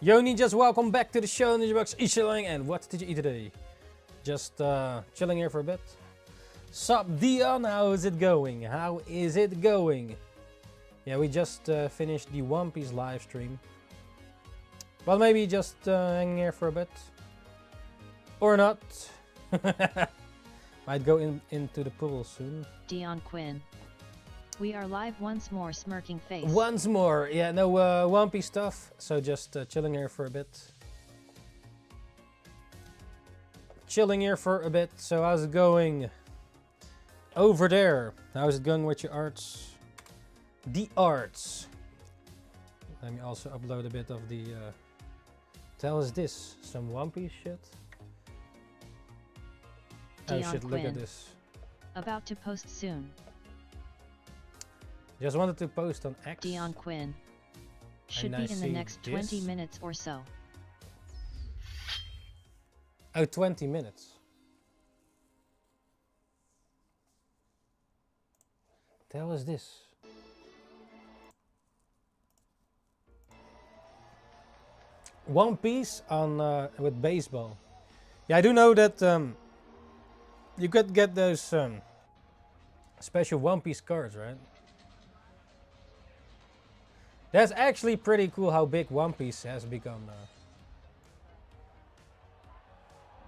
Yo ninjas, welcome back to the show. Ninjabucks chilling, and what did you eat today? Just chilling here for a bit. Sup Dion, how is it going? How is it going? Yeah, we just finished the One Piece live stream. Well, maybe just hanging here for a bit. Or not. Might go into the pool soon. Dion Quinn. We are live once more, smirking face. Once more, yeah, no One Piece stuff, so just chilling here for a bit. Chilling here for a bit, so how's it going over there? How's it going with your arts? The arts. Let me also upload a bit of the, tell us this, some One Piece shit. Oh Dion shit, look at Quinn. this. About to post soon. Just wanted to post on X. Dion Quinn. Should And be I in the see next this. 20 minutes or so. Oh, 20 minutes. The hell is this? One Piece on with baseball. Yeah, I do know that you could get those special One Piece cards, right? That's actually pretty cool how big One Piece has become now.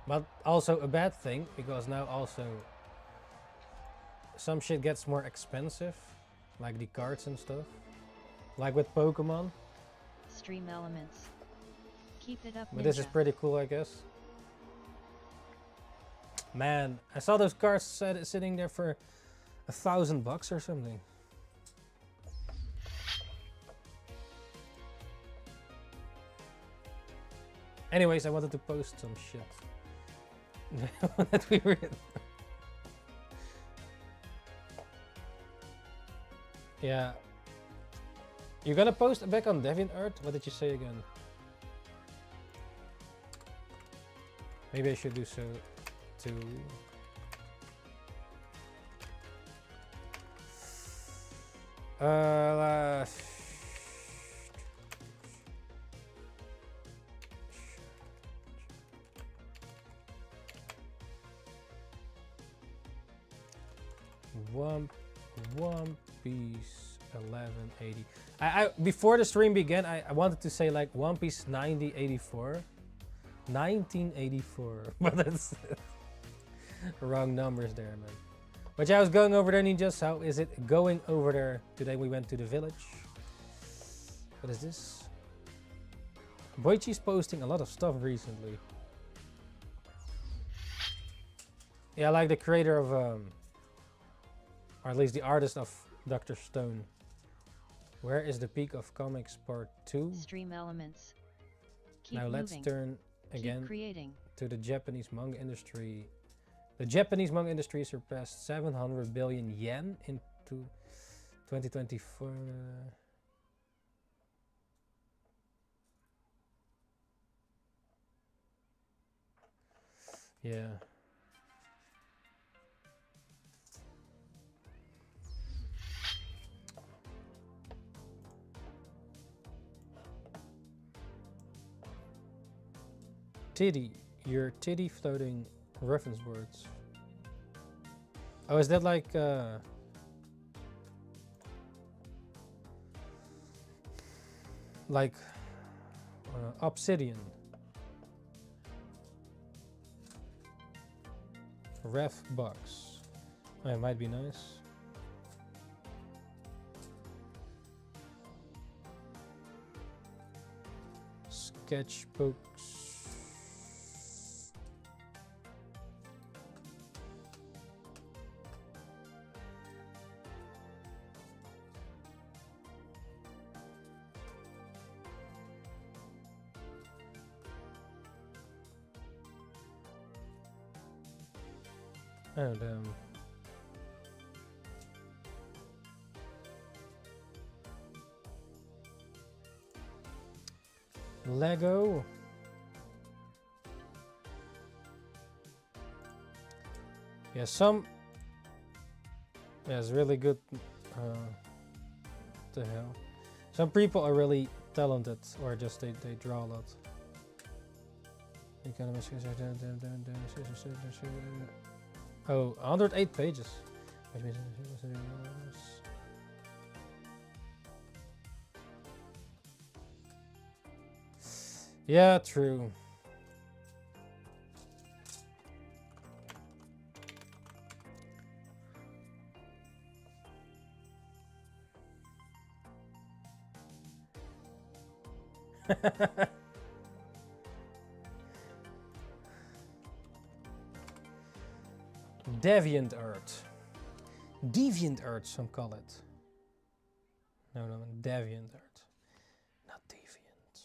But also a bad thing, because now also some shit gets more expensive, like the cards and stuff. Like with Pokemon. Stream elements. Keep it up, But this is ninja. pretty cool, I guess. Man, I saw those cards sitting there for $1,000 or something. Anyways, I wanted to post some shit that we read. Yeah. You're gonna post back on DeviantArt? What did you say again? Maybe I should do so too. Uh, One Piece 1180. I before the stream began, I wanted to say like One Piece 9084. 1984, but that's wrong numbers there, man. But yeah, I was going over there, ninjas. How is it going over there? Today we went to the village. What is this? Boichi's posting a lot of stuff recently. Yeah, like the creator of, or at least the artist of Dr. Stone. Where is the peak of comics part 2? Stream elements. Keep Now let's moving. turn Keep again creating. to the Japanese manga industry. The Japanese manga industry surpassed 700 billion yen into 2024. Yeah. Titty, your titty floating reference words. Oh, is that like obsidian? Ref box. Oh, it might be nice. Sketchbooks. Oh damn. Lego. Yeah, yeah, it's really good. The hell. Some people are really talented, or just they draw a lot. Oh, 108 pages. Yeah, true. DeviantArt. DeviantArt, some call it. No, DeviantArt. Not Deviant.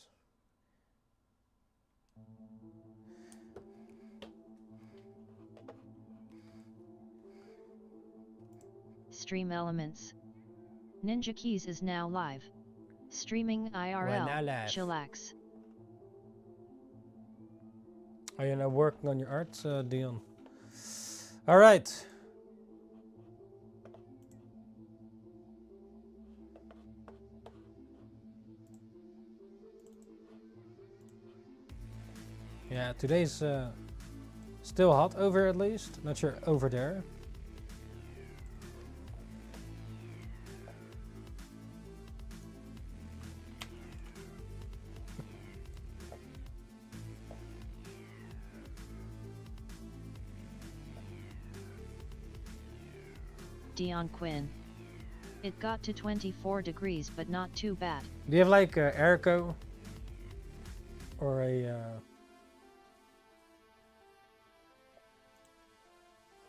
Stream Elements. Ninja Keys is now live. Streaming IRL. now live. Chillax. Are you now working on your art, Dion? All right. Yeah, today's still hot over at least. Not sure over there. Dion Quinn. It got to 24 degrees but not too bad. Do you have like a airco? Or a...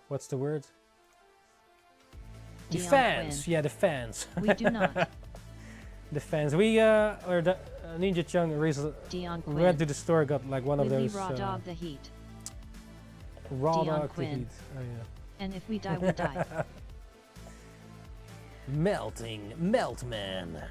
what's the word? The Dion fans! Quinn. Yeah, the fans. We do not. The fans. We, or the Ninja Chung recently Dion went Quinn. to the store, got like one of We those... raw dog the heat. Raw Dion dog to Quinn. heat. Oh yeah. And if we die, we die. Melting Meltman.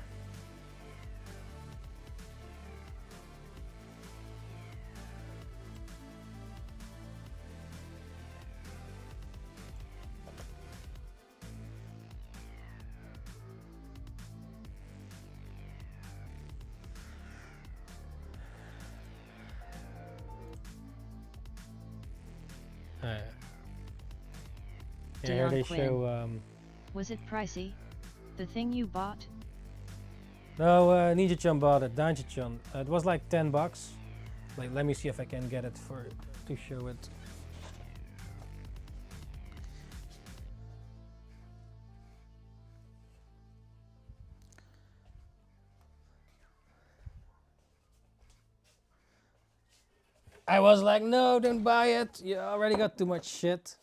Yeah, here Dion they Quinn. show Was it pricey? The thing you bought? no, Ninja Chun bought it, Danji Chun. It was like 10 bucks. Like, let me see if I can get it to show it. I was like, no, don't buy it. You already got too much shit.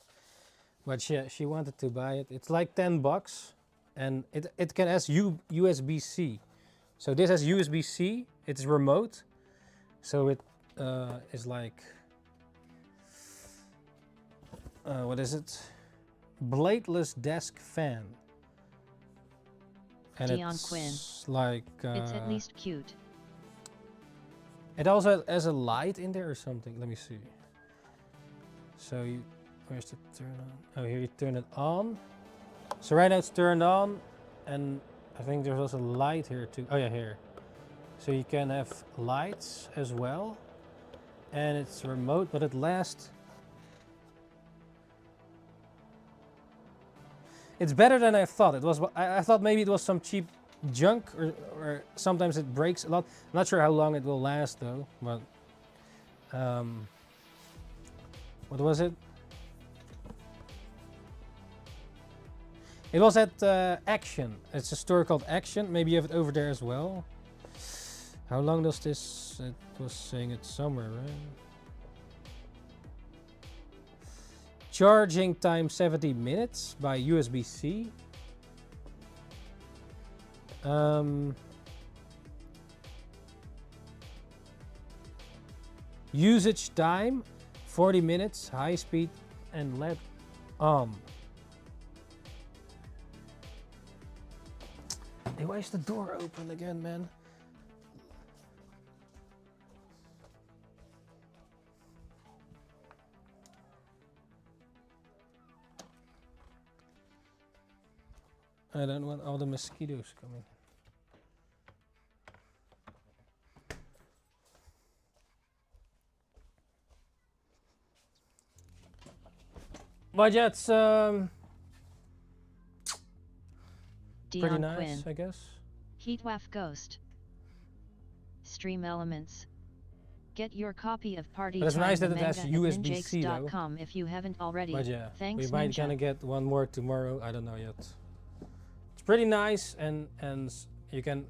But she wanted to buy it. It's like 10 bucks. And it can has USB-C. So this has USB-C. It's remote. So it is like... what is it? Bladeless desk fan. And Dion it's Quinn. like... It's at least cute. It also has a light in there or something. Let me see. So you, where's the turn on? Oh, here you turn it on. So right now it's turned on, and I think there's also light here too. Oh yeah, here. So you can have lights as well, and it's remote, but it lasts. It's better than I thought. It was. I thought maybe it was some cheap junk, or sometimes it breaks a lot. I'm not sure how long it will last though, but what was it? It was at Action. It's a store called Action. Maybe you have it over there as well. How long does this? It was saying it somewhere, right? Charging time 70 minutes by USB-C. Usage time 40 minutes, high speed, and LED on. Hey, why is the door open again, man? I don't want all the mosquitoes coming. But yeah, it's pretty Dion nice, Quinn. I guess. Heatwave Ghost. Stream Elements. Get your copy of Party But it's Time nice the that it has manga at USB-C though. ninjakes.com if you haven't already. But yeah, Thanks, we might Ninja. gonna get one more tomorrow. I don't know yet. It's pretty nice, and you can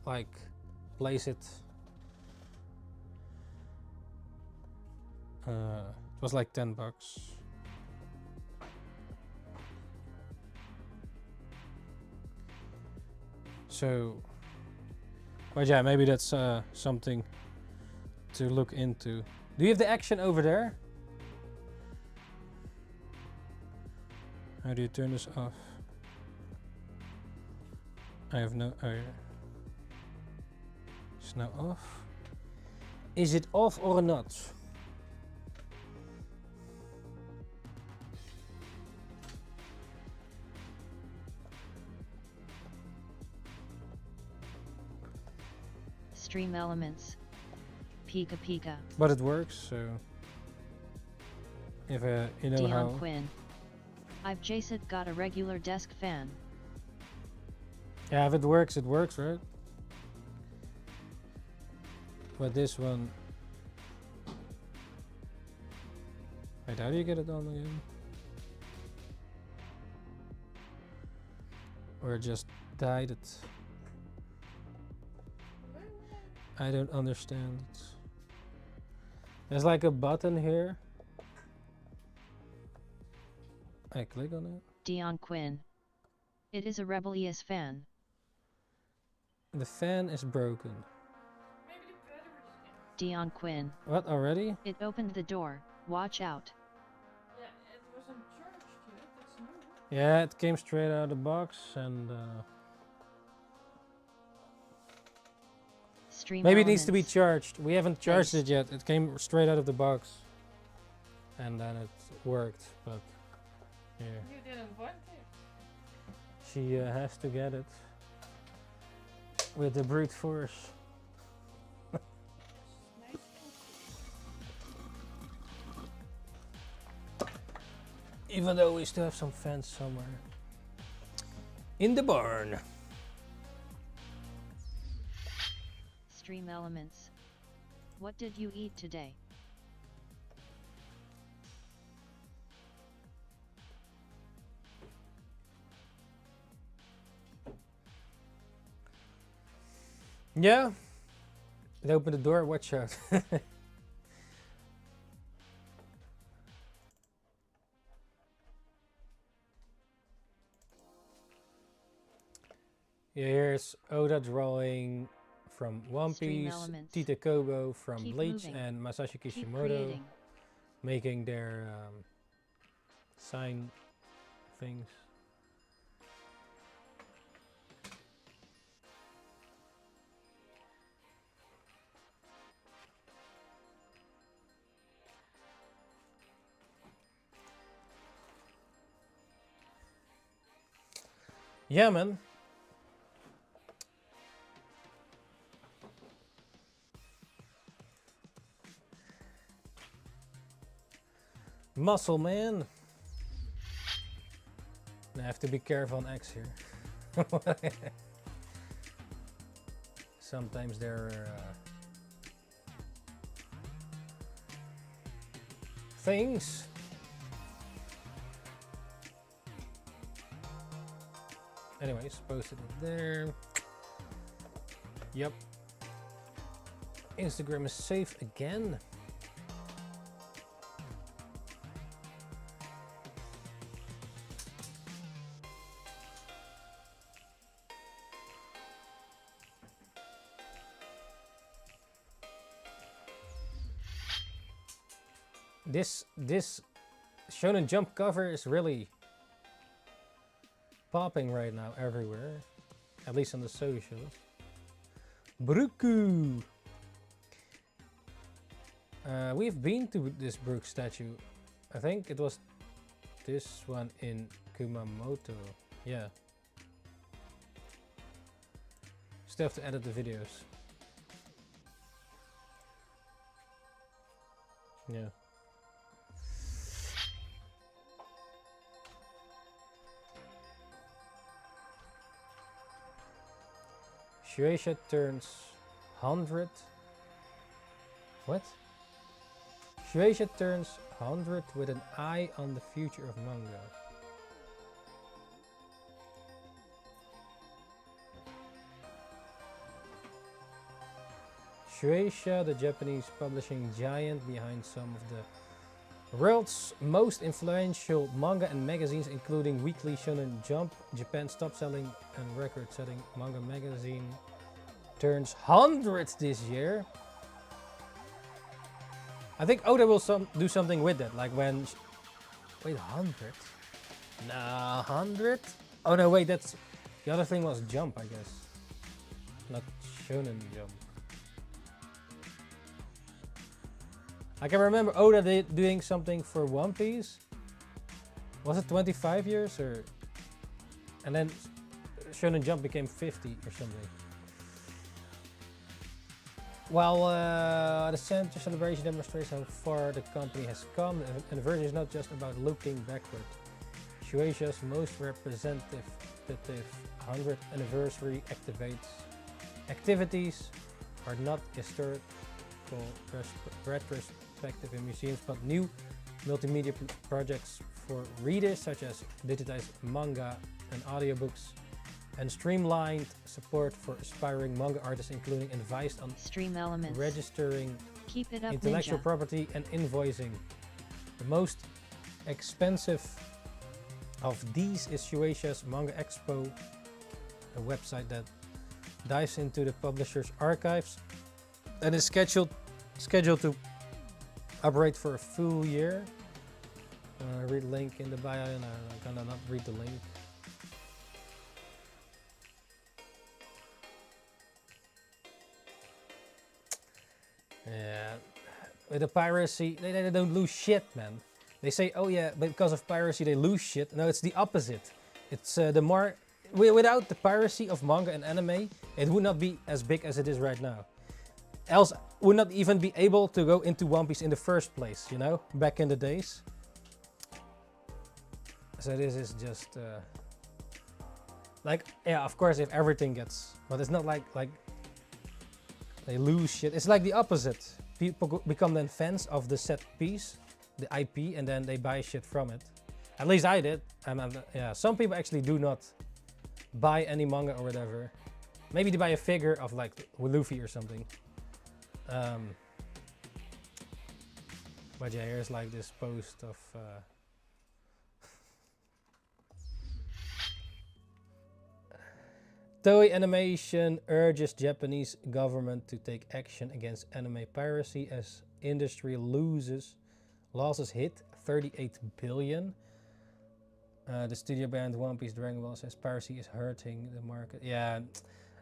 like place it. It was like $10. So, but yeah, maybe that's something to look into. Do you have the action over there? How do you turn this off? I have no. Oh, yeah. It's now off. Is it off or not? Stream Elements. Pika Pika. But it works, so if you know Dion how. Quinn. I've just got a regular desk fan. Yeah, if it works, right? But this one. Wait, how do you get it on again? Or just died it? I don't understand it. There's like a button here. I click on it. Dion Quinn. It is a rebellious fan. The fan is broken. Dion Quinn. What, already? It opened the door. Watch out. Yeah, it wasn't charged yet, that's new. Yeah, it came straight out of the box, and Stream maybe it needs to be Elements. charged. We haven't charged Nice. it yet. It came straight out of the box, and then it worked. But yeah, You didn't want it. she has to get it with the brute force. Nice. Even though we still have some fans somewhere in the barn. Stream Elements. What did you eat today? Yeah, it opened the door. Watch out. Yeah, here's Oda drawing from One Stream Piece, Elements. Tite Kubo from Keep Bleach, moving. and Masashi Keep Kishimoto creating. making their sign things. Yeah, man. Muscle man. I have to be careful on X here. Sometimes there are things. Anyways, posted it there. Yep. Instagram is safe again. This Shonen Jump cover is really popping right now everywhere, at least on the socials. Bruku. We've been to this Brook statue. I think it was this one in Kumamoto. Yeah. Still have to edit the videos. Yeah. Shueisha turns 100. What? Shueisha turns 100 with an eye on the future of manga. Shueisha, the Japanese publishing giant behind some of the world's most influential manga and magazines, including Weekly Shonen Jump, Japan's top-selling and record-setting manga magazine, turns 100 this year. I think Oda will do something with that, like when... Wait, 100? Nah, 100? Oh no, wait, that's... The other thing was Jump, I guess. Not Shonen Jump. I can remember Oda doing something for One Piece. Was it 25 years or... And then Shonen Jump became 50 or something. While the Center celebration demonstrates how far the company has come, the anniversary is not just about looking backward. Shueisha's most representative 100th anniversary activities are not historical retrospective in museums, but new multimedia projects for readers, such as digitized manga and audiobooks, and streamlined support for aspiring manga artists, including advice on Stream elements. registering Keep it up, intellectual Ninja. property and invoicing. The most expensive of these is Shueisha's Manga Expo, a website that dives into the publisher's archives and is scheduled to operate for a full year. Read the link in the bio, and I'm gonna not read the link. Yeah, with the piracy, they don't lose shit, man. They say, oh yeah, but because of piracy they lose shit. No, it's the opposite. It's without the piracy of manga and anime, it would not be as big as it is right now. Else would not even be able to go into One Piece in the first place, you know, back in the days. So this is just like, yeah, of course, if everything gets, but it's not like they lose shit. It's like the opposite. People become then fans of the set piece, the IP, and then they buy shit from it. At least I did. Yeah, some people actually do not buy any manga or whatever. Maybe they buy a figure of like Luffy or something. But yeah, here's like this post of Toei Animation urges Japanese government to take action against anime piracy as industry losses hit 38 billion. The studio banned One Piece Dragon Ball says piracy is hurting the market. Yeah,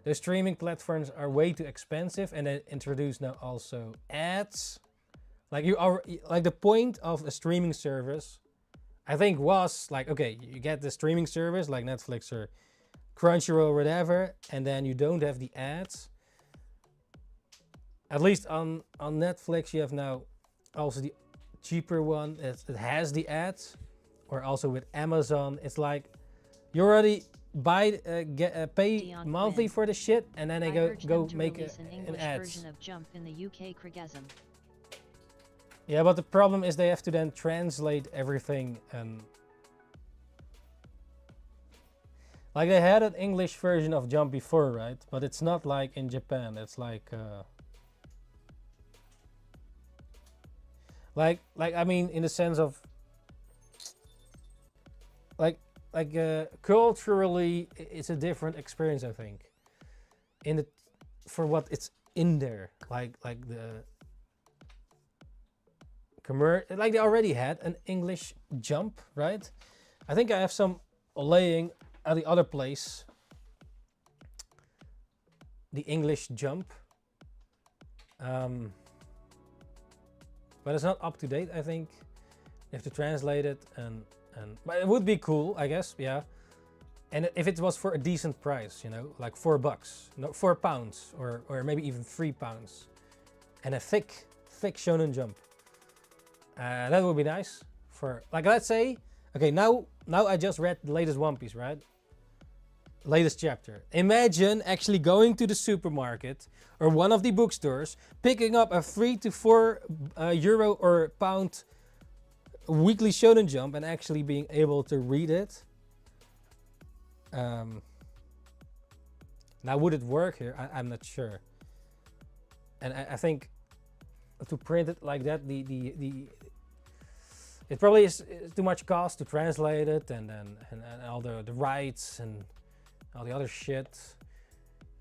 the streaming platforms are way too expensive, and they introduce now also ads. Like like the point of a streaming service, I think, was like, okay, you get the streaming service like Netflix or Crunchyroll or whatever, and then you don't have the ads. At least on Netflix you have now also the cheaper one that has the ads, or also with Amazon. It's like you already pay Dion monthly Quinn. for the shit, and then they I go urge them to make release an an English ads. version of Jump in the UK Krigasm. Yeah, but the problem is they have to then translate everything, and like they had an English version of Jump before, right? But it's not like in Japan. It's like I mean, in the sense of culturally, it's a different experience, I think. For what it's in there, like the like they already had an English Jump, right? I think I have some laying at the other place, the English Jump, but it's not up to date. I think you have to translate it, but it would be cool, I guess. Yeah, and if it was for a decent price, you know, like $4, no, £4, or maybe even £3, and a thick Shonen Jump. That would be nice. For like, let's say, okay, now I just read the latest One Piece, right? latest chapter. Imagine actually going to the supermarket or one of the bookstores, picking up a 3 to 4 euro or pound weekly Shonen Jump and actually being able to read it. Now, would it work here? I'm not sure. And I think to print it like that, it probably is too much cost to translate it, and all the rights and all the other shit.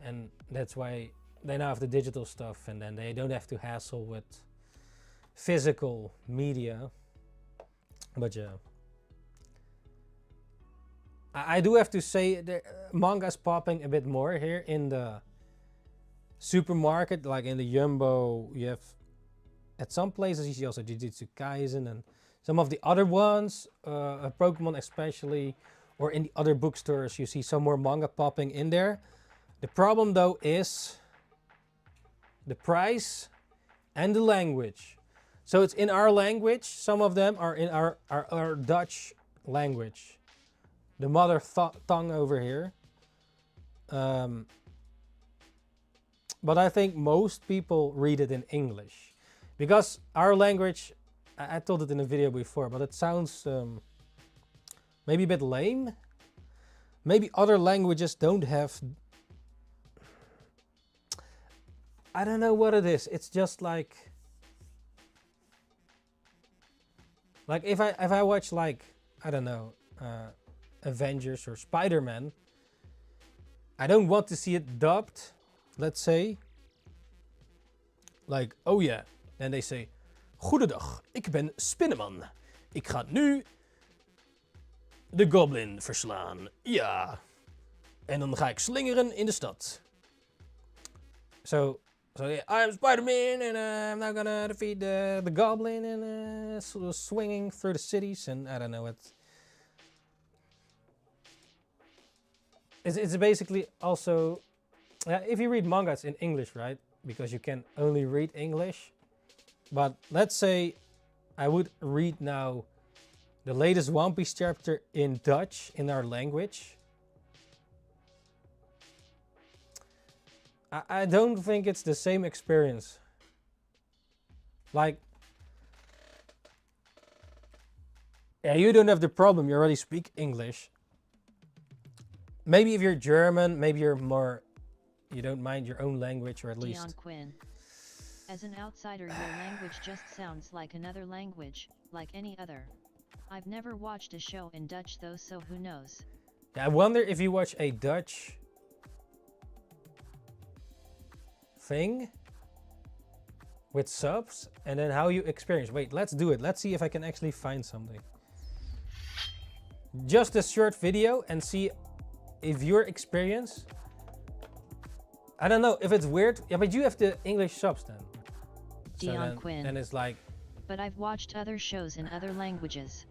And that's why they now have the digital stuff, and then they don't have to hassle with physical media. But yeah, I do have to say manga's popping a bit more here in the supermarket, like in the Jumbo. You have at some places you see also Jujutsu Kaisen and some of the other ones, Pokemon especially, or in the other bookstores you see some more manga popping in there. The problem though is the price and the language. So it's in our language. Some of them are in our Dutch language, the mother tongue over here. But I think most people read it in English because our language, I told it in a video before, but it sounds maybe a bit lame. Maybe other languages don't have, I don't know what it is. It's just like if I watch, like, I don't know, Avengers or Spider-Man, I don't want to see it dubbed, let's say. Like, oh yeah, and they say, Goedendag, ik ben Spinneman. Ik ga nu de goblin verslaan. Ja. En dan ga ik slingeren in de stad. So yeah, I'm Spider-Man and I'm now gonna defeat the goblin and swinging through the cities, and I don't know what. It's basically also, if you read mangas in English, right? Because you can only read English. But let's say I would read now the latest One Piece chapter in Dutch, in our language. I don't think it's the same experience. Like, yeah, you don't have the problem, you already speak English. Maybe if you're German, maybe you're more, you don't mind your own language, or at least. Dion Quinn. As an outsider, your language just sounds like another language, like any other. I've never watched a show in Dutch though, so who knows? Yeah, I wonder if you watch a Dutch thing with subs and then how you experience. Wait, let's do it. Let's see if I can actually find something. Just a short video and see if your experience, I don't know if it's weird. Yeah, but you have the English subs then. Dion Quinn. And it's like, but I've watched other shows in other languages.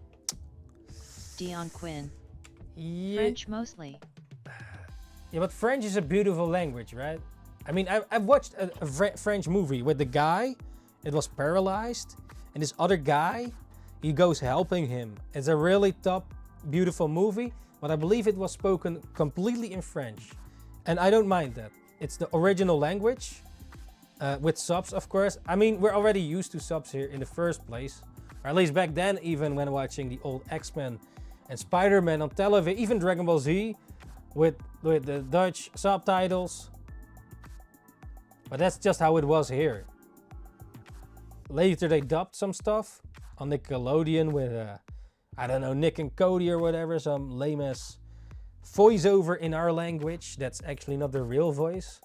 Dion Quinn. yeah, French mostly. yeah, but French is a beautiful language, right? I mean, I've watched a French movie with the guy that was paralyzed, and this other guy, he goes helping him. It's a really top, beautiful movie, but I believe it was spoken completely in French. And I don't mind that. It's the original language, with subs, of course. I mean, we're already used to subs here in the first place, or at least back then, even when watching the old X-Men and Spider-Man on television, even Dragon Ball Z with the Dutch subtitles. But that's just how it was here. Later they dubbed some stuff on Nickelodeon with, I don't know, Nick and Cody or whatever, some lame ass voiceover in our language that's actually not the real voice.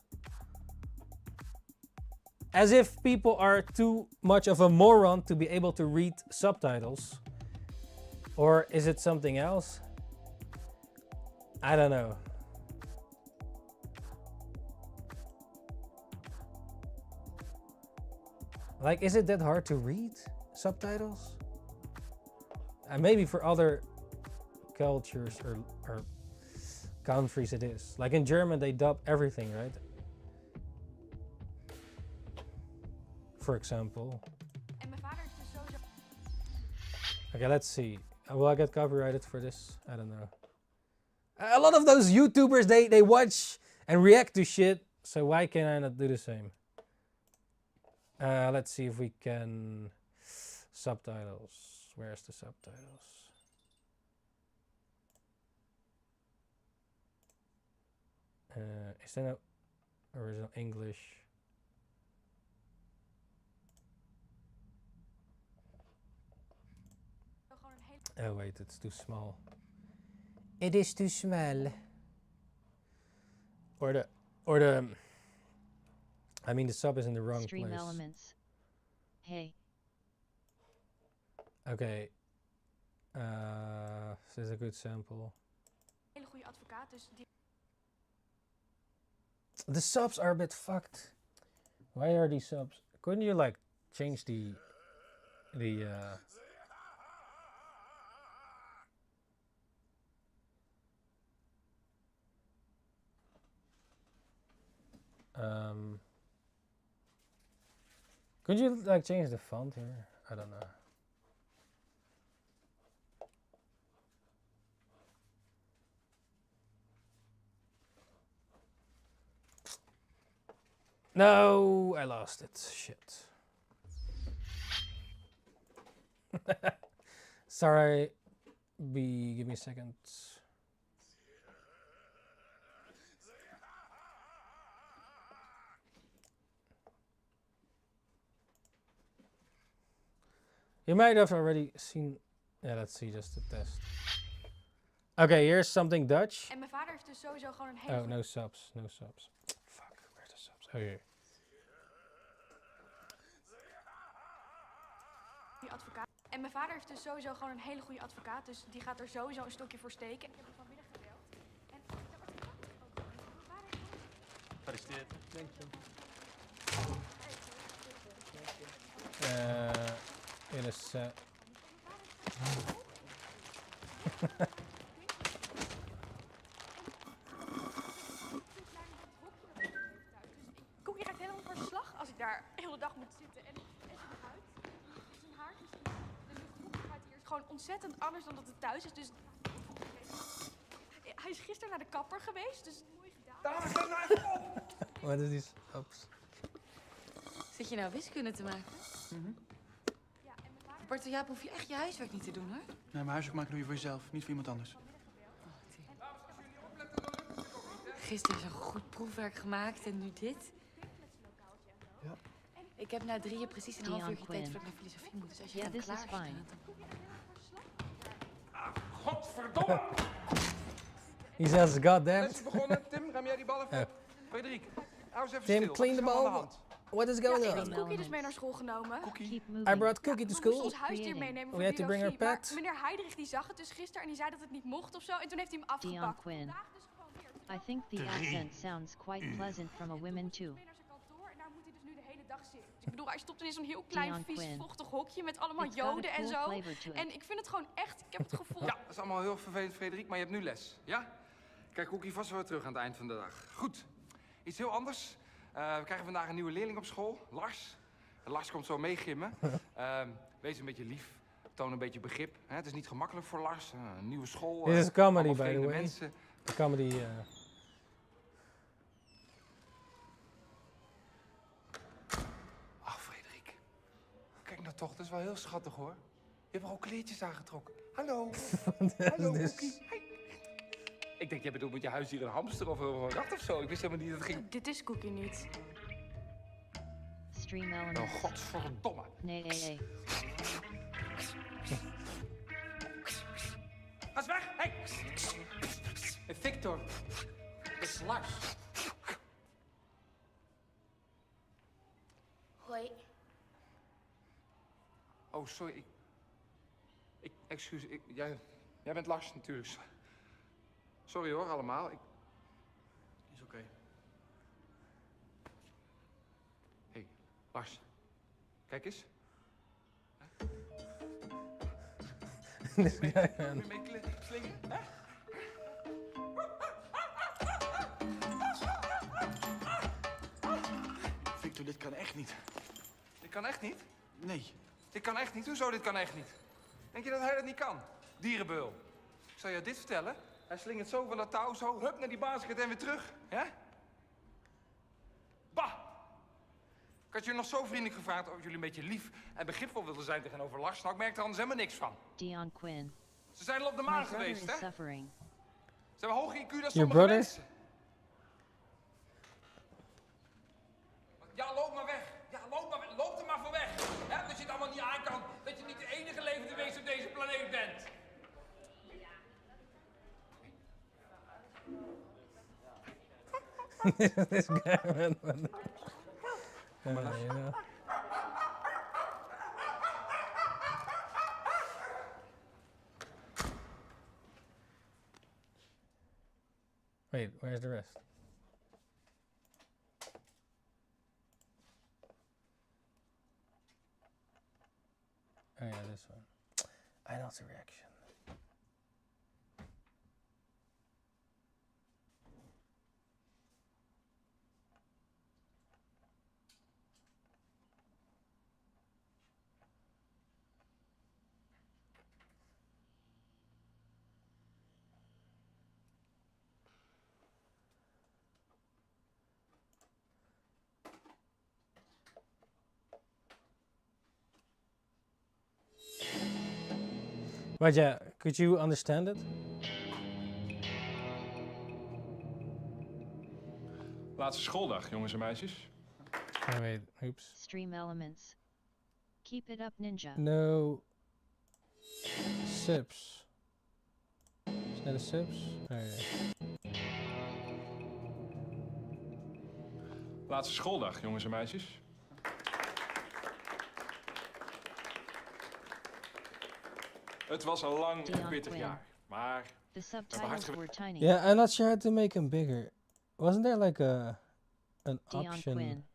As if people are too much of a moron to be able to read subtitles. Or is it something else? I don't know. Like, is it that hard to read subtitles? Maybe for other cultures or countries it is. Like in German, they dub everything, right? For example. Okay, let's see. Will I get copyrighted for this? I don't know. A lot of those YouTubers, they watch and react to shit. So why can I not do the same? Let's see if we can... Subtitles. Where's the subtitles? Is there no original English? Oh wait, it's too small. It is too small. Or the I mean the sub is in the wrong Stream place. elements. Hey. Okay. This is a good sample. Hele goede advocaat, dus die The subs are a bit fucked. Why are these subs? Couldn't you like change the could you like change the font here? I don't know. No, I lost it. Shit. Sorry. Give me a second. You might have already seen. Yeah, let's see just the test. Okay, here's something Dutch. En mijn vader heeft dus sowieso gewoon een hele Oh, no subs, no subs. Fuck, where's the subs? Oh, here. goede advocaat. En mijn vader heeft dus sowieso gewoon een hele goede advocaat, dus die gaat er sowieso een stokje voor steken. Ik heb hem vanmiddag gebeld. En daar wordt ik ook over. Mijn vader heeft Gefeliciteerd. Thank you. In a set. Cookie raakt helemaal voor slag als ik daar de hele dag moet zitten. En zijn huid, zijn haar, de luchtvochtigheid hier is gewoon ontzettend anders dan dat het thuis is. Dus hij is gisteren naar de kapper geweest, dus mooi gedaan. Wat is die subs? Zit je nou wiskunde te maken? Ja, en mijn vader Bart, Jaap, hoef je echt je huiswerk niet te doen, hoor. Nee, maar huiswerk maken doe je voor jezelf, niet voor iemand anders. Gisteren zo'n goed proefwerk gemaakt en nu dit. Ja. Ik heb na 3 precies een half Dion uurtje tijd Quinn. voordat ik naar filosofie moet. Dus als je Yeah, dan this klaar is staat, fine. dan... Godverdomme! He says, God damn Net is it. begonnen. Tim, ruim jij die bal even op? Frederik, hou eens even Tim, stil. clean the Wat is er aan de ball. hand? What is Ja, going ik on? heb Cookie dus mee naar school genomen. Cookie. Keep moving. I brought Cookie to We moesten school. ons huisdier Creating. meenemen voor We had to bring her biologie, pet. maar meneer Heidrich die zag het dus gisteren en die zei dat het niet mocht of zo. En toen heeft hij hem Dion afgepakt. Quinn. Vandaag dus gewoon weer. I think the accent sounds quite pleasant from a woman too. Mee naar zijn kantoor en daar moet hij dus nu de hele dag zitten. Dus ik bedoel, hij stopt in zo'n heel klein, Dion vies, Quinn. vochtig hokje met allemaal It's got a joden en cool zo. flavor to En it. ik vind het gewoon echt, ik heb het gevoel. Ja, dat is allemaal heel vervelend, Frederik, maar je hebt nu les. Ja? Kijk, Cookie vast wel weer terug aan het eind van de dag. Goed. Iets heel anders. We krijgen vandaag een nieuwe leerling op school, Lars. Lars komt zo meegimmen. Wees een beetje lief. Toon een beetje begrip. Hè? Het is niet gemakkelijk voor Lars. Een nieuwe school. This is comedy, allemaal by the vreemde way. mensen. The comedy. Ach, Frederik. Kijk nou toch, dat is wel heel schattig hoor. Je hebt er ook kleertjes aangetrokken. Hallo. Hallo, this? Cookie. Hey. Ik denk, jij bedoelt met je huisdier een hamster of een rat of zo. Ik wist helemaal niet dat het ging. Dit is Cookie niet. Stream Oh, elements. godverdomme. Nee. Ga eens weg. Hey. Hey, Victor. Dat is Lars. Hoi. Oh, sorry. Excuus. Jij bent Lars natuurlijk. Sorry hoor, allemaal. Is oké. Hey, Lars. Kijk eens. This guy, Wil man. je mee slingen? Hè? Victor, dit kan echt niet. Dit kan echt niet. Nee. Dit kan echt niet. Hoezo dit kan echt niet? Denk je dat hij dat niet kan? Dierenbeul. Ik zal je dit vertellen. Hij slingert zo van dat touw, zo, hup, naar die basket en weer terug. Hè? Bah! Ik had jullie nog zo vriendelijk gevraagd of jullie een beetje lief en begripvol wilden zijn tegenover Lars. Nou, ik merk er anders helemaal niks van. Dion Quinn. Ze zijn al op de My maan brother geweest, is hè? suffering. Ze hebben hoger IQ dan Your sommige brother? mensen. Ja, loop maar weg. Ja, loop maar weg. Loop er maar voor weg. Hè? Dat je het allemaal niet aan kan. Dat je niet de enige levende wezen op deze planeet bent. This guy, man. You know. Wait, where's the rest? Oh yeah, this one. I know it's a reaction. But yeah, could you understand it? Laatste schooldag, jongens en meisjes. Oh wait, oops. Stream elements. Keep it up, ninja. No. Sips. Is that a sips? Oh yeah. Laatste schooldag, jongens en meisjes. Het was al lang Dion een pittig Quinn. jaar, maar The subtitles were tiny. Yeah, I'm not sure how to make him bigger. Wasn't there like an Dion option? Quinn.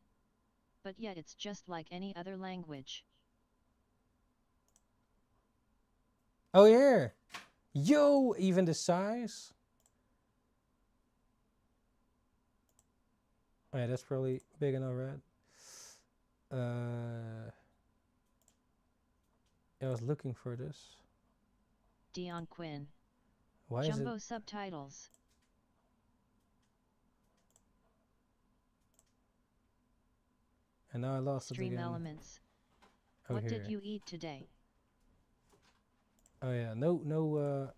But yet it's just like any other language. Oh yeah. Yo, even the size. Oh yeah, that's probably big enough, right? I was looking for this. Dion Quinn. Why Jumbo is it? subtitles. And now I lost it Stream again. elements. Oh, What here. did you eat today? Oh yeah, no.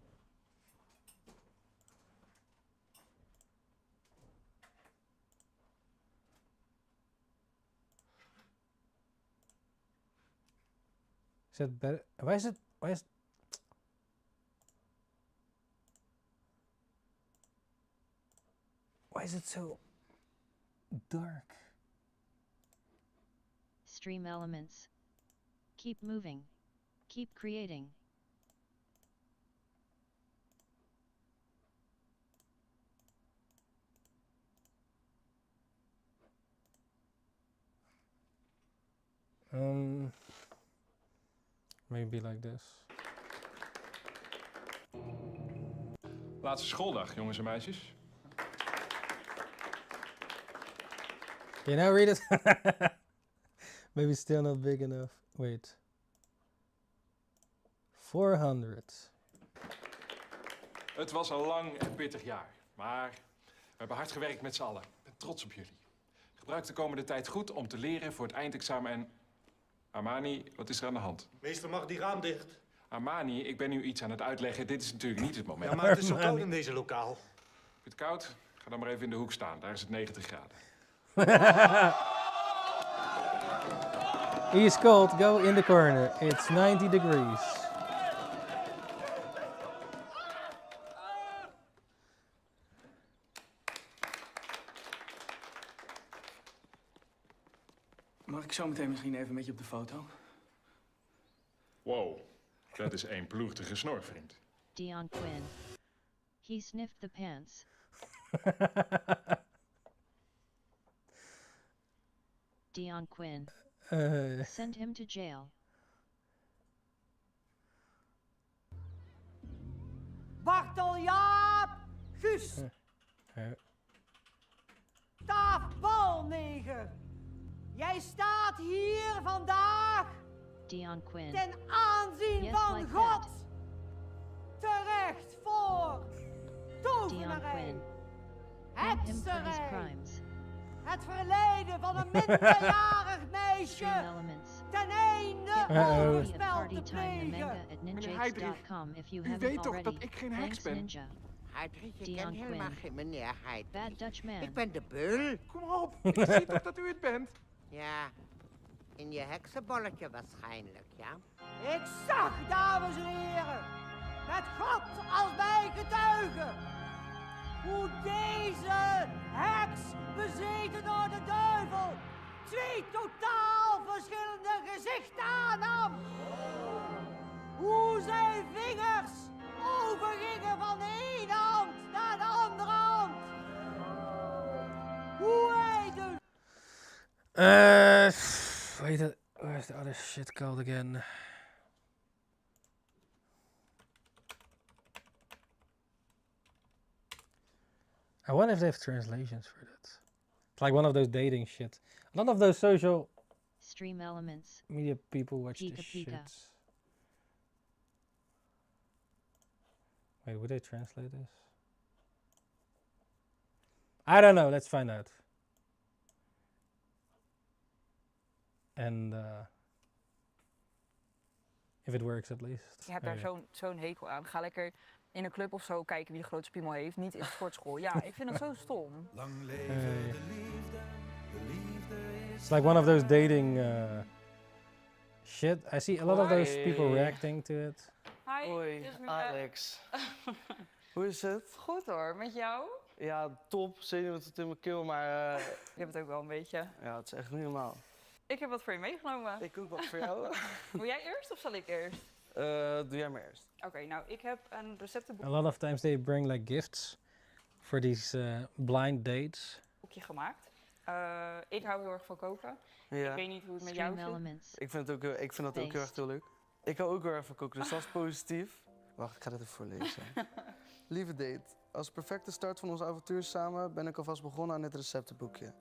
Is that better? Why is it? Why is it so dark? Stream elements. Keep moving. Keep creating. Maybe like this. laatste schooldag, jongens en meisjes. Can I read it? Maybe still not big enough. Wait. 400. Het was al lang een pittig jaar, maar we hebben hard gewerkt met z'n allen. Ik ben trots op jullie. Gebruik de komende tijd goed om te leren voor het eindexamen en... Armani, wat is er aan de hand? Meester, mag die raam dicht? Armani, ik ben nu iets aan het uitleggen. Dit is natuurlijk niet het moment. Ja, maar het is zo koud in deze lokaal. Vind je het koud? Ga dan maar even in de hoek staan. Daar is het 90 graden. He's cold. Go in the corner. It's 90 degrees. Mag ik zo meteen misschien even met je op de foto? Wow, dat is één ploertige snor, vriend. Dion Quinn. He sniffed the pants. Dion Quinn. Send him to jail. Bartel Jaap, Guus. Tafelneger. Jij staat hier vandaag Dion Quinn. ten aanzien Yes, van like God. that. Terecht voor Quinn. Hekserij. Hang him for his crimes. Het verleden van een minderjarig Stream meisje elements. ten einde Uh-oh. Be a overspel te party time the plegen. manga at Meneer ninjakes.com if you u haven't weet toch already. dat ik geen heks Thanks ben? Ninja. Heidrich, ik Dion ken helemaal Quinn. geen meneer Heidrich. Bad Dutch man. Ik ben de beul. Kom op, ik zie toch dat u het bent? Ja, in je heksenbolletje waarschijnlijk, ja? Ik zag, dames en heren, met God als mijn getuige, hoe deze heks, bezeten door de duivel, 2 totaal verschillende gezichten aannam. Hoe zijn vingers overgingen van de ene hand naar de andere hand. Hoe hij de Wait, where's the other shit called again? I wonder if they have translations for that. It's like one of those dating shit. A lot of those social Stream elements. media people watch Pika this Pika. shit. Wait, would they translate this? I don't know. Let's find out. And if it works at least. Je hebt Oh, daar yeah. zo'n hekel aan. Ga lekker in een club of zo kijken wie de grootste piemel heeft. Niet in de sportschool. Ja, ik vind dat zo stom. Yeah. It's like one of those dating shit. I see a lot of those people Hi. reacting to it. Hi, Hoi, dit is mijn- Alex. Hoe is het? Goed hoor, met jou? Ja, top. Zenuwen tot in mijn keel, maar Ik heb het ook wel een beetje. ja, het is echt niet normaal. Ik heb wat voor je meegenomen. Ik ook wat voor jou. Wil jij eerst of zal ik eerst? Doe jij maar eerst. Oké, nou ik heb een receptenboekje A lot of times they bring like gifts for these blind dates. gemaakt. Ik hou heel erg van koken. Ja. Ik weet niet hoe het met Stream jou zit. elements. Ik vind dat ook heel erg heel leuk. Ik hou ook heel erg van koken, dus dat is positief. Wacht, ik ga dit even voorlezen. Lieve date, als perfecte start van ons avontuur samen ben ik alvast begonnen aan dit receptenboekje.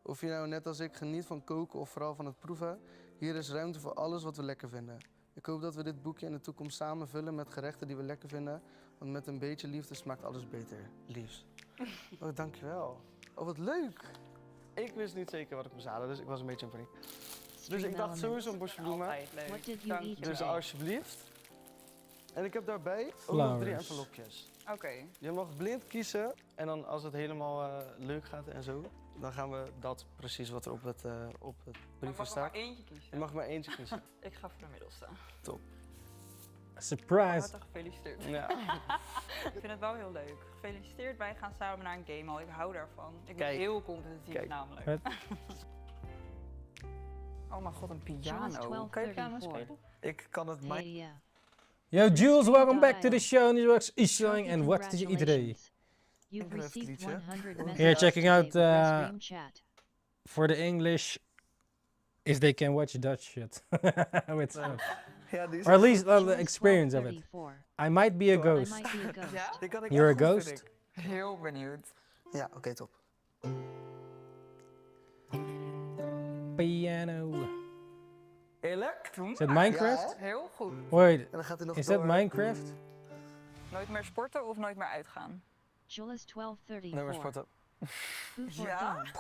Of je nou net als ik geniet van koken of vooral van het proeven, hier is ruimte voor alles wat we lekker vinden. Ik hoop dat we dit boekje in de toekomst samen vullen met gerechten die we lekker vinden, want met een beetje liefde smaakt alles beter. Liefs. Oh, dankjewel. Oh, wat leuk. Ik wist niet zeker wat ik moest halen, dus ik was een beetje in paniek. Dus Stream ik dacht elements. sowieso een bosje bloemen. Altijd leuk. What did you Dank eat je. Dus today? alsjeblieft. En ik heb daarbij ook nog 3 Flowers. envelopjes. Oké. Je mag blind kiezen en dan als het helemaal leuk gaat en zo, dan gaan we dat precies wat er op het Ik briefje mag er maar staat. eentje kiezen. Je mag maar eentje kiezen. Ik ga voor de middelste. Surprise! Hartelijk gefeliciteerd. Ja. Ik vind het wel heel leuk. Gefeliciteerd, wij gaan samen naar een game hall. Ik hou daarvan. Ik ben Kijk. heel competitief Kijk. namelijk. Wat? Oh mijn god, een Jules piano. Kan je piano 1234. spelen? Ik kan het Hey, yeah. Yo, Jules, welcome back to the Dial. show. This was Islang, Trophy and what did you eat today? congratulations. You've Ik heb even received liedje. 100 Here, messages checking today out, with my stream chat. For the English, is they can watch Dutch shit. With Ja, die is or at least the Jules experience of it. 1234. I might be a I ghost. might be a ghost. Ja? Die kan ik You're echt a goed, vind ghost? ik. Heel benieuwd. Ja, oké, top. Piano. Eerlijk? Doen? Is that Minecraft? Heel goed. Wait, En dan gaat hij nog is door. that Minecraft? Nooit meer sporten of nooit meer uitgaan? Jules 1234. Nummer sporten. Food for Ja? thought.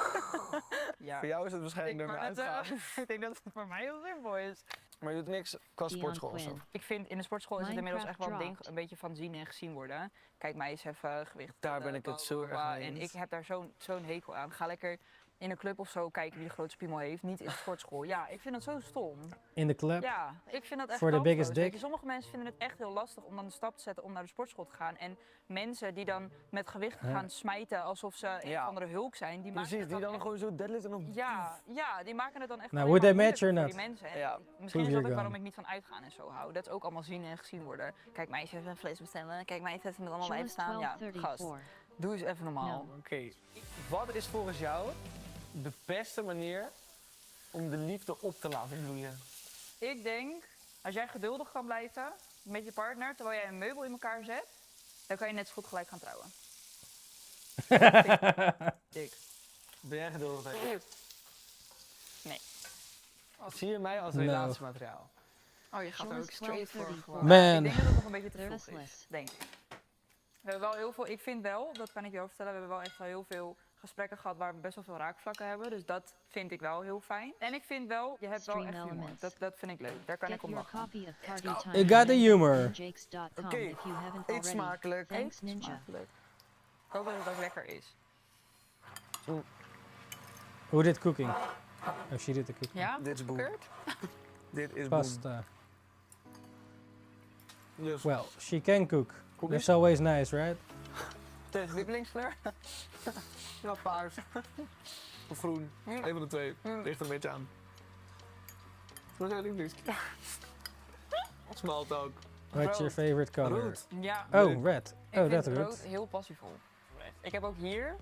Ja. Voor jou is het waarschijnlijk Ik, nummer wou net uitgaan. zeggen, ik denk dat het voor mij heel simpel is. Maar je doet niks qua Dion sportschool of zo. Quinn. Ik vind in de sportschool is het inmiddels echt wel een Minecraft ding, een beetje van zien en gezien worden. Kijk mij eens even gewicht. Daar tellen, ben ik het bla, zo bla, erg bla. mee En eens. ik heb daar zo'n hekel aan. Ga lekker in een club of zo kijken wie de grootste piemel heeft. Niet in de sportschool. Ja, ik vind dat zo stom. In the club? Ja, ik vind dat echt For the kansloos. biggest Weet dick? je, sommige mensen vinden het echt heel lastig om dan de stap te zetten om naar de sportschool te gaan. En mensen die dan met gewichten Ja. gaan smijten alsof ze een Ja. of andere hulk zijn. Die maken Precies, het die dan echt- gewoon zo deadlift en dan... Ja, die maken het dan echt Nou, alleen would maar they match or moeilijker voor not? die mensen. En Ja. misschien is Prove dat your ook waarom gun. ik niet van uitgaan en zo hou. Dat is ook allemaal zien en gezien worden. Kijk mij eens even een vlees bestellen. Kijk mij eens even met allemaal lijf Jules staan. Ja, gast. 1234. Doe eens even normaal. No. Oké, wat is volgens jou de beste manier om de liefde op te laten bloeien? Ik denk, als jij geduldig kan blijven met je partner terwijl jij een meubel in elkaar zet, dan kan je net zo goed gelijk gaan trouwen. Dik. Ben jij geduldig? Nee. Zie je mij als No. relatiemateriaal? Oh, je gaat er Jules ook straight voor 1234. gewoon. Man. Ik denk dat het nog een beetje te vroeg Restless. is, denk ik. We hebben wel heel veel, ik vind wel, dat kan ik je wel vertellen, we hebben wel echt wel heel veel gesprekken gehad waar we best wel veel raakvlakken hebben. Dus dat vind ik wel heel fijn. En ik vind wel, je hebt wel echt humor. Dat vind ik leuk. Daar kan ik om lachen. You got the humor. Oké, eet smakelijk. Eet smakelijk. Ik hoop dat het ook lekker is. Who did cooking? Oh, she did the cooking. Ja, Dit is boem. Kurt? Dit is boem. Pasta. Dus. Well, she can cook. That's always nice, right? Tegen lievelingskleur? Ja, paars. Of groen. Een van de twee. Ligt er een beetje aan. Wat is jouw lievelingskleur? Smalt ook. What's your favorite color? Rood. Ja. Oh, red. Ik Oh, vind that's rood good. heel passievol. Ik heb ook hier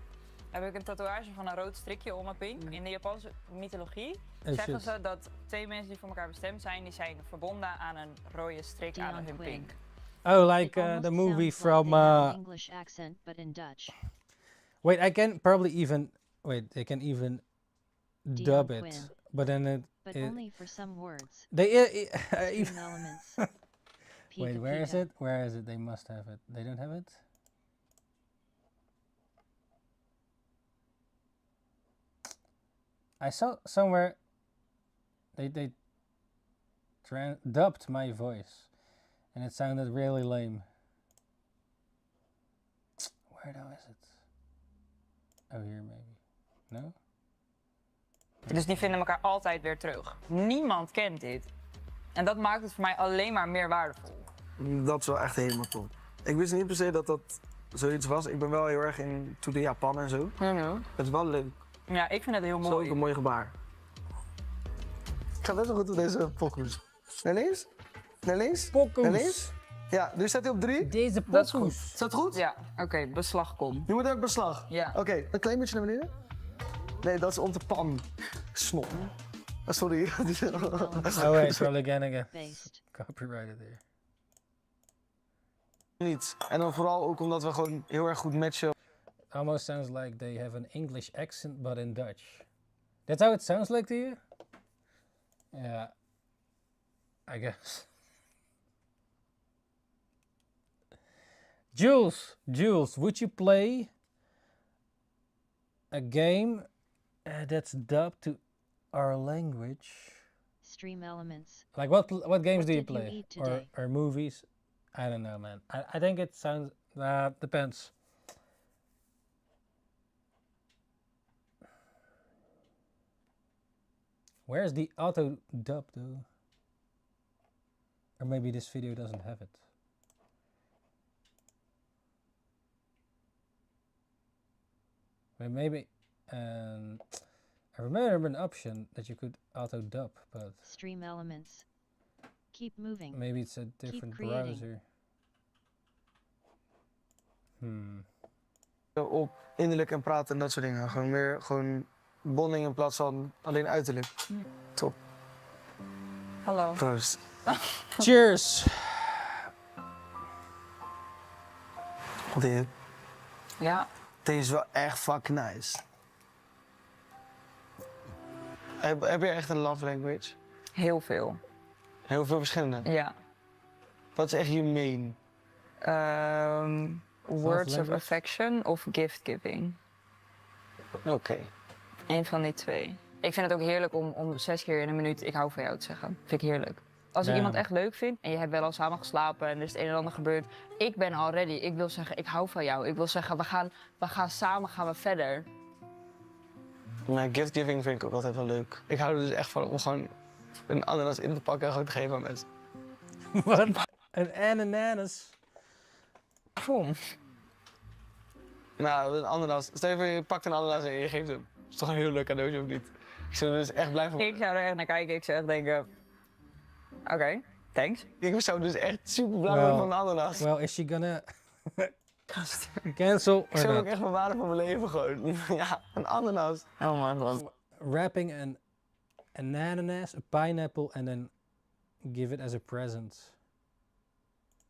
een tatoeage van een rood strikje om mijn pink. In de Japanse mythologie zeggen shit. ze dat twee mensen die voor elkaar bestemd zijn, die zijn verbonden aan een rode strik aan hun pink. Oh, like the movie from. English accent, but in Dutch. Wait, I can probably even. Wait, they can even dub it, Quinn. but then But it only for some words. they Stream even. elements. Wait, Pika where is pika. it? Where is it? They must have it. They don't have it. I saw somewhere. They dubbed my voice, and it sounded really lame. Where though is it? Oh, here maybe. No? Dus die vinden elkaar altijd weer terug. Niemand kent dit. En dat maakt het voor mij alleen maar meer waardevol. Dat is wel echt helemaal top. Ik wist niet per se dat dat zoiets was. Ik ben wel heel erg into de Japan en zo. Het is wel leuk. Ja, ik vind het heel Het is mooi. ook een mooi gebaar. Ik ga best wel goed op deze pokoes. Naar links? Naar links? Pokoes. Naar links? Ja, nu staat hij op 3. Deze Dat is pokoes. goed. Is dat goed? Ja, oké, beslag kom. Nu moet er ook beslag. Ja. Oké, een klein beetje naar beneden. Nee, dat is om de pan. Snop. Sorry. Oh wait, probably gonna get Based. copyrighted here. Niet. En dan vooral ook omdat we gewoon heel erg goed matchen. Almost sounds like they have an English accent, but in Dutch. That's how it sounds like to you? Yeah, I guess. Jules, would you play a game that's dubbed to our language? Stream elements. Like what games do you did you play? eat today? Or movies? I don't know, man. I think it sounds depends. Where's the auto dub though? Or maybe this video doesn't have it. But maybe I remember an option that you could auto dub, but Stream elements. Keep moving. maybe it's a different creating. browser. Op innerlijk en praten en dat soort dingen. Gewoon meer bonding in plaats van alleen uiterlijk. Top. Hallo. Proost. Cheers! Dit. Ja. Deze is wel echt fucking nice. Heb je echt een love language? Heel veel. Heel veel verschillende? Ja. Wat is echt je main? Words of language? affection of gift giving. Oké. Eén van die twee. Ik vind het ook heerlijk om 6 keer in een minuut ik hou van jou te zeggen. Vind ik heerlijk. Als ik Ja. iemand echt leuk vind en je hebt wel al samen geslapen en er is het een en ander gebeurd. Ik ben al ready. Ik wil zeggen, ik hou van jou. Ik wil zeggen, we gaan samen verder. Maar giftgiving vind ik ook altijd wel leuk. Ik hou er dus echt van om gewoon een ananas in te pakken en gewoon te geven aan mensen. Wat? Een ananas? Waarom? Nou, een ananas. Stel je voor, je pakt een ananas en je geeft hem. Dat is toch een heel leuk cadeautje, of niet? Ik zou er dus echt blij van Ik zou er echt naar kijken. Ik zou echt denken, oké, thanks. Ik zou dus echt super blij worden van een ananas. Well, is she gonna cancel Ik or zou ook not? echt mijn waarde van mijn leven gewoon. Ja, een ananas. Oh mijn god. Wrapping an ananas, a pineapple, and then give it as a present.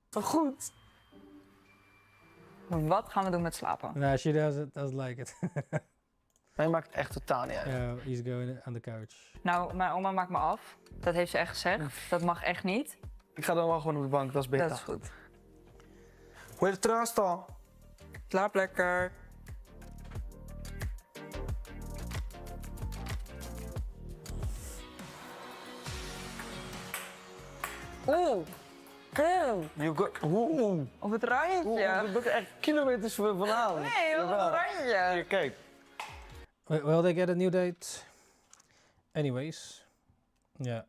Toch goed? Wat gaan we doen met slapen? No, she doesn't like it. Mij maakt het echt totaal niet uit. Oh, he's going on the couch. Nou, mijn oma maakt me af. Dat heeft ze echt gezegd. Dat mag echt niet. Ik ga dan wel gewoon op de bank, dat is beter. Dat is goed. Hoe trust al? Slaap lekker. Oeh. Op het randje. Ik ben er echt kilometers vandaan. Nee, op het randje. Hier, kijk. Will they get a new date? Anyways. Yeah.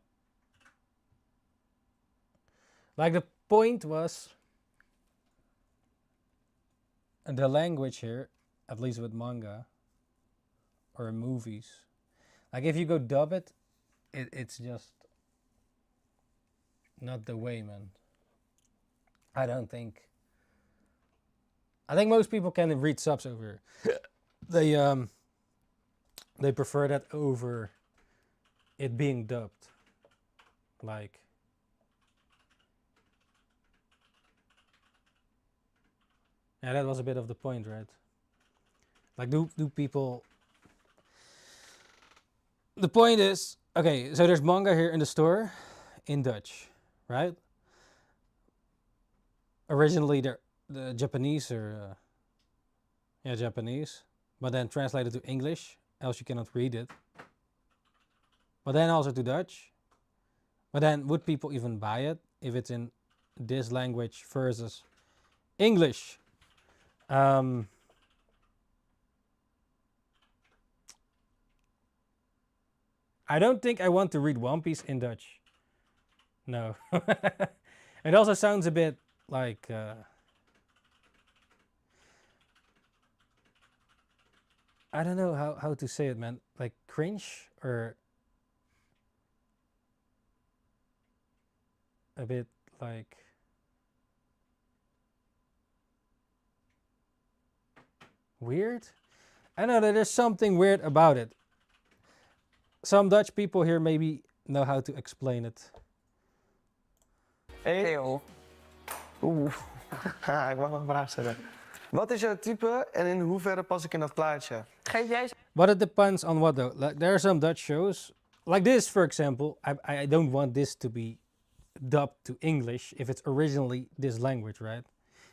Like the point was the language here, at least with manga or movies. Like if you go dub it, it's just not the way, man. I don't think. I think most people can read subs over here. They prefer that over it being dubbed. Like yeah, that was a bit of the point, right? Like do people. The point is, okay, so there's manga here in the store in Dutch, right? Originally the Japanese or Japanese, but then translated to English, else you cannot read it. But then also to Dutch. But then would people even buy it if it's in this language versus English? I don't think I want to read One Piece in Dutch. No. It also sounds a bit like I don't know how to say it, man. Like cringe or a bit like weird. I know that there's something weird about it. Some Dutch people here maybe know how to explain it. Heel. Oeh. Ik mag een vraag stellen. Wat is jouw type en in hoeverre pas ik in dat plaatje? Geef jij eens. But it depends on what though. Like there are some Dutch shows, like this for example. I don't want this to be dubbed to English if it's originally this language, right?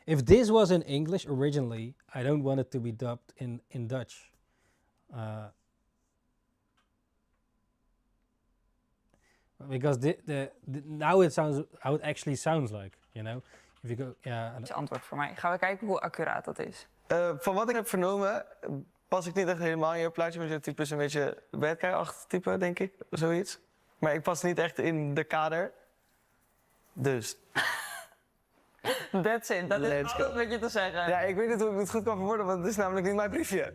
If this was in English originally, I don't want it to be dubbed in Dutch. Because now it sounds how it actually sounds like, you know. If you go, yeah. Dat is antwoord voor mij. Gaan we kijken hoe accuraat dat is. Van wat ik heb vernomen, pas ik niet echt helemaal in je plaatje. Want je type is een beetje bad guy-achtig type, denk ik. Zoiets. Maar ik pas niet echt in de kader. Dus. That's it. Dat is alles wat je te zeggen. Ja, ik weet niet hoe ik het goed kan verwoorden, want het is namelijk niet mijn briefje.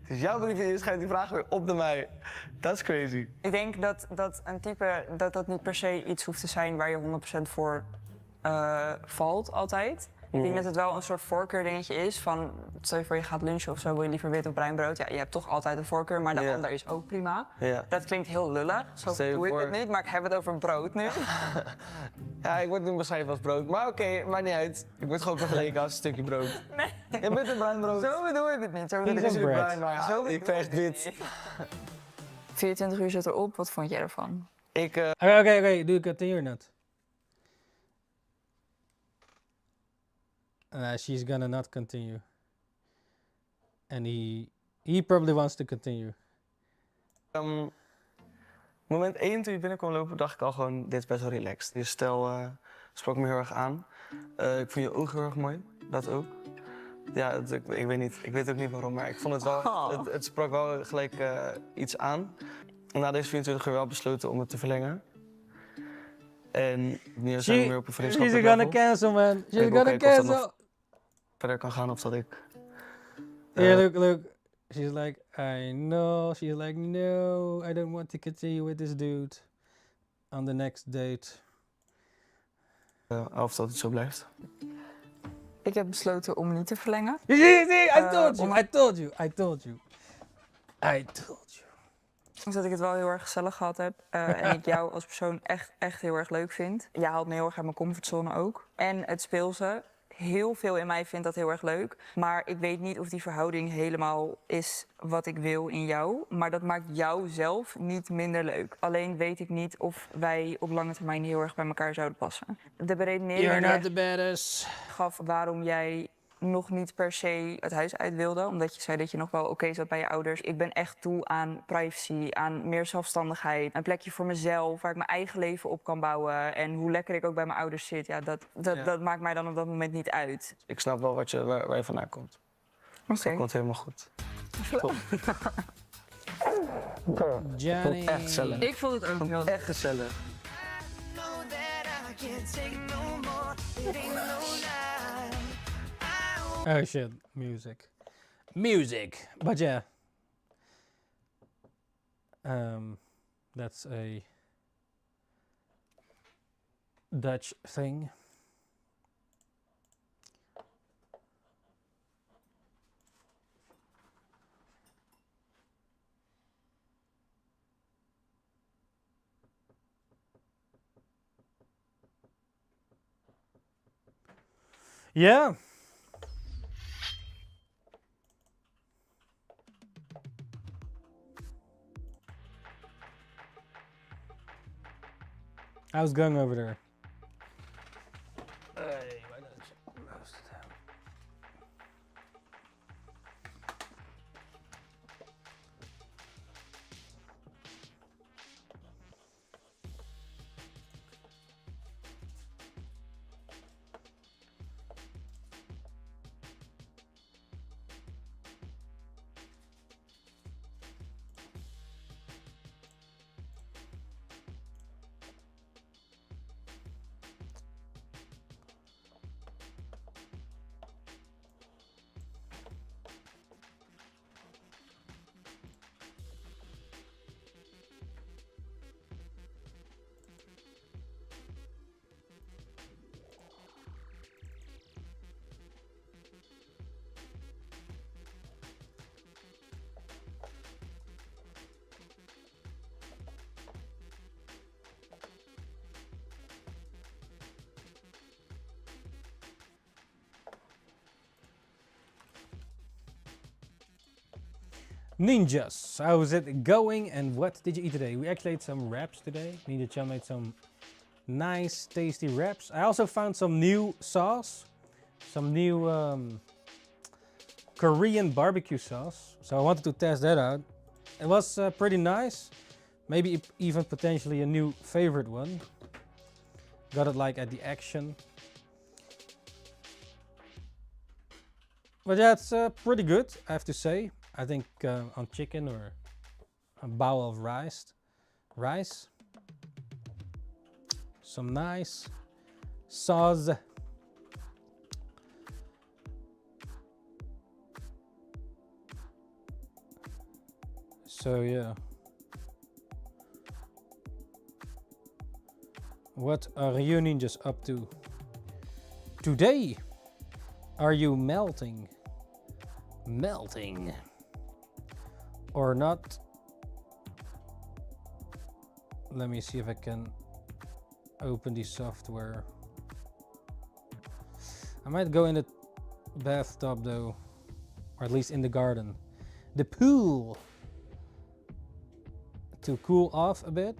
Dus jouw briefje, je schrijft die vraag weer op naar mij. Dat is crazy. Ik denk dat een type, dat niet per se iets hoeft te zijn waar je 100% voor valt altijd. Ik denk dat het wel een soort voorkeurdingetje is van, stel je voor je gaat lunchen of zo, wil je liever wit of bruin brood. Ja, je hebt toch altijd een voorkeur, maar de ander is ook prima. Ja. Dat klinkt heel lullig, zo doe ik het niet, maar ik heb het over brood nu. Ja, ik word nu beschreven als brood, maar oké, maakt niet uit. Ik word gewoon vergeleken als een stukje brood. Nee. Je bent een bruin brood. Zo bedoel ik het niet. Zo bedoel ik het bruin, maar ja, ik krijg wit. 24 uur zit erop, wat vond jij ervan? Okay, do you continue or not? She's gonna not continue. And he probably wants to continue. Moment 1 toen je binnenkwam lopen, dacht ik al gewoon, dit is best wel relaxed. Je stijl sprak me heel erg aan. Ik vond je ogen heel erg mooi, dat ook. Ja, ik weet niet, ik weet ook niet waarom, maar ik vond het wel, het sprak wel gelijk iets aan. Na deze 24 uur wel besloten om het te verlengen. En nu zijn we weer op een vriendschappelijk level. She's gonna cancel, man. She's gonna cancel. Verder kan gaan of dat ik... Yeah, look. She's like, I know. She's like, no, I don't want to continue with this dude on the next date. Of dat het zo blijft. Ik heb besloten om niet te verlengen. I told you. Omdat ik het wel heel erg gezellig gehad heb. En ik jou als persoon echt heel erg leuk vind. Jij haalt me heel erg uit mijn comfortzone ook. En het speelse. Heel veel in mij vindt dat heel erg leuk. Maar ik weet niet of die verhouding helemaal is wat ik wil in jou. Maar dat maakt jou zelf niet minder leuk. Alleen weet ik niet of wij op lange termijn heel erg bij elkaar zouden passen. De beredenering You're not the baddest. gaf waarom jij nog niet per se het huis uit wilde. Omdat je zei dat je nog wel oké zat bij je ouders. Ik ben echt toe aan privacy, aan meer zelfstandigheid. Een plekje voor mezelf, waar ik mijn eigen leven op kan bouwen. En hoe lekker ik ook bij mijn ouders zit, ja, dat maakt mij dan op dat moment niet uit. Ik snap wel waar je vandaan komt. Oké. Dat komt helemaal goed. Top. Johnny. Echt gezellig. Ik vond het ook heel Echt gezellig. Oh shit, music. Music! But yeah. That's a Dutch thing. Yeah. How's it going over there? Ninjas, how's it going and what did you eat today? We actually ate some wraps today. Ninja Chan made some nice tasty wraps. I also found some new sauce, some new Korean barbecue sauce. So I wanted to test that out. It was pretty nice. Maybe even potentially a new favorite one. Got it like at the Action. But yeah, it's pretty good, I have to say. I think on chicken or a bowl of rice. Some nice sauce. So yeah. What are you ninjas up to today? Are you melting? Melting or not? Let me see if I can open the software. I might go in the bathtub though, or at least in the garden, the pool, to cool off a bit.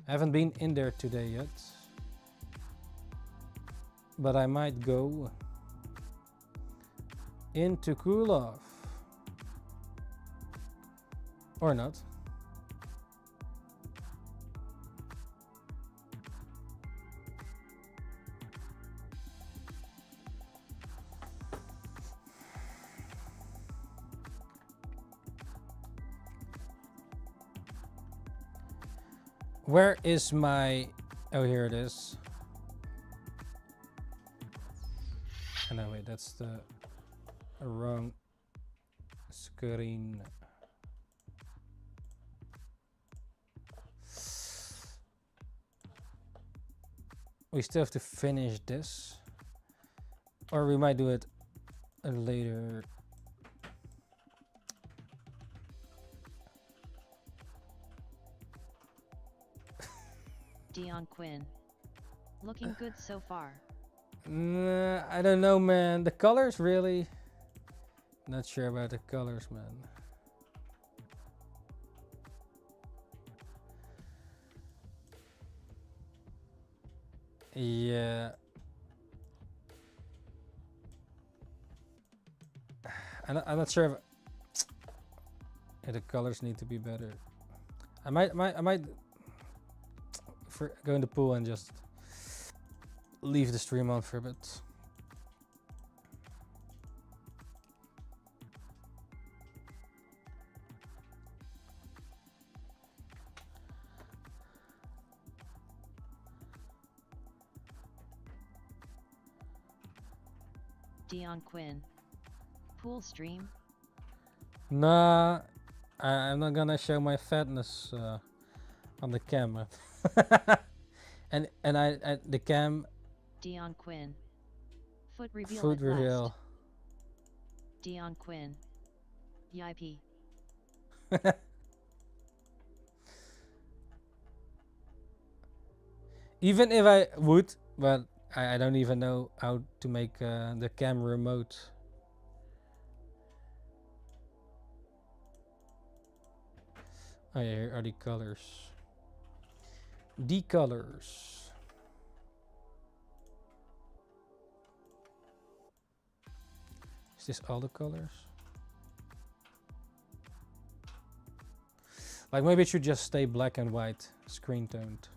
I haven't been in there today yet, but I might go in to cool off. Or not. Where is my... Oh, here it is. Oh, no, wait, that's the wrong screen. We still have to finish this, or we might do it later. Dion Quinn. Looking good so far. Nah, I don't know, man. The colors, really? Not sure about the colors, man. Yeah. I'm not sure if the colors need to be better. I might go in the pool and just leave the stream on for a bit. Dion Quinn. Pool stream. Nah, I'm not gonna show my fatness on the camera. and I the cam. Dion Quinn. Foot reveal. Foot at last. reveal. Dion Quinn. Yippee. Even if I would, but I don't even know how to make the camera remote. Oh yeah, here are the colors. The colors. Is this all the colors? Like maybe it should just stay black and white, screen toned.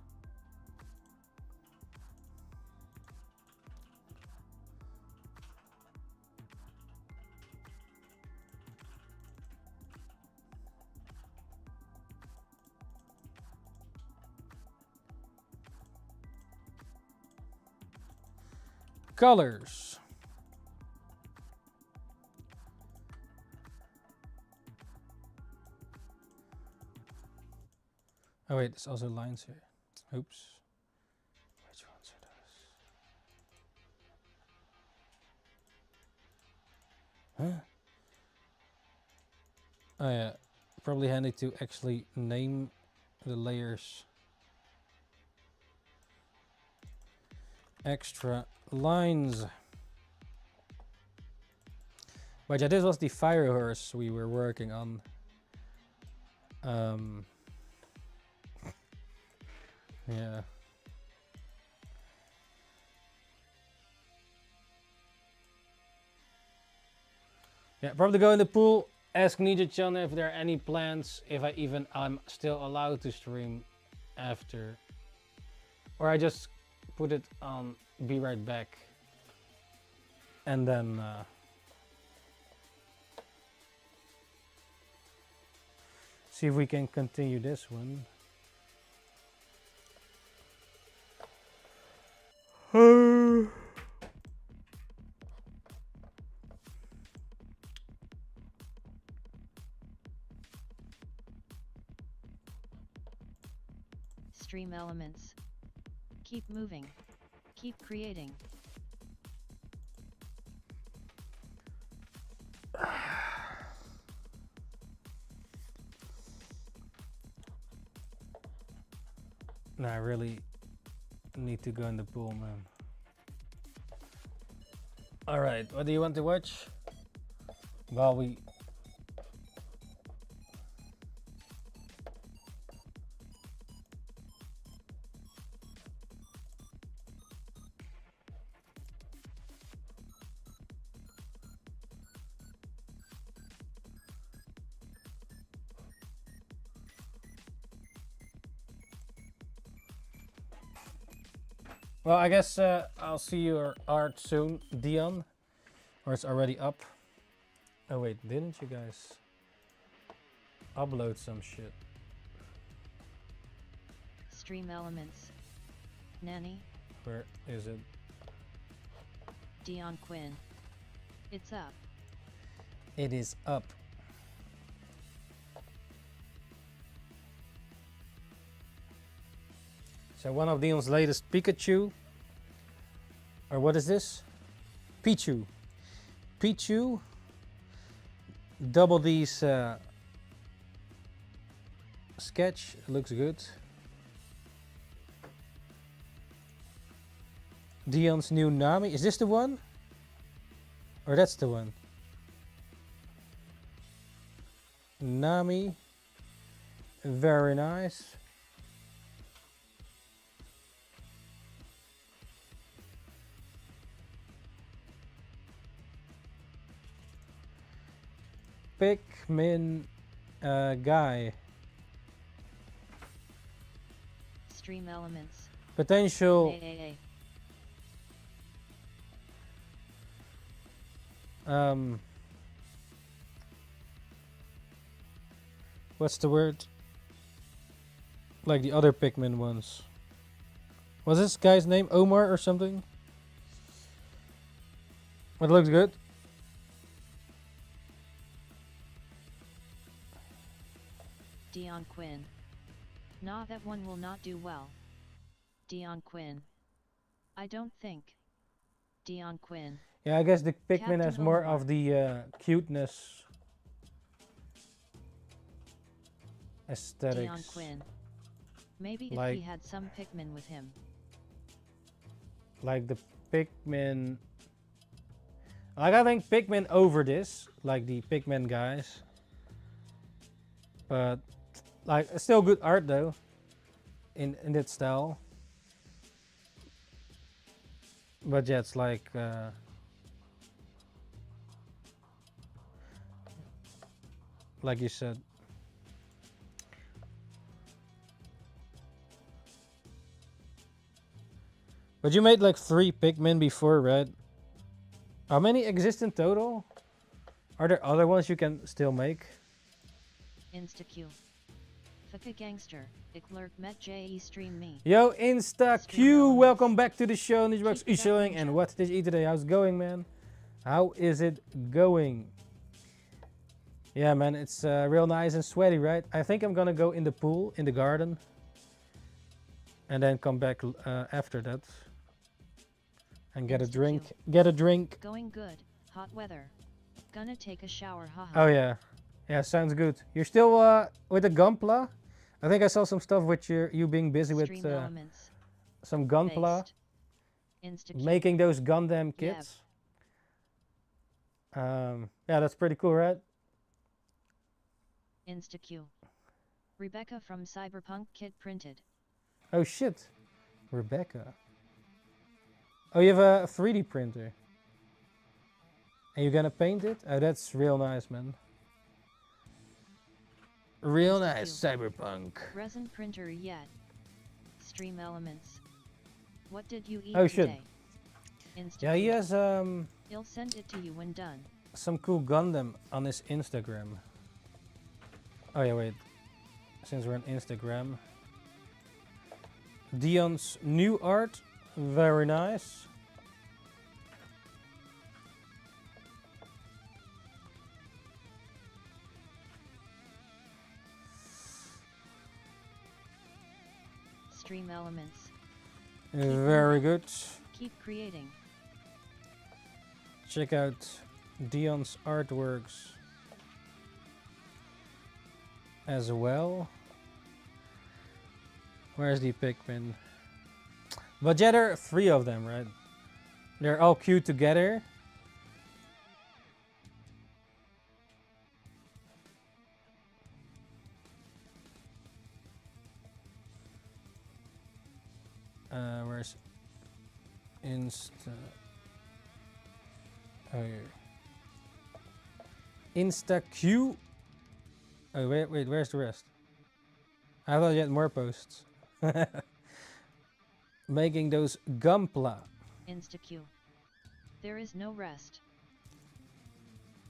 Colors. Oh wait, there's also lines here. Oops. Which ones are those? Huh? Oh yeah, probably handy to actually name the layers. Extra lines. But yeah, this was the fire horse we were working on. Yeah. Yeah, probably go in the pool, ask Ninja-chan if there are any plans, if I'm still allowed to stream after. Or I just put it on be right back. And then see if we can continue this one. Stream elements. Keep moving. Keep creating. No, I really need to go in the pool, man. Alright, what do you want to watch? While we... Well, I guess I'll see your art soon, Dion. Or it's already up. Oh wait, didn't you guys upload some shit? Stream elements. Nanny. Where is it? Dion Quinn. It's up. It is up. So one of Dion's latest Pikachu. Or what is this? Pichu. Pichu. Double D's sketch. Looks good. Dion's new Nami. Is this the one? Or that's the one? Nami. Very nice. Pikmin guy. Stream elements. Potential. What's the word? Like the other Pikmin ones. What's this guy's name? Omar or something? It looks good. Dion Quinn. Nah, that one will not do well. Dion Quinn. I don't think. Dion Quinn. Yeah, I guess the Pikmin Captain has more Omar. of the cuteness aesthetics. Dion Quinn. Maybe if Like- he had some Pikmin with him. Like the Pikmin. Like I think Pikmin over this, like the Pikmin guys. But like it's still good art though. In that style. But yeah, it's like you said. But you made like 3 Pikmin before, right? How many exist in total? Are there other ones you can still make? InstaQ. Fuck a gangster. Ik lurk met JE stream me. Yo, InstaQ, welcome back to the show. Ninjabox Ishoing, and what did you eat today? How's it going, man? How is it going? Yeah, man, it's real nice and sweaty, right? I think I'm gonna go in the pool, in the garden. And then come back after that. And get a drink. Get a drink. Going good. Hot weather. Gonna take a shower, haha. Oh yeah. Yeah, sounds good. You're still with the Gunpla? I think I saw some stuff with you being busy with Stream elements. some Gunpla. InstaQ. Making those Gundam kits. Yeah, that's pretty cool, right? InstaQ. Rebecca from Cyberpunk Kit printed. Oh shit. Rebecca. Oh, you have a 3D printer. And you're gonna paint it? Oh, that's real nice, man. Real nice, Cyberpunk. Resin printer yet. Stream elements. What did you eat Oh shit. today? Yeah, he has He'll send it to you when done. some cool Gundam on his Instagram. Oh yeah, wait. Since we're on Instagram. Dion's new art. Very nice. Stream elements. Very good. Keep creating. Check out Dion's artworks as well. Where's the Pikmin? But yeah, there are 3 of them, right? They're all queued together. Where's Insta? Oh, here. InstaQ. Oh wait, where's the rest? I thought you had more posts. Making those Gunpla. InstaQ. There is no rest.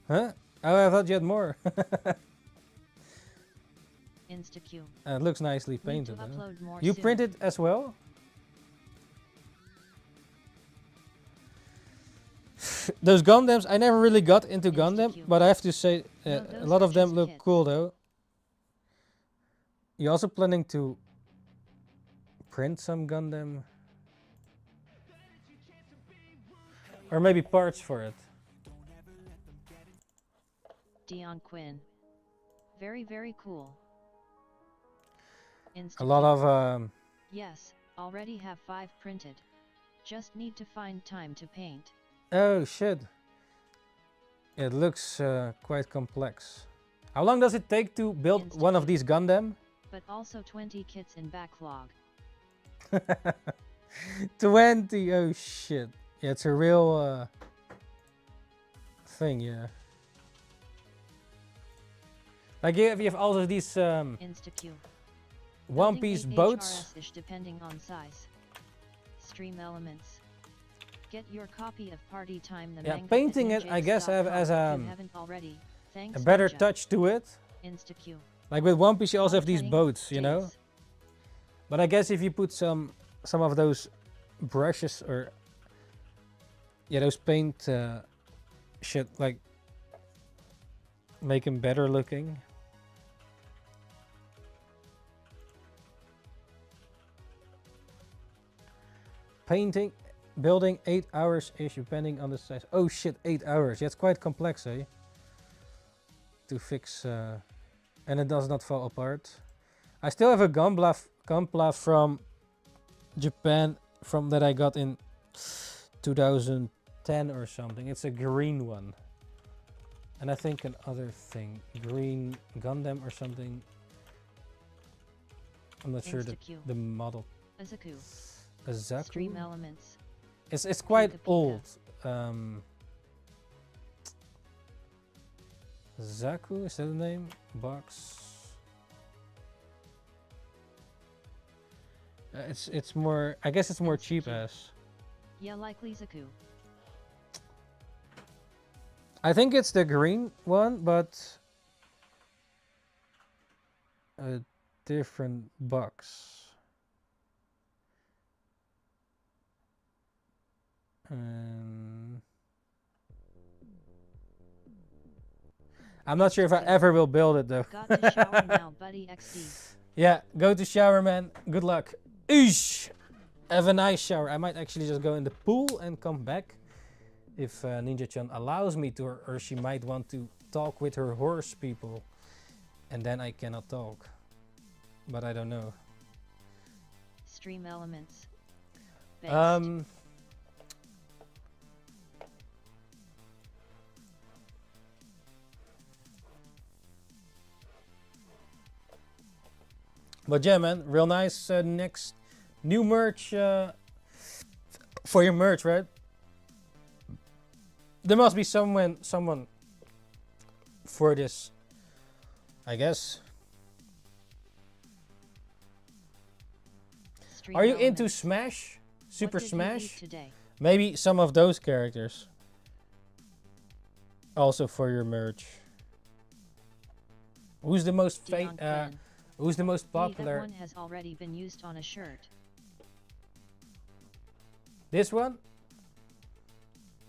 Huh? Oh, I thought you had more. InstaQ. It looks nicely Need to painted. Huh? upload more You soon. printed as well? Those Gundams, I never really got into Gundam, but I have to say, No, a those lot are of them just look kits. cool though. You also planning to print some Gundam? Or maybe parts for it? Dion Quinn. Very, very cool. A lot of Yes, already have 5 printed. Just need to find time to paint. oh shit. It looks quite complex. How long does it take to build one of these Gundam? But also 20 kits in backlog. 20, oh shit. Yeah, it's a real thing, yeah. Like you have also these Insta-Q. One Building Piece a boats. HRS-ish depending on size. Stream elements. Get your copy of Party Time the Yeah, manga painting at it, I guess, have as ninjax.com if you haven't already. a Thanks, better Ninja. touch to it. Insta-Q. Like with One Piece, you also have these Kenny, boats, you know. Jace. But I guess if you put some of those brushes or yeah, those paint shit, like make them better looking. Painting, building 8 hours ish depending on the size. Oh shit, 8 hours. Yeah, it's quite complex, eh? To fix, and it does not fall apart. I still have a Gunpla from Japan, from that I got in 2010 or something. It's a green one. And I think another thing, green Gundam or something. I'm not sure the model. Azaku. A Zaku? Stream elements. It's quite Wikipedia. old. Zaku, is that the name? Box. It's more. I guess it's more cheap as. Yeah, likely Zaku. I think it's the green one, but a different box. I'm not sure if I ever will build it though. Got to shower now, buddy XD. Yeah, go to shower, man. Good luck. Eesh! Have a nice shower. I might actually just go in the pool and come back if Ninja-chan allows me to, or she might want to talk with her horse people, and then I cannot talk. But I don't know. Stream elements. Based. But yeah, man, real nice. Next new merch for your merch, right? There must be someone for this, I guess. Stream Are you into elements. Smash? Super What did you Smash? eat today? Maybe some of those characters. Also for your merch. Who's the most Dion Quinn. who's the most That popular? one has already been used on a shirt. This one?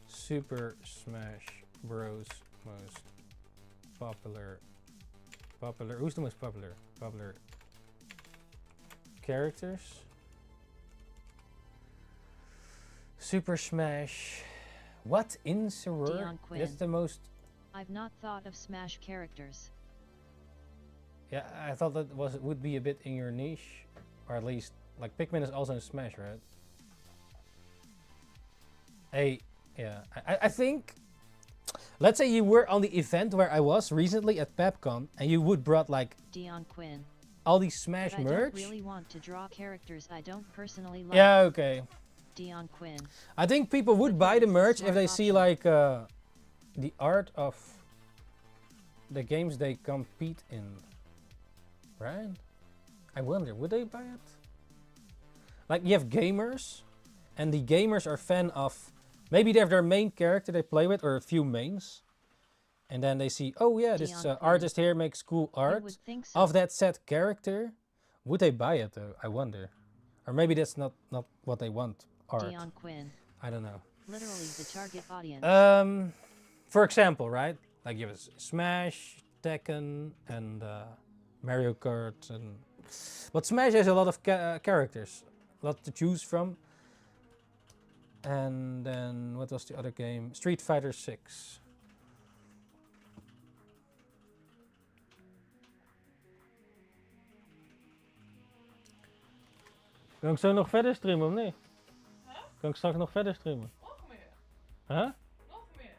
Super Smash Bros. Most popular. Who's the most popular? Popular characters? Super Smash. What in Soror? Dion Quinn. That's the most. I've not thought of Smash characters. Yeah, I thought that would be a bit in your niche, or at least like Pikmin is also in Smash, right? Hey, yeah, I think. Let's say you were on the event where I was recently at PepCon, and you would brought like Dion Quinn. all these Smash But I merch. don't really want to draw characters I don't personally like. Yeah, okay. Dion Quinn. I think people would buy the merch if they see like the art of the games they compete in, right? I wonder, would they buy it? Like you have gamers, and the gamers are fan of, maybe they have their main character they play with, or a few mains, and then they see, oh yeah, this Dion Quinn. artist here makes cool art would think so. of that set character. Would they buy it though? I wonder. Or maybe that's not what they want. Art. Dion Quinn. I don't know. Literally the target audience. For example, right? Like you have Smash, Tekken, and Mario Kart, and but Smash has a lot of characters, a lot to choose from. And then what was the other game? Street Fighter 6. Kan ik zo nog verder streamen of niet? Kan ik straks nog verder streamen? Nog meer. Huh? Nog meer.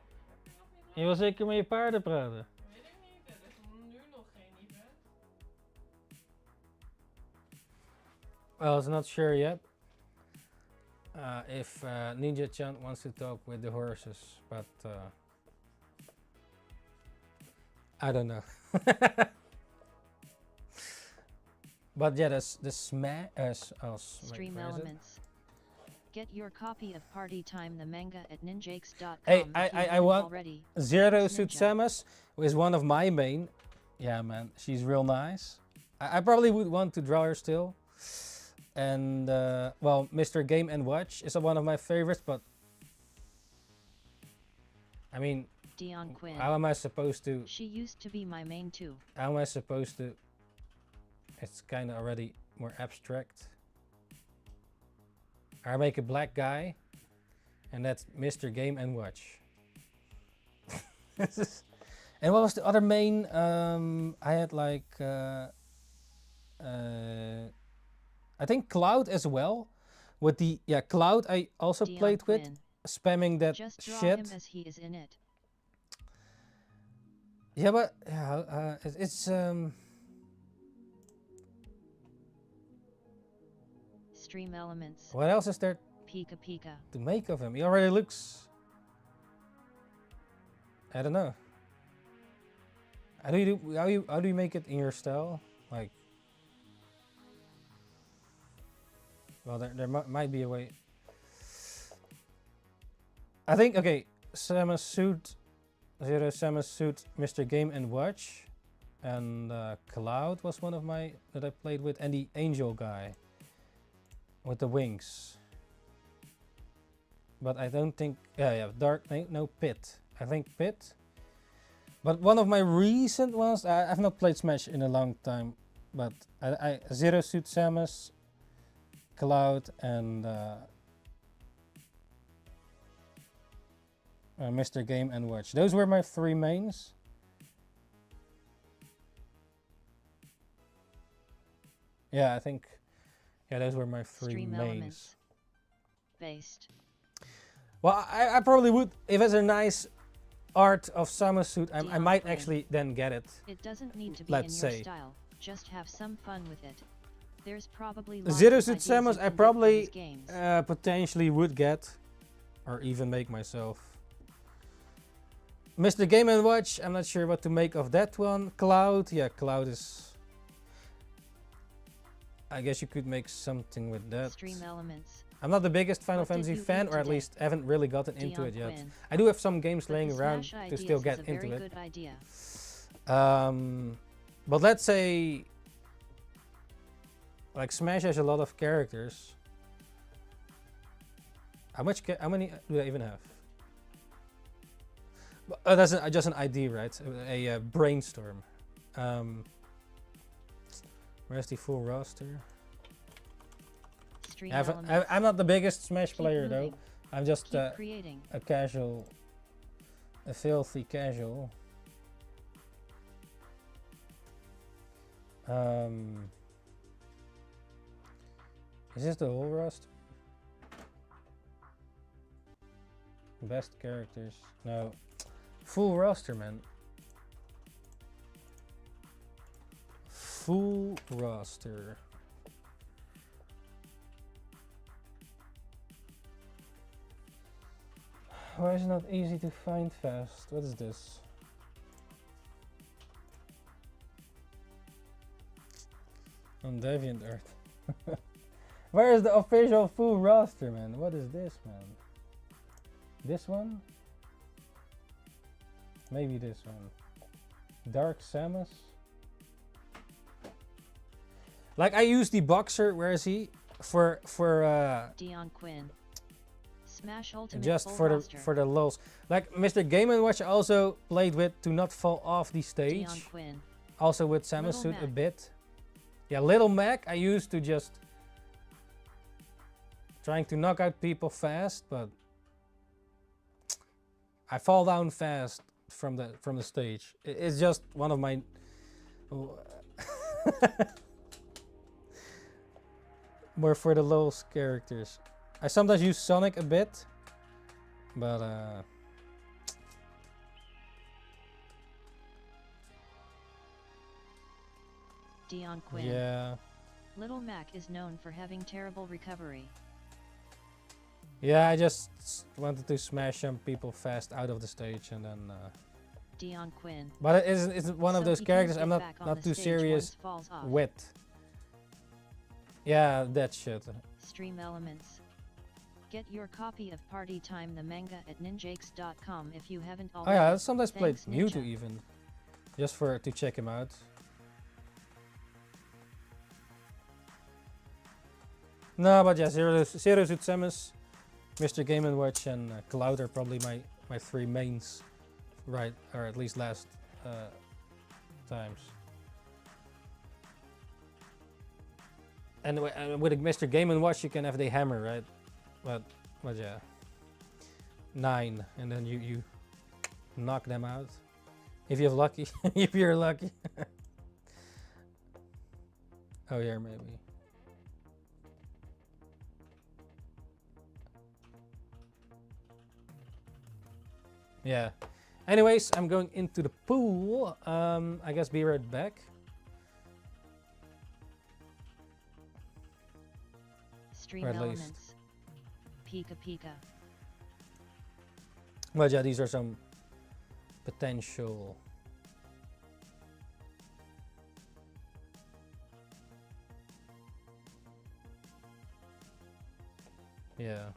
Je wil zeker met je paarden praten. Weet ik niet. Er is nu nog geen event. Well, it's not sure yet. If Ninja-chan wants to talk with the horses, but I don't know. But yeah, the smash. Stream Elements. Get your copy of Party Time the manga at ninjakes.com. Hey, if you I haven't want already. Zero Thanks, Suit Ninja. Samus is one of my main. Yeah, man, she's real nice. I probably would want to draw her still. And well, Mr. Game and Watch is one of my favorites, but I mean, Dion Quinn. how am I supposed to? She used to be my main too. How am I supposed to? It's kind of already more abstract. I make a black guy, and that's Mr. Game and Watch. And what was the other main? I had like I think Cloud as well. With the Cloud I also Dion played with, Quinn. spamming that Just draw shit. him as he is in it. Yeah, but yeah, it's Stream Elements. what else is there Pika Pika. to make of him? He already looks. I don't know. How do you make it in your style? Like, well, there might be a way. I think okay, Samus suit, Zero Samus suit, Mr. Game and Watch, and Cloud was one of my that I played with, and the Angel guy with the wings. But I don't think Dark no Pit. I think Pit. But one of my recent ones, I've not played Smash in a long time, but I Zero Suit Samus, Cloud, and Mr. Game and Watch. Those were my three mains. Yeah, I think those were my three Stream mains. Elements. Based. Well, I probably would, if it's a nice art of Samus suit, I might Quinn. actually then get it. It doesn't need to be Let's in your say. style. Just have some fun with it. There's probably lots Zero of Suit ideas you Samus can I get for probably these games. potentially would get, or even make myself. Mr. Game & Watch, I'm not sure what to make of that one. Cloud, yeah, Cloud is... I guess you could make something with that. Stream Elements. I'm not the biggest Final What did Fantasy you fan, eat or at today? least haven't really gotten into Dion it yet. Quinn. I do have some games But laying the around Smash to ideas still is get a very into it. good idea. But let's say, like Smash has a lot of characters. How many do I even have? That's just an idea, right? A brainstorm. Where's the full roster? Stream Elements. I'm not the biggest Smash Keep player moving. though. I'm just Keep creating. a casual, a filthy casual. Is this the whole roster? Best characters? No. Full roster, man. Full roster. Why is it not easy to find fast? What is this? On DeviantArt. Where is the official full roster, man? What is this, man? This one? Maybe this one. Dark Samus? Like I use the boxer, where is he? For Dion Quinn. Smash Ultimate just full for roster. the lulz. Like Mr. Game & Watch I also played with to not fall off the stage. Dion Quinn. Also with Samus Little suit a Mac. bit. Yeah, Little Mac I used to just trying to knock out people fast, but I fall down fast from the stage. It's just one of my more for the lulz characters. I sometimes use Sonic a bit, but Dion Quinn. yeah. Little Mac is known for having terrible recovery. Yeah, I just wanted to smash some people fast out of the stage and then Dion Quinn. but it's one of So those he characters can't I'm get not back on not the too stage serious once falls off. with. Yeah, that shit. Stream Elements. Get your copy of Party Time the manga at ninjakes.com if you haven't Oh already. yeah, I sometimes played Thanks, Mewtwo Ninja. even, just to check him out. No, but yeah, Zero Suit Samus, Mr. Game & Watch, and Cloud are probably my three mains, right? Or at least last times. And with a Mr. Game & Watch, you can have the hammer, right? But yeah, 9, and then you knock them out if you have lucky. If you're lucky. Oh yeah, maybe. Yeah. Anyways, I'm going into the pool. I guess be right back. Stream Or at Elements. least. Pika Pika. But yeah, these are some potential. Yeah.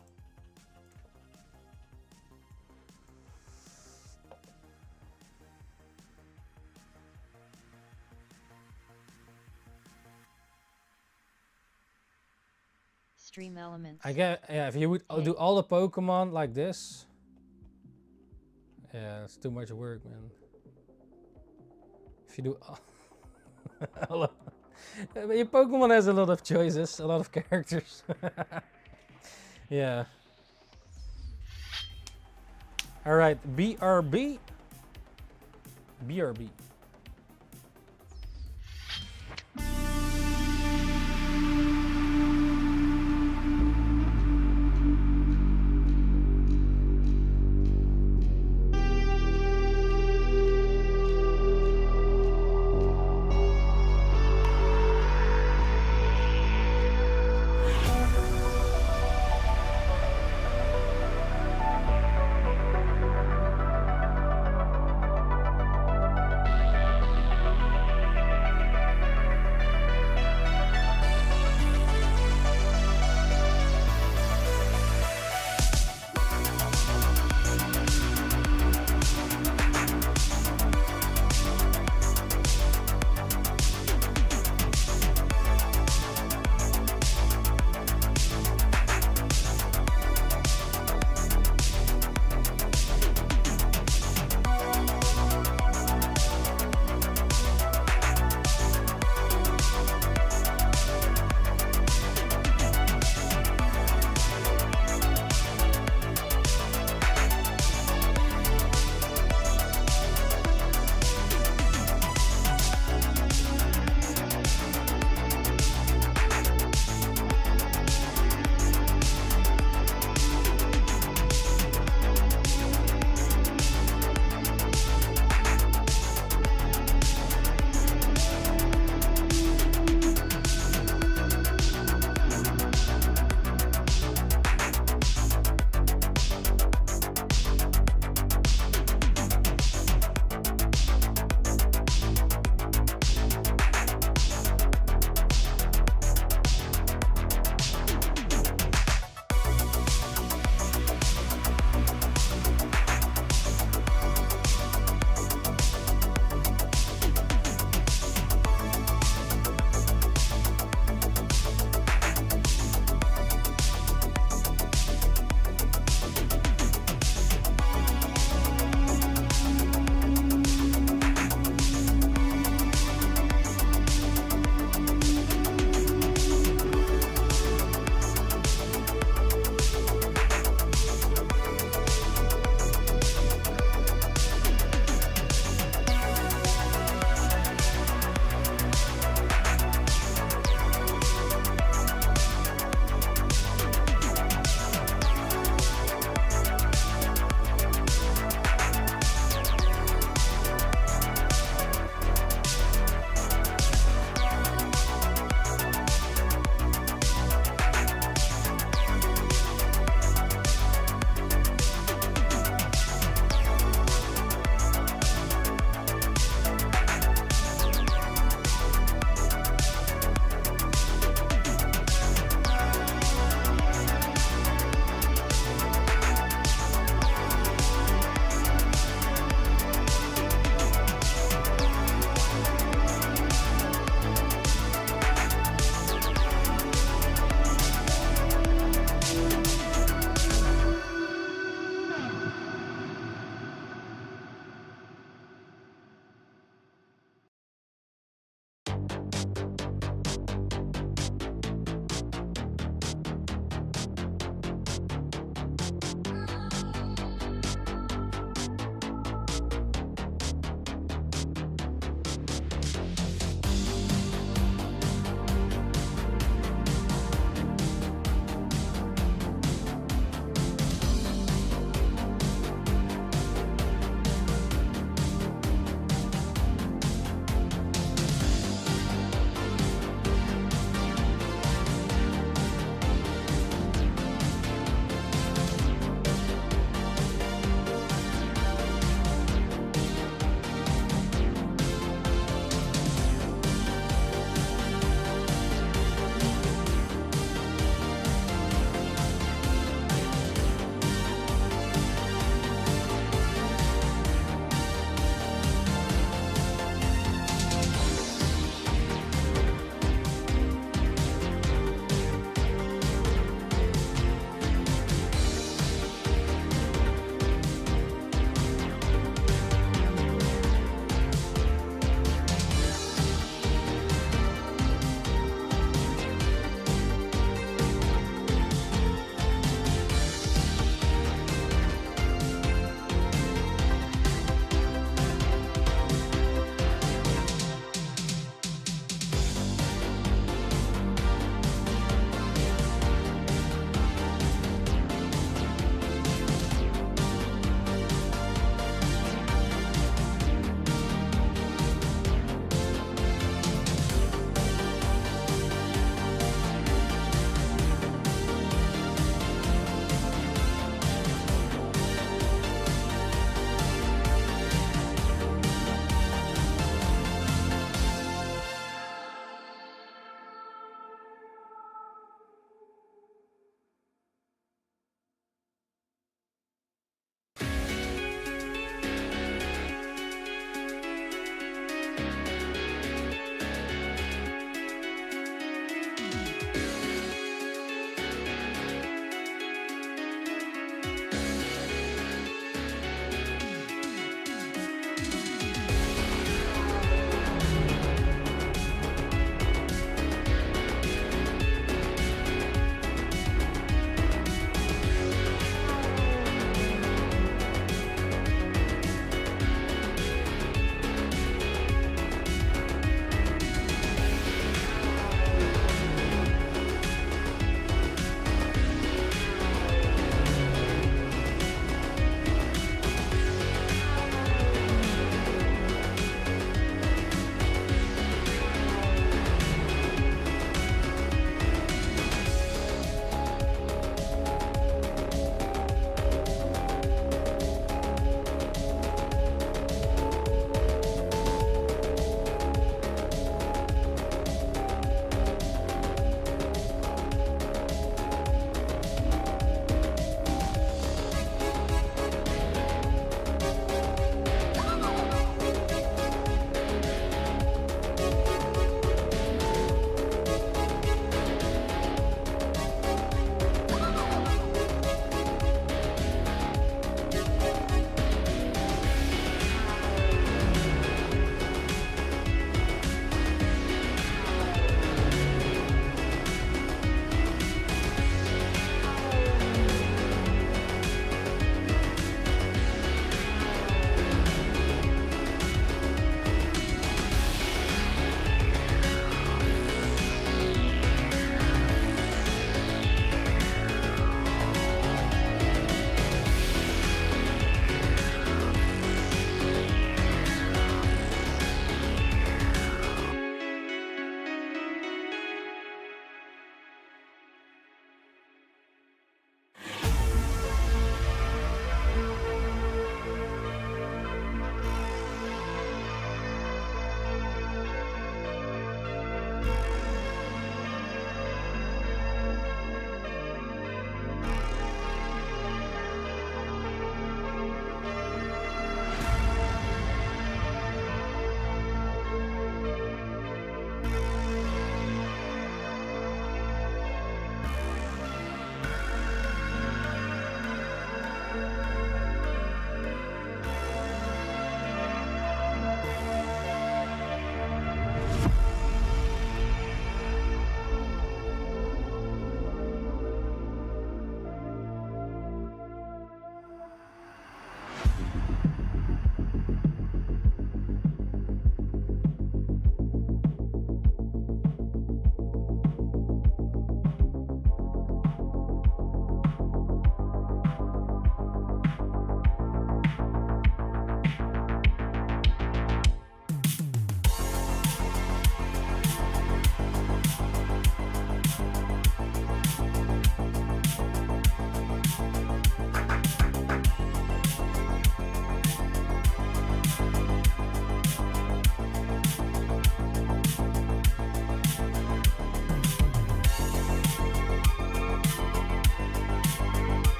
Stream Elements. I get, yeah, if you would do all the Pokemon like this, yeah, it's too much work, man. If you do all your Pokemon has a lot of choices, a lot of characters. Yeah. All right, BRB. BRB.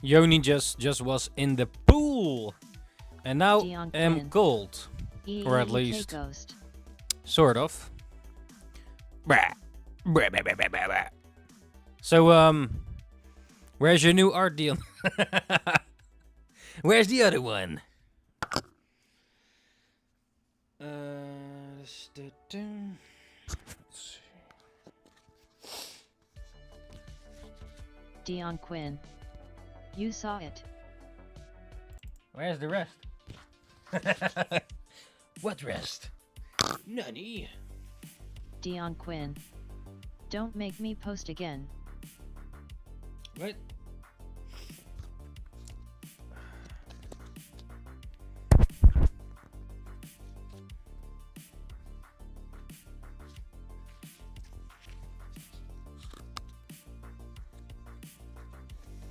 Yoni just was in the pool, and now Dion am Quinn. cold, or at EEK least Ghost. sort of. Brah. Brah, brah, brah, brah, brah, brah. So where's your new art deal? Where's the other one? Dion Quinn. You saw it. Where's the rest? What rest? Nani? Dion Quinn. Don't make me post again. What?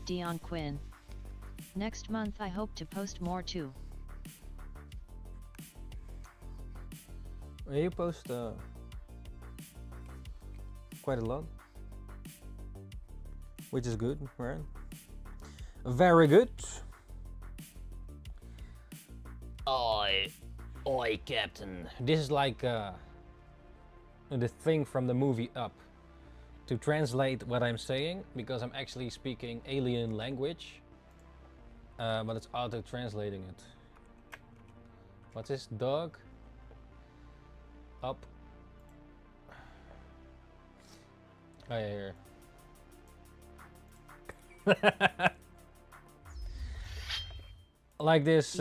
Dion Quinn. Next month I hope to post more too. You post quite a lot, which is good, right? Very good. Oi, Captain. This is like the thing from the movie Up. To translate what I'm saying, because I'm actually speaking alien language, but it's auto-translating it. What's this? Dog? Up. Oh yeah, here. Like this,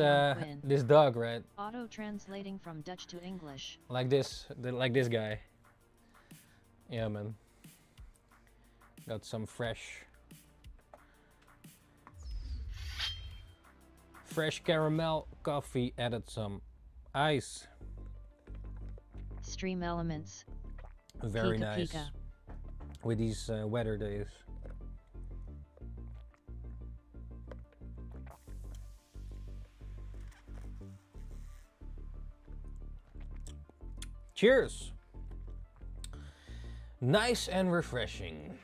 this dog, right? Auto translating from Dutch to English. Like this, like this guy. Yeah, man. Got some fresh caramel coffee, added some ice. Stream elements. Very Pika nice. Pika. With these weather days. Cheers! Nice and refreshing.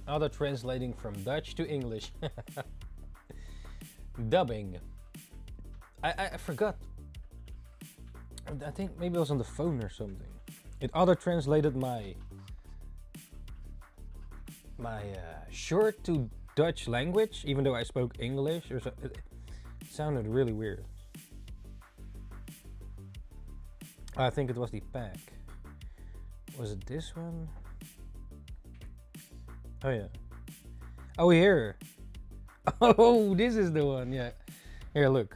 Auto translating from Dutch to English. Dubbing. I forgot. I think maybe it was on the phone or something. It auto translated my short to Dutch language, even though I spoke English. Or so, it sounded really weird. I think it was the pack. Was it this one? Oh yeah. Oh here. Oh, this is the one. Yeah. Here, look.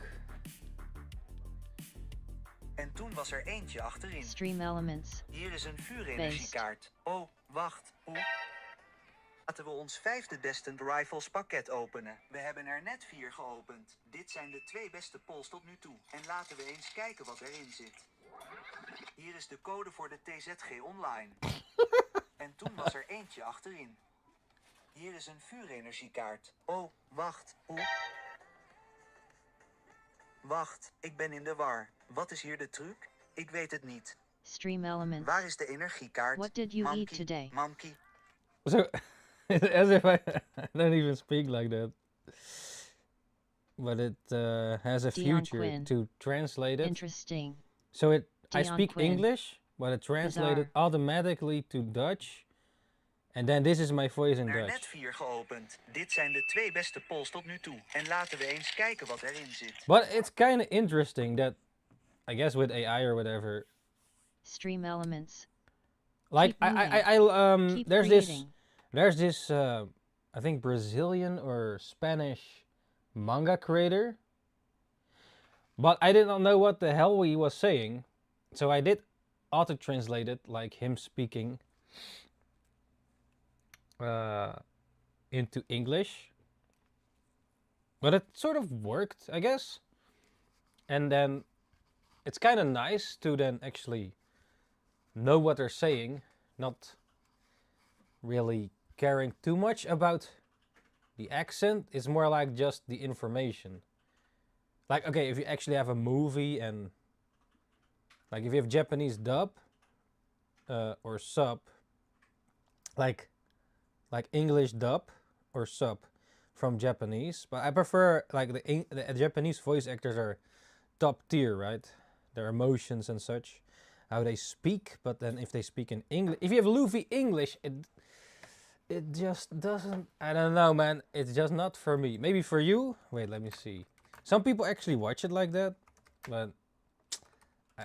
En toen was er eentje achterin. Stream elements. Hier is een vuurenergiekaart. Oh, wacht. Hoe? Laten we ons 5e Destined Rifles pakket openen. We hebben er net 4 geopend. Dit zijn de 2 beste polls tot nu toe. En laten we eens kijken wat erin zit. Hier is de code voor de TZG Online. En toen was er eentje achterin. Hier is een vuurenergiekaart. Oh, wacht. Hoe? Wacht, ik ben in de war. Wat is hier de truc? Ik weet het niet. Stream elements. Waar is de energiekaart? What did you eat today? Monkey. So, as if I don't even speak like that. But it has a Dion future Quinn. to translate it. Interesting. So I Dion speak Quinn. English, but it translated Bizarre. automatically to Dutch. And then this is my voice in Er net Dutch. 4 geopend. Dit zijn de 2 beste polls tot nu toe. En laten we eens kijken wat erin zit. But it's kind of interesting that, I guess with AI or whatever, Stream elements. like Keep moving. Keep creating. there's this I think Brazilian or Spanish manga creator, but I did not know what the hell he was saying, so I did auto translate it like him speaking into English, but it sort of worked, I guess. And then it's kind of nice to then actually know what they're saying, not really caring too much about the accent. It's more like just the information. Like, okay, if you actually have a movie and like if you have Japanese dub or sub, like English dub or sub. from Japanese, but I prefer like the Japanese voice actors are top tier, right? Their emotions and such, how they speak. But then if they speak in English, if you have Luffy English, it just doesn't. I don't know, man. It's just not for me. Maybe for you. Wait, let me see. Some people actually watch it like that, but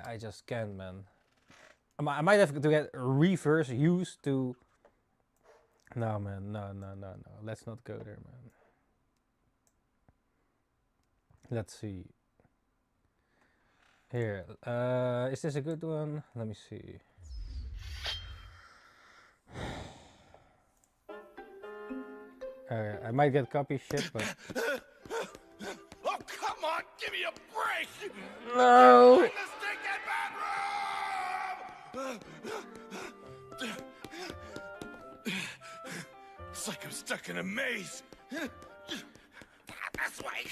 I just can't, man. I might have to get reverse used to. No, man. No. Let's not go there, man. Let's see. Here. Is this a good one? Let me see. I might get copy shit, but. Oh, come on! Give me a break! No! In the stinking bedroom! It's like I'm stuck in a maze. This way.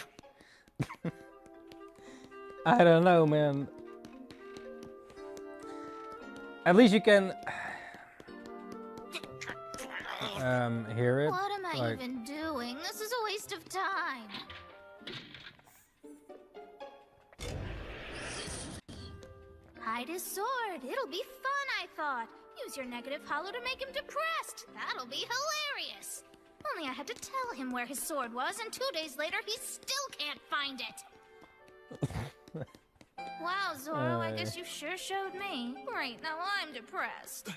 I don't know, man. At least you can hear it. What am I like, even doing? This is a waste of time. Hide his sword. It'll be fun, I thought. Use your negative hollow to make him depressed. That'll be hilarious. Only I had to tell him where his sword was, and 2 days later he still can't find it. Wow, Zoro, I guess you sure showed me. Right, now I'm depressed.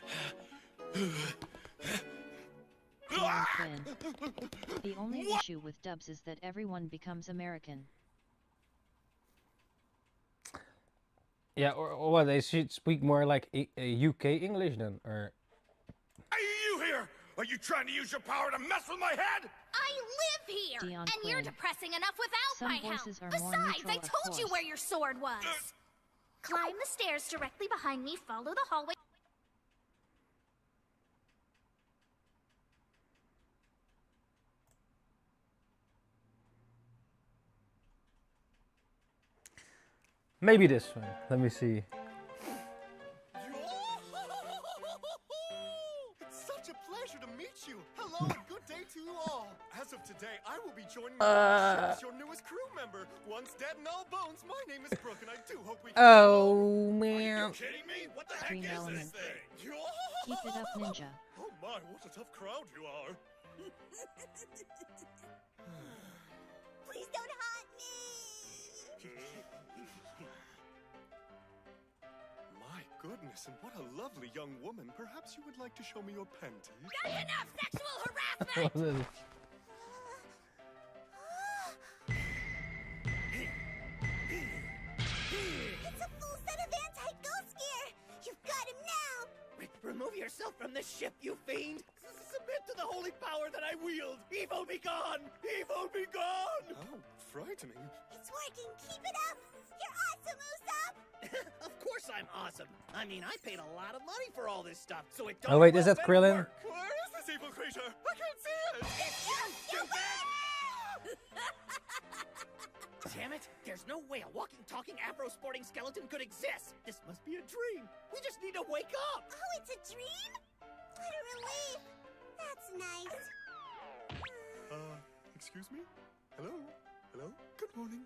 The only issue with dubs is that everyone becomes American. yeah, or what? They should speak more like a UK English then, or. Are you here? Are you trying to use your power to mess with my head? I live here, Dion and you're Quinn. depressing enough without Some my help. voices are more Besides, neutral, I of told you course. where your sword was. Climb the stairs directly behind me, follow the hallway. Maybe this one. Let me see. It's such a pleasure to meet you. Hello and good day to you all. As of today, I will be joining you as your newest crew member. Once dead and all bones, my name is Brooke, and I do hope we can. Oh man. Kidding me? What the heck Stream is this element. thing? Keep it up, Ninja. Oh my, what a tough crowd you are. Please don't haunt me. My goodness, and what a lovely young woman. Perhaps you would like to show me your panties? That's enough sexual harassment! What is it? It's a full set of anti-ghost gear. You've got him now. Remove yourself from the ship, you fiend! Submit to the holy power that I wield! Evil be gone! Evil be gone! How frightening. It's working. Keep it up. You're awesome, Usopp. Of course I'm awesome. I mean, I paid a lot of money for all this stuff, so it Oh wait, is that better Krillin? work. Where is this evil creature? I can't see it! It's you, stupid! Damn it! There's no way a walking, talking, Afro-sporting skeleton could exist! This must be a dream! We just need to wake up! Oh, it's a dream? What a relief. That's nice. Excuse me? Hello? Hello? Good morning.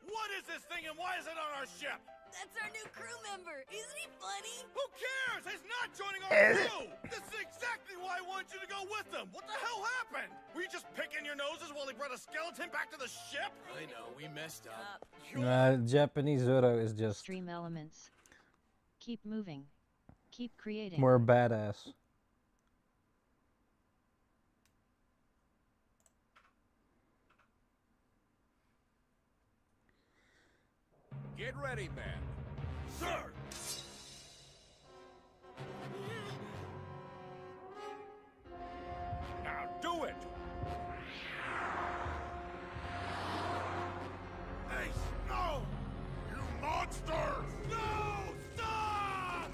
What is this thing and why is it on our ship? That's our new crew member. Isn't he funny? Who cares? He's not joining our crew! This is exactly why I want you to go with them! What the hell happened? Were you just picking your noses while he brought a skeleton back to the ship? I know, we messed up. Japanese Zoro is just Stream elements. Keep moving. Keep creating. more badass. Get ready, man. Sir! Now do it! Hey, no! You monsters! No! Stop!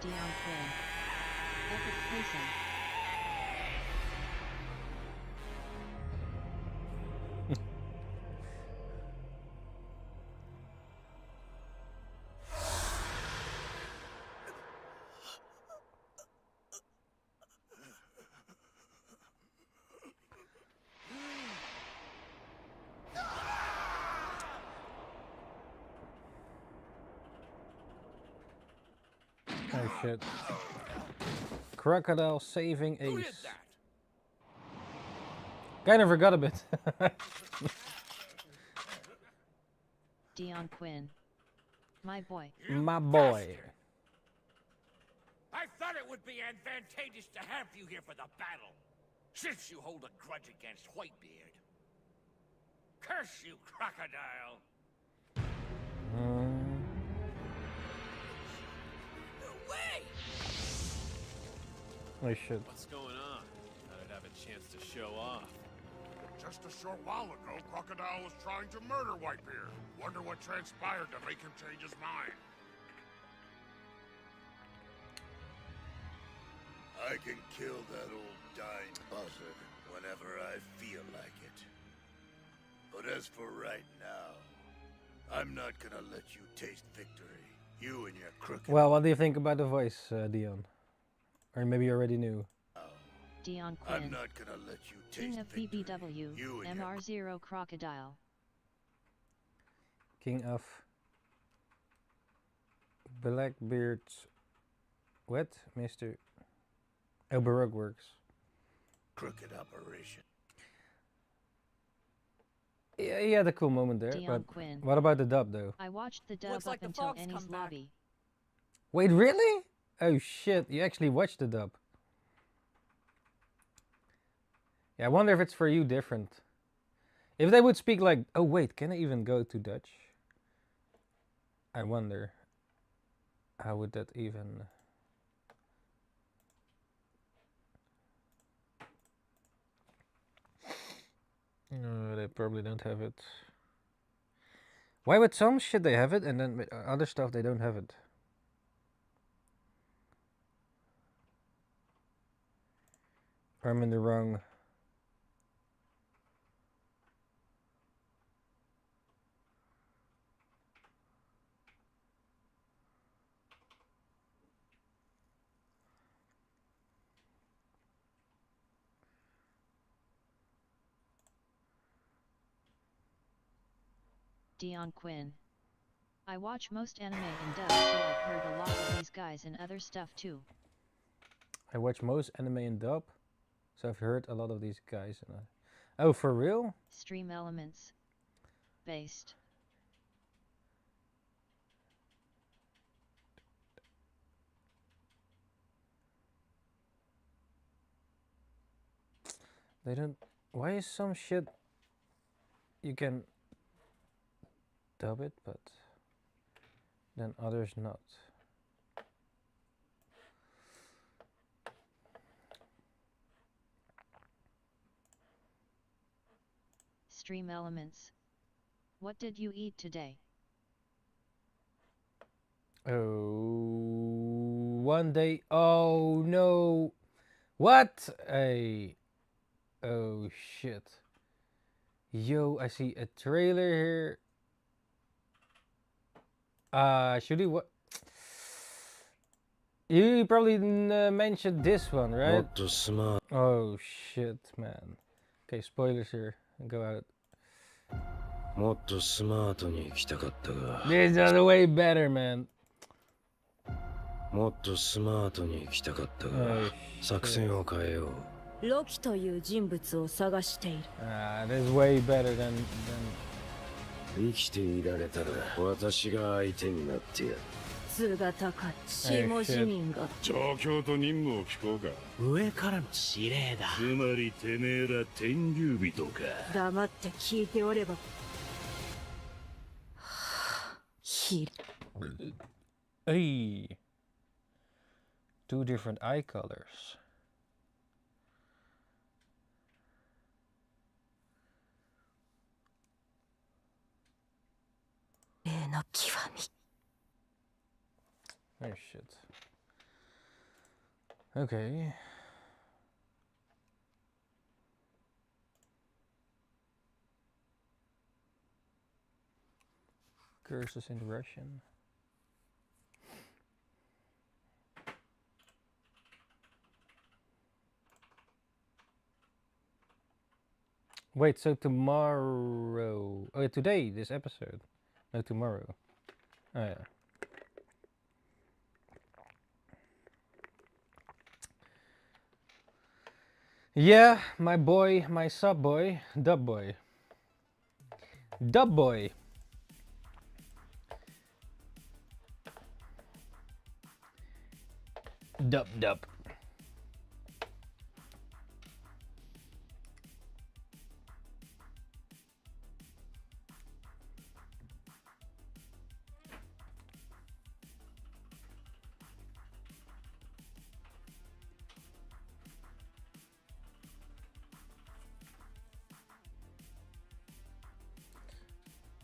Dion Quinn. Epic pacing. Oh shit. Crocodile saving Ace. Kinda forgot a bit. Dion Quinn. My boy. My boy. I thought it would be advantageous to have you here for the battle, since you hold a grudge against Whitebeard. Curse you, crocodile! Oh shit. What's going on? Thought I'd have a chance to show off. Just a short while ago, Crocodile was trying to murder Whitebeard. Wonder what transpired to make him change his mind. I can kill that old dying buzzard whenever I feel like it. But as for right now, I'm not gonna let you taste victory. You and your crooked... Well, what do you think about the voice, Dion? Or maybe you already knew. Dion Quinn. I'm not gonna let you King taste of victory. BBW, You and MR0 Crocodile. King of Blackbeard's what? Mr. Oh, Baroque Works. Crooked operation. Yeah, he had a cool moment there, Dion but Quinn. what about the dub though? I watched the dub Looks like up the until frogs Annie's come back. lobby. Wait, really? Oh shit, you actually watched the dub. Yeah, I wonder if it's for you different. If they would speak like, oh wait, can I even go to Dutch? I wonder, how would that even... No, they probably don't have it. Why with some shit they have it and then with other stuff they don't have it? Or I'm in the wrong... Dion Quinn. I watch most anime in dub, so I've heard a lot of these guys and other stuff too. I watch most anime in dub, so I've heard a lot of these guys. And oh, for real? Stream Elements. Based. They don't... Why is some shit... You can dub it, but then others not. Stream Elements. What did you eat today? Oh, one day. Oh no! What? Oh shit! Yo, I see a trailer here. Should we what? You probably mentioned this one, right? Oh shit, man. Okay, spoilers here. Go out. This is way better, man. Oh, shit. ロキという人物を探している。 This is way better than 生きていられたら私が相手になってやる。図が高い下地民が。状況と任務を聞こうか。上からの指令だ。つまりてめえら天竜人か。黙って聞いておれば。ひ。Hey. Two different eye colors. Oh shit. Okay. Curses in Russian. Wait, so tomorrow... Oh, today, this episode. No, tomorrow. Oh, yeah. Yeah, my boy, my sub boy, Dub Boy. Dub Boy. Dub Dub.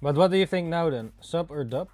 But what do you think now then? Sub or dub?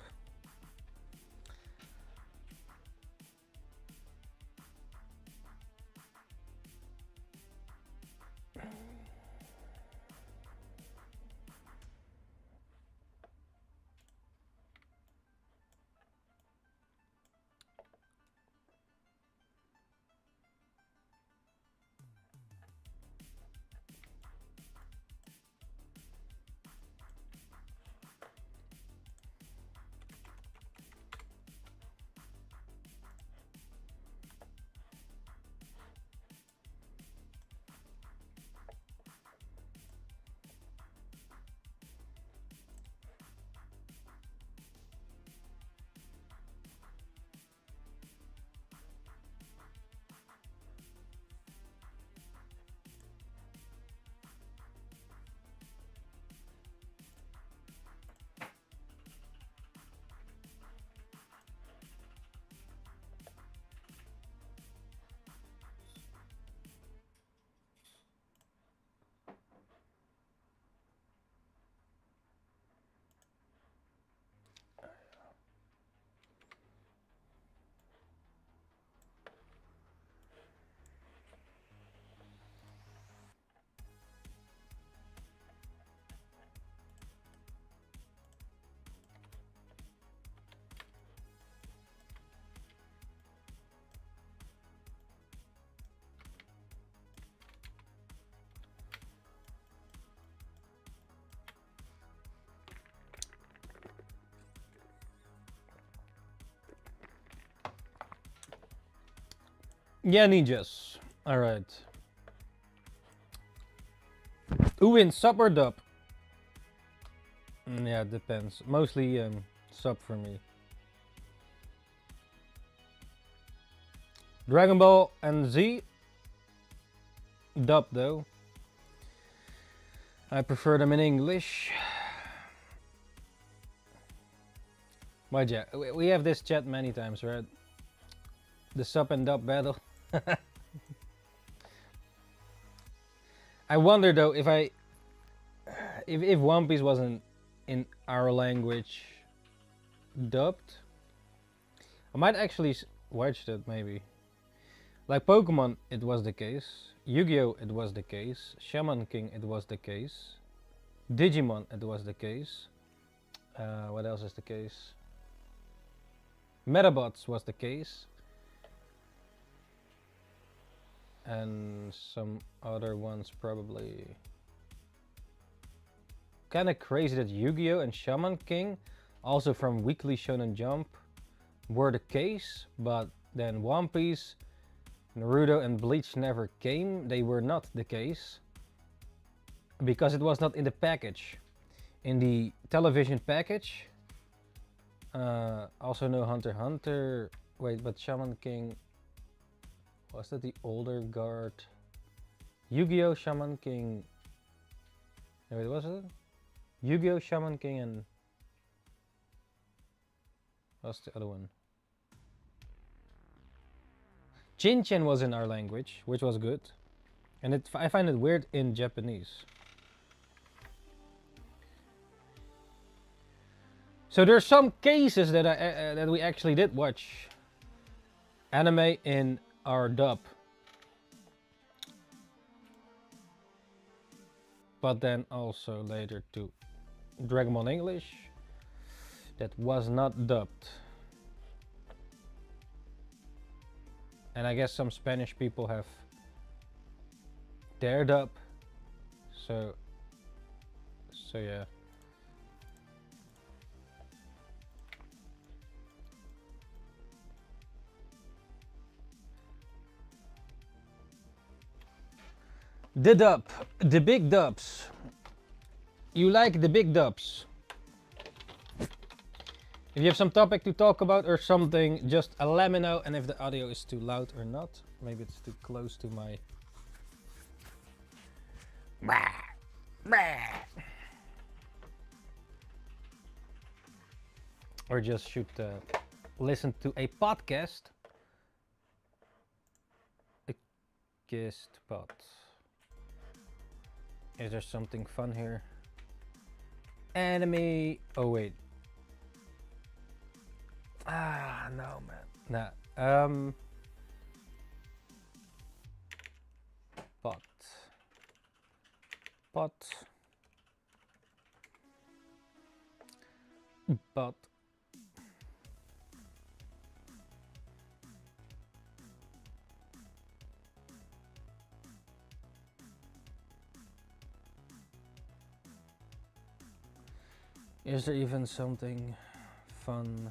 Yeah, ninjas. Alright. Who wins, sub or dub? Yeah, it depends. Mostly sub for me. Dragon Ball and Z. Dub though. I prefer them in English. But yeah, we have this chat many times, right? The sub and dub battle. I wonder though if One Piece wasn't in our language dubbed, I might actually watch that maybe. Like Pokemon, it was the case. Yu-Gi-Oh, it was the case. Shaman King, it was the case. Digimon, it was the case. What else is the case? Metabots was the case. And some other ones probably. Kinda crazy that Yu-Gi-Oh and Shaman King, also from Weekly Shonen Jump, were the case, but then One Piece, Naruto and Bleach never came. They were not the case because it was not in the package. In the television package, also no Hunter x Hunter. Wait, but Shaman King, was that the older guard? Yu-Gi-Oh, Shaman King. Wait, was it? Yu-Gi-Oh, Shaman King, and what's the other one? Shin-Chan was in our language, which was good. And I find it weird in Japanese. So there's some cases that that we actually did watch anime in our dub. But then also later to Dragon Ball English that was not dubbed. And I guess some Spanish people have their dub. So yeah. The dub, the big dubs. You like the big dubs. If you have some topic to talk about or something, just let me know. And if the audio is too loud or not, maybe it's too close to my... Or just should listen to a podcast. A guest pod. Is there something fun here? Enemy. Oh wait. Ah no man. Nah. Pot. Is there even something fun?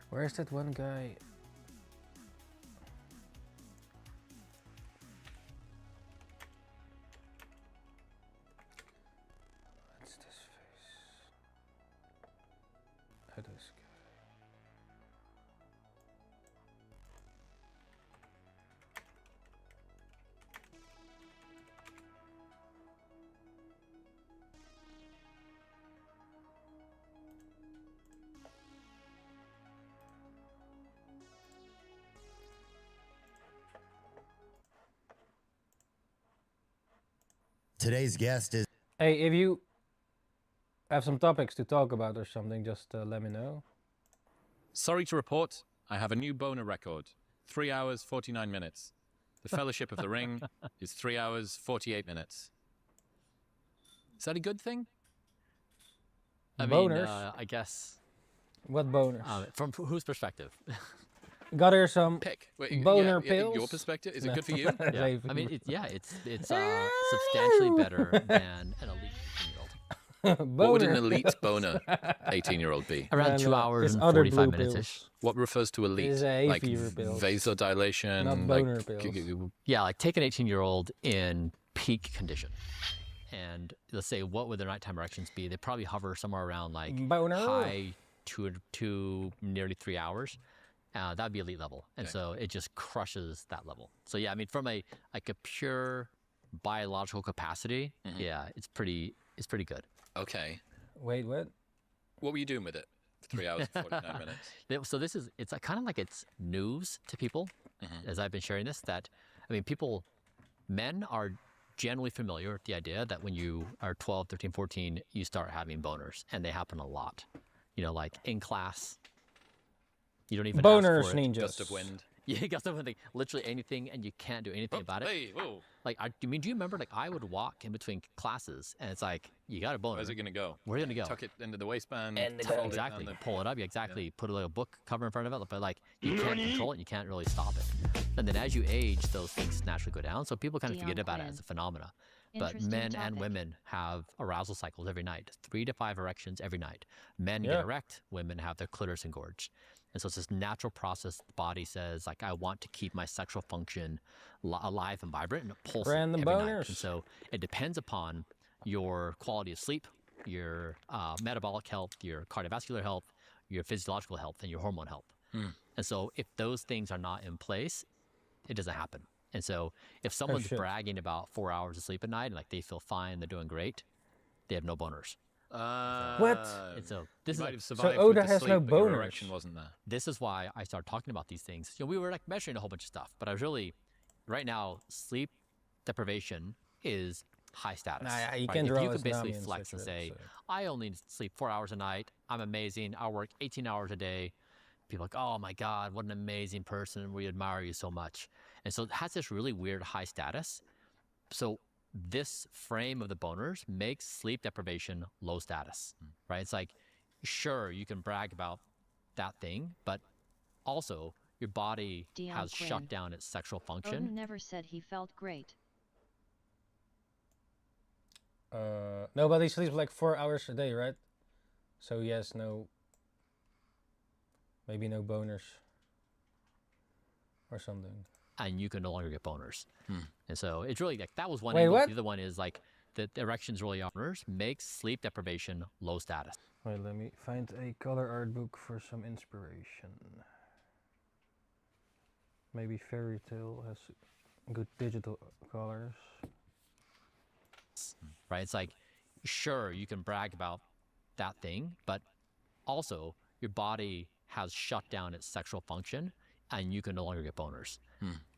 Where's that one guy? What's this face? How this guy? Today's guest is... Hey, if you have some topics to talk about or something, just let me know. Sorry to report, I have a new boner record. 3 hours, 49 minutes. The Fellowship of the Ring is 3 hours, 48 minutes. Is that a good thing? I Boners? mean, I guess. What boners? From whose perspective? Got her some boner yeah, pills. Your perspective, is it good for you? Yeah. I mean, it's substantially better than an elite 18-year-old. What would an elite boner 18-year-old be? Around 2 hours and 45 minutes-ish. What refers to elite? Like vasodilation? Not boner pills. Yeah, like take an 18-year-old in peak condition. And let's say, what would their nighttime erections be? They probably hover somewhere around like high 2 to nearly 3 hours. That'd be elite level. And so it just crushes that level. So yeah, I mean, from a pure biological capacity, yeah, it's pretty good. Okay. Wait, what? What were you doing with it? 3 hours and 49 minutes. So it's kind of like it's news to people, as I've been sharing this, that, I mean, men are generally familiar with the idea that when you are 12, 13, 14, you start having boners, and they happen a lot. You know, like in class, you don't even boners ask for it. ninjas. Gust of wind. Yeah, gust of wind. Literally anything, and you can't do anything about it. Hey, whoa. Like, I mean, do you remember? Like, I would walk in between classes, and it's like, you got a boner. Where's it gonna go? Where's it gonna go? Tuck it into the waistband. And exactly. Pull it up. Exactly. Put a little book cover in front of it. But like, you can't control it. And you can't really stop it. And then as you age, those things naturally go down. So people kind of forget about it as a phenomena. But men and women have arousal cycles every night, 3 to 5 erections every night. Men get erect, women have their clitoris engorged. And so it's this natural process. The body says, like, I want to keep my sexual function alive and vibrant, and it pulses every night. And so it depends upon your quality of sleep, your metabolic health, your cardiovascular health, your physiological health, and your hormone health. And so if those things are not in place, it doesn't happen. And so if someone's bragging about 4 hours of sleep at night and like they feel fine, they're doing great, they have no boners. What? And so this is so Oda has no boners. Erection wasn't there. This is why I started talking about these things. You know, we were like measuring a whole bunch of stuff, but I was really, right now, sleep deprivation is high status. Nah, you right? can If draw you as can basically Nami and flex and such, say, so. I only sleep 4 hours a night. I'm amazing. I work 18 hours a day. People are like, oh my God, what an amazing person. We admire you so much. And so it has this really weird high status. So this frame of the boners makes sleep deprivation low status, right? It's like, sure, you can brag about that thing, but also your body Dion has Quinn. shut down its sexual function. Odin never said he felt great. No, but he sleeps like 4 hours a day, right? So he has maybe no boners or something. And you can no longer get boners. And so it's really like, that was one Wait, angle. what? The other one is like, the erections really are boners, makes sleep deprivation low status. Wait, let me find a color art book for some inspiration. Maybe Fairy Tail has good digital colors. Right? It's like, sure, you can brag about that thing, but also your body has shut down its sexual function and you can no longer get boners.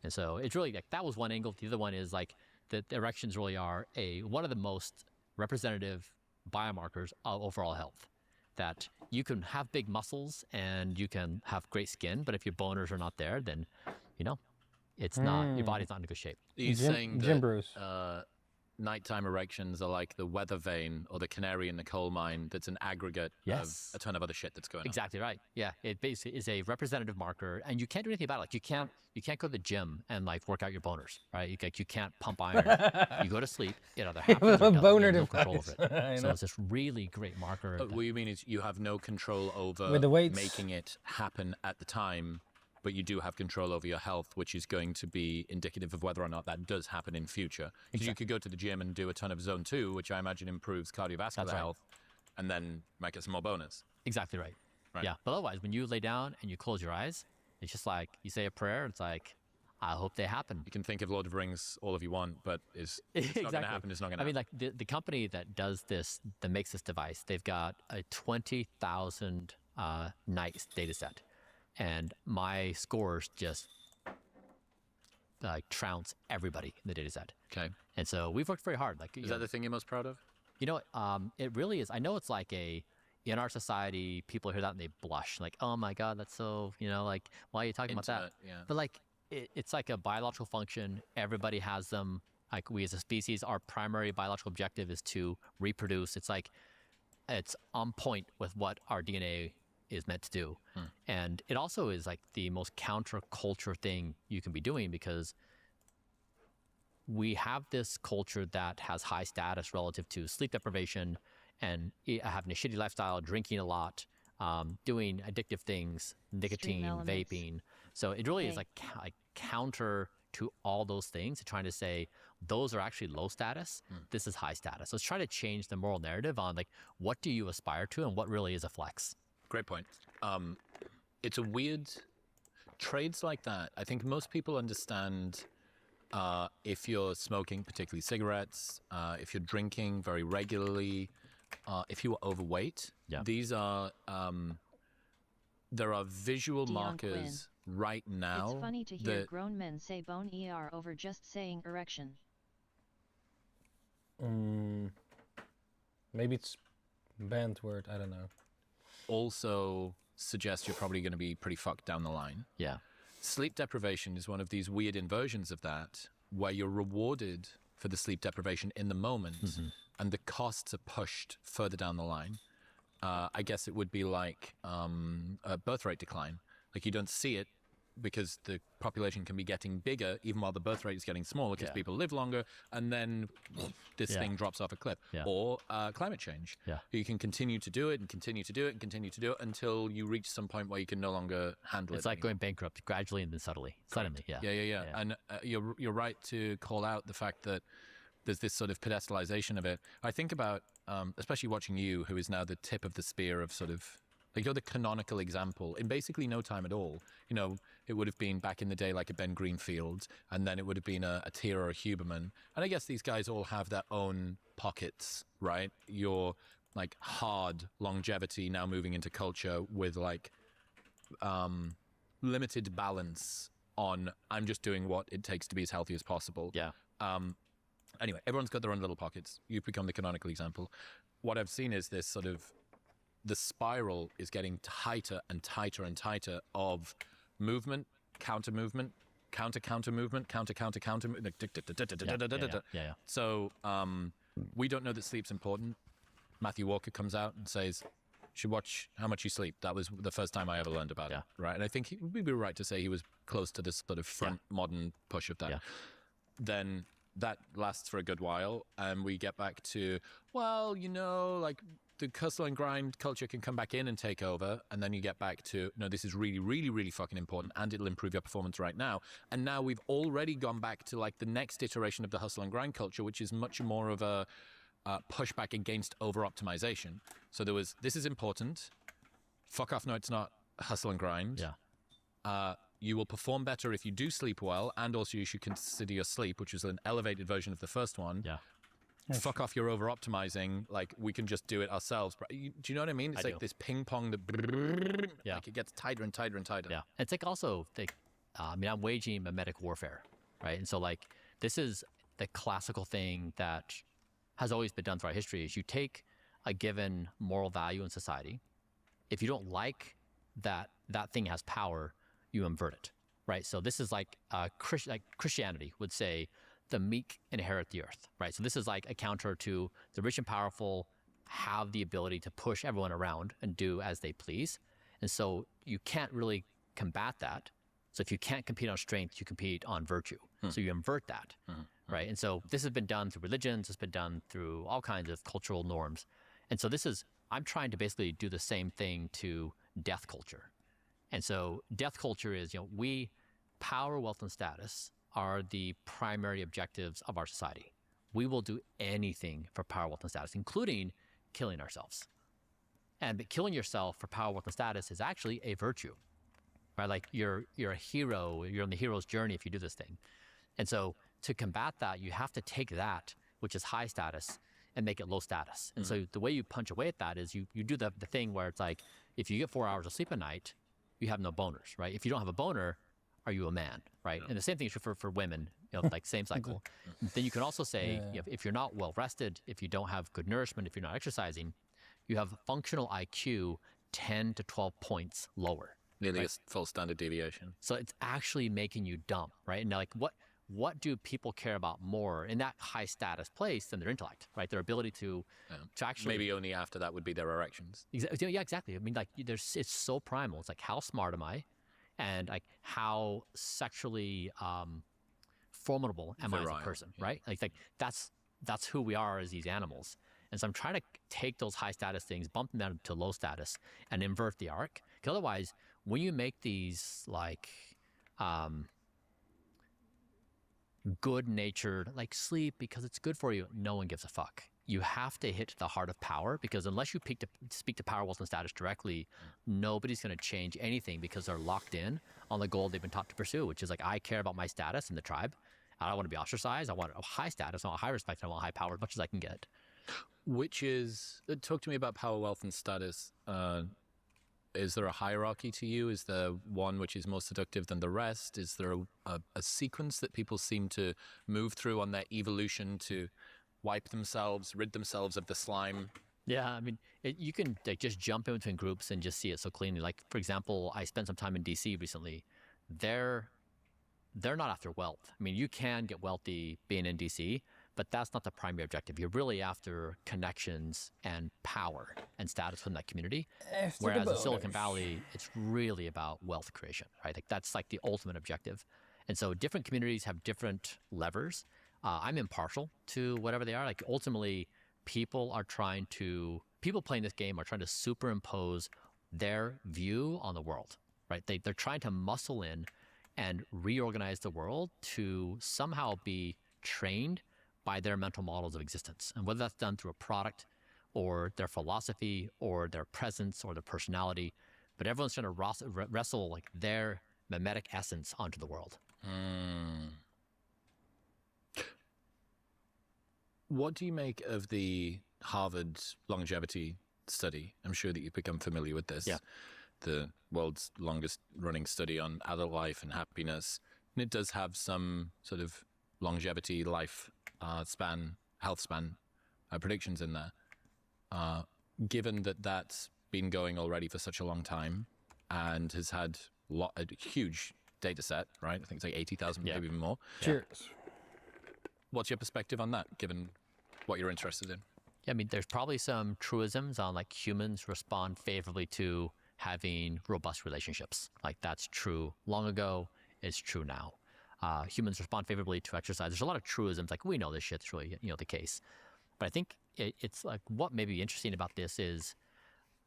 And so it's really like, that was one angle. The other one is like, the erections really are one of the most representative biomarkers of overall health. That you can have big muscles and you can have great skin, but if your boners are not there, then, you know, it's not, your body's not in good shape. Are you saying that nighttime erections are like the weather vane or the canary in the coal mine that's an aggregate of a ton of other shit that's going on? Exactly right. Yeah, it basically is a representative marker, and you can't do anything about it. Like you can't go to the gym and like work out your boners, right? You can't pump iron. You go to sleep. It either happens or doesn't. boner You have no control over device. it. So it's this really great marker. What you mean is you have no control over With the weights. making it happen at the time, but you do have control over your health, which is going to be indicative of whether or not that does happen in future. Because you could go to the gym and do a ton of zone 2, which I imagine improves cardiovascular health, and then might get some more bonus. Exactly right. Yeah, but otherwise, when you lay down and you close your eyes, it's just like you say a prayer. It's like, I hope they happen. You can think of Lord of the Rings all of you want, but it's not going to happen. It's not going to happen. I mean, like the company that does this, that makes this device, they've got a 20,000 nights data set. And my scores just like trounce everybody in the data set. Okay. And so we've worked very hard. Like, is that the thing you're most proud of? You know, it really is. I know it's like in our society, people hear that and they blush. Like, oh my God, that's so, you know, like, why are you talking about that? Yeah. But like, it's like a biological function. Everybody has them. Like we as a species, our primary biological objective is to reproduce. It's like, it's on point with what our DNA is meant to do. And it also is like the most counterculture thing you can be doing, because we have this culture that has high status relative to sleep deprivation and having a shitty lifestyle, drinking a lot, doing addictive things, nicotine, vaping. So it really is like counter to all those things, trying to say those are actually low status. This is high status. So let's try to change the moral narrative on like, what do you aspire to and what really is a flex? Great point. It's a weird trades like that. I think most people understand if you're smoking, particularly cigarettes, if you're drinking very regularly, if you are overweight. These are there are visual Dion markers right now. It's funny to hear grown men say bone ER over just saying erection. Maybe it's banned word. I don't know. Also suggests you're probably going to be pretty fucked down the line. Yeah. Sleep deprivation is one of these weird inversions of that, where you're rewarded for the sleep deprivation in the moment, and the costs are pushed further down the line. I guess it would be like a birth rate decline. Like you don't see it because the population can be getting bigger even while the birth rate is getting smaller because people live longer, and then this thing drops off a cliff. Or climate change. You can continue to do it and continue to do it and continue to do it until you reach some point where you can no longer handle it. It's like going bankrupt gradually and then suddenly. Yeah. And you're right to call out the fact that there's this sort of pedestalization of it. I think about, especially watching you, who is now the tip of the spear of sort of, like, you're the canonical example in basically no time at all. You know, it would have been back in the day like a Ben Greenfield, and then it would have been a Tyr or a Huberman. And I guess these guys all have their own pockets, right? Your like hard longevity now moving into culture with like limited balance on I'm just doing what it takes to be as healthy as possible. Yeah. Anyway, everyone's got their own little pockets. You've become the canonical example. What I've seen is this sort of, the spiral is getting tighter and tighter and tighter of movement, counter movement, counter movement, counter movement. Yeah. So we don't know that sleep's important. Matthew Walker comes out and says, should watch how much you sleep. That was the first time I ever learned about it, right? And I think we'd be right to say he was close to this sort of front modern push of that. Then that lasts for a good while, and we get back to, well, you know, like the hustle and grind culture can come back in and take over, and then you get back to, no, this is really, really, really fucking important, and it'll improve your performance right now. And now we've already gone back to like the next iteration of the hustle and grind culture, which is much more of a pushback against over-optimization. So there was, this is important. Fuck off, no, it's not. Hustle and grind. You will perform better if you do sleep well, and also you should consider your sleep, which is an elevated version of the first one. Fuck off, you're over-optimizing. Like, we can just do it ourselves. Do you know what I mean? It's like this ping-pong that like it gets tighter and tighter and tighter. Yeah. It's like also, I mean, I'm waging mimetic warfare, right? And so like, this is the classical thing that has always been done throughout history, is you take a given moral value in society. If you don't like that thing has power, you invert it, right? So this is like Christianity would say, the meek inherit the earth, right? So this is like a counter to the rich and powerful have the ability to push everyone around and do as they please. And so you can't really combat that. So if you can't compete on strength, you compete on virtue. So you invert that, right? And so this has been done through religions, it's been done through all kinds of cultural norms. And so I'm trying to basically do the same thing to death culture. And so death culture is, power, wealth, and status are the primary objectives of our society. We will do anything for power, wealth, and status, including killing ourselves. And killing yourself for power, wealth, and status is actually a virtue, right? Like you're a hero, you're on the hero's journey if you do this thing. And so to combat that, you have to take that, which is high status, and make it low status. And so the way you punch away at that is you do the thing where it's like, if you get 4 hours of sleep a night, you have no boners, right? If you don't have a boner, are you a man, right? And the same thing is true for women, like same cycle. Then you can also say, if you're not well rested, if you don't have good nourishment, if you're not exercising, you have functional IQ 10 to 12 points lower. Nearly a full standard deviation. So it's actually making you dumb, right? And like, what do people care about more in that high status place than their intellect, right? Their ability to actually... Maybe only after that would be their erections. Yeah, exactly. I mean, like, it's so primal. It's like, how smart am I? And like, how sexually formidable am I as a person, right? Like that's who we are as these animals. And so I'm trying to take those high status things, bump them down to low status, and invert the arc. Because otherwise, when you make these like good-natured, like sleep because it's good for you, no one gives a fuck. You have to hit the heart of power, because unless you speak to power, wealth, and status directly, nobody's going to change anything because they're locked in on the goal they've been taught to pursue, which is like, I care about my status in the tribe. I don't want to be ostracized. I want a high status. I want high respect. I want high power as much as I can get. Which is, talk to me about power, wealth, and status. Is there a hierarchy to you? Is there one which is more seductive than the rest? Is there a sequence that people seem to move through on their evolution to wipe themselves, rid themselves of the slime? Yeah, I mean, you can just jump in between groups and just see it so cleanly. Like, for example, I spent some time in DC recently. They're not after wealth. I mean, you can get wealthy being in DC, but that's not the primary objective. You're really after connections and power and status within that community. Whereas in Silicon Valley, it's really about wealth creation, right? Like, that's like the ultimate objective. And so different communities have different levers. I'm impartial to whatever they are. Like, ultimately, people playing this game are trying to superimpose their view on the world, right? They're trying to muscle in and reorganize the world to somehow be trained by their mental models of existence. And whether that's done through a product or their philosophy or their presence or their personality, but everyone's trying to wrestle like their mimetic essence onto the world. What do you make of the Harvard longevity study? I'm sure that you've become familiar with this. Yeah. The world's longest running study on adult life and happiness. And it does have some sort of longevity, life span, health span predictions in there. Given that that's been going already for such a long time and has had a huge data set, right? I think it's like 80,000, maybe even more. Cheers. What's your perspective on that, given what you're interested in? Yeah, I mean, there's probably some truisms on like humans respond favorably to having robust relationships. Like that's true long ago, it's true now. Humans respond favorably to exercise. There's a lot of truisms, like we know this shit's really, the case. But I think it's like what may be interesting about this is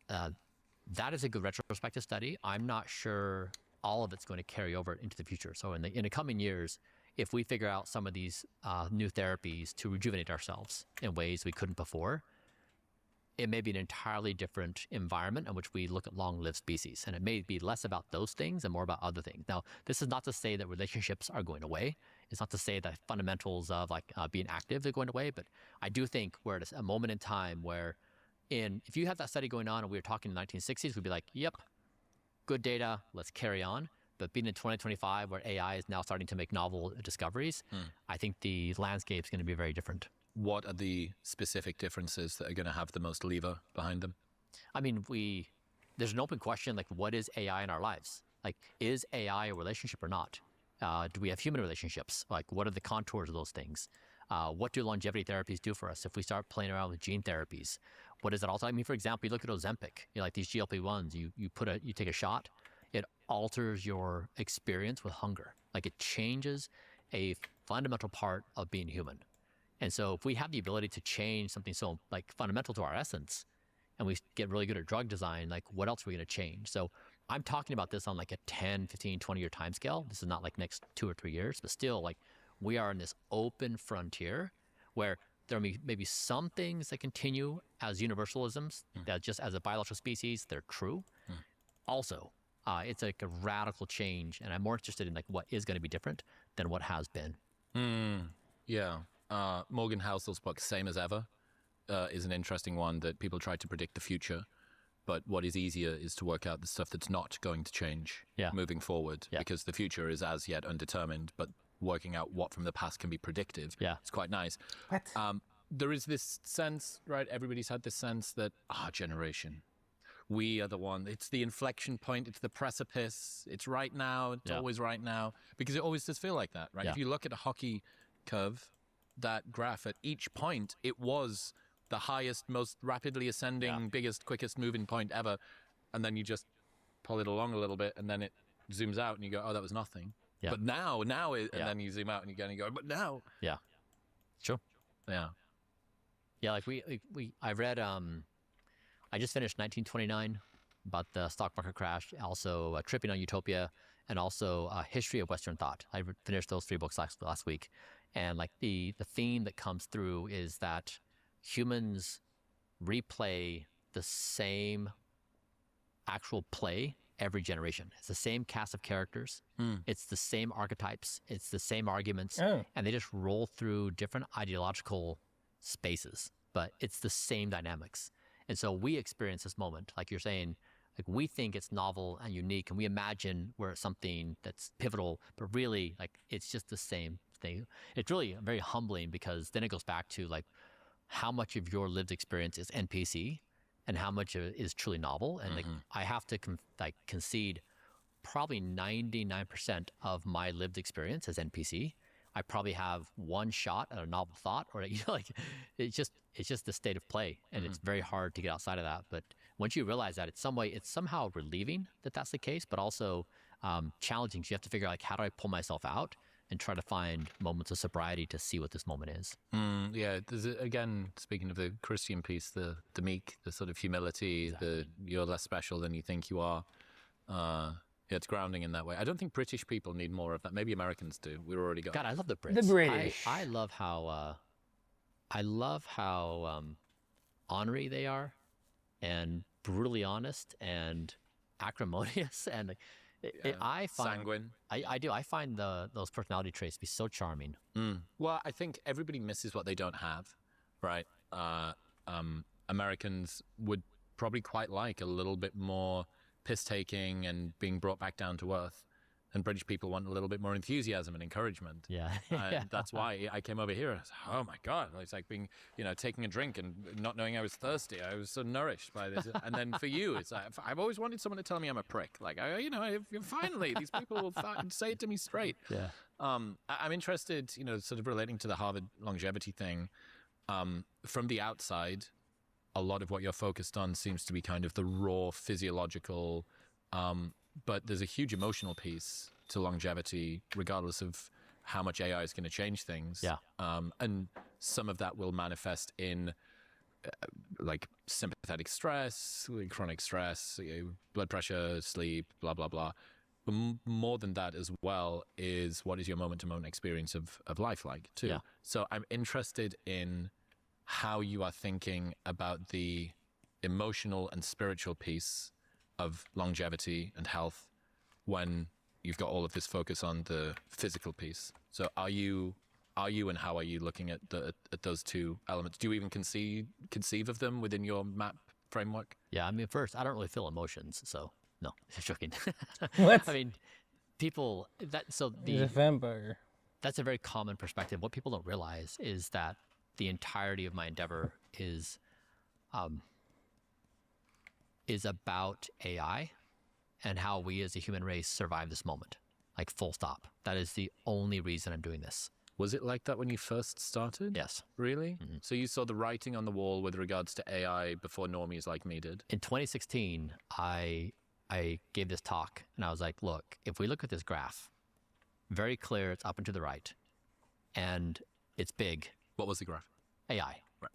that is a good retrospective study. I'm not sure all of it's going to carry over into the future. So in the coming years, if we figure out some of these new therapies to rejuvenate ourselves in ways we couldn't before, it may be an entirely different environment in which we look at long-lived species. And it may be less about those things and more about other things. Now, this is not to say that relationships are going away. It's not to say that fundamentals of like being active are going away. But I do think we're at a moment in time where if you had that study going on and we were talking in the 1960s, we'd be like, yep, good data, let's carry on. But being in 2025, where AI is now starting to make novel discoveries, I think the landscape is going to be very different. What are the specific differences that are going to have the most lever behind them? I mean, there's an open question, like what is AI in our lives? Like, is AI a relationship or not? Do we have human relationships? Like, what are the contours of those things? What do longevity therapies do for us if we start playing around with gene therapies? What does that also? I mean, for example, you look at Ozempic, like these GLP-1s, you take a shot, it alters your experience with hunger. Like it changes a fundamental part of being human. And so if we have the ability to change something so like fundamental to our essence, and we get really good at drug design, like what else are we going to change? So I'm talking about this on like a 10, 15, 20-year time scale. This is not like next 2 or 3 years, but still like we are in this open frontier where there may be some things that continue as universalisms, that just as a biological species, they're true. Also, it's like a radical change, and I'm more interested in like what is going to be different than what has been. Yeah. Morgan Housel's book, Same as Ever, is an interesting one that people try to predict the future. But what is easier is to work out the stuff that's not going to change moving forward, because the future is as yet undetermined, but working out what from the past can be predictive is quite nice. What? There is this sense, right? Everybody's had this sense that our generation, we are the one. It's the inflection point. It's the precipice. It's right now. It's always right now. Because it always does feel like that, right? If you look at a hockey curve, that graph at each point, it was the highest, most rapidly ascending, biggest, quickest moving point ever. And then you just pull it along a little bit and then it zooms out and you go, oh, that was nothing. But now and then you zoom out and you go, but now. Yeah. Sure. Yeah. Yeah, like I read, I just finished 1929 about the stock market crash, also Tripping on Utopia, and also History of Western Thought. I finished those 3 books last week. And like the theme that comes through is that humans replay the same actual play every generation. It's the same cast of characters. It's the same archetypes. It's the same arguments. And they just roll through different ideological spaces, but it's the same dynamics. And so we experience this moment, like you're saying, like we think it's novel and unique, and we imagine we're something that's pivotal, but really, like it's just the same thing. It's really very humbling, because then it goes back to like how much of your lived experience is NPC and how much of it is truly novel. And like I have to concede probably 99% of my lived experience is NPC. I probably have one shot at a novel thought, or like it's just the state of play, and it's very hard to get outside of that. But once you realize that, it's somehow relieving that that's the case, but also challenging. So you have to figure out like, how do I pull myself out and try to find moments of sobriety to see what this moment is. Yeah, there's again, speaking of the Christian piece, the meek, the sort of humility, the you're less special than you think you are. It's grounding in that way. I don't think British people need more of that. Maybe Americans do. We're already got. God, I love the Brits. The British. I love how I love how ornery they are, and brutally honest, and acrimonious, and I find sanguine. I do. I find those personality traits to be so charming. Well, I think everybody misses what they don't have, right? Americans would probably quite like a little bit more piss-taking and being brought back down to earth. And British people want a little bit more enthusiasm and encouragement. Yeah. And that's why I came over here. I was like, oh my God. It's like being, taking a drink and not knowing I was thirsty. I was so nourished by this. And then for you, it's like, I've always wanted someone to tell me I'm a prick. Like, finally, these people will say it to me straight. Yeah. I'm interested, sort of relating to the Harvard longevity thing. From the outside, a lot of what you're focused on seems to be kind of the raw physiological, but there's a huge emotional piece to longevity, regardless of how much AI is going to change things. Yeah. And some of that will manifest in like sympathetic stress, chronic stress, blood pressure, sleep, blah, blah, blah. But more than that as well is what is your moment-to-moment experience of life like, too. Yeah. So I'm interested in how you are thinking about the emotional and spiritual piece of longevity and health when you've got all of this focus on the physical piece. So are you and how are you looking at those two elements? Do you even conceive of them within your map framework? Yeah, I mean, first, I don't really feel emotions, so no, it's joking. What? I mean, people He's a vampire. That's a very common perspective. What people don't realize is that the entirety of my endeavor is about AI and how we as a human race survive this moment. Like, full stop. That is the only reason I'm doing this. Was it like that when you first started? Yes. Really? Mm-hmm. So you saw the writing on the wall with regards to AI before normies like me did? In 2016, I gave this talk, and I was like, look, if we look at this graph, very clear, it's up and to the right, and it's big. What was the graph? AI. Right.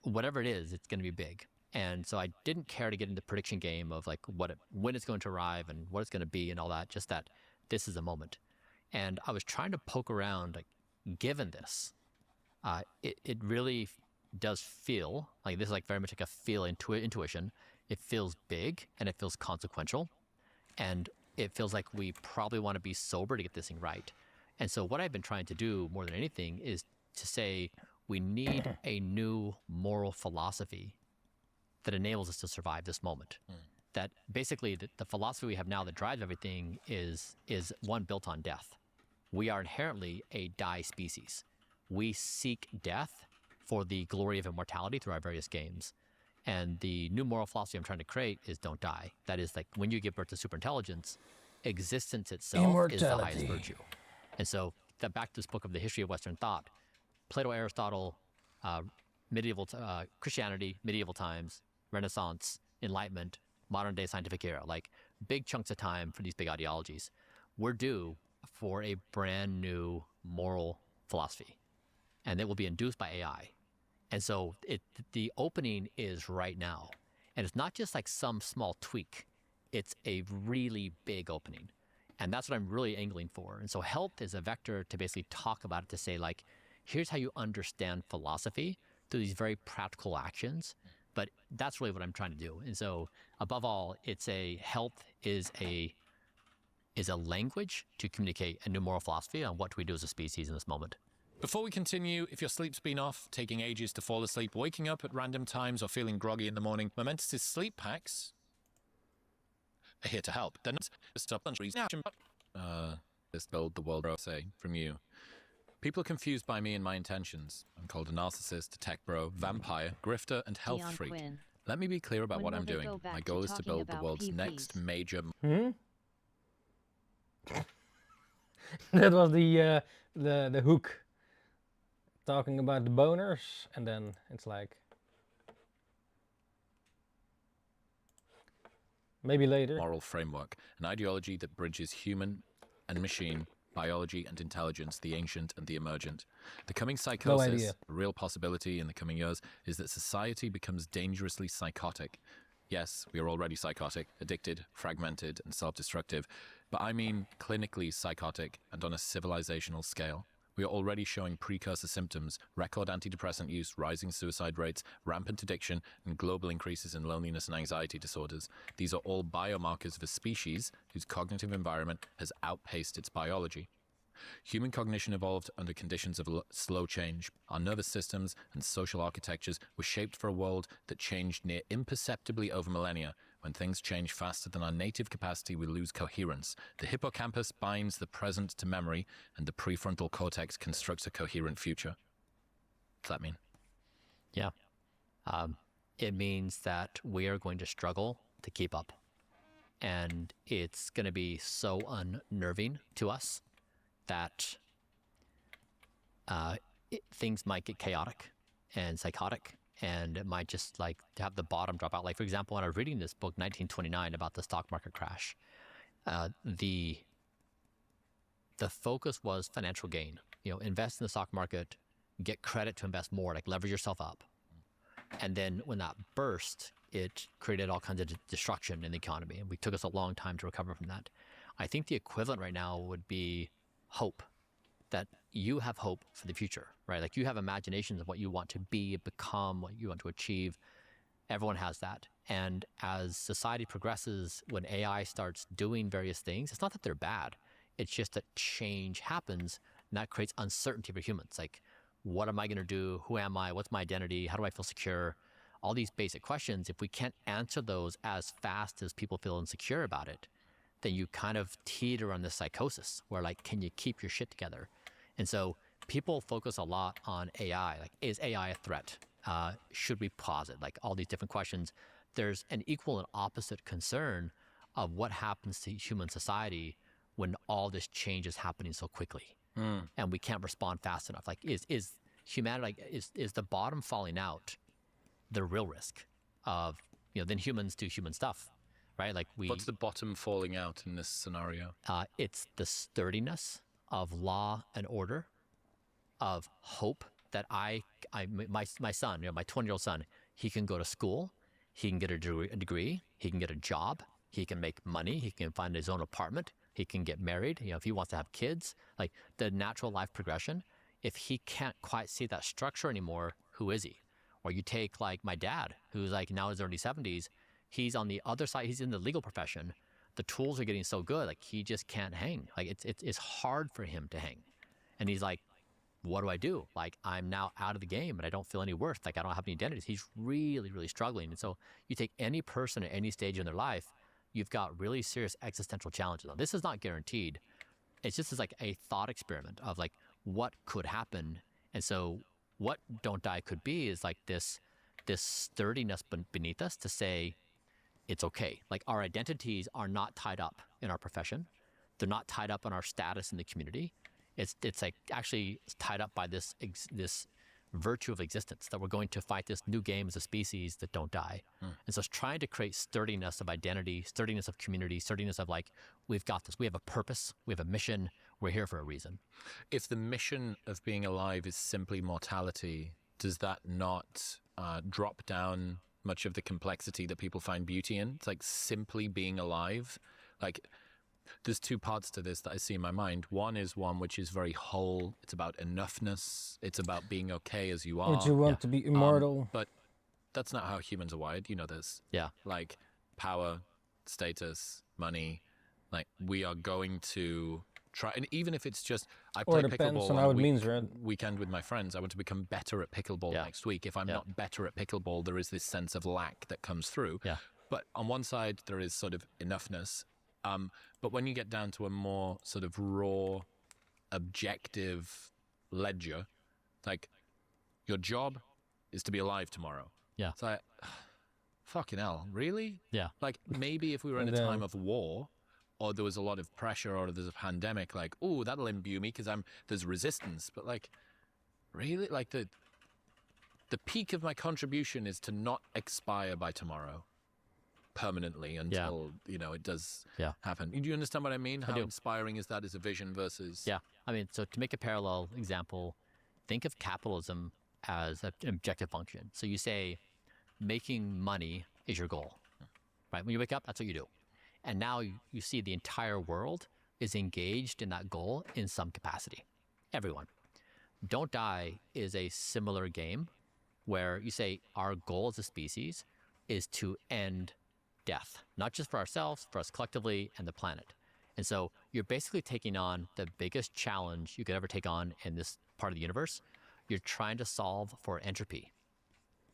Whatever it is, it's going to be big. And so I didn't care to get into the prediction game of like when it's going to arrive and what it's going to be and all that, just that this is a moment. And I was trying to poke around, like, given this, it really does feel like this is like very much like a feel intuition. It feels big and it feels consequential. And it feels like we probably want to be sober to get this thing right. And so what I've been trying to do more than anything is to say we need a new moral philosophy that enables us to survive this moment. That basically the philosophy we have now that drives everything is one built on death. We are inherently a die species. We seek death for the glory of immortality through our various games. And the new moral philosophy I'm trying to create is don't die. That is, like, when you give birth to superintelligence, existence itself is the highest virtue. And so back to this book of the history of Western thought, Plato, Aristotle, medieval Christianity, medieval times, Renaissance, Enlightenment, modern day scientific era, like big chunks of time for these big ideologies. We're due for a brand new moral philosophy, and it will be induced by AI. And so the opening is right now. And it's not just like some small tweak. It's a really big opening. And that's what I'm really angling for. And so health is a vector to basically talk about it, to say, like, here's how you understand philosophy through these very practical actions. But that's really what I'm trying to do. And so above all, health is a language to communicate a new moral philosophy on what we do as a species in this moment. Before we continue, if your sleep's been off, taking ages to fall asleep, waking up at random times, or feeling groggy in the morning, Momentous' sleep packs are here to help. Then stop this build the world, say, from you. People are confused by me and my intentions. I'm called a narcissist, a tech bro, vampire, grifter, and health Dion freak. Quinn. Let me be clear about When what will I'm they doing. go back My to goal is to talking build the about world's PPs? next major... That was the hook. Talking about the boners, and then it's like... Maybe later. Moral framework, an ideology that bridges human and machine, biology and intelligence, the ancient and the emergent. The coming psychosis, a real possibility in the coming years, is that society becomes dangerously psychotic. Yes, we are already psychotic, addicted, fragmented, and self-destructive, but I mean clinically psychotic and on a civilizational scale. We are already showing precursor symptoms, record antidepressant use, rising suicide rates, rampant addiction, and global increases in loneliness and anxiety disorders. These are all biomarkers of a species whose cognitive environment has outpaced its biology. Human cognition evolved under conditions of slow change. Our nervous systems and social architectures were shaped for a world that changed near imperceptibly over millennia. When things change faster than our native capacity, we lose coherence. The hippocampus binds the present to memory, and the prefrontal cortex constructs a coherent future. What does that mean? Yeah. It means that we are going to struggle to keep up. And it's going to be so unnerving to us that things might get chaotic and psychotic, and it might just like have the bottom drop out. Like, for example, when I was reading this book, 1929, about the stock market crash, the focus was financial gain. You know, invest in the stock market, get credit to invest more, like leverage yourself up. And then when that burst, it created all kinds of destruction in the economy, and we took us a long time to recover from that. I think the equivalent right now would be hope, that you have hope for the future, right? Like, you have imaginations of what you want to be, become, what you want to achieve. Everyone has that. And as society progresses, when AI starts doing various things, it's not that they're bad. It's just that change happens, and that creates uncertainty for humans. Like, what am I going to do? Who am I? What's my identity? How do I feel secure? All these basic questions, if we can't answer those as fast as people feel insecure about it, then you kind of teeter on this psychosis where, like, can you keep your shit together? And so people focus a lot on AI. Like, is AI a threat? Should we pause it? Like, all these different questions. There's an equal and opposite concern of what happens to human society when all this change is happening so quickly. And we can't respond fast enough. Like, is humanity, like, is the bottom falling out the real risk of, you know, then humans do human stuff, right? Like, What's the bottom falling out in this scenario? It's the sturdiness of law and order, of hope that my son, you know, my 20-year-old son, he can go to school, he can get a degree, he can get a job, he can make money, he can find his own apartment, he can get married, you know, if he wants to have kids, like the natural life progression. If he can't quite see that structure anymore, who is he? Or you take like my dad, who's like now in his early 70s, he's on the other side, he's in the legal profession. The tools are getting so good, like he just can't hang. Like it's hard for him to hang. And he's like, what do I do? Like, I'm now out of the game and I don't feel any worth. Like, I don't have any identities. He's really, really struggling. And so you take any person at any stage in their life, you've got really serious existential challenges. Now, this is not guaranteed. It's just like a thought experiment of like what could happen. And so what Don't Die could be is like this sturdiness beneath us to say, it's okay. Like, our identities are not tied up in our profession. They're not tied up in our status in the community. It's like actually tied up by this virtue of existence, that we're going to fight this new game as a species that don't die. And so it's trying to create sturdiness of identity, sturdiness of community, sturdiness of like, we've got this. We have a purpose. We have a mission. We're here for a reason. If the mission of being alive is simply mortality, does that not drop down much of the complexity that people find beauty in? It's like simply being alive. Like, there's two parts to this that I see in my mind. One is one which is very whole. It's about enoughness. It's about being okay as you are. Would you want to be immortal? But that's not how humans are wired. You know this. Yeah. Like, power, status, money. Like, we are going to try, and even if it's just, I play pickleball on a weekend with my friends. I want to become better at pickleball next week. If I'm not better at pickleball, there is this sense of lack that comes through. Yeah. But on one side, there is sort of enoughness. But when you get down to a more sort of raw, objective ledger, like, your job is to be alive tomorrow. Yeah. It's like, fucking hell, really? Yeah. Like, maybe if we were in a time of war, or there was a lot of pressure, or there's a pandemic, like, oh, that'll imbue me because there's resistance. But like, really? Like, the peak of my contribution is to not expire by tomorrow permanently until, you know, it does happen. Do you understand what I mean? How inspiring is that as a vision versus... Yeah. I mean, so to make a parallel example, think of capitalism as an objective function. So you say making money is your goal, right? When you wake up, that's what you do. And now you see the entire world is engaged in that goal in some capacity. Everyone. Don't Die is a similar game where you say our goal as a species is to end death, not just for ourselves, for us collectively and the planet. And so you're basically taking on the biggest challenge you could ever take on in this part of the universe. You're trying to solve for entropy.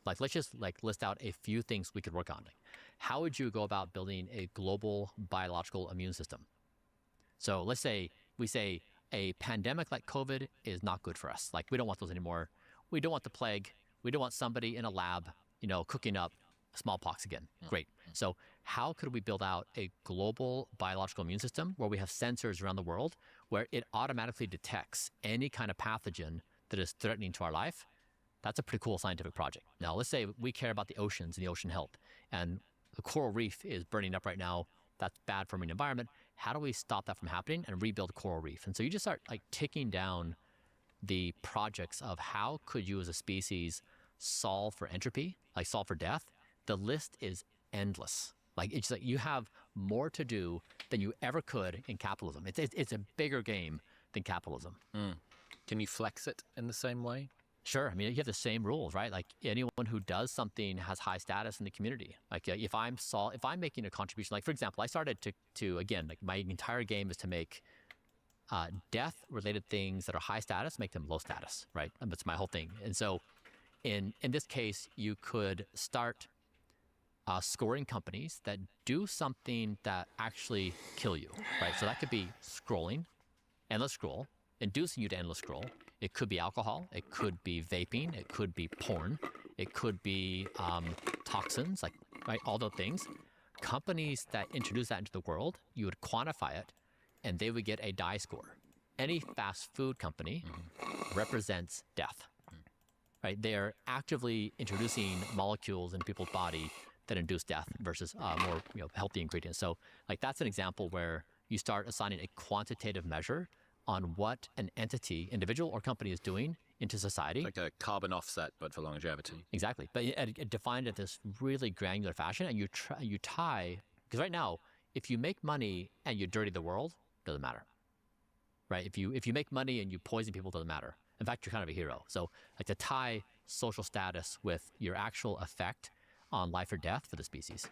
Like, let's just list out a few things we could work on. Like, how would you go about building a global biological immune system? So let's say we say a pandemic like COVID is not good for us. Like, we don't want those anymore. We don't want the plague. We don't want somebody in a lab, cooking up smallpox again. Great. So how could we build out a global biological immune system where we have sensors around the world where it automatically detects any kind of pathogen that is threatening to our life? That's a pretty cool scientific project. Now, let's say we care about the oceans and the ocean health, and the coral reef is burning up right now. That's bad for marine environment. How do we stop that from happening and rebuild coral reef? And so you just start ticking down the projects of how could you as a species solve for entropy, solve for death. The list is endless. It's like you have more to do than you ever could in capitalism. It's a bigger game than capitalism. Can you flex it in the same way? Sure. I mean, you have the same rules, right? Like, anyone who does something has high status in the community. Like, if I'm making a contribution, like, for example, I started to again, like, my entire game is to make death-related things that are high status, make them low status, right? And that's my whole thing. And so in this case, you could start scoring companies that do something that actually kill you, right? So that could be scrolling, endless scroll, inducing you to endless scroll. It could be alcohol. It could be vaping. It could be porn. It could be toxins, right? All those things. Companies that introduce that into the world, you would quantify it, and they would get a die score. Any fast food company represents death, right? They are actively introducing molecules into people's body that induce death versus more healthy ingredients. So that's an example where you start assigning a quantitative measure on what an entity, individual or company, is doing into society. Like a carbon offset, but for longevity. Exactly. But it defined in this really granular fashion, and you tie, because right now, if you make money and you dirty the world, doesn't matter, right? If you make money and you poison people, doesn't matter. In fact, you're kind of a hero. So to tie social status with your actual effect on life or death for the species.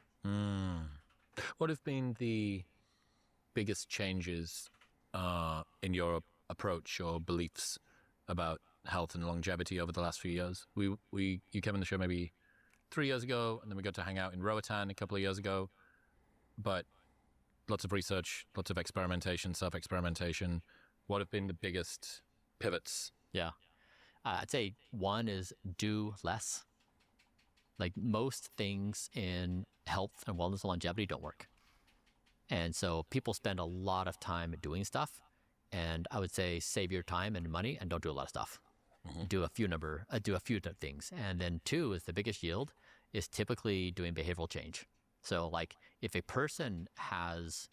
What have been the biggest changes in your approach or beliefs about health and longevity over the last few years? You came on the show maybe 3 years ago, and then we got to hang out in Roatan a couple of years ago. But lots of research, lots of experimentation, self-experimentation. What have been the biggest pivots? Yeah. I'd say one is do less. Like, most things in health and wellness and longevity don't work. And so people spend a lot of time doing stuff, and I would say save your time and money and don't do a lot of stuff. Do a few things. And then two is the biggest yield is typically doing behavioral change. So if a person has,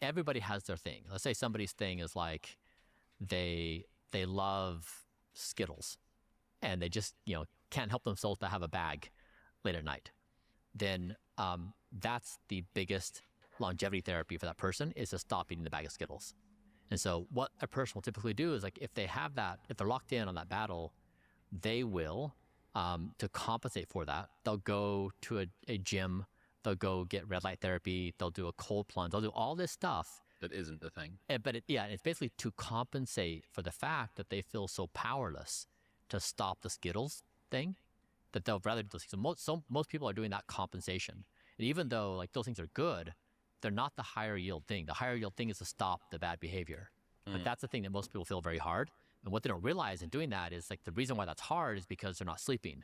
everybody has their thing. Let's say somebody's thing is they love Skittles, and they just, can't help themselves to have a bag late at night. Then that's the biggest longevity therapy for that person, is to stop eating the bag of Skittles. And so what a person will typically do is if they have that, if they're locked in on that battle, they will, to compensate for that, they'll go to a gym, they'll go get red light therapy, they'll do a cold plunge, they'll do all this stuff. That isn't the thing. But it's basically to compensate for the fact that they feel so powerless to stop the Skittles thing, that they'll rather do those things. So most people are doing that compensation. And even though those things are good, they're not the higher yield thing. The higher yield thing is to stop the bad behavior. But that's the thing that most people feel very hard. And what they don't realize in doing that is the reason why that's hard is because they're not sleeping.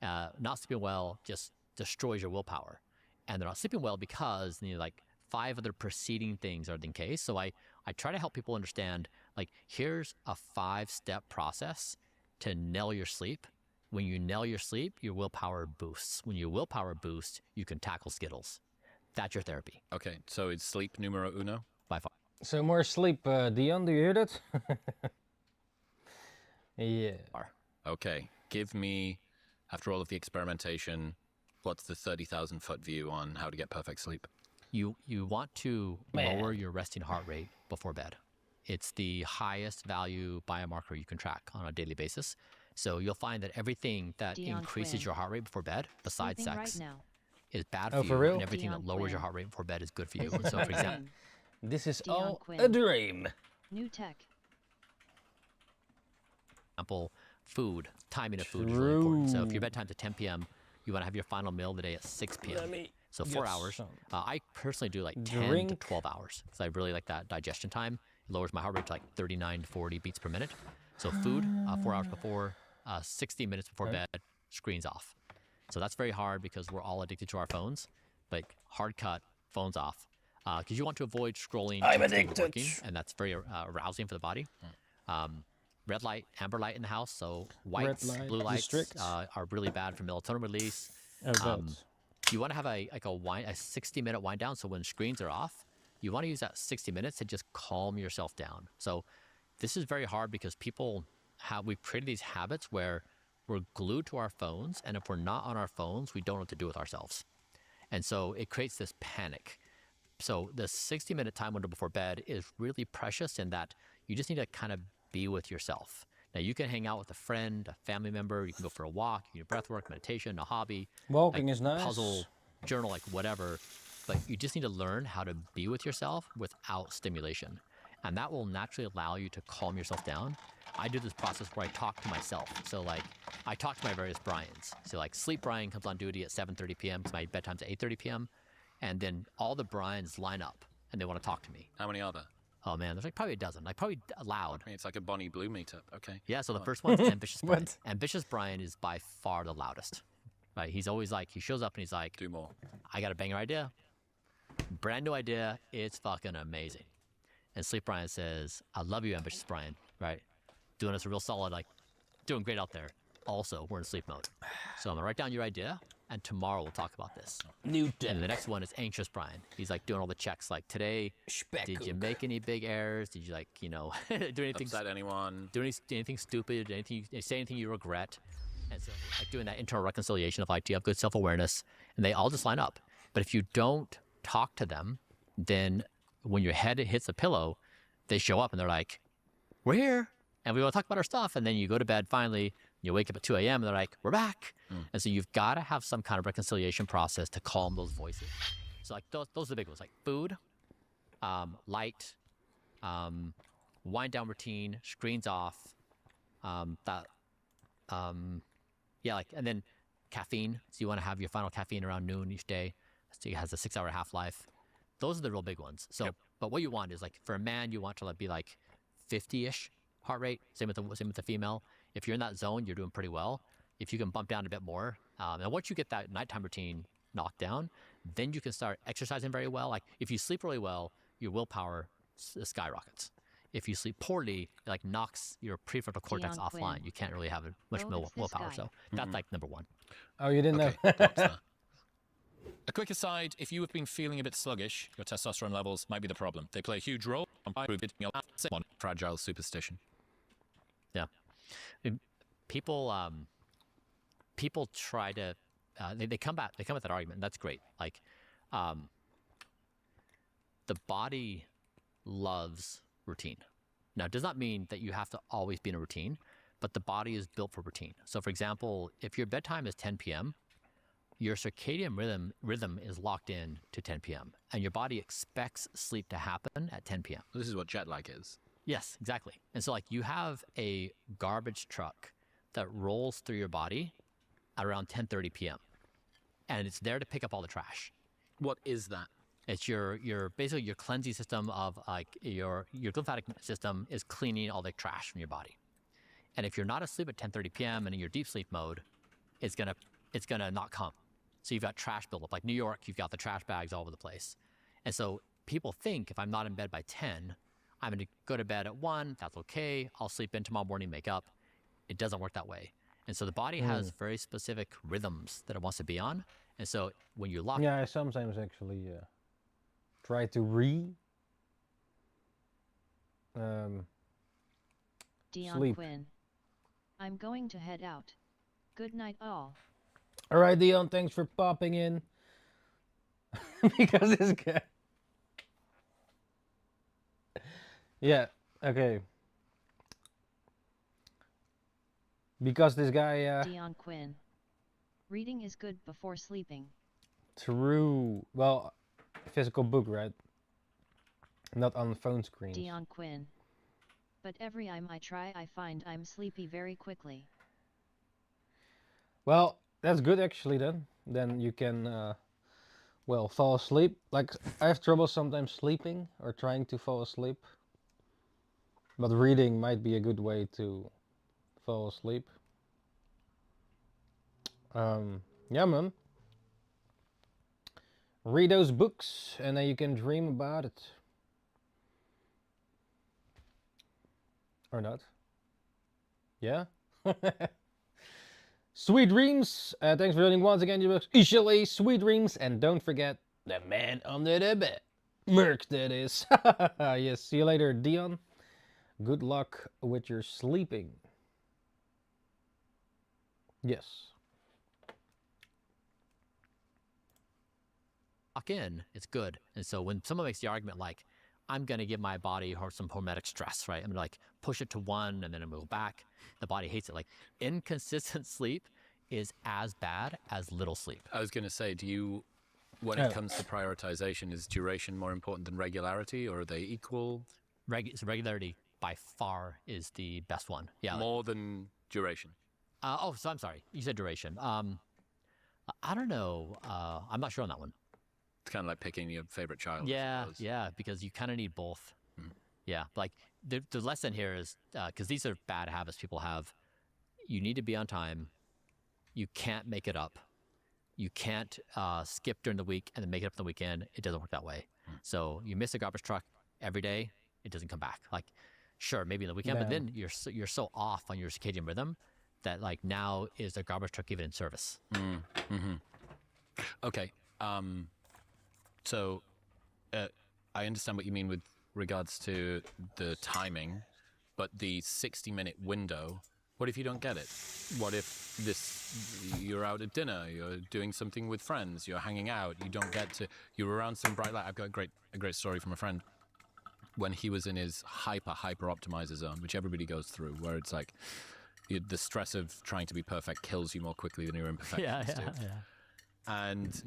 Not sleeping well just destroys your willpower. And they're not sleeping well because 5 other preceding things are the case. So I try to help people understand, here's a 5-step process to nail your sleep. When you nail your sleep, your willpower boosts. When your willpower boosts, you can tackle Skittles. That's your therapy. Okay, so is sleep numero uno? By far. So more sleep, Dion, do you hear that? Yeah. Okay, give me, after all of the experimentation, what's the 30,000-foot view on how to get perfect sleep? You want to lower your resting heart rate before bed. It's the highest value biomarker you can track on a daily basis. So you'll find that everything that Dion increases Quinn. your heart rate before bed, besides Sleeping sex, right now. is bad Oh, for for you, real? and everything Dion that lowers your Quinn. heart rate before bed is good for you. And so, for example, This is Dion all Quinn. a dream. New tech. food, timing of food is really important. So if your bedtime's at 10 p.m., you want to have your final meal of the day at 6 p.m. Let me So 4 get hours. some. I personally do like 10 to Drink. 12 hours because I really like that digestion time. It lowers my heart rate to like 39 to 40 beats per minute. So food, 4 hours before, 60 minutes before Okay. bed, screens off. So that's very hard because we're all addicted to our phones. Like hard cut, phones off. Because you want to avoid scrolling I'm texting, addicted. working, and that's very arousing for the body. Red light, amber light in the house. So whites, light blue lights districts. are really bad for melatonin release. Oh, God. You want to have a 60-minute wind down. So when screens are off, you want to use that 60 minutes to just calm yourself down. So this is very hard because we've created these habits where we're glued to our phones, and if we're not on our phones, we don't know what to do with ourselves. And so it creates this panic. So the 60-minute time window before bed is really precious in that you just need to kind of be with yourself. Now you can hang out with a friend, a family member, you can go for a walk, you can do breath work, meditation, a hobby. Walking like is nice. Puzzle, journal, like whatever. But you just need to learn how to be with yourself without stimulation. And that will naturally allow you to calm yourself down. I do this process where I talk to myself. So like I talk to my various Brians. So like Sleep Brian comes on duty at 7:30 p.m. because my bedtime's at 8:30 p.m. And then all the Brians line up and they want to talk to me. How many are there? Oh man, there's like probably a dozen. Like probably loud. I mean, it's like a Bonnie Blue meetup. Okay. Yeah, so the Fine. first one's Ambitious Brian. What? Ambitious Brian is by far the loudest. Right? He's always like, he shows up and he's like, Do more. I got a banger idea. Brand new idea. It's fucking amazing. And Sleep Brian says, I love you, Ambitious Brian. Right? Doing us a real solid, like, doing great out there. Also, we're in sleep mode. So I'm gonna write down your idea, and tomorrow we'll talk about this. New And the next one is Anxious Brian. He's like doing all the checks. Like today, did you make any big errors? Did you like, do anything? Upset anyone? Do anything stupid? Say anything you regret? And so like doing that internal reconciliation of like, do you have good self-awareness? And they all just line up. But if you don't talk to them, then when your head hits the pillow, they show up and they're like, we're here and we want to talk about our stuff. And then you go to bed finally, you wake up at 2 a.m. and they're like, we're back. And so you've got to have some kind of reconciliation process to calm those voices. So like those are the big ones, like food, light, wind down routine, screens off, and then caffeine. So you want to have your final caffeine around noon each day. So it has a 6-hour half-life. Those are the real big ones. So, but what you want is like for a man, you want to be like 50-ish heart rate. Same with the female. If you're in that zone, you're doing pretty well. If you can bump down a bit more, and once you get that nighttime routine knocked down, then you can start exercising very well. Like if you sleep really well, your willpower skyrockets. If you sleep poorly, it like knocks your prefrontal cortex Dion offline. Quinn. You can't really have much Oh, it's this willpower. guy. So that's like number one. Oh, you didn't know. A quick aside, if you have been feeling a bit sluggish, your testosterone levels might be the problem. They play a huge role on fragile superstition. Yeah. People try to they come at that argument, and that's great. Like the body loves routine. Now it does not mean that you have to always be in a routine, but the body is built for routine. So for example, if your bedtime is 10 p.m., your circadian rhythm is locked in to 10 p.m. and your body expects sleep to happen at 10 p.m. This is what jet lag is. Yes, exactly. And so like you have a garbage truck that rolls through your body at around 10:30 p.m. and it's there to pick up all the trash. What is that? It's your basically your cleansing system of like your lymphatic system is cleaning all the trash from your body. And if you're not asleep at 10:30 p.m. and in your deep sleep mode, it's gonna not come. So you've got trash buildup. Like New York, you've got the trash bags all over the place. And so people think if I'm not in bed by 10, I'm going to go to bed at 1, that's okay. I'll sleep in tomorrow morning, make up. It doesn't work that way. And so the body has very specific rhythms that it wants to be on. And so when you lock... Yeah, I sometimes actually try to Dion sleep. Quinn. I'm going to head out. Good night all. All right, Dion, thanks for popping in. Because this guy... Yeah, Okay. Because this guy. Dion Quinn. Reading is good before sleeping. True. Well, physical book, right? Not on the phone screen. Dion Quinn. But every time I try, I find I'm sleepy very quickly. Well, that's good actually then. Then you can, well, fall asleep. Like, I have trouble sometimes sleeping or trying to fall asleep. But reading might be a good way to fall asleep. Yeah, man. Read those books and then you can dream about it. Or not. Yeah? Sweet dreams. Thanks for joining once again, Ishale, sweet dreams. And don't forget the man under the bed. Merc, that is. Yes, see you later, Dion. Good luck with your sleeping. Yes. Lock in, it's good. And so when someone makes the argument like, I'm going to give my body some hormetic stress, right? I'm going to like push it to 1 and then move back. The body hates it. Like inconsistent sleep is as bad as little sleep. I was going to say, do you, when it comes to prioritization, is duration more important than regularity, or are they equal? So regularity by far is the best one. Yeah. More than duration. Oh, so I'm sorry. You said duration. I don't know. I'm not sure on that one. It's kind of like picking your favorite child. Yeah, yeah, because you kind of need both. Yeah, like the lesson here is, because these are bad habits people have, you need to be on time. You can't make it up. You can't skip during the week and then make it up the weekend. It doesn't work that way. So you miss a garbage truck every day, it doesn't come back. Like, sure, maybe in the weekend, but then you're so off on your circadian rhythm that like now is the garbage truck even in service? Okay. So, I understand what you mean with regards to the timing, but the 60-minute window, what if you don't get it? What if you're out at dinner, you're doing something with friends, you're hanging out, you don't get to, you're around some bright light. I've got a great story from a friend when he was in his hyper optimizer zone, which everybody goes through, where it's like the stress of trying to be perfect kills you more quickly than your imperfections do. And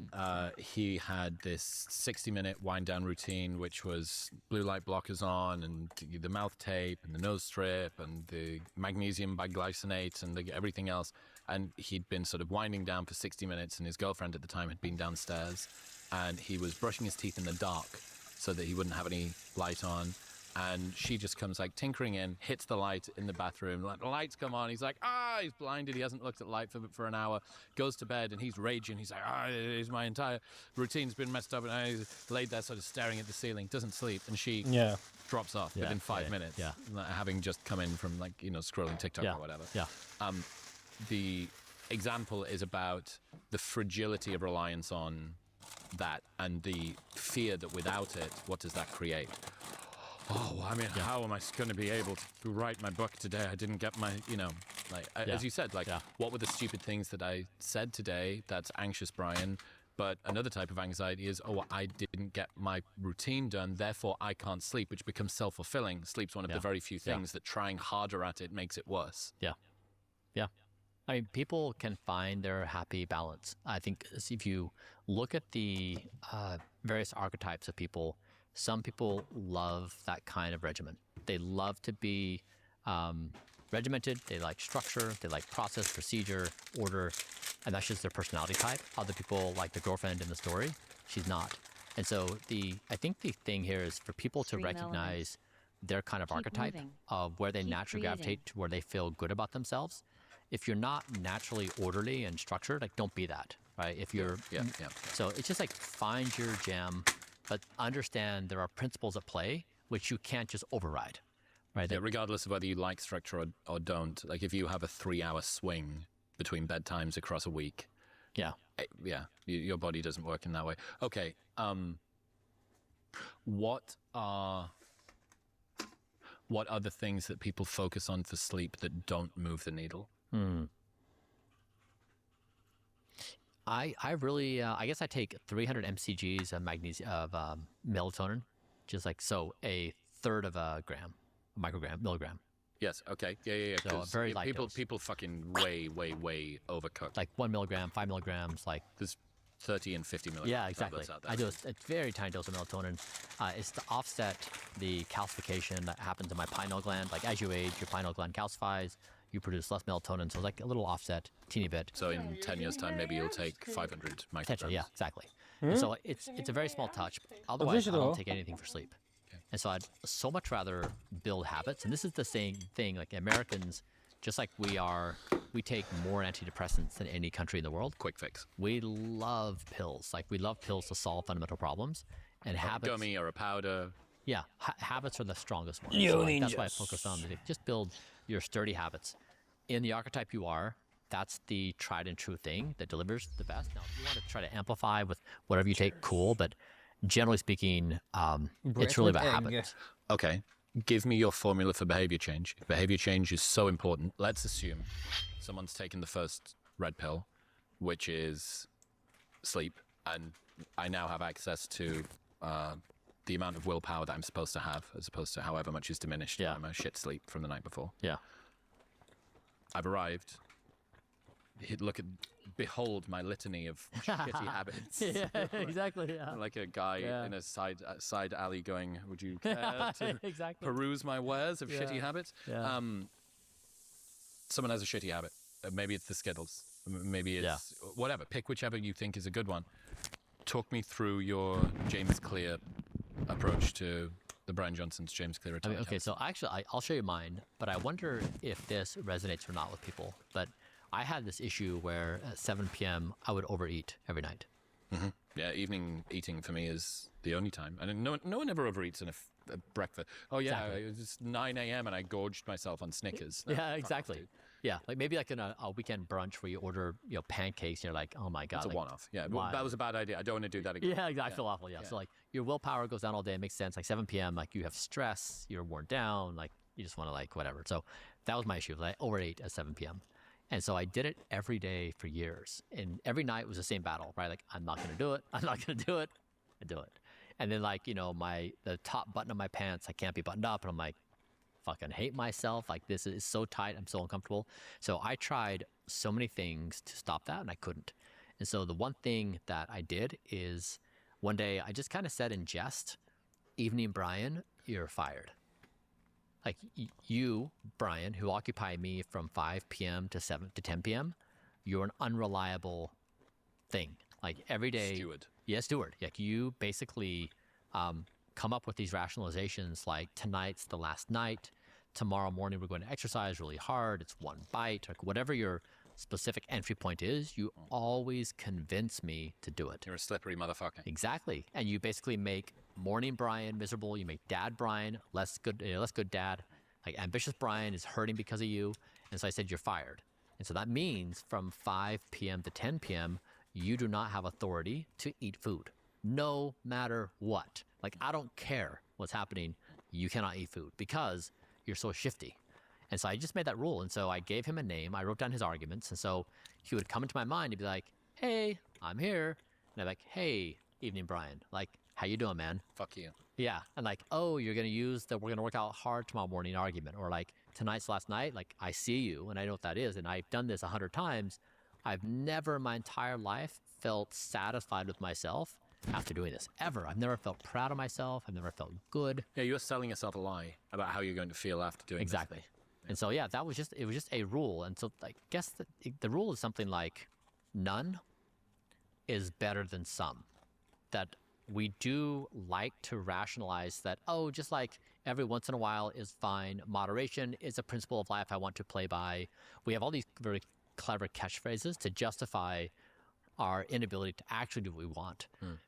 he had this 60-minute wind-down routine, which was blue light blockers on, and the mouth tape, and the nose strip, and the magnesium biglycinate, and everything else. And he'd been sort of winding down for 60 minutes, and his girlfriend at the time had been downstairs, and he was brushing his teeth in the dark so that he wouldn't have any light on. And she just comes like tinkering in, hits the light in the bathroom, like the lights come on. He's like, he's blinded. He hasn't looked at light for an hour, goes to bed and he's raging. He's like, my entire routine's been messed up. And he's laid there sort of staring at the ceiling, doesn't sleep. And she drops off within 5 minutes, having just come in from like, scrolling TikTok or whatever. The example is about the fragility of reliance on that and the fear that without it, what does that create? Oh, I mean, how am I going to be able to write my book today? I didn't get my, as you said, what were the stupid things that I said today? That's anxious, Brian. But another type of anxiety is, I didn't get my routine done, therefore I can't sleep, which becomes self-fulfilling. Sleep's one of the very few things that trying harder at it makes it worse. Yeah. I mean, people can find their happy balance. I think if you look at the various archetypes of people, some people love that kind of regimen. They love to be regimented. They like structure. They like process, procedure, order, and that's just their personality type. Other people, like the girlfriend in the story, she's not. And so I think the thing here is for people to recognize their kind of archetype of where they naturally gravitate to where they feel good about themselves. If you're not naturally orderly and structured, like don't be that, right? If you're, so it's just like find your jam, but understand there are principles at play which you can't just override, right? Yeah, regardless of whether you like structure or don't. Like if you have a 3-hour swing between bedtimes across a week, your body doesn't work in that way. Okay, what are the things that people focus on for sleep that don't move the needle? I really, I guess I take 300 mcgs of melatonin, just like, so a third of a gram. milligram. Yes. Okay. Yeah. So 'cause very light people dose. people fucking way overcook. Like 1 milligram, 5 milligrams, like there's 30 and 50 milligrams. Yeah, exactly. tablets out there. I do a very tiny dose of melatonin. It's to offset the calcification that happens in my pineal gland. Like as you age, your pineal gland calcifies, you produce less melatonin. So it's like a little offset, teeny bit. So in 10 years' time, maybe you'll take 500 micrograms. Potentially, yeah, exactly. And so it's a very small touch. Otherwise, I don't take anything for sleep. And so I'd so much rather build habits. And this is the same thing. Like Americans, just like we take more antidepressants than any country in the world. Quick fix. We love pills. Like we love pills to solve fundamental problems. And habits. A gummy or a powder. Yeah, habits are the strongest ones. Yo, So like, that's why I ninjas. focus on just build your sturdy habits. In the archetype you are, that's the tried and true thing that delivers the best. Now, if you want to try to amplify with whatever you take, cool. But generally speaking, it's really about habits. Okay. Give me your formula for behavior change. If behavior change is so important, let's assume someone's taken the first red pill, which is sleep, and I now have access to the amount of willpower that I'm supposed to have, as opposed to however much is diminished by my shit sleep from the night before. Yeah. I've arrived. Behold my litany of shitty habits. Yeah, exactly. Yeah. Like a guy in a side alley going, "Would you care to Exactly. peruse my wares of shitty Yeah. habits?" Yeah. Someone has a shitty habit. Maybe it's the Skittles. Maybe it's whatever. Pick whichever you think is a good one. Talk me through your James Clear approach to the Brian Johnson's James Clear Atomic Okay, so actually, I'll show you mine, but I wonder if this resonates or not with people. But I had this issue where at 7 p.m. I would overeat every night. Mm-hmm. Yeah, evening eating for me is the only time. And no one ever overeats in a breakfast. Oh, yeah, Exactly. it was 9 a.m. and I gorged myself on Snickers. No, Yeah, fuck exactly. off, dude. Yeah, like maybe like in a weekend brunch where you order pancakes and you're like, oh my god, It's a like, one-off. Yeah, why? that was a bad idea. I don't want to do that again. Yeah, exactly. I feel awful. Yeah. So like your willpower goes down all day. It makes sense. Like 7 p.m. Like you have stress. You're worn down. Like you just want to like whatever. So that was my issue. I overate at 7 p.m. And so I did it every day for years. And every night was the same battle, right? Like I'm not gonna do it. I'm not gonna do it. I do it. And then like the top button of my pants, I can't be buttoned up, and I'm like, fucking hate myself. Like this is so tight. I'm so uncomfortable. So I tried so many things to stop that, and I couldn't. And so the one thing that I did is one day I just kind of said in jest, "Evening, Brian, you're fired." Like you, Brian, who occupy me from 5 p.m. to 10 p.m., you're an unreliable thing. Like every day. Steward. Yeah, steward. Like you basically come up with these rationalizations like tonight's the last night, tomorrow morning we're going to exercise really hard, it's one bite, like whatever your specific entry point is, you always convince me to do it. You're a slippery motherfucker. Exactly. And you basically make morning Brian miserable, you make dad Brian less good dad. Like ambitious Brian is hurting because of you. And so I said, you're fired. And so that means from 5 p.m. to 10 p.m., you do not have authority to eat food, no matter what. Like, I don't care what's happening. You cannot eat food because you're so shifty. And so I just made that rule. And so I gave him a name. I wrote down his arguments. And so he would come into my mind and be like, hey, I'm here. And I'm like, hey, evening, Brian. Like, how you doing, man? Fuck you. Yeah. And like, oh, you're going to use the we're going to work out hard tomorrow morning argument. Or like, tonight's last night. Like, I see you and I know what that is. And I've done this 100 times. I've never in my entire life felt satisfied with myself after doing this, ever. I've never felt proud of myself. I've never felt good. Yeah, you're selling yourself a lie about how you're going to feel after doing Exactly. this. And so, yeah, it was just a rule. And so I guess the rule is something like none is better than some. That we do like to rationalize that, oh, just like every once in a while is fine. Moderation is a principle of life I want to play by. We have all these very clever catchphrases to justify our inability to actually do what we want.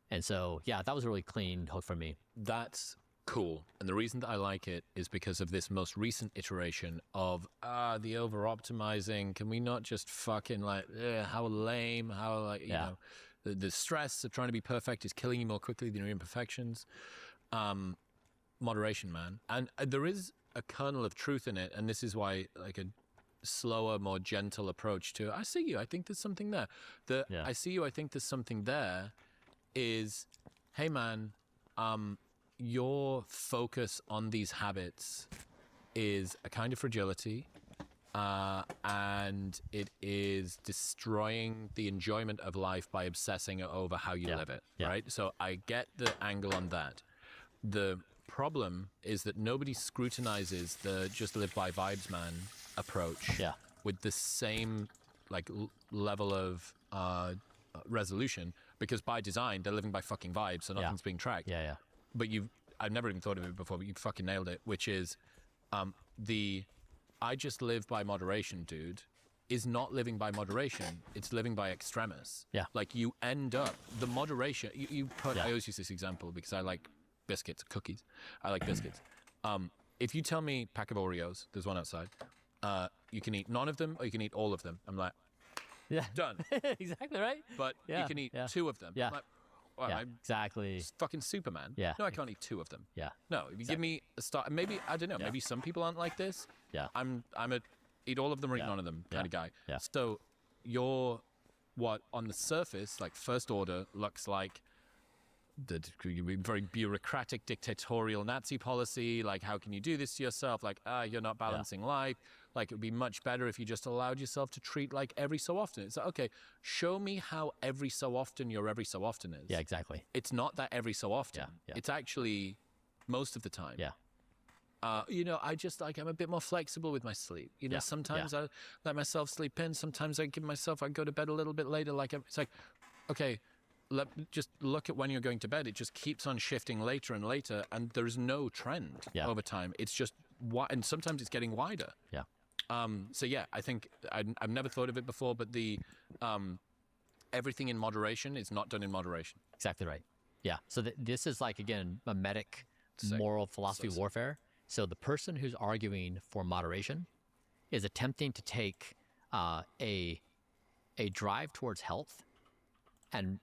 And so, yeah, that was a really clean hook for me. That's cool. And the reason that I like it is because of this most recent iteration of the over-optimizing. Can we not just fucking like, how lame, how like, you know, the stress of trying to be perfect is killing you more quickly than your imperfections. Moderation, man. And there is a kernel of truth in it. And this is why like a slower, more gentle approach to, I see you, I think there's something there. I see you, I think there's something there is, hey man, your focus on these habits is a kind of fragility, and it is destroying the enjoyment of life by obsessing over how you live it, right? So I get the angle on that. The problem is that nobody scrutinizes the just live by vibes man approach with the same like level of resolution, because by design they're living by fucking vibes, so nothing's being tracked. But I've never even thought of it before, but you fucking nailed it, which is I just live by moderation dude is not living by moderation, it's living by extremis. Like you end up the moderation you put I always use this example because I like biscuits, cookies. I like biscuits. If you tell me pack of Oreos, there's one outside, you can eat none of them or you can eat all of them. I'm like, done. Exactly right. But you can eat 2 of them. I'm like, well, I'm exactly. Fucking Superman. No, I can't eat 2 of them. No, if you give me a start, maybe I don't know. Maybe some people aren't like this. I'm a eat all of them or eat none of them kind of guy. So you're what on the surface, like first order, looks like the very bureaucratic, dictatorial Nazi policy. Like, how can you do this to yourself? Like, you're not balancing life. Like, it would be much better if you just allowed yourself to treat like every so often. It's like, okay, show me how every so often your every so often is. Yeah, exactly. It's not that every so often. It's actually most of the time. You know, I just like, I'm a bit more flexible with my sleep. You know, sometimes I let myself sleep in. Sometimes I go to bed a little bit later. Like, it's like, okay, just look at when you're going to bed. It just keeps on shifting later and later, and there's no trend over time. It's just and sometimes it's getting wider. So yeah, I think I've never thought of it before, but the everything in moderation is not done in moderation. Exactly right. Yeah. So this is like, again, mimetic moral philosophy warfare. So the person who's arguing for moderation is attempting to take a drive towards health and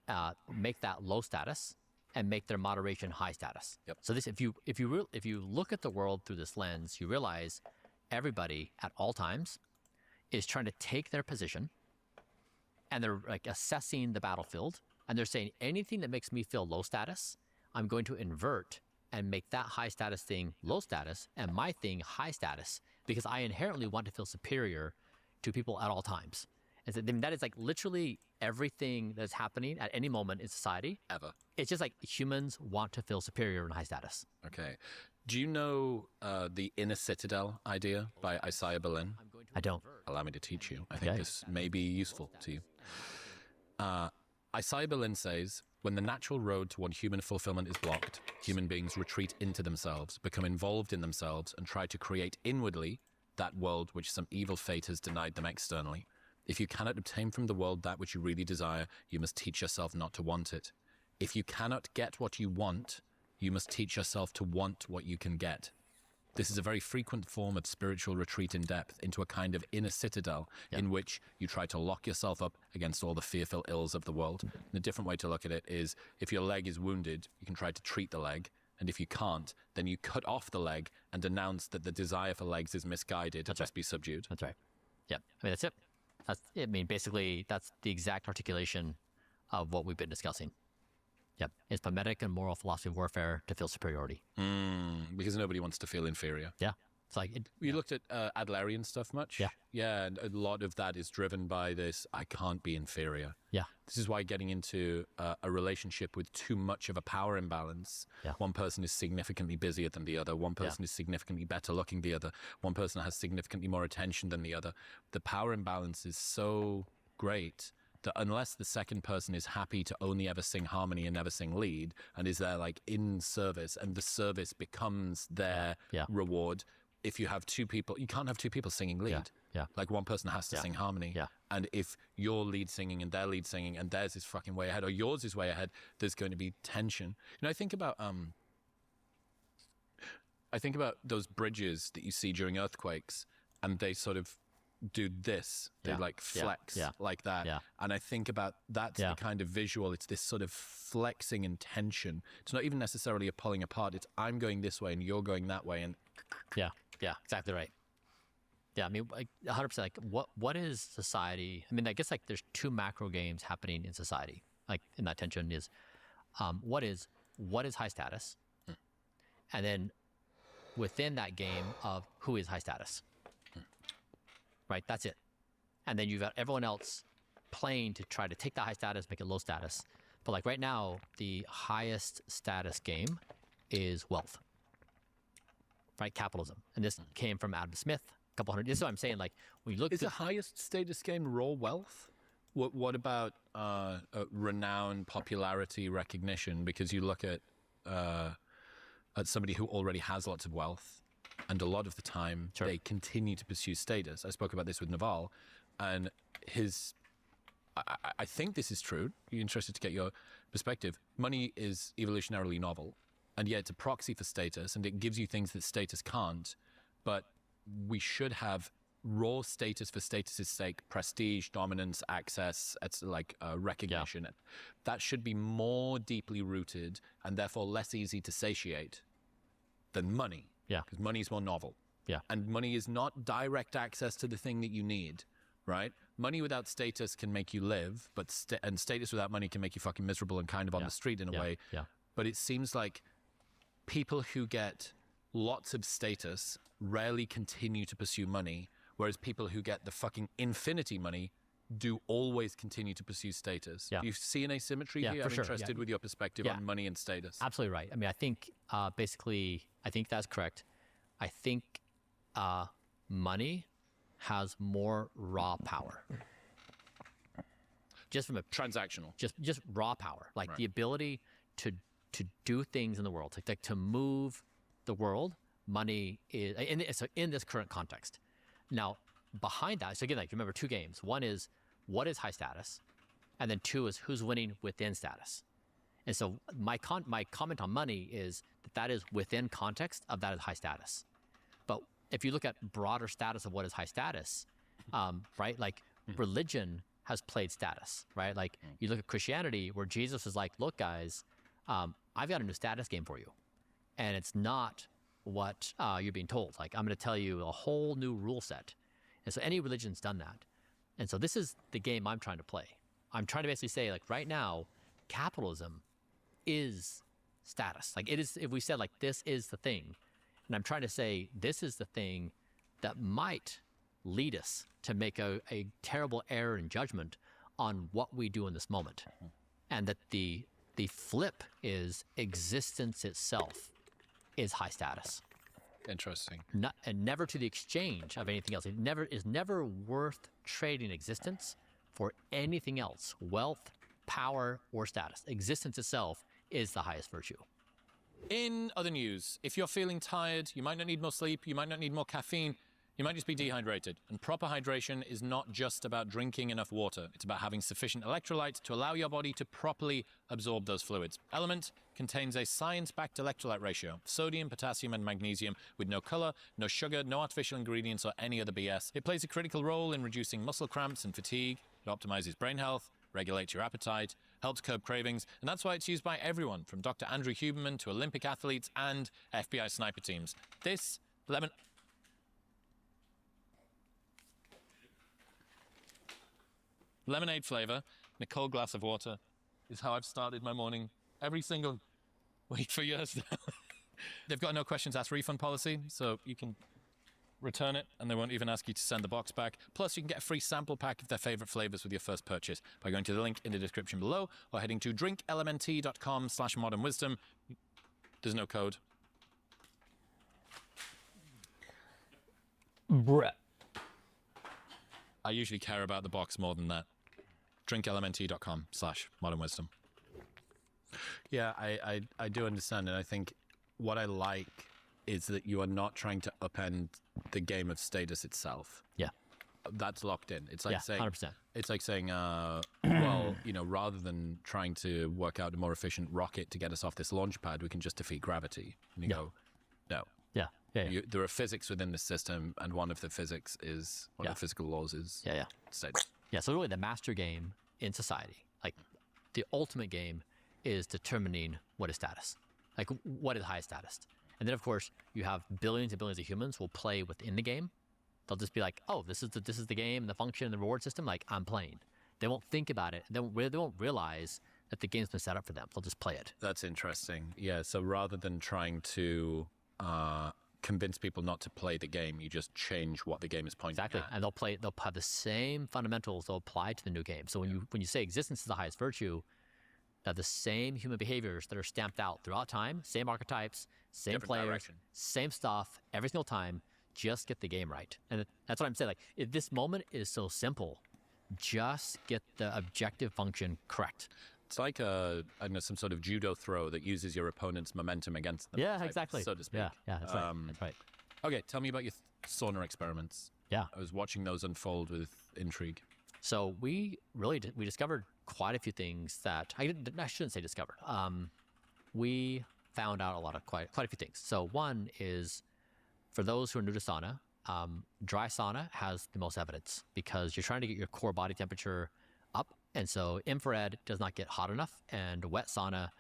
make that low status and make their moderation high status. So this, if you look at the world through this lens, you realize everybody at all times is trying to take their position, and they're like assessing the battlefield, and they're saying anything that makes me feel low status, I'm going to invert and make that high status thing low status and my thing high status, because I inherently want to feel superior to people at all times. And so, I mean, that is like literally everything that's happening at any moment in society. Ever. It's just like humans want to feel superior and high status. Okay. Do you know the Inner Citadel idea by Isaiah Berlin? I don't. Allow me to teach you. I think this may be useful to you. Isaiah Berlin says, when the natural road toward human fulfillment is blocked, human beings retreat into themselves, become involved in themselves, and try to create inwardly that world which some evil fate has denied them externally. If you cannot obtain from the world that which you really desire, you must teach yourself not to want it. If you cannot get what you want, you must teach yourself to want what you can get. This is a very frequent form of spiritual retreat in depth into a kind of inner citadel in which you try to lock yourself up against all the fearful ills of the world. And a different way to look at it is, if your leg is wounded, you can try to treat the leg. And if you can't, then you cut off the leg and announce that the desire for legs is misguided and must be subdued. That's right. Yeah. I mean, that's it. I mean, basically, that's the exact articulation of what we've been discussing. Yep. It's mimetic and moral philosophy warfare to feel superiority. Because nobody wants to feel inferior. Yeah. It's like you looked at Adlerian stuff much? Yeah, and a lot of that is driven by this, I can't be inferior. Yeah. This is why getting into a relationship with too much of a power imbalance, one person is significantly busier than the other, one person is significantly better looking than the other, one person has significantly more attention than the other. The power imbalance is so great that unless the second person is happy to only ever sing harmony and never sing lead, and is there like in service, and the service becomes their reward. If you have 2 people, you can't have 2 people singing lead. Like one person has to sing harmony. And if you're lead singing and they're lead singing and theirs is fucking way ahead or yours is way ahead, there's going to be tension. You know, I think about those bridges that you see during earthquakes, and they sort of do this. They like flex like that. And I think about that's the kind of visual. It's this sort of flexing and tension. It's not even necessarily a pulling apart. It's I'm going this way and you're going that way. And yeah, exactly right. Yeah, I mean, like 100%. Like, what is society? I mean, I guess like there's 2 macro games happening in society. Like, in that tension is, what is high status, and then within that game of who is high status. Right, that's it. And then you've got everyone else playing to try to take that high status, make it low status. But like right now, the highest status game is wealth. Right, capitalism. And this came from Adam Smith, a couple hundred. This is what I'm saying. Like when you look, is the highest status game raw wealth? What about renown, popularity, recognition? Because you look at somebody who already has lots of wealth, and a lot of the time they continue to pursue status. I spoke about this with Naval, and his. I think this is true. You're interested to get your perspective. Money is evolutionarily novel, and yet it's a proxy for status, and it gives you things that status can't. But we should have raw status for status's sake, prestige, dominance, access, it's like recognition. Yeah. That should be more deeply rooted and therefore less easy to satiate than money. Yeah. Because money is more novel. Yeah. And money is not direct access to the thing that you need, right? Money without status can make you live, but status without money can make you fucking miserable and kind of on the street in a way. Yeah. But it seems like people who get lots of status rarely continue to pursue money, whereas people who get the fucking infinity money do always continue to pursue status. Yeah. Do you see an asymmetry here? I'm interested with your perspective on money and status. Absolutely right. I mean, I think basically, I think that's correct. I think money has more raw power. Just from a transactional. Just raw power, like the ability to do things in the world, like to move the world. Money is in this current context. Now, behind that, so again, like remember two games. One is what is high status, and then two is who's winning within status. And so my comment on money is that is within context of that is high status. But if you look at broader status of what is high status, right? Like religion has played status, right? Like you look at Christianity, where Jesus is like, look, guys, I've got a new status game for you, and it's not what you're being told. Like I'm going to tell you a whole new rule set. And so any religion's done that. And so this is the game I'm trying to play. I'm trying to basically say, like right now, capitalism is status. Like it is, if we said like this is the thing, and I'm trying to say this is the thing that might lead us to make a terrible error in judgment on what we do in this moment. And that the flip is existence itself is high status. Interesting. And never to the exchange of anything else. It is never worth trading existence for anything else, wealth, power, or status. Existence itself is the highest virtue. In other news, if you're feeling tired, you might not need more sleep, you might not need more caffeine, you might just be dehydrated. And proper hydration is not just about drinking enough water. It's about having sufficient electrolytes to allow your body to properly absorb those fluids. Element contains a science-backed electrolyte ratio, sodium, potassium, and magnesium, with no color, no sugar, no artificial ingredients, or any other BS. It plays a critical role in reducing muscle cramps and fatigue. It optimizes brain health, regulates your appetite, helps curb cravings, and that's why it's used by everyone, from Dr. Andrew Huberman to Olympic athletes and FBI sniper teams. This lemonade flavor in a cold glass of water is how I've started my morning every single week for years now. They've got no questions asked refund policy, so you can return it and they won't even ask you to send the box back. Plus, you can get a free sample pack of their favorite flavors with your first purchase by going to the link in the description below or heading to drinklmnt.com/modernwisdom. There's no code. Brett. I usually care about the box more than that. drinklmnt.com/modernwisdom. Yeah, I do understand, and I think what I like is that you are not trying to upend the game of status itself. Yeah. That's locked in. It's like saying 100%. It's like saying, well, you know, rather than trying to work out a more efficient rocket to get us off this launch pad, we can just defeat gravity. And you go, no. Yeah. There are physics within the system, and one of the physics is one of the physical laws is status. Yeah. So really, the master game in society, like the ultimate game, is determining what is status, like what is highest status. And then, of course, you have billions and billions of humans who will play within the game. They'll just be like, oh, this is the game, the function, the reward system. Like, I'm playing. They won't think about it. They won't realize that the game's been set up for them. They'll just play it. That's interesting. Yeah. So rather than trying to convince people not to play the game. You just change what the game is pointing Exactly, at. and they'll have the same fundamentals they'll apply to the new game. So when you say existence is the highest virtue, that the same human behaviors that are stamped out throughout time, same archetypes, same Different players, direction. same stuff every single time. Just get the game right, and that's what I'm saying. Like, if this moment is so simple, just get the objective function correct. It's like I don't know, some sort of judo throw that uses your opponent's momentum against them. Yeah, type, exactly. So to speak. Yeah, that's right. That's right. Okay, tell me about your sauna experiments. Yeah. I was watching those unfold with intrigue. So we discovered quite a few things that I shouldn't say discovered. We found out quite a few things. So one is, for those who are new to sauna, dry sauna has the most evidence because you're trying to get your core body temperature up. And so infrared does not get hot enough, and wet sauna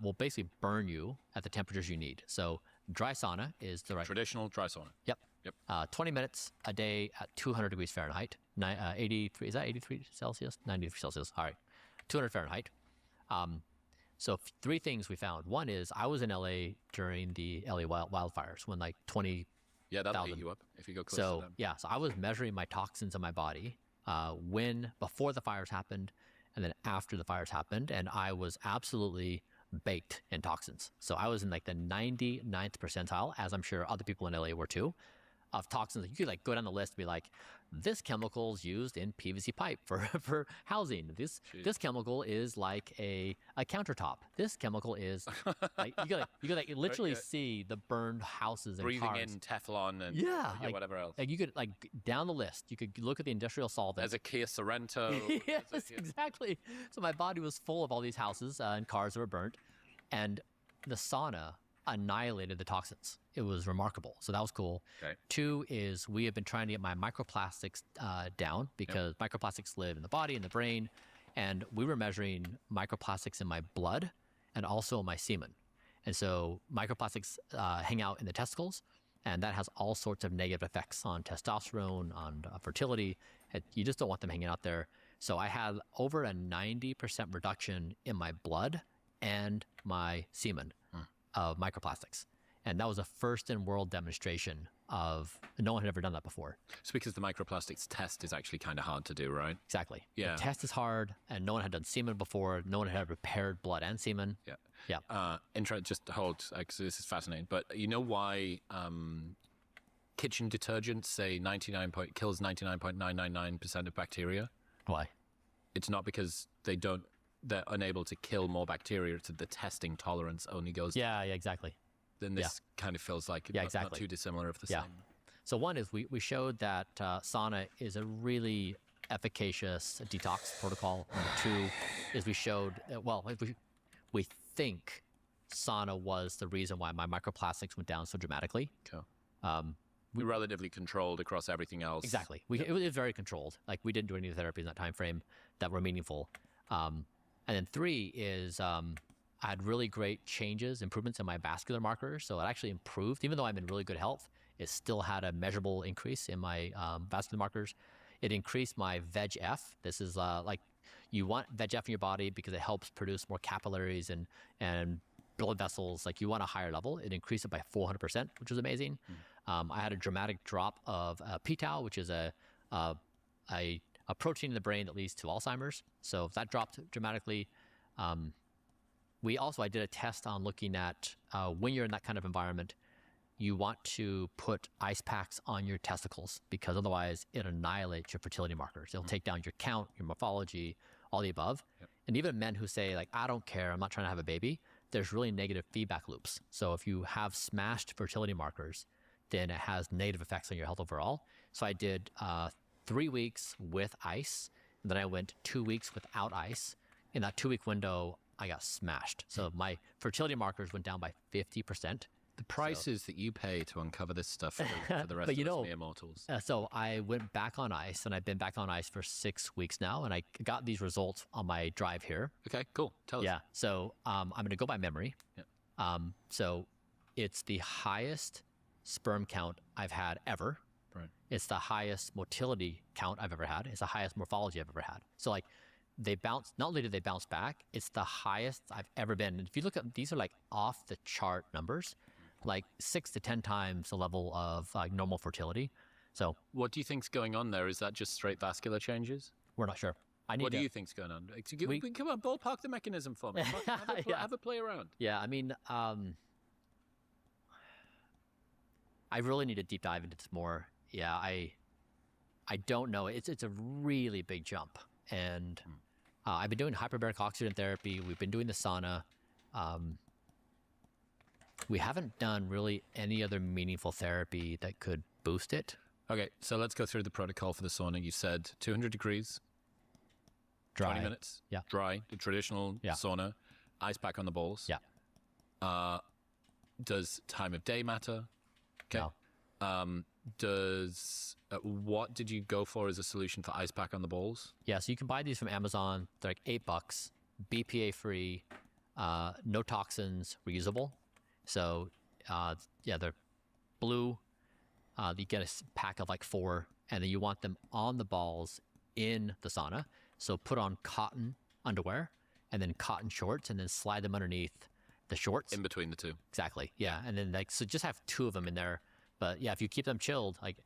will basically burn you at the temperatures you need. So dry sauna is the right... Traditional dry sauna. Yep. Yep. 20 minutes a day at 200 degrees Fahrenheit. 83, is that 83 Celsius? 93 Celsius. All right. 200 Fahrenheit. So three things we found. One is I was in LA during the LA wildfires when like 20,000. Yeah, that'll heat you up if you go close to So them. yeah, so I was measuring my toxins in my body before the fires happened and then after the fires happened, and I was absolutely baked in toxins. So I was in like the 99th percentile, as I'm sure other people in LA were too, of toxins. You could like go down the list and be like, this chemical is used in PVC pipe for housing. This chemical is like a countertop. This chemical is like you could like literally see the burned houses and breathing cars. in Teflon and Like, whatever else. Like you could like down the list. You could look at the industrial solvent. There's a Kia Sorrento. Yes, exactly. So my body was full of all these houses and cars that were burnt, and the sauna annihilated the toxins. It was remarkable. So that was cool. Okay. Two is we have been trying to get my microplastics down because microplastics live in the body and the brain, and we were measuring microplastics in my blood and also my semen. And so microplastics hang out in the testicles, and that has all sorts of negative effects on testosterone, on fertility. You just don't want them hanging out there. So I had over a 90% reduction in my blood and my semen of microplastics. And that was a first in world demonstration of, no one had ever done that before. It's because the microplastics test is actually kind of hard to do, right? Exactly. Yeah. The test is hard, and no one had done semen before. No one had repaired blood and semen. Yeah. Just hold, because this is fascinating. But you know why kitchen detergents say kills 99.999% of bacteria? Why? It's not because they're unable to kill more bacteria. It's that the testing tolerance only goes. Yeah, exactly. Then this kind of feels like not too dissimilar of the same. So one is we showed that sauna is a really efficacious detox protocol. Number two is we showed, we think sauna was the reason why my microplastics went down so dramatically. Cool. We relatively controlled across everything else. Exactly. It was very controlled. Like we didn't do any therapies in that time frame that were meaningful. And then three is I had really great improvements in my vascular markers. So it actually improved, even though I'm in really good health, it still had a measurable increase in my vascular markers. It increased my VEGF. This is like, you want VEGF in your body because it helps produce more capillaries and blood vessels. Like you want a higher level. It increased it by 400%, which was amazing. I had a dramatic drop of p-tau, which is a protein in the brain that leads to Alzheimer's. So that dropped dramatically. I did a test on looking at when you're in that kind of environment, you want to put ice packs on your testicles because otherwise it annihilates your fertility markers. It'll take down your count, your morphology, all the above. And even men who say like, I don't care, I'm not trying to have a baby, there's really negative feedback loops. So if you have smashed fertility markers, then it has negative effects on your health overall. So I did 3 weeks with ice, and then I went 2 weeks without ice. In that 2-week window, I got smashed. So my fertility markers went down by 50%. The prices that you pay to uncover this stuff for the rest of us mere mortals. So I went back on ice, and I've been back on ice for 6 weeks now, and I got these results on my drive here. Okay, cool. Tell us. Yeah, so I'm going to go by memory. So it's the highest sperm count I've had ever. Right. It's the highest motility count I've ever had. It's the highest morphology I've ever had. So like, not only did they bounce back, it's the highest I've ever been. And if you look at, these are like off the chart numbers. like 6 to 10 times the level of normal fertility. So what do you think's going on there? Is that just straight vascular changes? We're not sure. What do you think's going on? Come on, ballpark the mechanism for me. Have a play around. Yeah, I mean, I really need to deep dive into this more. Yeah, I don't know. It's a really big jump, and I've been doing hyperbaric oxygen therapy. We've been doing the sauna. We haven't done really any other meaningful therapy that could boost it. Okay, so let's go through the protocol for the sauna. You said 200 degrees, dry. 20 minutes, yeah, dry, the traditional sauna, ice pack on the balls. Yeah. Does time of day matter? Okay. No. Does what did you go for as a solution for ice pack on the balls? Yeah, so you can buy these from Amazon. They're like $8, BPA free, no toxins, reusable. So yeah, they're blue. You get a pack of like 4, and then you want them on the balls in the sauna. So put on cotton underwear and then cotton shorts, and then slide them underneath the shorts. In between the two. Exactly. Yeah, and then like so just have 2 of them in there. But yeah, if you keep them chilled, like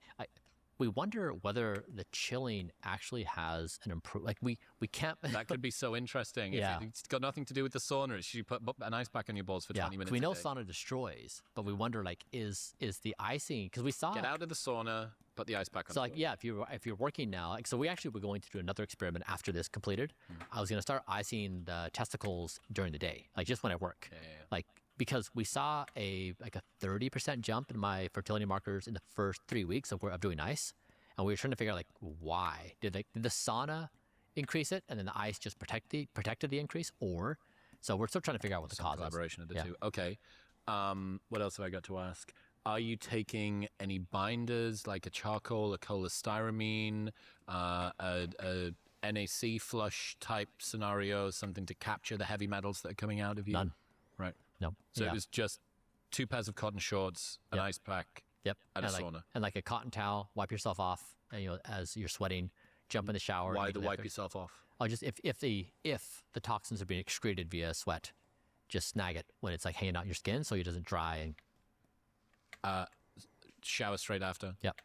we wonder whether the chilling actually has an improve. Like we can't. That could be so interesting. Yeah. It's got nothing to do with the sauna. It's you put an ice pack on your balls for 20 minutes. We know a day. sauna destroys, but we wonder like is the icing, because we saw get out of the sauna, put the ice pack on. So like yeah, if you're working now, like so we actually were going to do another experiment after this completed. I was going to start icing the testicles during the day, like just when I work, like. Because we saw a 30% jump in my fertility markers in the first 3 weeks of doing ice, and we were trying to figure out like why did the sauna increase it, and then the ice just protected the increase, or so we're still trying to figure out what the cause is. Collaboration of the two. Okay. What else have I got to ask? Are you taking any binders like a charcoal, a cholestyramine, a NaC flush type scenario, something to capture the heavy metals that are coming out of you? None. Right. No. So it was just 2 pairs of cotton shorts, an ice pack, and a sauna. And like a cotton towel, wipe yourself off, and, as you're sweating, jump in the shower. Why wipe yourself off? Oh, just if the toxins are being excreted via sweat, just snag it when it's like hanging out your skin so it doesn't dry. And shower straight after. Yep.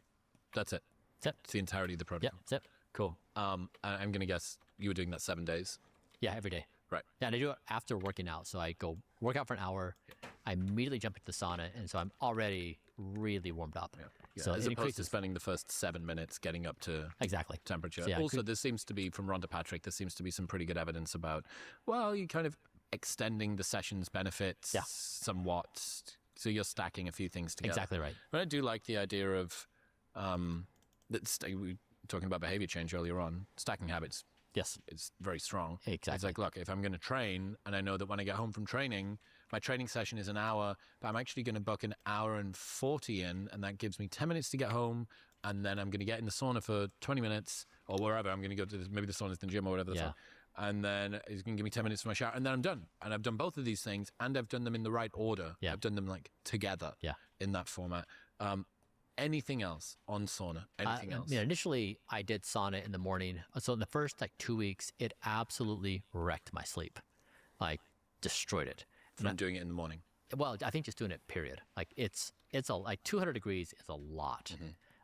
That's it. That's it. It's the entirety of the protocol. Yep. That's it. Cool. I'm going to guess you were doing that 7 days. Yeah, every day. Right. Yeah, and I do it after working out. So I go work out for an hour. I immediately jump into the sauna, and so I'm already really warmed up. Yeah. So as it opposed to spending the first 7 minutes getting up to temperature. So yeah, also, there seems to be, from Rhonda Patrick, there seems to be some pretty good evidence about, well, you kind of extending the session's benefits somewhat. So you're stacking a few things together. Exactly right. But I do like the idea of, we were talking about behavior change earlier on, stacking habits. Yes. It's very strong. Exactly. It's like, look, if I'm going to train, and I know that when I get home from training, my training session is an hour, but I'm actually going to book an hour and 40 in, and that gives me 10 minutes to get home, and then I'm going to get in the sauna for 20 minutes, or wherever. I'm going to go to, maybe the sauna's in the gym or whatever. And then it's going to give me 10 minutes for my shower, and then I'm done. And I've done both of these things, and I've done them in the right order. Yeah. I've done them like together in that format. Anything else on sauna? Anything else? Yeah, initially, I did sauna in the morning. So in the first 2 weeks, it absolutely wrecked my sleep, like destroyed it. From doing it in the morning. Well, I think just doing it. Period. Like it's 200 degrees is a lot.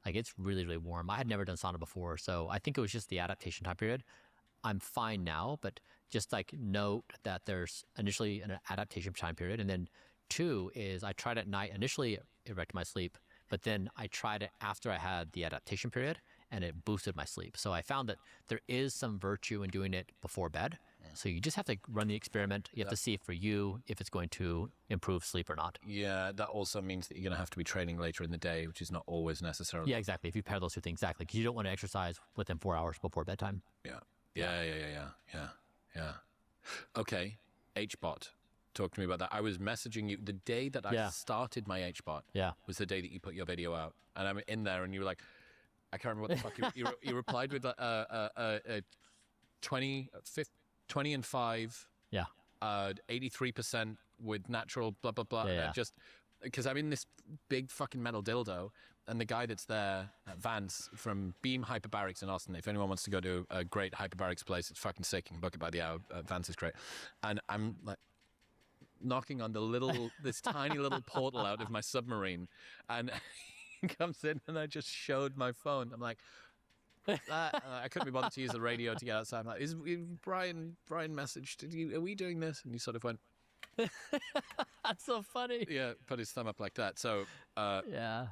Like it's really, really warm. I had never done sauna before, so I think it was just the adaptation time period. I'm fine now, but just note that there's initially an adaptation time period, and then 2 is I tried at night. Initially, it wrecked my sleep. But then I tried it after I had the adaptation period, and it boosted my sleep. So I found that there is some virtue in doing it before bed. So you just have to run the experiment. You have to see for you if it's going to improve sleep or not. Yeah, that also means that you're going to have to be training later in the day, which is not always necessarily. Yeah, exactly. If you pair those 2 things, exactly. Because you don't want to exercise within 4 hours before bedtime. Yeah. Okay, HBOT. Talk to me about that. I was messaging you the day that I started my HBOT. Was the day that you put your video out, and I'm in there, and you were like, I can't remember what the fuck you replied with 20 and 5. 83% with natural blah blah blah. Just because I'm in this big fucking metal dildo, and the guy that's there, Vance from Beam Hyperbarics in Austin. If anyone wants to go to a great hyperbarics place, it's fucking sick. You can book it by the hour. Vance is great, and I'm like. knocking on this tiny little portal out of my submarine, and he comes in, and I just showed my phone. I'm like, I couldn't be bothered to use the radio to get outside. I'm like, is Brian messaged? Are we doing this? And he sort of went, That's so funny. Yeah, put his thumb up like that. So, yeah.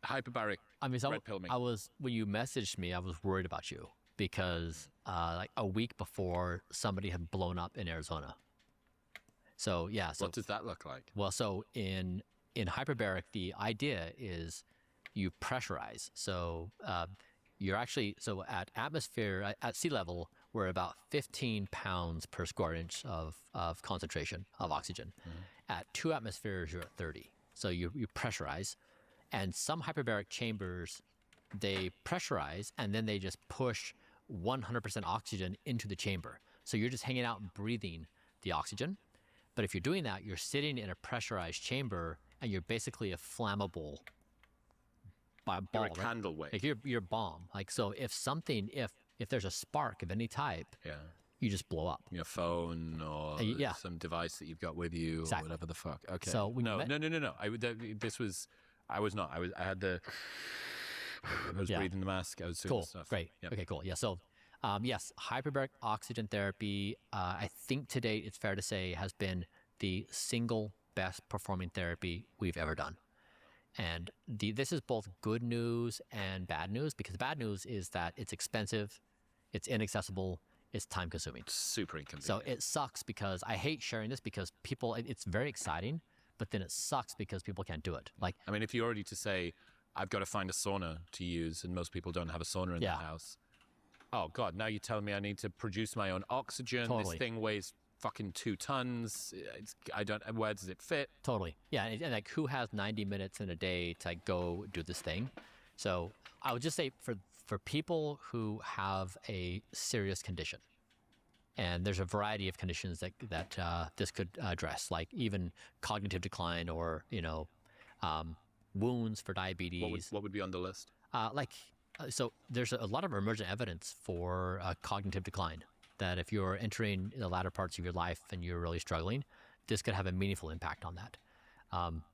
Hyperbaric. I mean, red pill me. when you messaged me, I was worried about you because like a week before somebody had blown up in Arizona. So yeah. So what does that look like? Well, so in hyperbaric, the idea is you pressurize. So you're actually at atmosphere at sea level, we're about 15 pounds per square inch of concentration of oxygen. At 2 atmospheres, you're at 30. So you pressurize. And some hyperbaric chambers, they pressurize and then they just push 100% oxygen into the chamber. So you're just hanging out and breathing the oxygen. But if you're doing that, you're sitting in a pressurized chamber and you're basically a flammable ball. You're a candle wick. Like you're a bomb. Like, so if there's a spark of any type, you just blow up. Your phone or some device that you've got with you or whatever the fuck. Okay. So no. I was not. I had the. I was breathing the mask. I was doing stuff. Great. Yep. Okay. Cool. Yeah. So, yes, hyperbaric oxygen therapy. I think to date, it's fair to say, has been the single best performing therapy we've ever done. And this is both good news and bad news, because the bad news is that it's expensive, it's inaccessible, it's time consuming. Super inconvenient. So it sucks because I hate sharing this because it's very exciting. But then it sucks because people can't do it. Like, I mean, if you're already to say, I've got to find a sauna to use, and most people don't have a sauna in their house. Oh God! Now you're telling me I need to produce my own oxygen. Totally. This thing weighs fucking 2 tons. Where does it fit? Totally. Yeah, and like, who has 90 minutes in a day to go do this thing? So I would just say for people who have a serious condition. And there's a variety of conditions that this could address, like even cognitive decline or, wounds for diabetes. What would be on the list? So there's a lot of emergent evidence for cognitive decline, that if you're entering the latter parts of your life and you're really struggling, this could have a meaningful impact on that.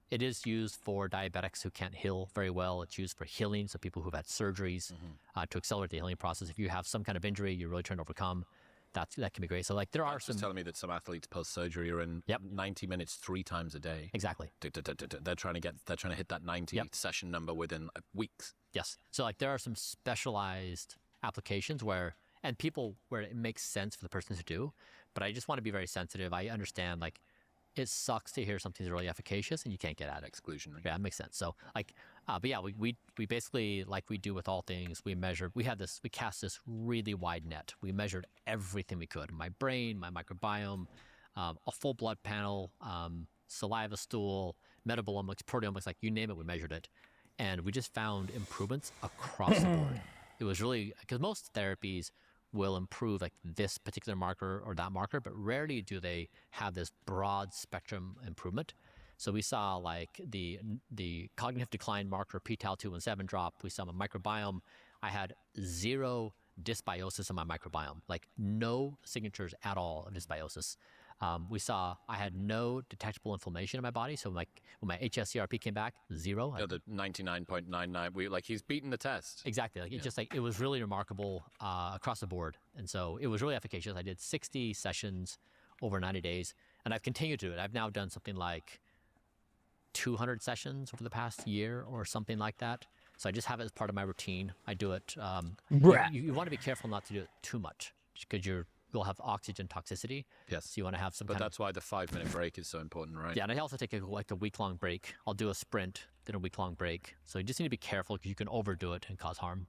It is used for diabetics who can't heal very well. It's used for healing, so people who've had surgeries to accelerate the healing process. If you have some kind of injury you're really trying to overcome, that can be great. So there are some. Just telling me that some athletes post-surgery are in 90 minutes 3 times a day. Exactly. They're trying to hit that 90 session number within weeks. Yes. So there are some specialized applications where it makes sense for the person to do. But I just want to be very sensitive. I understand it sucks to hear something's really efficacious and you can't get at it. Exclusionary. Yeah, that makes sense. So but yeah, we basically, like we do with all things, we cast this really wide net. We measured everything we could: my brain, my microbiome, a full blood panel, saliva, stool, metabolomics, proteomics, like you name it, we measured it. And we just found improvements across the board. It was really, because most therapies will improve like this particular marker or that marker, but rarely do they have this broad spectrum improvement. So we saw like the cognitive decline marker p-tau217 drop. We saw my microbiome. I had 0 dysbiosis in my microbiome, like no signatures at all of dysbiosis. We saw I had no detectable inflammation in my body. So like when my hs-CRP came back, 0. The 99.99. He's beaten the test. Exactly. It was really remarkable across the board. And so it was really efficacious. I did 60 sessions over 90 days, and I've continued to do it. I've now done something like 200 sessions over the past year or something like that. So I just have it as part of my routine. I do it. You want to be careful not to do it too much, because you'll have oxygen toxicity. Yes. So you want to have some. But that's why the 5-minute break is so important, right? Yeah, and I also take a week-long break. I'll do a sprint, then a week-long break. So you just need to be careful, because you can overdo it and cause harm.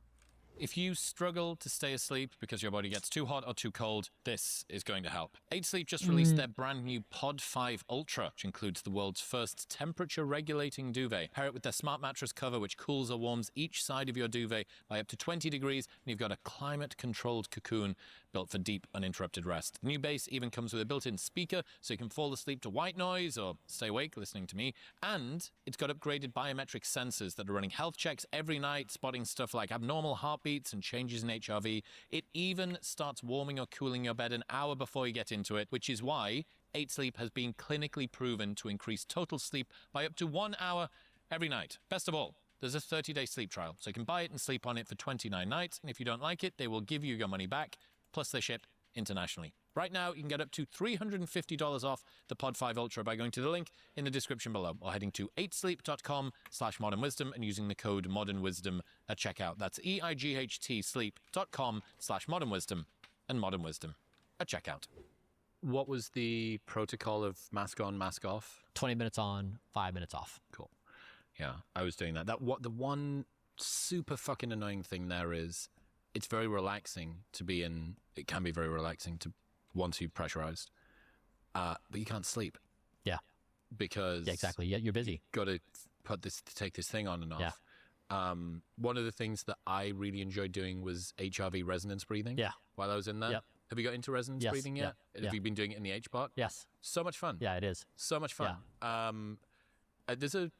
If you struggle to stay asleep because your body gets too hot or too cold, this is going to help. 8 Sleep just released their brand new Pod 5 Ultra, which includes the world's first temperature-regulating duvet. Pair it with their smart mattress cover, which cools or warms each side of your duvet by up to 20 degrees, and you've got a climate-controlled cocoon built for deep, uninterrupted rest. The new base even comes with a built-in speaker, so you can fall asleep to white noise or stay awake listening to me. And it's got upgraded biometric sensors that are running health checks every night, spotting stuff like abnormal heartbeats and changes in HRV. It even starts warming or cooling your bed an hour before you get into it, which is why 8 Sleep has been clinically proven to increase total sleep by up to 1 hour every night. Best of all, there's a 30-day sleep trial, so you can buy it and sleep on it for 29 nights, and if you don't like it, they will give you your money back, plus they ship internationally. Right now, you can get up to $350 off the Pod 5 Ultra by going to the link in the description below, or heading to 8sleep.com/modernwisdom and using the code modernwisdom at checkout. That's EIGHT sleep.com/modernwisdom and modernwisdom at checkout. What was the protocol of mask on, mask off? 20 minutes on, 5 minutes off. Cool. Yeah, I was doing that. The one super fucking annoying thing there is, it's very relaxing to be in. It can be very relaxing to once you've pressurized, but you can't sleep. Yeah. Because yeah, exactly. Yeah, you're busy. Got to take this thing on and off. Yeah. One of the things that I really enjoyed doing was HRV resonance breathing. Yeah. While I was in there. Yep. Have you got into resonance breathing yet? Yeah. Have you been doing it in the HBot? Yes. So much fun. Yeah, it is. So much fun. Yeah. There's a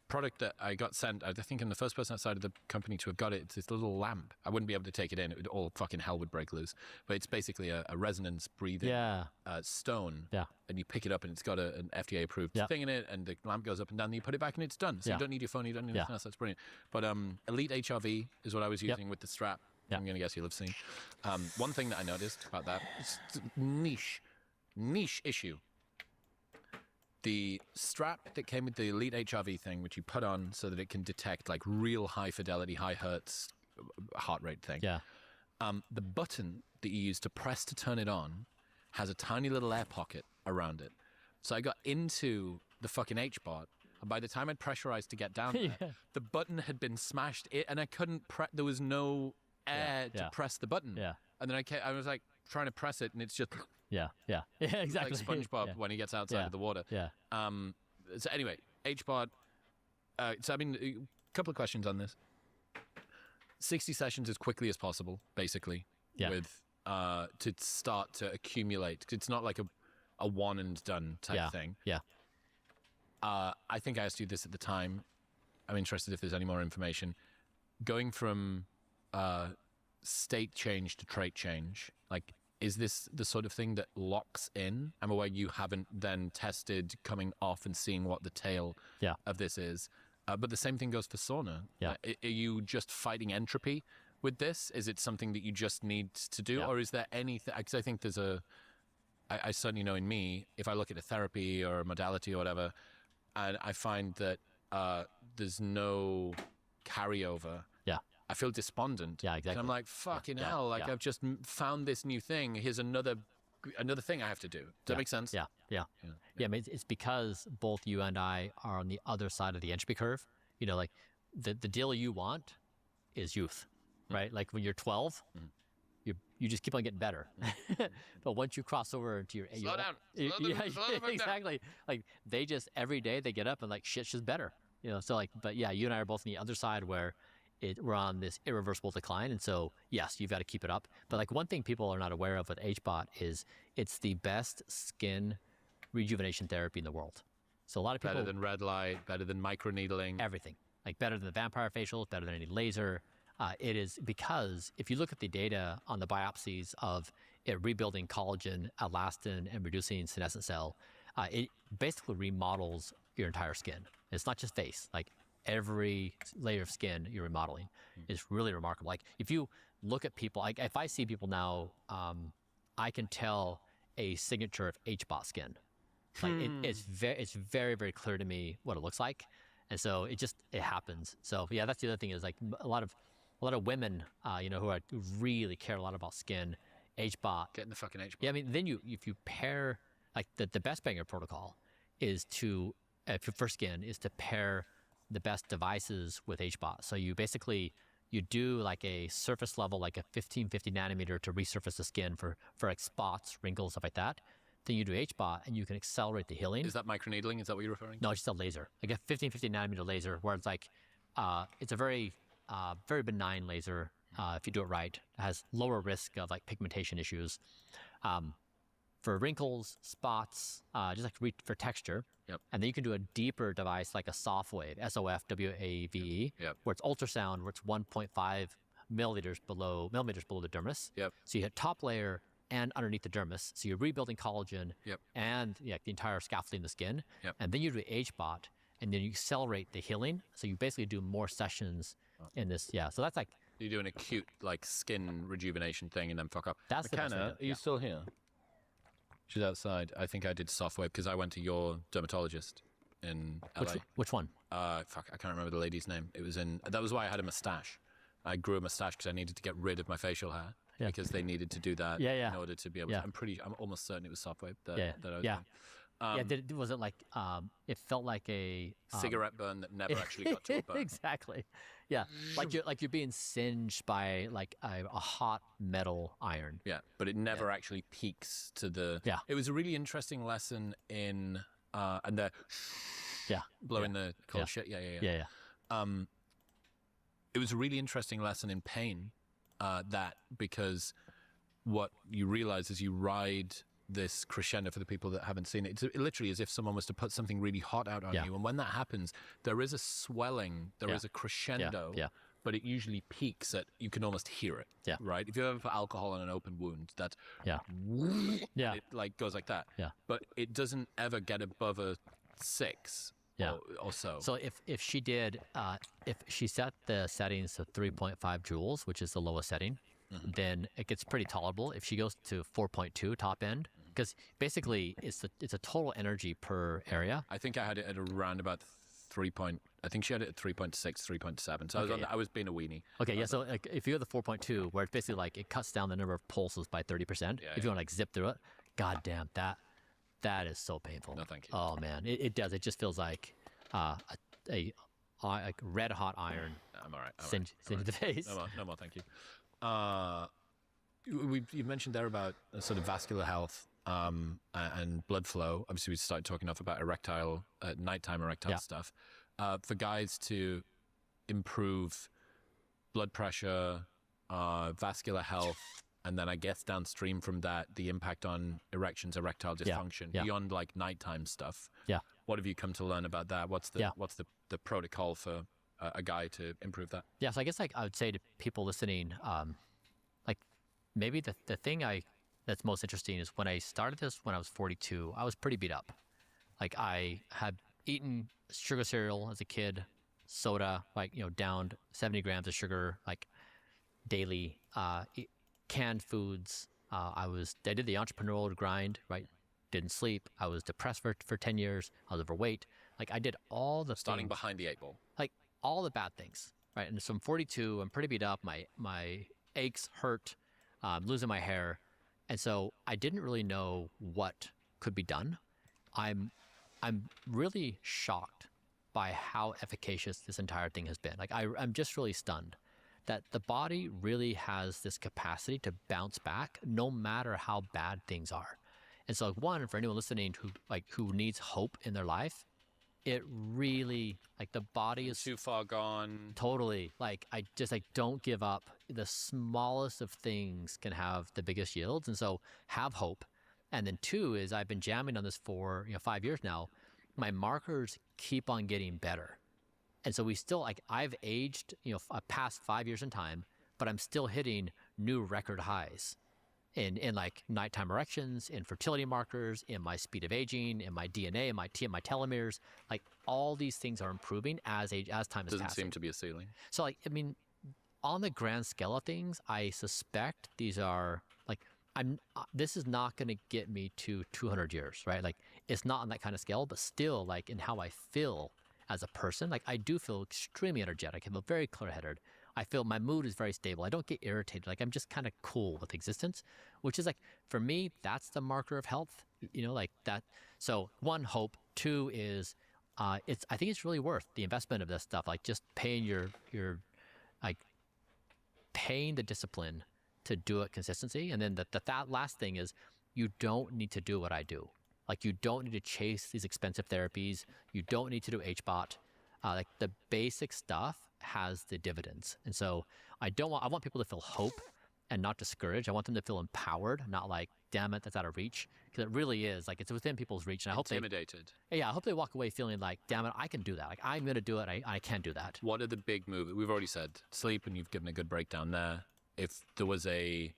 product that I got sent. I think I'm the first person outside of the company to have got it. It's this little lamp. I wouldn't be able to take it in. It would all fucking hell would break loose. But it's basically a resonance breathing stone. Yeah. And you pick it up and it's got an FDA approved thing in it, and the lamp goes up and down and you put it back and it's done. So you don't need your phone, you don't need anything else. That's brilliant. But Elite HRV is what I was using with the strap. I'm going to guess you'll have seen. One thing that I noticed about that, it's a niche issue. The strap that came with the Elite HRV thing, which you put on so that it can detect like real high fidelity, high hertz heart rate thing. Yeah. The button that you use to press to turn it on has a tiny little air pocket around it. So I got into the fucking HBot, and by the time I'd pressurized to get down there, the button had been smashed, and I couldn't there was no air to press the button. Yeah. And then I was like trying to press it, and it's just yeah, exactly. Like SpongeBob when he gets outside of the water. Yeah. So anyway, HBot. So I mean, a couple of questions on this. 60 sessions as quickly as possible, basically. Yeah. With to start to accumulate. It's not like a one and done type thing. Yeah. I think I asked you this at the time. I'm interested if there's any more information. Going from state change to trait change, like, is this the sort of thing that locks in? I'm aware you haven't then tested coming off and seeing what the tail of this is. But the same thing goes for sauna. Yeah. Are you just fighting entropy with this? Is it something that you just need to do? Or is there anything? Because I think there's I certainly know in me, if I look at a therapy or a modality or whatever, and I find that there's no carryover. Yeah. I feel despondent. Yeah, exactly. And I'm like, fucking hell, like I've just found this new thing. Here's another thing I have to do. Does that make sense? Yeah. I mean, it's because both you and I are on the other side of the entropy curve. You know, like the deal you want is youth, right? Like when you're 12, you just keep on getting better. But once you cross over into your slow down. Exactly. Like they just every day they get up and like shit's just better. You know, so like, but yeah, you and I are both on the other side where we're on this irreversible decline, and so yes, you've got to keep it up. But like one thing people are not aware of with HBot is it's the best skin rejuvenation therapy in the world. So a lot of people better than red light, better than microneedling, everything. Like better than the vampire facials, better than any laser. It is because if you look at the data on the biopsies of it rebuilding collagen, elastin, and reducing senescent cell, it basically remodels your entire skin. It's not just face. Like every layer of skin you're remodeling is really remarkable. Like if you look at people, like if I see people now, I can tell a signature of HBot skin. Like it's very, very clear to me what it looks like. And so it happens. So yeah, that's the other thing is like a lot of women, who really care a lot about skin, HBot. Getting the fucking HBot. Yeah, I mean, then if you pair, like the best banger protocol is to, for skin, is to pair the best devices with HBot. So you do like a surface level, like a 1550 nanometer to resurface the skin for like spots, wrinkles, stuff like that. Then you do HBot and you can accelerate the healing. Is that microneedling? Is that what you're referring to? No, it's just a laser, like a 1550 nanometer laser, where it's like, it's a very, very benign laser. If you do it right, it has lower risk of like pigmentation issues. For wrinkles, spots, just like for texture. Yep. And then you can do a deeper device like a SOFWAVE, SOFWAVE, where it's ultrasound, where it's 1.5 millimeters below the dermis. Yep. So you hit top layer and underneath the dermis. So you're rebuilding collagen and the entire scaffolding of the skin. And then you do HBOT, and then you accelerate the healing. So you basically do more sessions in this. Yeah, so that's like... You do an acute like skin rejuvenation thing and then fuck up. That's the best way to McKenna, do it, are you still here? She's outside. I think I did soft wave because I went to your dermatologist in LA. Which one? Fuck, I can't remember the lady's name. It was in... That was why I had a mustache. I grew a mustache because I needed to get rid of my facial hair. Because they needed to do that in order to be able to... I'm almost certain it was soft wave that I was doing. Was it like... it felt like a... cigarette burn that never actually got to a burn. Exactly. Yeah. Like you're being singed by like a hot metal iron. Yeah, but it never actually peaks to the... Yeah. It was a really interesting lesson in... and the... Blowing the cold shit. Yeah. It was a really interesting lesson in pain, because what you realize is you ride this crescendo for the people that haven't seen it. It's literally as if someone was to put something really hot out on you. And when that happens, there is a swelling, there is a crescendo, but it usually peaks at, you can almost hear it, right? If you ever put alcohol on an open wound, that it like goes like that. But it doesn't ever get above a 6. Or so. So if she did, if she set the settings to 3.5 joules, which is the lowest setting, then it gets pretty tolerable. If she goes to 4.2 top end, because basically it's a total energy per area. I think I had it at around about 3. I think she had it at 3.6, 3.7. So I was being a weenie. Okay, so like, if you have the 4.2, where it's basically like it cuts down the number of pulses by 30%. If you want to like zip through it, goddamn that is so painful. No, thank you. Oh man, it does. It just feels like a red hot iron. I'm all right. Singe the face. No more, thank you. You mentioned there about sort of vascular health and blood flow. Obviously, we started talking off about nighttime erectile stuff. For guys to improve blood pressure, vascular health, and then I guess downstream from that, the impact on erections, erectile dysfunction, beyond like nighttime stuff. What have you come to learn about that? What's the protocol for a guy to improve that? Yeah, so I guess like I would say to people listening, like maybe the thing that's most interesting is when I started this when I was 42, I was pretty beat up. Like I had eaten sugar cereal as a kid, soda, like, downed 70 grams of sugar, like daily, canned foods. I did the entrepreneurial grind, right? Didn't sleep. I was depressed for 10 years. I was overweight. Like I did all the starting things, behind the 8 ball. like all the bad things, right? And so I'm 42. I'm pretty beat up. My aches hurt. I'm losing my hair, and so I didn't really know what could be done. I'm really shocked by how efficacious this entire thing has been. Like I'm just really stunned that the body really has this capacity to bounce back no matter how bad things are. And so one, for anyone listening who needs hope in their life, it really, like the body is too far gone. Totally. Like I just don't give up. The smallest of things can have the biggest yields. And so have hope. And then 2 is I've been jamming on this for 5 years now. My markers keep on getting better. And so we still, like, I've aged, past 5 years in time, but I'm still hitting new record highs in like nighttime erections, in fertility markers, in my speed of aging, in my DNA, in my telomeres. Like all these things are improving as time is passing. Doesn't seem to be a ceiling. So like, I mean, on the grand scale of things, I suspect these are like, this is not going to get me to 200 years, right? Like it's not on that kind of scale, but still like in how I feel as a person, like I do feel extremely energetic. I feel very clear-headed. I feel my mood is very stable. I don't get irritated. Like I'm just kind of cool with existence, which is like, for me, that's the marker of health, like that. So 1, hope. 2 is, I think it's really worth the investment of this stuff. Like just paying paying the discipline to do it consistency. And then that last thing is you don't need to do what I do. Like you don't need to chase these expensive therapies. You don't need to do HBOT. Like the basic stuff has the dividends. And so I want people to feel hope and not discouraged. I want them to feel empowered, not like, damn it, that's out of reach. Because it really is. Like it's within people's reach. And I hope intimidated. I hope they walk away feeling like, damn it, I can do that. Like I'm going to do it. I can do that. What are the big moves? We've already said sleep, and you've given a good breakdown there. If there was a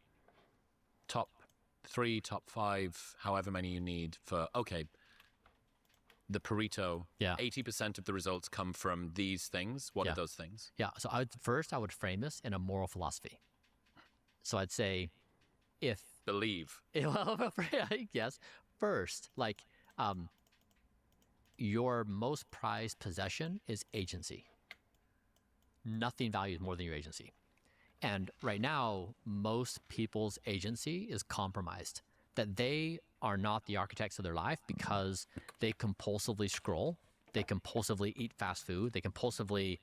top 3, top 5, however many you need for, okay, the Pareto, 80% of the results come from these things. What are those things? Yeah, so first I would frame this in a moral philosophy. So I'd say, if... Believe. Well, yes. First, like, your most prized possession is agency. Nothing values more than your agency. And right now, most people's agency is compromised. That they are not the architects of their life because they compulsively scroll, they compulsively eat fast food, they compulsively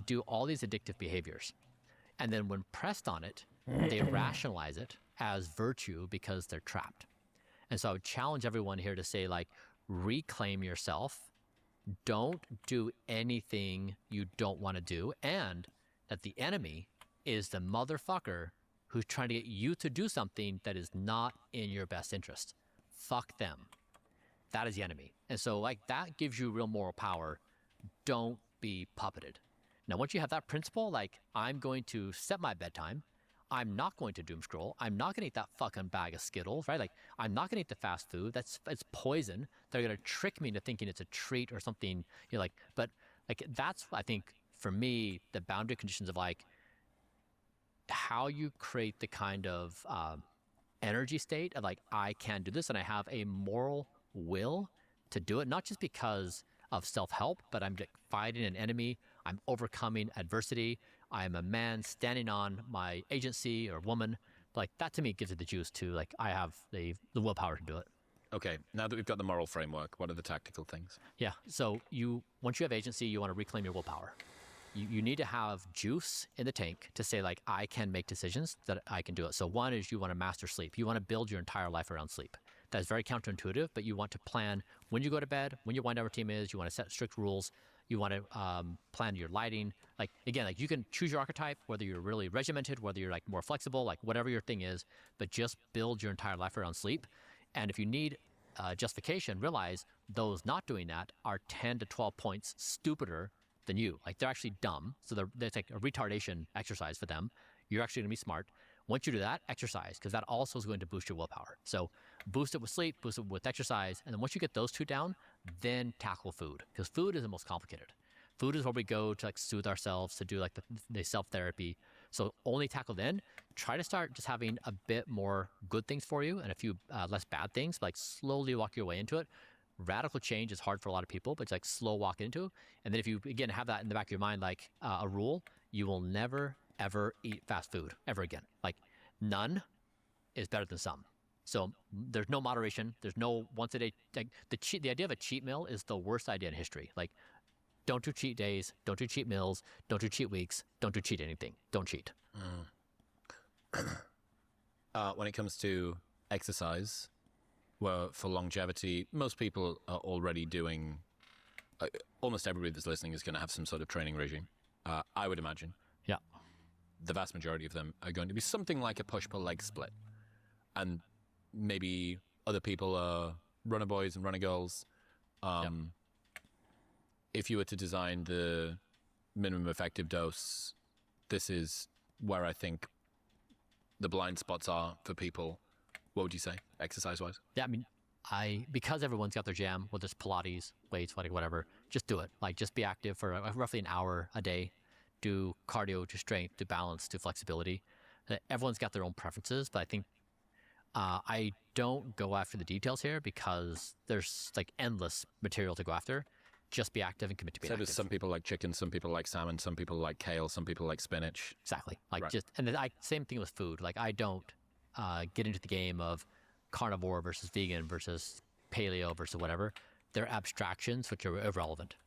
do all these addictive behaviors. And then when pressed on it, they rationalize it as virtue because they're trapped. And so I would challenge everyone here to say, like, reclaim yourself. Don't do anything you don't want to do. And that the enemy is the motherfucker who's trying to get you to do something that is not in your best interest. Fuck them. That is the enemy. And so, like, that gives you real moral power. Don't be puppeted. Now, once you have that principle, like, I'm going to set my bedtime. I'm not going to doom scroll. I'm not going to eat that fucking bag of Skittles, right? Like, I'm not going to eat the fast food. It's poison. They're going to trick me into thinking it's a treat or something. You're like, but like, that's, I think, for me, the boundary conditions of, like, how you create the kind of energy state of, like, I can do this and I have a moral will to do it, not just because of self-help, but I'm fighting an enemy. I'm overcoming adversity. I'm a man standing on my agency, or woman. Like, that to me gives it the juice to, like, I have the willpower to do it. Okay, now that we've got the moral framework, what are the tactical things? Yeah, so once you have agency, you want to reclaim your willpower. You need to have juice in the tank to say, like, I can make decisions, that I can do it. So one is you want to master sleep. You want to build your entire life around sleep. That is very counterintuitive, but you want to plan when you go to bed, when your wind down routine is. You want to set strict rules. You want to plan your lighting. Like, again, like, you can choose your archetype, whether you're really regimented, whether you're, like, more flexible, like, whatever your thing is, but just build your entire life around sleep. And if you need justification, realize those not doing that are 10 to 12 points stupider than you. Like, they're actually dumb. So it's like a retardation exercise for them. You're actually going to be smart. Once you do that, exercise, because that also is going to boost your willpower. So boost it with sleep, boost it with exercise. And then once you get those two down, then tackle food, because food is the most complicated. Food is where we go to, like, soothe ourselves, to do, like, the self-therapy. So only tackle then. Try to start just having a bit more good things for you and a few less bad things. Like, slowly walk your way into it. Radical change is hard for a lot of people, but it's like slow walk into. And then if you, again, have that in the back of your mind, like a rule, you will never, ever eat fast food ever again. Like, none is better than some. So there's no moderation. There's no once a day. Like, the idea of a cheat meal is the worst idea in history. Like, don't do cheat days. Don't do cheat meals. Don't do cheat weeks. Don't do cheat anything. Don't cheat. When it comes to exercise, well, for longevity, most people are already doing, almost everybody that's listening is going to have some sort of training regime, I would imagine. Yeah. The vast majority of them are going to be something like a push-pull leg split. And maybe other people are runner boys and runner girls. If you were to design the minimum effective dose, this is where I think the blind spots are for people. What would you say, exercise-wise? Yeah, I mean, because everyone's got their jam, whether it's Pilates, weights, whatever, just do it. Like, just be active for roughly an hour a day. Do cardio, do strength, do balance, do flexibility. Everyone's got their own preferences, but I think I don't go after the details here because there's, like, endless material to go after. Just be active and commit to being active. So some people like chicken, some people like salmon, some people like kale, some people like spinach. Exactly. Like, right. and then same thing with food. Like, I don't get into the game of carnivore versus vegan versus paleo versus whatever. They're abstractions which are irrelevant.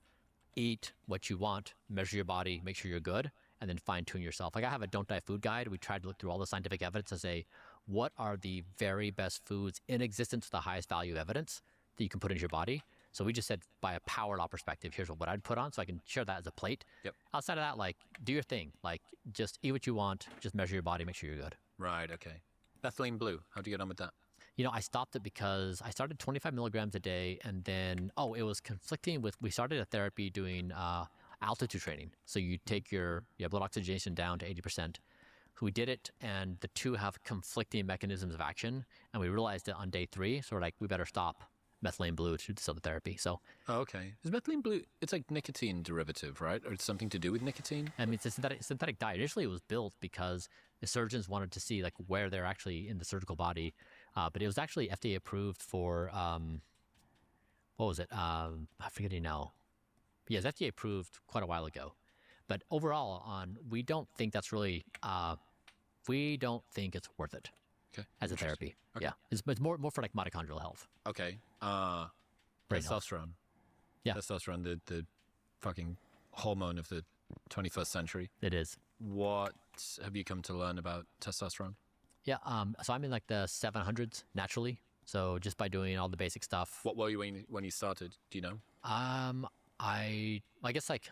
Eat what you want, measure your body, make sure you're good, and then fine-tune yourself. Like, I have a Don't Die Food guide. We tried to look through all the scientific evidence to say, what are the very best foods in existence with the highest value evidence that you can put into your body? So we just said, by a power law perspective, here's what I'd put on, so I can share that as a plate. Yep. Outside of that, like, do your thing. Like, just eat what you want, just measure your body, make sure you're good. Right, okay. Methylene blue, how'd you get on with that? You know, I stopped it because I started 25 milligrams a day, and then, it was conflicting with, we started a therapy doing altitude training. So you take your blood oxygenation down to 80%, So we did it, and the two have conflicting mechanisms of action, and we realized it on day 3. So we're like, we better stop methylene blue to do this other therapy. So, okay, is methylene blue? It's like nicotine derivative, right? Or it's something to do with nicotine? I mean, it's a synthetic dye. Initially, it was built because the surgeons wanted to see like where they're actually in the surgical body, but it was actually FDA approved for what was it? I'm forgetting now. Yeah, it's FDA approved quite a while ago. But overall, we don't think that's really. We don't think it's worth it. Okay. As a therapy. Okay. Yeah, it's more for like mitochondrial health. Okay. Brain health. Testosterone. Yeah. Testosterone, the fucking hormone of the 21st century. It is. What have you come to learn about testosterone? Yeah. So I'm in like the 700s naturally. So just by doing all the basic stuff. What were you when you started? Do you know? I guess like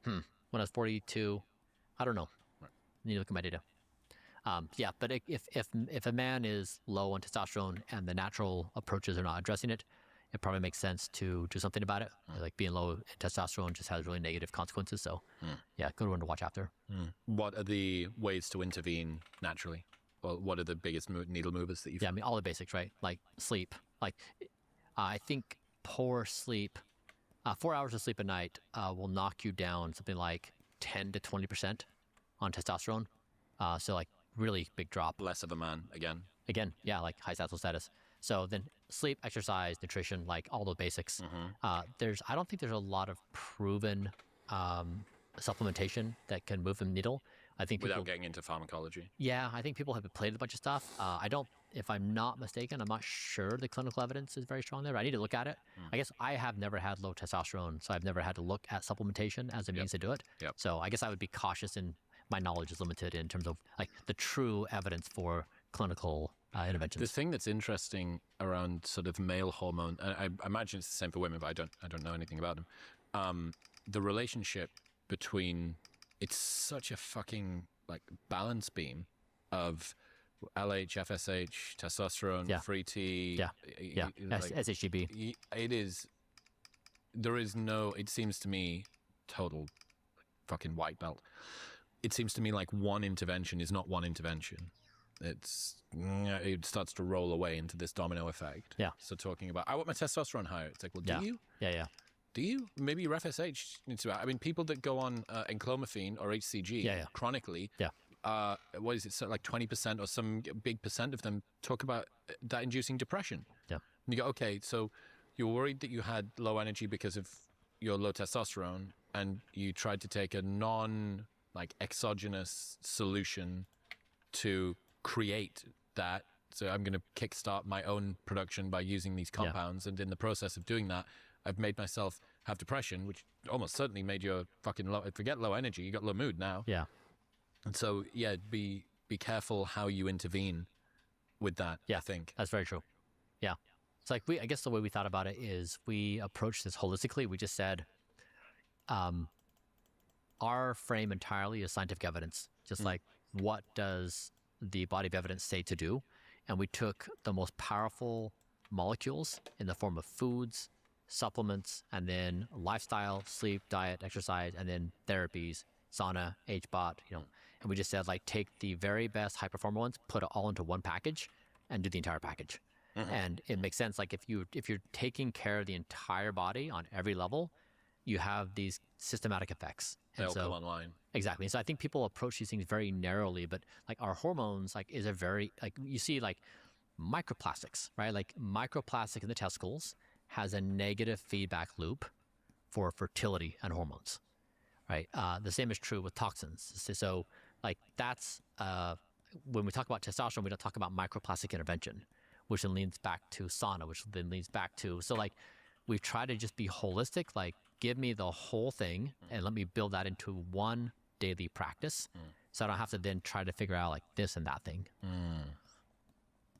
when I was 42. I don't know. Right. Need to look at my data. Yeah, but if a man is low on testosterone and the natural approaches are not addressing it, it probably makes sense to do something about it. Like being low in testosterone just has really negative consequences. So, yeah, good one to watch after. What are the ways to intervene naturally? Well, what are the biggest needle movers that you've? Yeah, I mean all the basics, right? Like sleep. Like I think poor sleep, 4 hours of sleep a night will knock you down something like 10 to 20% on testosterone. So like really big drop. Less of a man again. Yeah, like high status status. So then sleep, exercise, nutrition, like all the basics. I don't think there's a lot of proven supplementation that can move the needle. I think without getting into pharmacology. Yeah, I think people have played a bunch of stuff. If I'm not mistaken, I'm not sure the clinical evidence is very strong there. I need to look at it. I guess I have never had low testosterone, so I've never had to look at supplementation as a means to do it. So I guess I would be cautious, and my knowledge is limited in terms of like the true evidence for clinical interventions. The thing that's interesting around sort of male hormone, I imagine it's the same for women, but I don't know anything about them. The relationship between, it's such a fucking like balance beam of LH, FSH, testosterone, free T, SHGB. It is. There is no. It seems to me total fucking white belt. It seems to me like one intervention is not one intervention. It starts to roll away into this domino effect. Yeah. So talking about, I want my testosterone higher. It's like, well, do you? Yeah. Do you? Maybe your FSH needs to. I mean, people that go on enclomiphene or HCG chronically. What is it? So like 20% or some big percent of them talk about that inducing depression. Yeah. And you go, okay, so you're worried that you had low energy because of your low testosterone, and you tried to take a like exogenous solution to create that. So I'm going to kickstart my own production by using these compounds. And in the process of doing that, I've made myself have depression, which almost certainly made you fucking low. Forget low energy. You got low mood now. Yeah. And so, yeah, be careful how you intervene with that. Yeah. I think that's very true. Yeah. It's like I guess the way we thought about it is we approached this holistically. We just said, our frame entirely is scientific evidence, just like what does the body of evidence say to do? And we took the most powerful molecules in the form of foods, supplements, and then lifestyle, sleep, diet, exercise, and then therapies, sauna, HBOT, and we just said like take the very best high performer ones, put it all into one package and do the entire package. And it makes sense. Like if you're taking care of the entire body on every level, you have these systematic effects. They'll come online. Exactly. So I think people approach these things very narrowly, but like our hormones, like is a very, like you see like microplastics, right? Like microplastic in the testicles has a negative feedback loop for fertility and hormones, right? The same is true with toxins. So like that's, when we talk about testosterone, we don't talk about microplastic intervention, which then leads back to sauna, which then leads back to, so like we've tried to just be holistic, like give me the whole thing and let me build that into one daily practice. So I don't have to then try to figure out like this and that thing.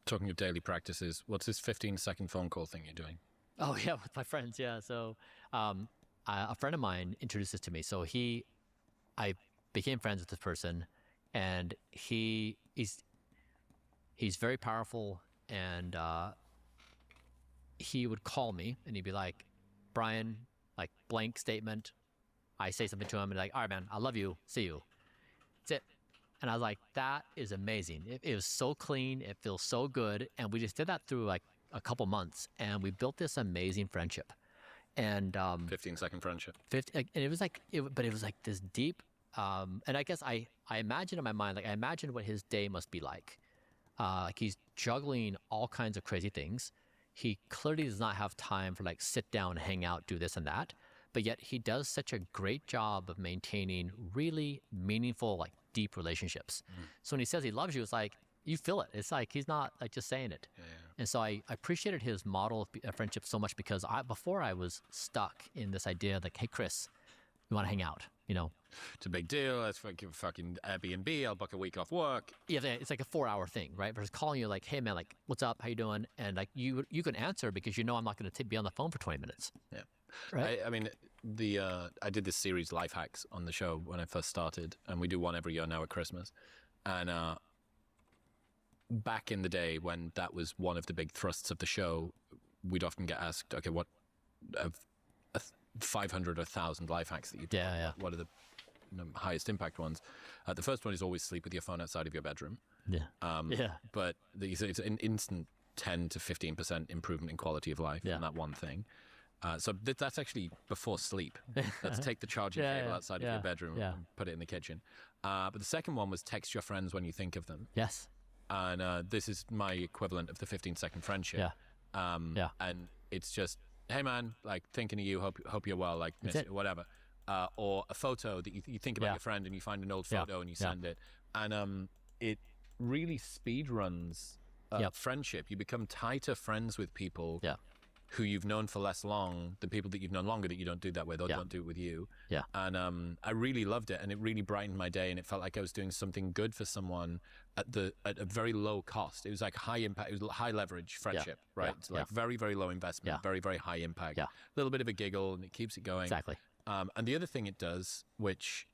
Talking of daily practices, what's this 15-second phone call thing you're doing? Oh yeah, with my friends. Yeah. So a friend of mine introduced this to me. So I became friends with this person, and he's very powerful, and he would call me and he'd be like, Brian, like blank statement. I say something to him and like, all right, man, I love you. See you. That's it. And I was like, that is amazing. It was so clean. It feels so good. And we just did that through like a couple months, and we built this amazing friendship. And 15-second friendship. And it was like, but it was like this deep. And I guess I imagine in my mind, like I imagine what his day must be like. Like he's juggling all kinds of crazy things. He clearly does not have time for like sit down, hang out, do this and that. But yet he does such a great job of maintaining really meaningful, like deep relationships. So when he says he loves you, it's like, you feel it. It's like he's not like just saying it. And so I appreciated his model of friendship so much because before I was stuck in this idea like, hey, Chris, you want to hang out, you know? It's a big deal. Let's fucking Airbnb. I'll book a week off work. Yeah, it's like a 4-hour thing, right? Versus calling you like, hey, man, like, what's up? How you doing? And like you can answer because you know I'm not going to be on the phone for 20 minutes. Yeah. Right? I mean, I did this series, Life Hacks, on the show when I first started, and we do one every year now at Christmas. And back in the day when that was one of the big thrusts of the show, we'd often get asked, okay, what 500 or 1,000 life hacks that you do? What are the highest impact ones? The first one is always sleep with your phone outside of your bedroom. But it's an instant 10 to 15% improvement in quality of life on that one thing. So that's actually before sleep. Let's take the charging cable outside of your bedroom and put it in the kitchen. But the second one was text your friends when you think of them. Yes. And this is my equivalent of the 15-second friendship. And it's just, hey man, like thinking of you, hope you're well, like miss you, whatever. Or a photo that you think about your friend and you find an old photo and you send it. And it really speed runs friendship. You become tighter friends with people who you've known for less long than people that you've known longer that you don't do that with or don't do it with you. And I really loved it, and it really brightened my day, and it felt like I was doing something good for someone at a very low cost. It was like high impact, it was high leverage friendship, right? It's like very, very low investment, very, very high impact. A little bit of a giggle, and it keeps it going. Exactly. And the other thing it does, which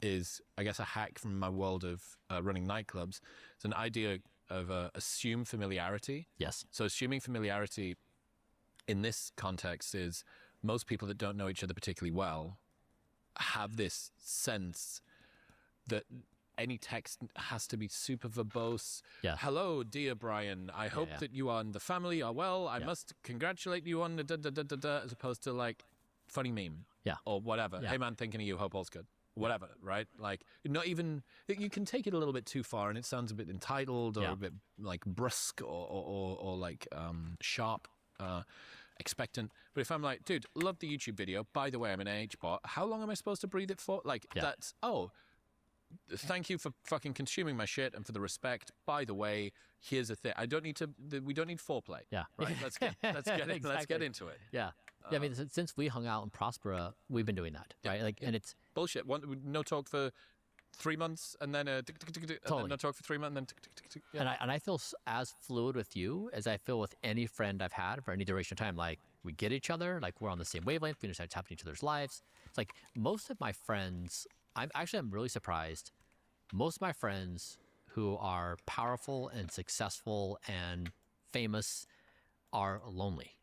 is, I guess, a hack from my world of running nightclubs, it's an idea of assume familiarity. Yes. So assuming familiarity in this context is most people that don't know each other particularly well have this sense that any text has to be super verbose. Hello, dear Brian. I hope that you and the family are well. I must congratulate you on the da-da-da-da-da, as opposed to like funny meme. Or whatever. Hey man, thinking of you, hope all's good. Whatever, right? Like, not even, you can take it a little bit too far and it sounds a bit entitled or a bit like brusque or like sharp. Expectant. But if I'm like, dude, love the YouTube video, by the way, I'm an AH-bot, how long am I supposed to breathe it for? Like, that's, thank you for fucking consuming my shit and for the respect. By the way, here's the thing. We don't need foreplay. Right? Let's get into it. I mean, since we hung out in Prospera, we've been doing that, right? Like, and it's bullshit. No talk for 3 months, and then and then no talk for 3 months, and then and I feel as fluid with you as I feel with any friend I've had for any duration of time. Like, we get each other, like we're on the same wavelength, we understand what's happening in each other's lives. It's like most of my friends, I'm really surprised. Most of my friends who are powerful and successful and famous are lonely,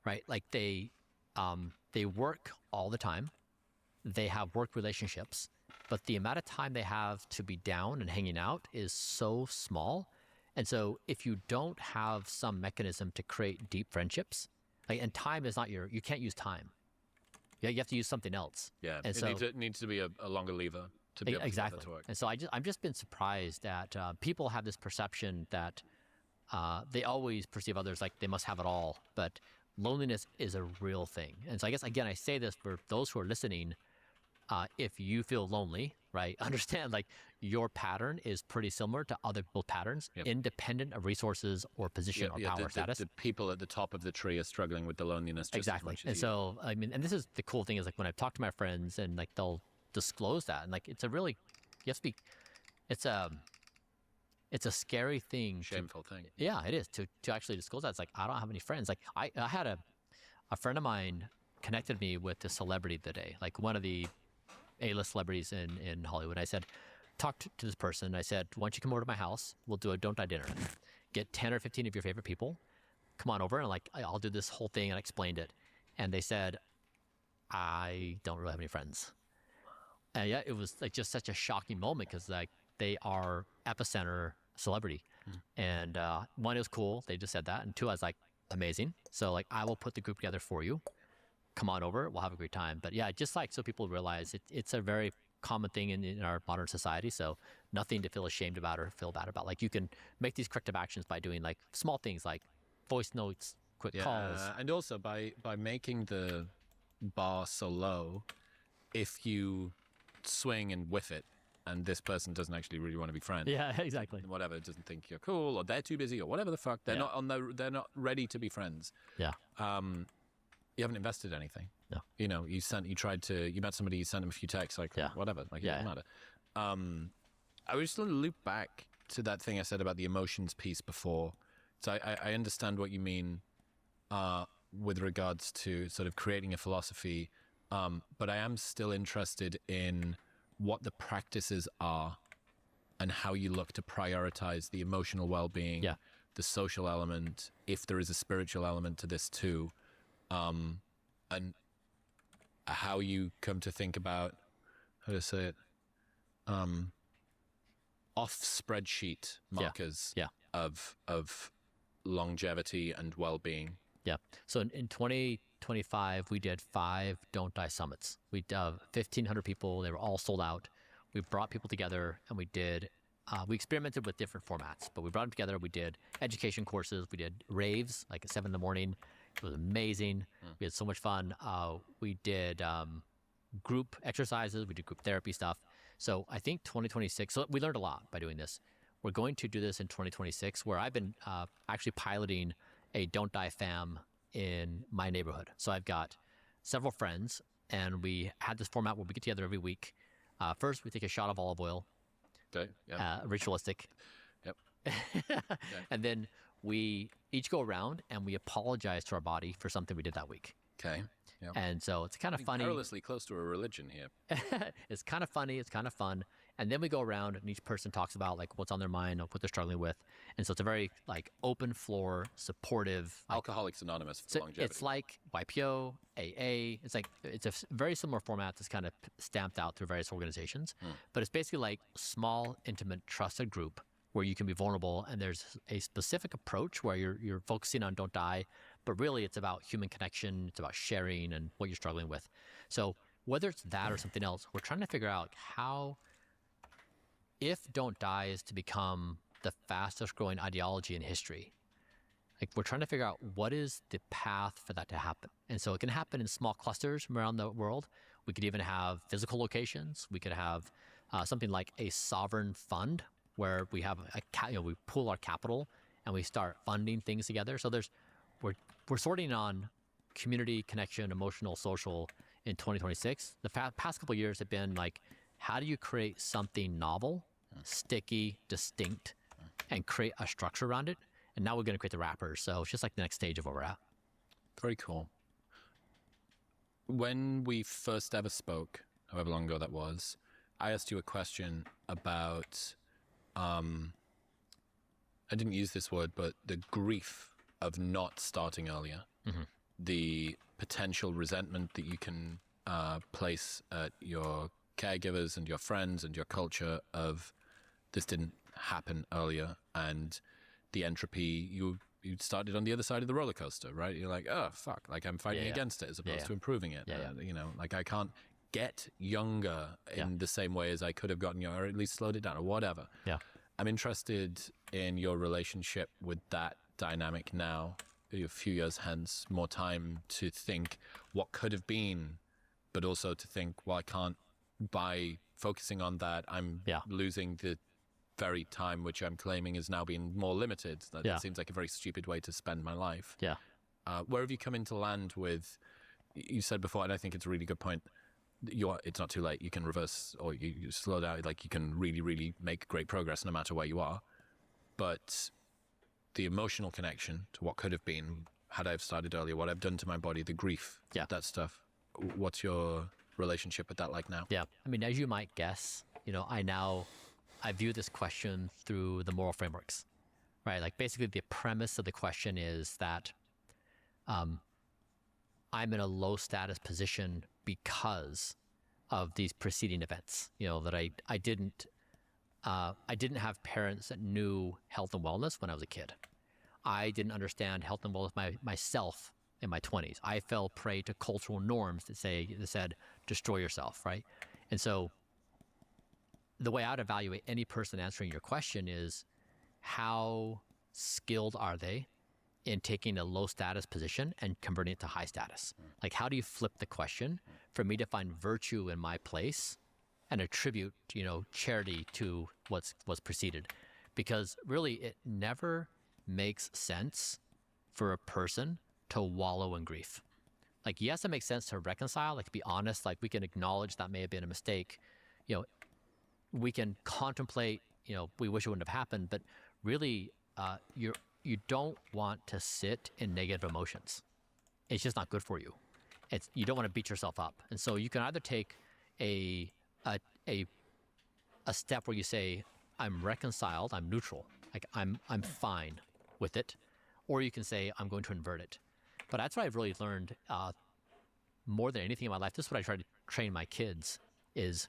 right? Like they work all the time. They have work relationships, but the amount of time they have to be down and hanging out is so small. And so if you don't have some mechanism to create deep friendships, like, and time is not you can't use time. You have to use something else. Yeah, and it needs to be a longer lever to be able to get that to work. And so I've just been surprised that people have this perception that they always perceive others like they must have it all, but loneliness is a real thing. And so I guess, again, I say this for those who are listening. If you feel lonely, right, understand like your pattern is pretty similar to other people's patterns, independent of resources or position or power status. The people at the top of the tree are struggling with the loneliness just as much as and you. So, I mean, and this is the cool thing is like when I talk to my friends and like they'll disclose that, and like it's a really, you have to be, it's a scary thing. Shameful thing. Yeah, it is to actually disclose that. It's like, I don't have any friends. Like I had a friend of mine connected me with a celebrity today, like one of the A-list celebrities in Hollywood. I said, talk to this person. I said, why don't you come over to my house? We'll do a don't die dinner. Get 10 or 15 of your favorite people. Come on over and like, I'll do this whole thing. And I explained it. And they said, I don't really have any friends. And yeah, it was like just such a shocking moment because like they are epicenter celebrity. And one, it was cool. They just said that. And two, I was like, amazing. So like, I will put the group together for you. Come on over. We'll have a great time. But yeah, just like so people realize it's a very common thing in our modern society. So nothing to feel ashamed about or feel bad about. Like you can make these corrective actions by doing like small things like voice notes, quick calls. And also by making the bar so low, if you swing and whiff it, and this person doesn't actually really want to be friends. Yeah, exactly. Whatever, doesn't think you're cool, or they're too busy, or whatever the fuck. They're they're not ready to be friends. Yeah. You haven't invested anything. No. You know, you met somebody, you sent them a few texts, like whatever, like it doesn't matter. I was just going to loop back to that thing I said about the emotions piece before. So I understand what you mean with regards to sort of creating a philosophy, but I am still interested in what the practices are and how you look to prioritize the emotional well-being, the social element, if there is a spiritual element to this too, and how you come to think about, how to say it, off spreadsheet markers of longevity and well-being. Yeah. So in 2025, we did 5 Don't Die Summits. We did 1,500 people. They were all sold out. We brought people together and we experimented with different formats, but we brought them together. We did education courses. We did raves, like at 7 a.m. It was amazing. We had so much fun. We did group exercises. We did group therapy stuff. So I think 2026, so we learned a lot by doing this. We're going to do this in 2026, where I've been actually piloting a Don't Die Fam in my neighborhood. So I've got several friends, and we had this format where we get together every week. First, we take a shot of olive oil. Okay. Yeah. Ritualistic. Yep. And then we each go around and we apologize to our body for something we did that week. Okay. Yep. And so it's kind of funny. Perilously close to a religion here. It's kind of funny. It's kind of fun. And then we go around and each person talks about like what's on their mind, or what they're struggling with. And so it's a very like open floor, supportive. Alcoholics Anonymous for longevity. It's like YPO, AA. It's a very similar format that's kind of stamped out through various organizations. But it's basically like small, intimate, trusted group where you can be vulnerable, and there's a specific approach where you're focusing on don't die, but really it's about human connection, it's about sharing and what you're struggling with. So whether it's that or something else, we're trying to figure out how, if don't die is to become the fastest growing ideology in history, like we're trying to figure out what is the path for that to happen. And so it can happen in small clusters from around the world. We could even have physical locations. We could have something like a sovereign fund, where we have we pool our capital and we start funding things together. So we're sorting on community, connection, emotional, social in 2026. The past couple of years have been like, how do you create something novel, sticky, distinct, and create a structure around it? And now we're going to create the wrappers. So it's just like the next stage of where we're at. Very cool. When we first ever spoke, however long ago that was, I asked you a question about, I didn't use this word, but the grief of not starting earlier, the potential resentment that you can place at your caregivers and your friends and your culture of this didn't happen earlier, and the entropy, you started on the other side of the roller coaster, right? You're like, oh, fuck, like I'm fighting against it as opposed to improving it. You know, like I can't get younger in the same way as I could have gotten younger, or at least slowed it down or whatever. I'm interested in your relationship with that dynamic now, a few years hence, more time to think what could have been, but also to think, well, I can't, by focusing on that, I'm losing the very time which I'm claiming is now being more limited. That seems like a very stupid way to spend my life. Where have you come into land with, you said before, and I think it's a really good point, it's not too late. You can reverse, or you slow down. Like you can really, really make great progress no matter where you are. But the emotional connection to what could have been, had I have started earlier, what I've done to my body, the grief, that stuff. What's your relationship with that like now? I mean, as you might guess, you know, I view this question through the moral frameworks, right? Like basically the premise of the question is that I'm in a low status position because of these preceding events, you know, that I didn't I didn't have parents that knew health and wellness when I was a kid. I didn't understand health and wellness myself in my 20s. I fell prey to cultural norms that said, destroy yourself, right? And so the way I'd evaluate any person answering your question is, how skilled are they in taking a low status position and converting it to high status? Like, how do you flip the question for me to find virtue in my place and attribute, charity to what's preceded? Because really, it never makes sense for a person to wallow in grief. Like, yes, it makes sense to reconcile, like, be honest, like, we can acknowledge that may have been a mistake. We can contemplate, we wish it wouldn't have happened, but really, you don't want to sit in negative emotions. It's just not good for you. You don't want to beat yourself up. And so you can either take a step where you say, I'm reconciled, I'm neutral, like I'm fine with it, or you can say, I'm going to invert it. But that's what I've really learned more than anything in my life. This is what I try to train my kids is,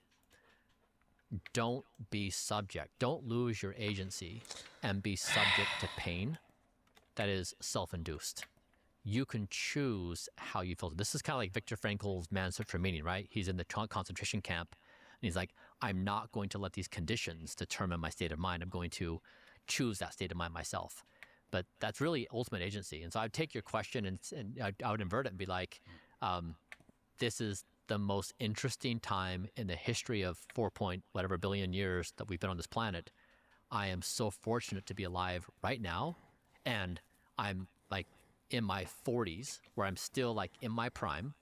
don't be subject. Don't lose your agency and be subject to pain that is self-induced. You can choose how you feel. This is kind of like Viktor Frankl's Man's Search for Meaning, right? He's in the concentration camp, and he's like, I'm not going to let these conditions determine my state of mind. I'm going to choose that state of mind myself. But that's really ultimate agency. And so I'd take your question and I would invert it and be like, this is the most interesting time in the history of 4.whatever billion years that we've been on this planet. I am so fortunate to be alive right now. And I'm like in my 40s where I'm still like in my prime,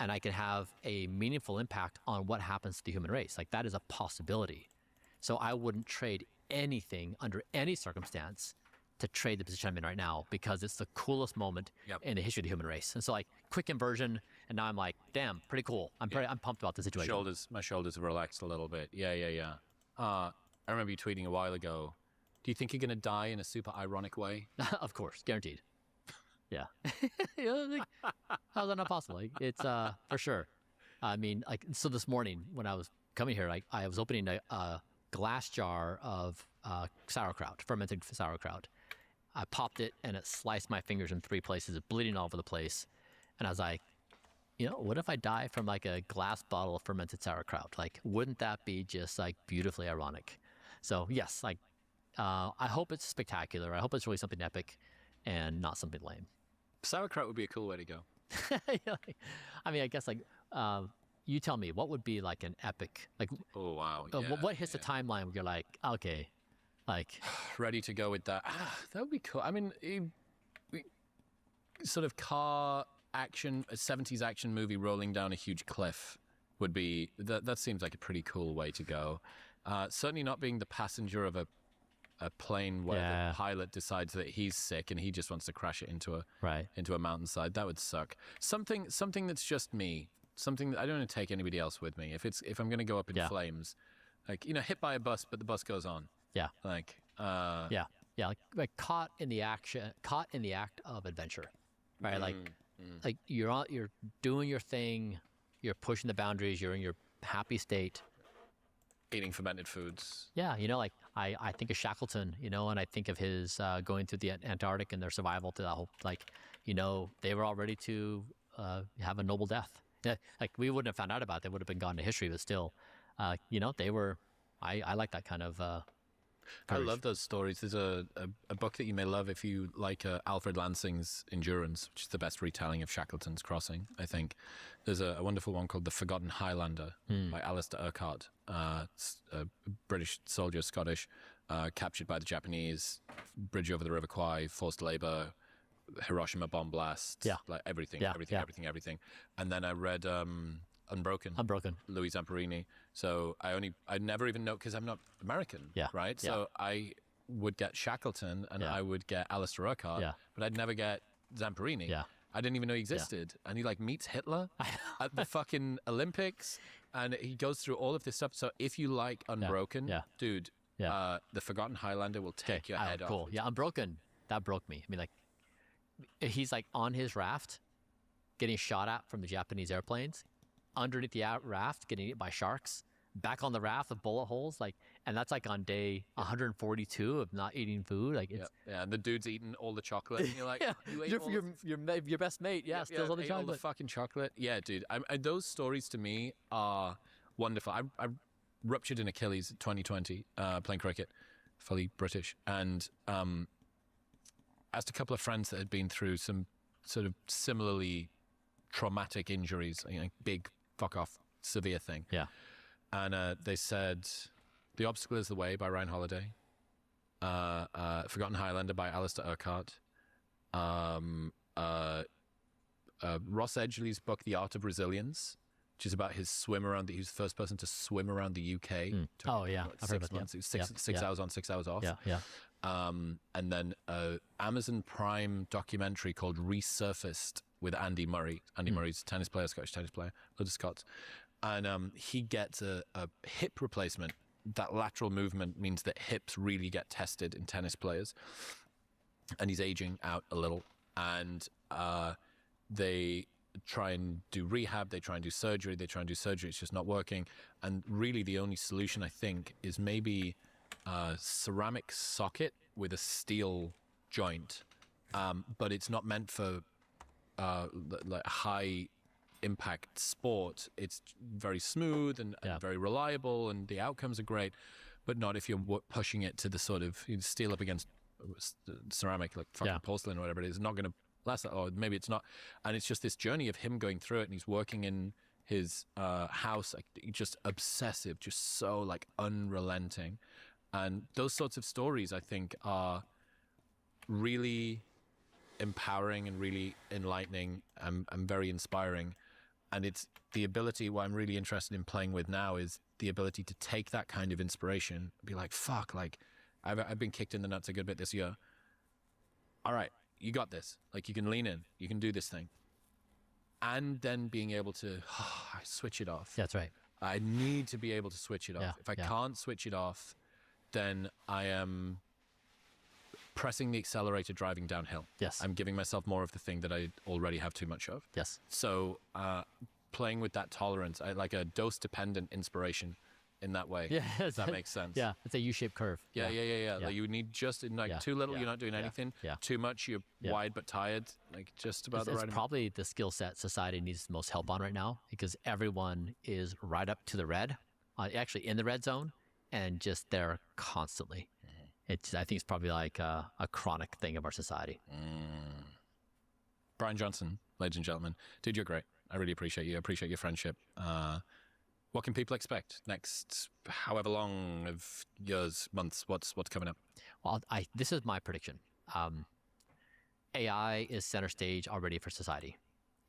and I can have a meaningful impact on what happens to the human race. Like, that is a possibility. So I wouldn't trade anything under any circumstance to trade the position I'm in right now, because it's the coolest moment in the history of the human race. And so, like, quick inversion, and now I'm like, damn, pretty cool. I'm pumped about the situation. My shoulders have relaxed a little bit. Yeah. I remember you tweeting a while ago. Do you think you're gonna die in a super ironic way? Of course, guaranteed. Yeah. How's that not possible? Like, it's for sure. I mean, like, so this morning when I was coming here, like, I was opening a glass jar of sauerkraut, fermented sauerkraut. I popped it and it sliced my fingers in 3 places, bleeding all over the place. And I was like, what if I die from like a glass bottle of fermented sauerkraut? Like, wouldn't that be just like beautifully ironic? So yes, like, I hope it's spectacular. I hope it's really something epic and not something lame. Sauerkraut would be a cool way to go. I mean, I guess like, you tell me, what would be like an epic, like, oh wow, what hits the timeline where you're like, okay, like, ready to go with that? That would be cool. I mean, sort of car action, a 70s action movie rolling down a huge cliff would be, that seems like a pretty cool way to go. Certainly not being the passenger of a plane where the pilot decides that he's sick and he just wants to crash it into a mountainside. That would suck. Something that's just me. Something that I don't want to take anybody else with me. If I'm going to go up in flames, like, hit by a bus, but the bus goes on. Yeah. Like, like caught in the act of adventure, right? Like you're doing your thing, you're pushing the boundaries, you're in your happy state. Eating fermented foods. Yeah, like I think of Shackleton, and I think of his going through the Antarctic and their survival to that whole, like, they were all ready to have a noble death. Yeah, like, we wouldn't have found out about it. They would have been gone to history, but still, they were, I like that kind of I love those stories. There's a book that you may love if you like Alfred Lansing's Endurance, which is the best retelling of Shackleton's Crossing, I think. There's a wonderful one called The Forgotten Highlander by Alistair Urquhart. It's a British soldier, Scottish, captured by the Japanese, bridge over the River Kwai, forced labor, Hiroshima bomb blast, like everything. And then I read Unbroken, Louis Zamperini. So I never even know, because I'm not American, right? Yeah. So I would get Shackleton and I would get Alistair Urquhart, but I'd never get Zamperini. Yeah. I didn't even know he existed. And he like meets Hitler at the fucking Olympics, and he goes through all of this stuff. So if you like Unbroken, dude, The Forgotten Highlander will take your head off. Cool. Yeah, Unbroken, that broke me. I mean, like, he's like on his raft getting shot at from the Japanese airplanes, underneath the raft getting eaten by sharks, back on the raft with bullet holes, like, and that's like on day 142 of not eating food. Like, it's, and the dude's eating all the chocolate. And you're like, yeah, you ate all your best mate, still all the ate chocolate. all the fucking chocolate. Yeah, dude. Those stories to me are wonderful. I ruptured an Achilles in 2020 playing cricket, fully British, and asked a couple of friends that had been through some sort of similarly traumatic injuries, big fuck off severe thing. Yeah. And they said The Obstacle is the Way by Ryan Holiday, Forgotten Highlander by Alistair Urquhart, Ross Edgley's book The Art of Resilience, which is about his swim around. He was the first person to swim around the UK. Oh yeah, I've heard 6 about months. that. It was 6 hours on, 6 hours off. Yeah. And then Amazon Prime documentary called Resurfaced with Andy Murray. Andy Murray's a tennis player, Scottish tennis player, loads of Scots. And he gets a hip replacement. That lateral movement means that hips really get tested in tennis players. And he's aging out a little. And they try and do rehab, they try and do surgery, it's just not working. And really the only solution, I think, is maybe a ceramic socket with a steel joint. But it's not meant for like high impact sport. It's very smooth and very reliable, and the outcomes are great, but not if you're pushing it to the sort of steel up against ceramic, like fucking porcelain or whatever it is. It's not going to last that, or maybe it's not. And it's just this journey of him going through it, and he's working in his house, like just obsessive, just so like unrelenting. And those sorts of stories, I think, are really empowering and really enlightening and very inspiring. And it's the ability, what I'm really interested in playing with now is the ability to take that kind of inspiration and be like, fuck, like I've been kicked in the nuts a good bit this year. All right, you got this. Like, you can lean in, you can do this thing. And then being able to switch it off. That's right. I need to be able to switch it off. Yeah, If I can't switch it off, then I am pressing the accelerator, driving downhill. Yes. I'm giving myself more of the thing that I already have too much of. Yes. So playing with that tolerance, like a dose-dependent inspiration in that way. Yeah. If that makes sense. Yeah, it's a U-shaped curve. Yeah. Like you need just too little, you're not doing anything. Yeah. Too much, you're wide but tired. Like just about the right It's amount. probably the skill set society needs the most help on right now, because everyone is right up to the red, actually in the red zone, and just there constantly. I think it's probably like a chronic thing of our society. Brian Johnson, ladies and gentlemen, dude, you're great. I really appreciate you. I appreciate your friendship. What can people expect next however long of years, months? What's coming up? Well, this is my prediction. AI is center stage already for society.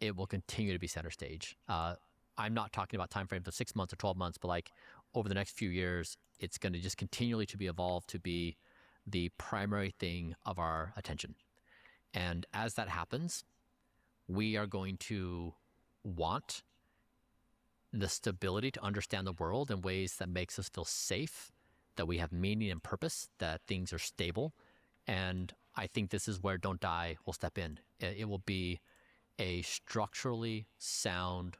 It will continue to be center stage. I'm not talking about time frames of 6 months or 12 months, but like over the next few years, it's going to just continually to be evolved to be the primary thing of our attention. And as that happens, we are going to want the stability to understand the world in ways that makes us feel safe, that we have meaning and purpose, that things are stable. And I think this is where Don't Die will step in. It will be a structurally sound,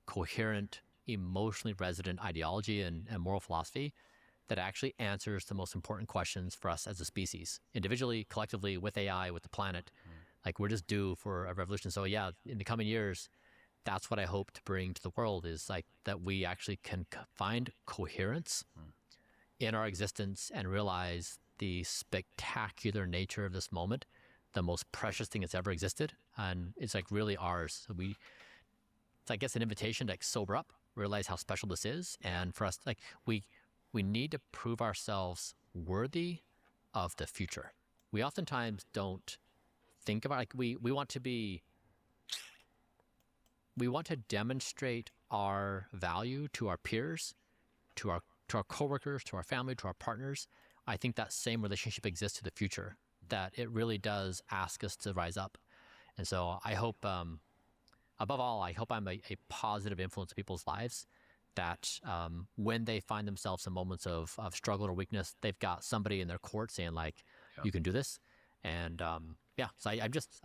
coherent, emotionally resident ideology and moral philosophy that actually answers the most important questions for us as a species, individually, collectively, with AI, with the planet. Like, we're just due for a revolution. So yeah, in the coming years, that's what I hope to bring to the world, is like that we actually can find coherence in our existence and realize the spectacular nature of this moment, the most precious thing that's ever existed. And it's like really ours. So it's, I guess, an invitation to like sober up, realize how special this is. And for us, like we need to prove ourselves worthy of the future. We oftentimes don't think about, like, we want to demonstrate our value to our peers, to our coworkers, to our family, to our partners. I think that same relationship exists to the future, that it really does ask us to rise up. And so I hope, above all, I hope I'm a positive influence in people's lives, that when they find themselves in moments of struggle or weakness, they've got somebody in their court saying, like, you can do this. And so I'm just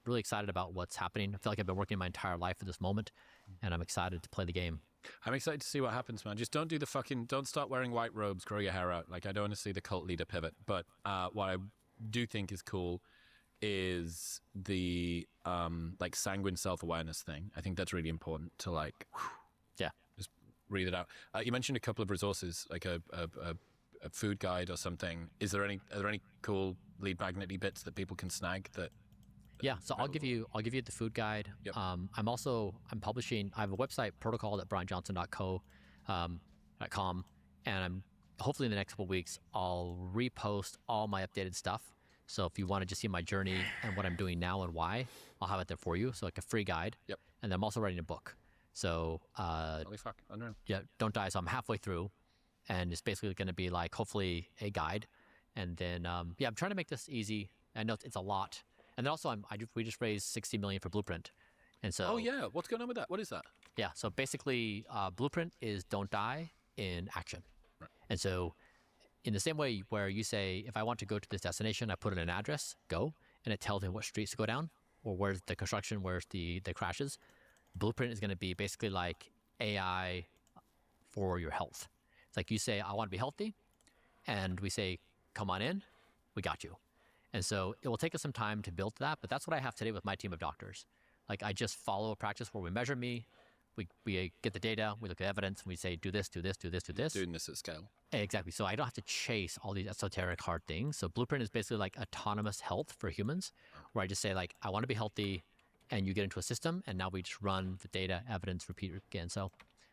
really excited about what's happening. I feel like I've been working my entire life for this moment, and I'm excited to play the game. I'm excited to see what happens, man. Just don't start wearing white robes, grow your hair out. Like, I don't want to see the cult leader pivot. But what I do think is cool is the like sanguine self-awareness thing. I think that's really important to like, just read it out. You mentioned a couple of resources, like a food guide or something. Are there any cool lead magnet-y bits that people can snag that? Yeah, so I'll give you the food guide. Yep. I'm publishing. I have a website, protocol.brianjohnson.com, and hopefully in the next couple of weeks I'll repost all my updated stuff. So if you want to just see my journey and what I'm doing now and why, I'll have it there for you. So like a free guide. Yep. And then I'm also writing a book. So holy fuck, unreal. Yeah, Don't Die. So I'm halfway through, and it's basically going to be like hopefully a guide, and then I'm trying to make this easy. I know it's a lot, and then also we just raised $60 million for Blueprint, and so oh yeah, what's going on with that? What is that? Yeah, so basically Blueprint is Don't Die in action, right. And so in the same way where you say, if I want to go to this destination, I put in an address, go, and it tells me what streets to go down, or where's the construction, where's the crashes. Blueprint is going to be basically like AI for your health. It's like you say, I want to be healthy, and we say, come on in, we got you. And so it will take us some time to build that, but that's what I have today with my team of doctors. Like, I just follow a practice where we measure me, we get the data, we look at evidence, and we say, do this, do this, do this, do this. Doing this at scale. Exactly. So I don't have to chase all these esoteric hard things. So Blueprint is basically like autonomous health for humans, where I just say, like, I want to be healthy, and you get into a system, and now we just run the data, evidence, repeat again. So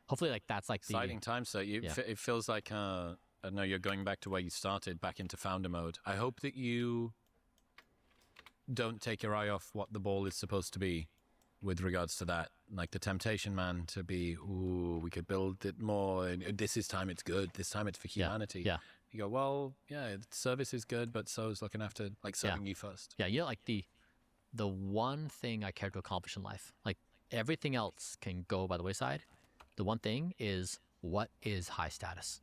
hopefully, like, that's like exciting times. So it feels like I know you're going back to where you started, back into founder mode. I hope that you don't take your eye off what the ball is supposed to be with regards to that. Like the temptation, man, to be, ooh, we could build it more. And this is time it's good. This time it's for humanity. Yeah. You go, well, yeah, service is good, but so is looking after, like, serving you first. Yeah, like the one thing I care to accomplish in life, like everything else can go by the wayside. The one thing is, what is high status?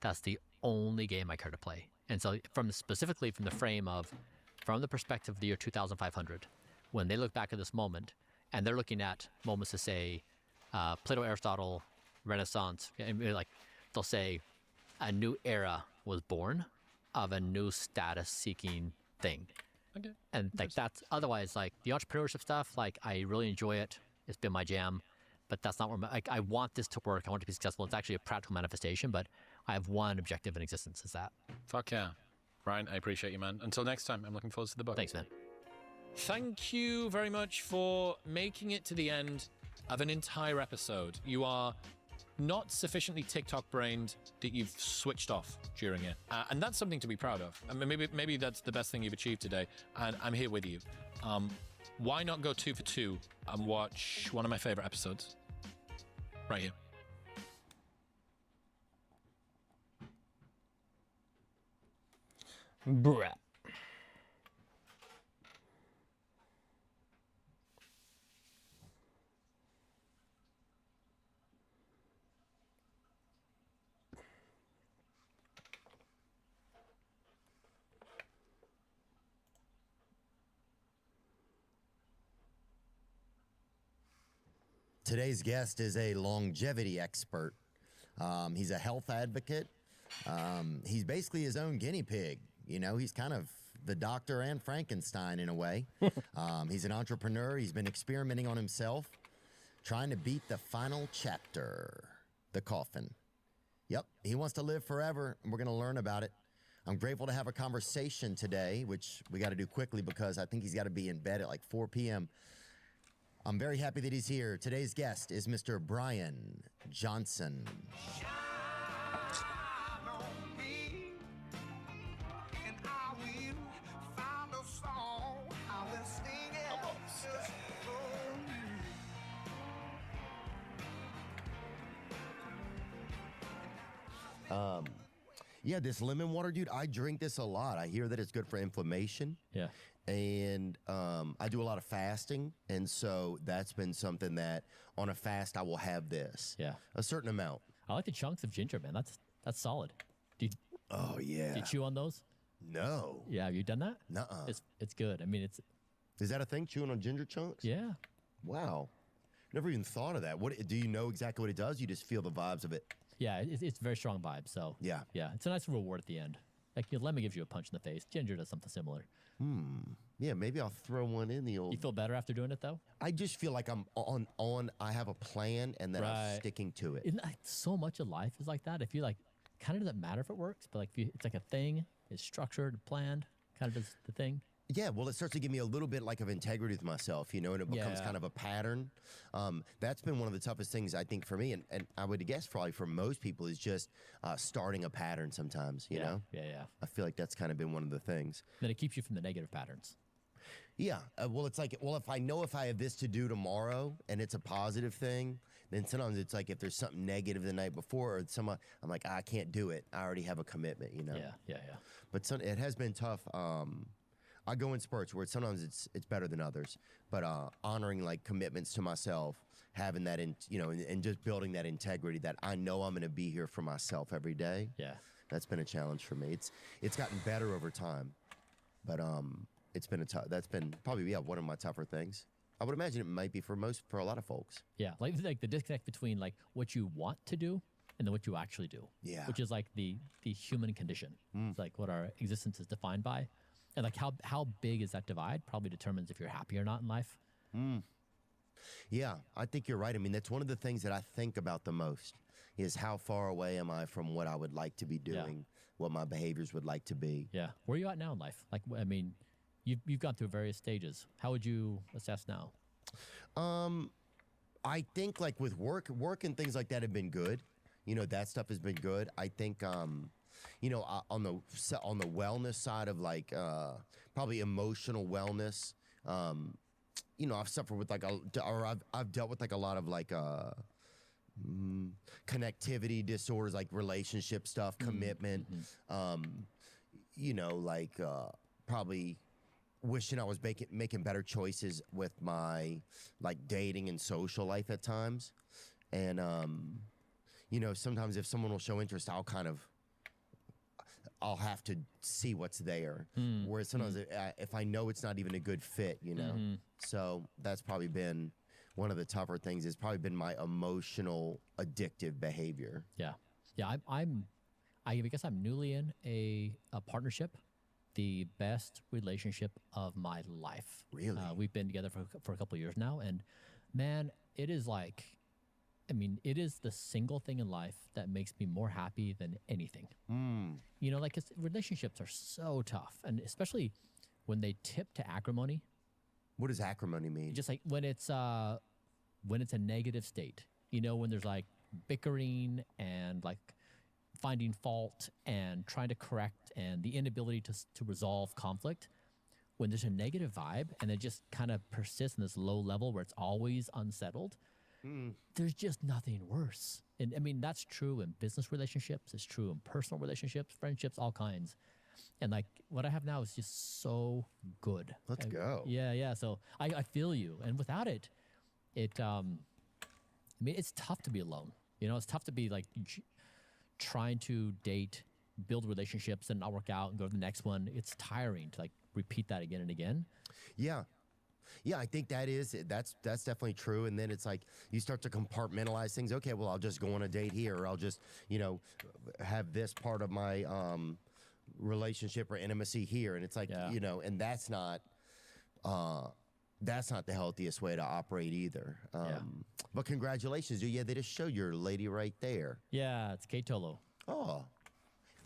That's the only game I care to play. And so specifically from the perspective of the year 2500, when they look back at this moment, and they're looking at moments to say, Plato, Aristotle, Renaissance, and like they'll say, a new era was born of a new status-seeking thing. Okay. And like that's otherwise, like the entrepreneurship stuff, like I really enjoy it. It's been my jam, but that's not where I want this to work. I want it to be successful. It's actually a practical manifestation, but I have one objective in existence, is that. Fuck yeah. Brian, I appreciate you, man. Until next time, I'm looking forward to the book. Thanks, man. Thank you very much for making it to the end of an entire episode. You are not sufficiently TikTok-brained that you've switched off during it. And that's something to be proud of. I mean, maybe that's the best thing you've achieved today, and I'm here with you. Why not go 2 for 2 and watch one of my favorite episodes? Right here. Bruh. Today's guest is a longevity expert. He's a health advocate. He's basically his own guinea pig. You know, he's kind of the Dr. and Frankenstein in a way. He's an entrepreneur. He's been experimenting on himself, trying to beat the final chapter, the coffin. Yep, he wants to live forever, and we're going to learn about it. I'm grateful to have a conversation today, which we got to do quickly because I think he's got to be in bed at like 4 p.m. I'm very happy that he's here. Today's guest is Mr. Brian Johnson. Yeah, this lemon water, dude, I drink this a lot. I hear that it's good for inflammation. Yeah. And I do a lot of fasting, and so that's been something that on a fast I will have this. Yeah. A certain amount. I like the chunks of ginger, man. That's solid. Oh, yeah. Do you chew on those? No. Yeah, have you done that? Nuh-uh. It's good. I mean, Is that a thing, chewing on ginger chunks? Yeah. Wow. Never even thought of that. What do you know exactly what it does? You just feel the vibes of it. Yeah, it's very strong vibe. So yeah, it's a nice reward at the end. Like lemon gives you a punch in the face. Ginger does something similar. Yeah, maybe I'll throw one in the old. You feel better after doing it though? I just feel like I'm on. I have a plan and then I'm sticking to it. So much of life is like that. If you like, kind of doesn't matter if it works, but like it's like a thing. It's structured, planned. Kind of does the thing. Yeah, well, it starts to give me a little bit like of integrity with myself, and it becomes kind of a pattern. That's been one of the toughest things, I think, for me, and I would guess probably for most people, is just starting a pattern sometimes, you know? Yeah. I feel like that's kind of been one of the things. Then it keeps you from the negative patterns. Yeah, well, it's like, if I know if I have this to do tomorrow and it's a positive thing, then sometimes it's like if there's something negative the night before, or I'm like, I can't do it. I already have a commitment, Yeah. But it has been tough. I go in spurts where sometimes it's better than others, but honoring like commitments to myself, having that and just building that integrity that I know I'm going to be here for myself every day. Yeah, that's been a challenge for me. It's gotten better over time, but it's been that's been probably one of my tougher things. I would imagine it might be for a lot of folks. Yeah, like the disconnect between like what you want to do and then what you actually do. Yeah, which is like the human condition. It's like what our existence is defined by. And like how big is that divide probably determines if you're happy or not in life. Yeah, I think you're right. I mean, that's one of the things that I think about the most is how far away am I from what I would like to be doing, what my behaviors would like to be. Yeah. Where are you at now in life? Like, I mean, you've gone through various stages. How would you assess now? I think like with work and things like that have been good. That stuff has been good. I think on the wellness side of like probably emotional wellness, I've suffered with like I've dealt with like a lot of like connectivity disorders, like relationship stuff, commitment, like probably wishing I was making better choices with my like dating and social life at times, and sometimes if someone will show interest, I'll have to see what's there. Whereas sometimes if I know it's not even a good fit, So that's probably been one of the tougher things. It's probably been my emotional addictive behavior. Yeah. I guess I'm newly in a partnership, the best relationship of my life. Really? We've been together for a couple of years now, and man, it is like, it is the single thing in life that makes me more happy than anything. Like 'cause relationships are so tough, and especially when they tip to acrimony. What does acrimony mean? Just like when it's a negative state. When there's like bickering and like finding fault and trying to correct and the inability to resolve conflict. When there's a negative vibe and it just kind of persists in this low level where it's always unsettled. There's just nothing worse. And that's true in business relationships. It's true in personal relationships, friendships, all kinds. And like what I have now is just so good. Let's go. Yeah. So I feel you. And without it, it's tough to be alone. It's tough to be like trying to date, build relationships and not work out and go to the next one. It's tiring to like repeat that again and again. Yeah, I think that's definitely true. And then it's like you start to compartmentalize things. Okay, well, I'll just go on a date here, or I'll just, have this part of my relationship or intimacy here. And it's like, and that's not the healthiest way to operate either. But congratulations, dude. Yeah, they just showed your lady right there. Yeah, it's Kate Tolo. Oh,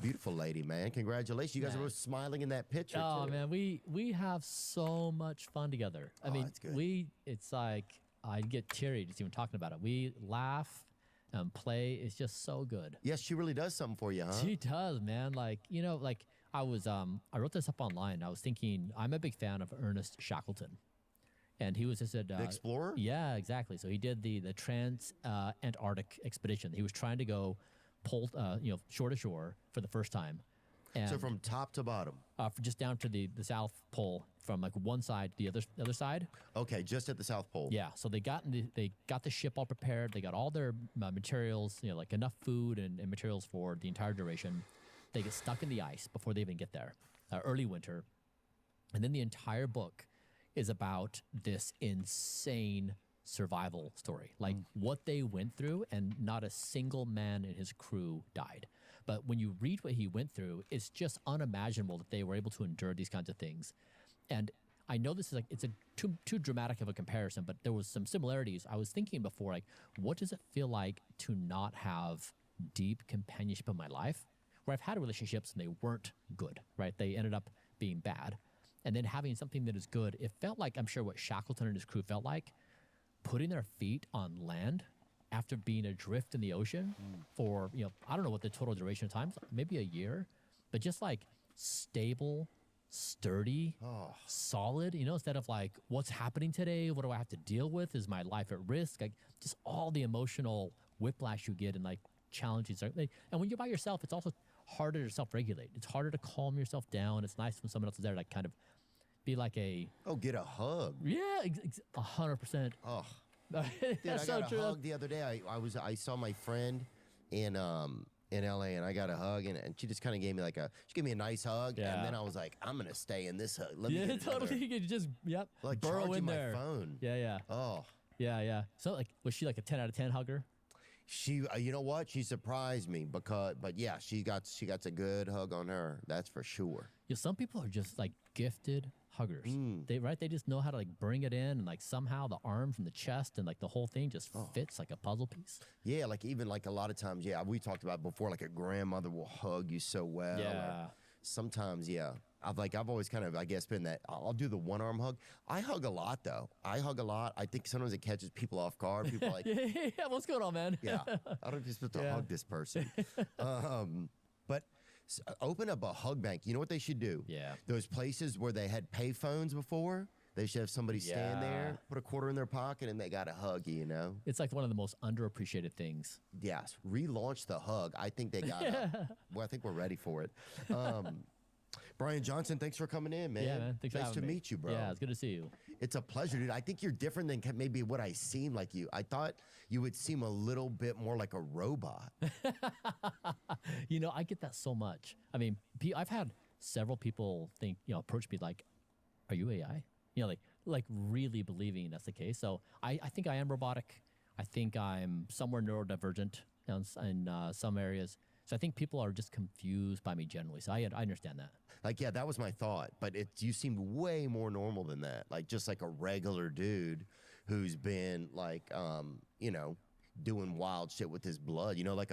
beautiful lady, man. Congratulations. You guys are both smiling in that picture. Oh, too. man, we have so much fun together. That's good. It's like, I get teary just even talking about it. We laugh and play. It's just so good. Yes, she really does something for you, huh? She does, man. Like, I wrote this up online. I was thinking, I'm a big fan of Ernest Shackleton. And he was just the explorer? Yeah, exactly. So he did the Trans-Antarctic expedition. He was trying to go shore to shore for the first time. And so from top to bottom? Just down to the South Pole, from like one side to the other side. Okay, just at the South Pole. Yeah, so they got the ship all prepared. They got all their materials, like enough food and materials for the entire duration. They get stuck in the ice before they even get there, early winter. And then the entire book is about this insane survival story, like what they went through, and not a single man in his crew died. But when you read what he went through, it's just unimaginable that they were able to endure these kinds of things. And I know this is like, it's a too dramatic of a comparison, but there was some similarities. I was thinking before, like, what does it feel like to not have deep companionship in my life, where I've had relationships and they weren't good, right? They ended up being bad. And then having something that is good, it felt like, I'm sure what Shackleton and his crew felt like, putting their feet on land after being adrift in the ocean for, you know, I don't know what the total duration of time is, maybe a year, but just like stable, sturdy, solid, you know, instead of like, what's happening today? What do I have to deal with? Is my life at risk? Like, just all the emotional whiplash you get and like challenges. And when you're by yourself, it's also harder to self-regulate. It's harder to calm yourself down. It's nice when someone else is there to like kind of be like a... Oh, get a hug. Yeah, 100%. Oh. Dude, I so got a hug the other day. I saw my friend in LA, and I got a hug, and she just kind of gave me like she gave me a nice hug, and then I was like, I'm gonna stay in this hug. Let me get totally. You could just like burrow charging in my there. phone. Yeah. Oh. Yeah. So like, was she like a 10 out of 10 hugger? She, you know what? She surprised me but yeah, she got a good hug on her. That's for sure. Yeah, some people are just like gifted huggers. They just know how to like bring it in, and like somehow the arms and the chest and like the whole thing just fits like a puzzle piece. Yeah, like even like a lot of times, we talked about before, like a grandmother will hug you so well. Yeah. Sometimes, I've always kind of, I guess, been that I'll do the one arm hug. I hug a lot though. I think sometimes it catches people off guard. People are like, yeah, what's going on, man? Yeah, I don't know if you're supposed to hug this person. But open up a hug bank. You know what they should do? Yeah. Those places where they had pay phones before, they should have somebody stand there, put a quarter in their pocket, and they got to hug you, you know? It's like one of the most underappreciated things. Yes. Relaunch the hug. I think they got well, I think we're ready for it. Brian Johnson, thanks for coming in, man. Yeah, man. Thanks for nice having to me. meet you, bro. Yeah, it's good to see you. It's a pleasure, dude. I think you're different than maybe what I seem like you. I thought you would seem a little bit more like a robot. You know, I get that so much. I mean, I've had several people approach me like, are you AI? You know, like really believing that's the case. So I think I am robotic. I think I'm somewhere neurodivergent in some areas. So I think people are just confused by me generally. So I understand that. Like, yeah, that was my thought. But you seemed way more normal than that. Like, just like a regular dude who's been like, doing wild shit with his blood. You know, like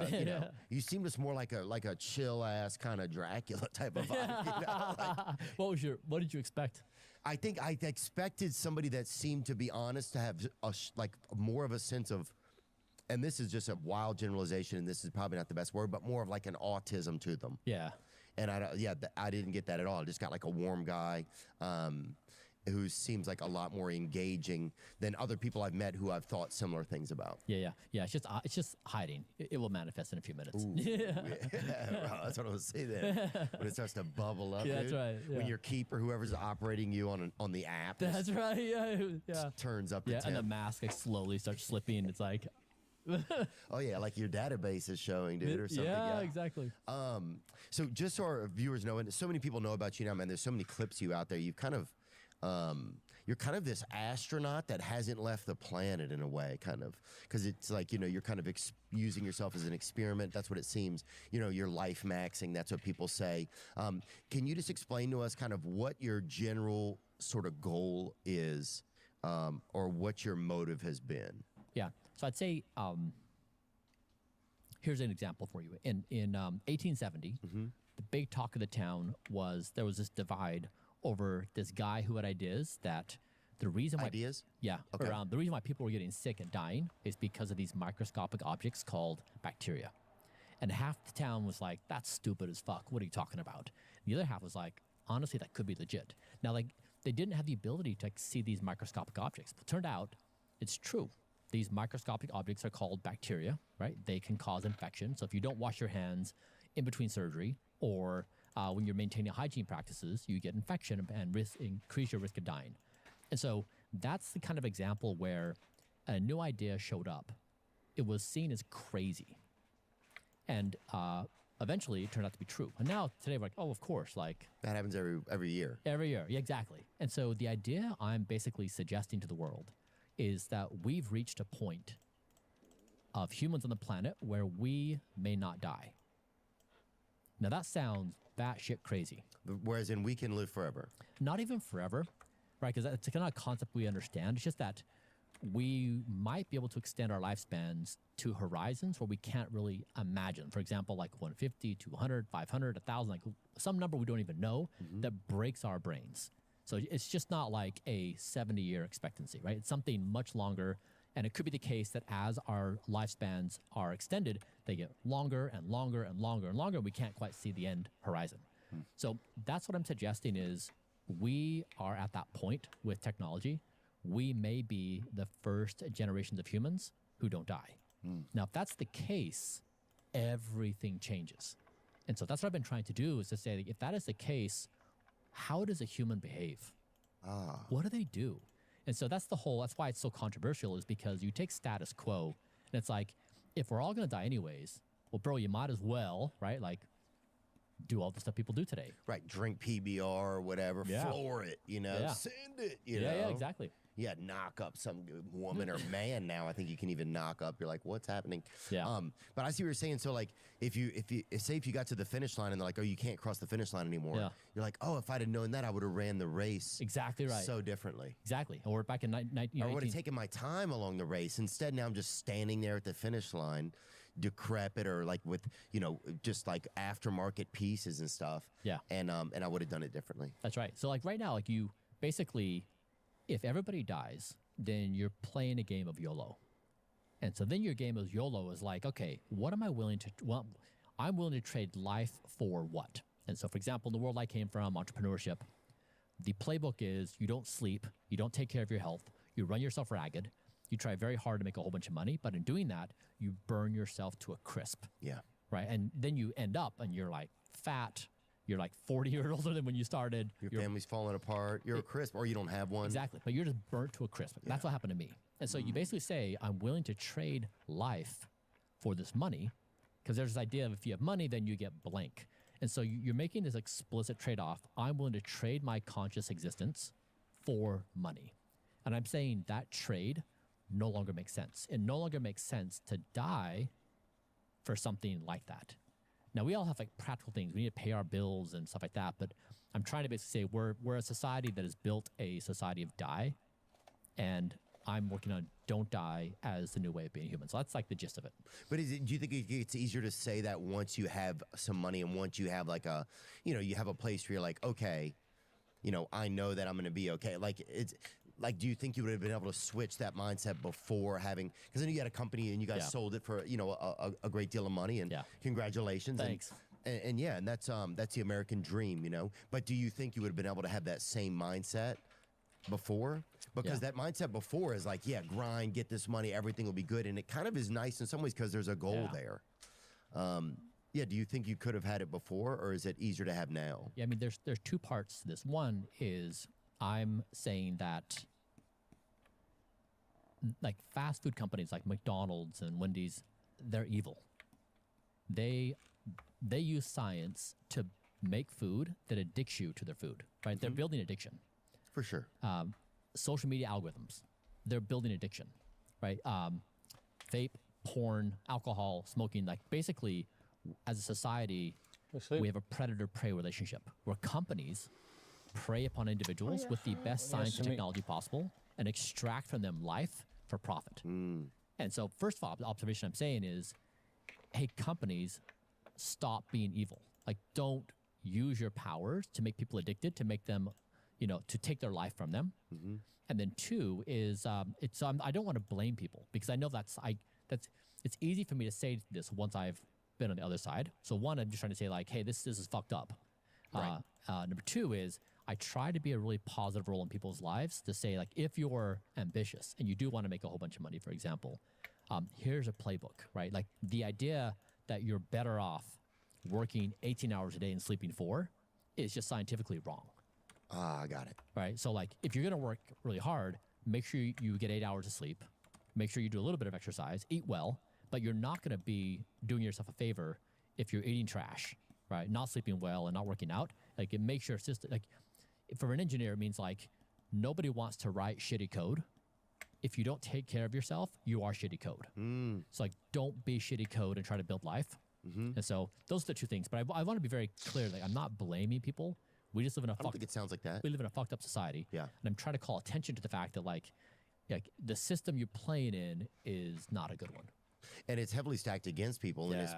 you seem just more like a chill ass kind of Dracula type of vibe. You know? Like, what did you expect? I think I expected somebody that seemed, to be honest, to have like more of a sense of, and this is just a wild generalization, and this is probably not the best word, but more of like an autism to them. Yeah. And I didn't get that at all. I just got like a warm guy who seems like a lot more engaging than other people I've met who I've thought similar things about. Yeah. It's just hiding. It will manifest in a few minutes. Ooh, yeah, that's what I was saying then. When it starts to bubble up. Yeah, dude. that's right. Yeah. When your keeper, whoever's operating you on the app, that's right. Yeah. turns up. Yeah, and the mask like slowly starts slipping. It's like. Oh yeah, like your database is showing, dude, or something. Yeah, exactly. So just so our viewers know, and so many people know about you now, man. There's so many clips of you out there. You've kind of, you're kind of this astronaut that hasn't left the planet in a way, kind of, because it's like, you're kind of using yourself as an experiment. That's what it seems. You're life maxing. That's what people say. Can you just explain to us kind of what your general sort of goal is, or what your motive has been? Yeah. So I'd say, here's an example for you. In 1870, the big talk of the town was there was this divide over this guy who had ideas that the reason why the reason why people were getting sick and dying is because of these microscopic objects called bacteria. And half the town was like, that's stupid as fuck. What are you talking about? And the other half was like, honestly, that could be legit. Now, like, they didn't have the ability to see these microscopic objects. But it turned out it's true. These microscopic objects are called bacteria, right? They can cause infection. So if you don't wash your hands in between surgery or when you're maintaining hygiene practices, you get infection and increase your risk of dying. And so that's the kind of example where a new idea showed up. It was seen as crazy. And eventually it turned out to be true. And now today we're like, oh, of course, like that happens every year. Every year, yeah, exactly. And so the idea I'm basically suggesting to the world is that we've reached a point of humans on the planet where we may not die. Now that sounds batshit crazy. Whereas in we can live forever. Not even forever, right? Because that's kind of a concept we understand. It's just that we might be able to extend our lifespans to horizons where we can't really imagine. For example, like 150, 200, 500, 1,000, like some number we don't even know that breaks our brains. So it's just not like a 70-year expectancy, right? It's something much longer. And it could be the case that as our lifespans are extended, they get longer and longer and longer and longer. We can't quite see the end horizon. So that's what I'm suggesting is we are at that point with technology. We may be the first generations of humans who don't die. Now, if that's the case, everything changes. And so that's what I've been trying to do is to say, that if that is the case, how does a human behave? What do they do? And so that's why it's so controversial, is because you take status quo and it's like, if we're all going to die anyways, well, bro, you might as well, right? Like, do all the stuff people do today. Right. Drink PBR or whatever, floor it, send it, you know? Yeah, exactly. Yeah, knock up some woman or man now. I think you can even knock up. You're like, what's happening? Yeah. But I see what you're saying. So like, if you got to the finish line and they're like, oh, you can't cross the finish line anymore. Yeah. You're like, oh, if I'd have known that, I would have ran the race. Exactly right. So differently. Exactly. Or back in 19. I would have taken my time along the race. Instead, now I'm just standing there at the finish line, decrepit or like with, just like aftermarket pieces and stuff. Yeah. And I would have done it differently. That's right. So like right now, like you basically, if everybody dies, then you're playing a game of YOLO. And so then your game of YOLO is like, okay, what am I willing to, well, I'm willing to trade life for what? And so for example, in the world I came from, entrepreneurship, the playbook is you don't sleep, you don't take care of your health, you run yourself ragged, you try very hard to make a whole bunch of money, but in doing that, you burn yourself to a crisp. Yeah. Right. And then you end up and you're like fat, you're like 40 years older than when you started. Your family's falling apart. You're a crisp, or you don't have one. Exactly. But you're just burnt to a crisp. That's what happened to me. And so you basically say, I'm willing to trade life for this money, because there's this idea of if you have money, then you get blank. And so you're making this explicit trade-off. I'm willing to trade my conscious existence for money. And I'm saying that trade no longer makes sense. It no longer makes sense to die for something like that. Now, we all have like practical things. We need to pay our bills and stuff like that. But I'm trying to basically say we're a society that has built a society of die. And I'm working on don't die as the new way of being human. So that's like the gist of it. But do you think it's easier to say that once you have some money and once you have like you have a place where you're like, okay, I know that I'm going to be okay. Like like, do you think you would have been able to switch that mindset before having, because I know you had a company and you guys sold it for, a great deal of money, and congratulations. Thanks. And that's the American dream, but do you think you would have been able to have that same mindset before? Because that mindset before is like, grind, get this money, everything will be good. And it kind of is nice in some ways because there's a goal there. Do you think you could have had it before, or is it easier to have now? Yeah, I mean, there's two parts to this. One is I'm saying that like fast food companies like McDonald's and Wendy's, they're evil. They use science to make food that addicts you to their food, right? They're building addiction. For sure. Social media algorithms, they're building addiction, right? Vape, porn, alcohol, smoking, like basically as a society, we have a predator-prey relationship where companies prey upon individuals with the best science and technology possible and extract from them life for profit. And so first of all, the observation I'm saying is, hey, companies, stop being evil. Like, don't use your powers to make people addicted, to make them, to take their life from them. And then two is, I don't want to blame people, because I know it's easy for me to say this once I've been on the other side. So one, I'm just trying to say like, hey, this is fucked up. Right. Number two is I try to be a really positive role in people's lives to say like, if you're ambitious and you do want to make a whole bunch of money, for example, here's a playbook, right? Like the idea that you're better off working 18 hours a day and sleeping 4 is just scientifically wrong. I got it. Right. So like, if you're going to work really hard, make sure you get 8 hours of sleep, make sure you do a little bit of exercise, eat well, but you're not going to be doing yourself a favor if you're eating trash, right, not sleeping well and not working out, like it makes your system, like for an engineer, it means like nobody wants to write shitty code. If you don't take care of yourself, you are shitty code. So like, don't be shitty code and try to build life. And so those are the two things. But I want to be very clear. Like, I'm not blaming people. We just live in a. I don't think it sounds like that. We live in a fucked up society. Yeah. And I'm trying to call attention to the fact that like the system you're playing in is not a good one. And it's heavily stacked against people, and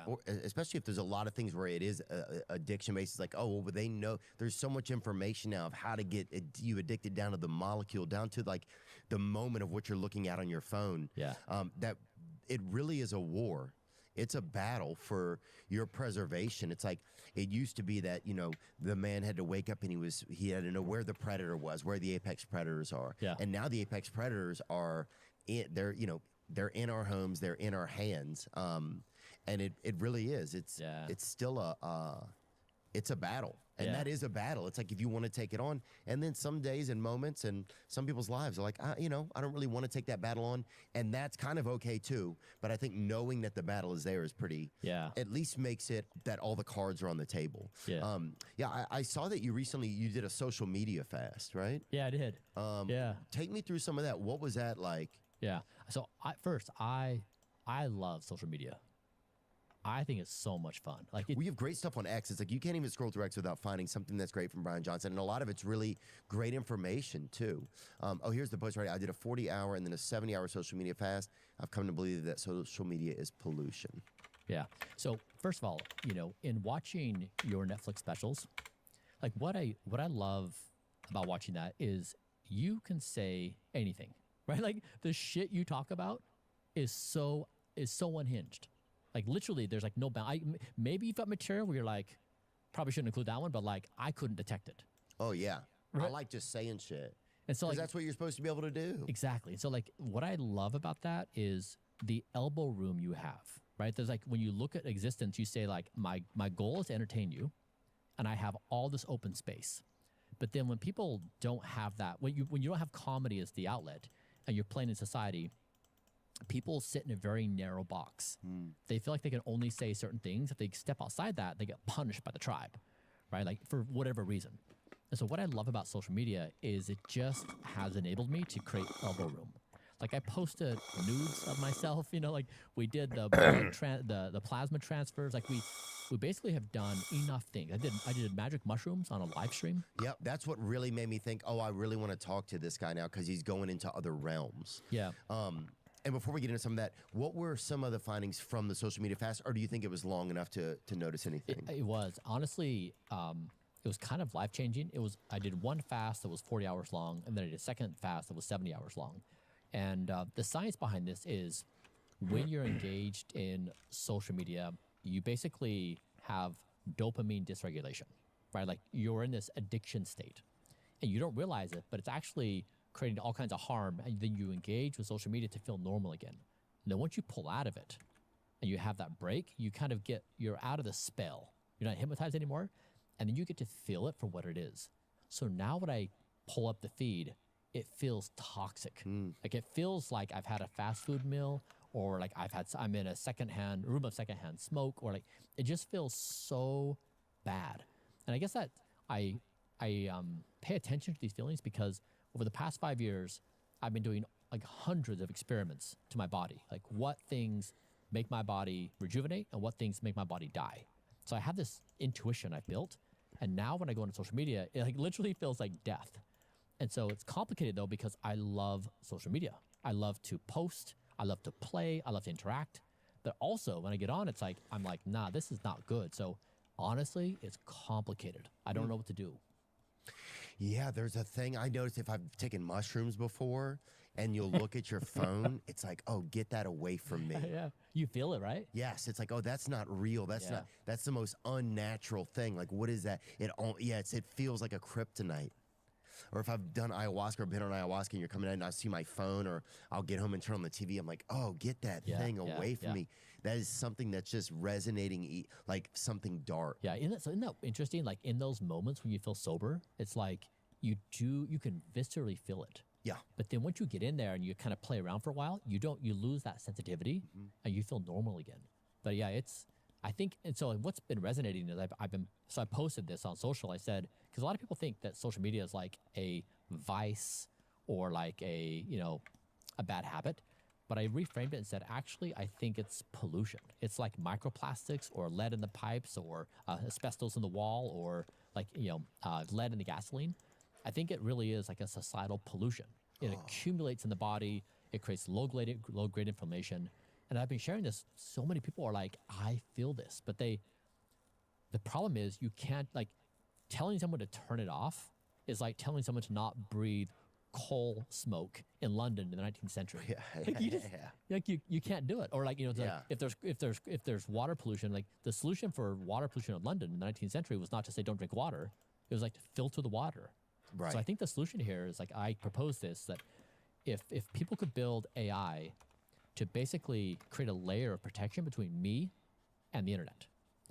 especially if there's a lot of things where it is addiction based. It's like, oh, well, but they know there's so much information now of how to get you addicted down to the molecule, down to like the moment of what you're looking at on your phone. Yeah. That it really is a war. It's a battle for your preservation. It's like it used to be that, the man had to wake up and he had to know where the predator was, where the apex predators are. Yeah. And now the apex predators are they're in our homes, they're in our hands. And it really is. It's still it's a battle. And that is a battle. It's like if you want to take it on, and then some days and moments and some people's lives are like, I don't really want to take that battle on, and that's kind of okay too. But I think knowing that the battle is there is pretty. At least makes it that all the cards are on the table. I saw that you did a social media fast, right? Yeah, I did. Take me through some of that. What was that like? Yeah. So I love social media. I think it's so much fun. Like we have great stuff on X. It's like you can't even scroll through X without finding something that's great from Brian Johnson, and a lot of it's really great information too. Here's the post right. I did a 40-hour and then a 70-hour social media fast. I've come to believe that social media is pollution. Yeah. So first of all, in watching your Netflix specials, like what I love about watching that is you can say anything, right? Like the shit you talk about is so unhinged. Like literally, there's like no bound. Maybe you've got material where you're like, probably shouldn't include that one, but like I couldn't detect it. Oh yeah, Right. I like just saying shit. And so like, that's what you're supposed to be able to do. Exactly. So like, what I love about that is the elbow room you have. Right. There's like when you look at existence, you say like my goal is to entertain you, and I have all this open space. But then when people don't have that, when you don't have comedy as the outlet, and you're playing in society, people sit in a very narrow box. They feel like they can only say certain things. If they step outside that, they get punished by the tribe, right? Like for whatever reason. And so what I love about social media is it just has enabled me to create elbow room. Like I posted nudes of myself, like we did the the plasma transfers. Like we basically have done enough things. I did magic mushrooms on a live stream. Yep, that's what really made me think, oh, I really want to talk to this guy now because he's going into other realms. Yeah. And before we get into some of that, what were some of the findings from the social media fast, or do you think it was long enough to notice anything? It was. Honestly, it was kind of life-changing. I did one fast that was 40 hours long, and then I did a second fast that was 70 hours long. And the science behind this is when you're engaged in social media, you basically have dopamine dysregulation, right? Like you're in this addiction state, and you don't realize it, but it's actually creating all kinds of harm, and then you engage with social media to feel normal again. And then once you pull out of it and you have that break, you're out of the spell. You're not hypnotized anymore, and then you get to feel it for what it is. So now when I pull up the feed, it feels toxic. Like it feels like I've had a fast food meal, or like I'm in a room of secondhand smoke, or like it just feels so bad. And I guess that I pay attention to these feelings because over the past 5 years, I've been doing like hundreds of experiments to my body, like what things make my body rejuvenate and what things make my body die. So I have this intuition I've built, and now when I go into social media, it like literally feels like death. And so it's complicated though because I love social media. I love to post, I love to play, I love to interact. But also when I get on, I'm like, nah, this is not good. So honestly, it's complicated. I don't know what to do. Yeah, there's a thing I noticed if I've taken mushrooms before and you'll look at your phone, it's like, oh, get that away from me. Yeah, you feel it, right? Yes, it's like, oh, that's not real. That's the most unnatural thing. Like, what is that? It feels like a kryptonite. Or if I've done ayahuasca or been on ayahuasca and you're coming in and I see my phone, or I'll get home and turn on the TV, I'm like, oh, get that thing away from me. That is something that's just resonating like something dark. Yeah, isn't that interesting? Like in those moments when you feel sober, it's like you can viscerally feel it. Yeah. But then once you get in there and you kind of play around for a while, you lose that sensitivity and you feel normal again. But yeah, I think, and so what's been resonating is I posted this on social. I said, because a lot of people think that social media is like a vice or like a bad habit. But I reframed it and said, actually, I think it's pollution. It's like microplastics or lead in the pipes or asbestos in the wall or like, lead in the gasoline. I think it really is like a societal pollution. It accumulates in the body. It creates low-grade inflammation. And I've been sharing this. So many people are like, I feel this. But the problem is you can't, like, telling someone to turn it off is like telling someone to not breathe coal smoke in London in the 19th century. You can't do it. Or like, if there's water pollution, like the solution for water pollution in London in the 19th century was not to say don't drink water. It was like to filter the water. Right. So I think the solution here is like, I propose this, that if people could build AI to basically create a layer of protection between me and the internet,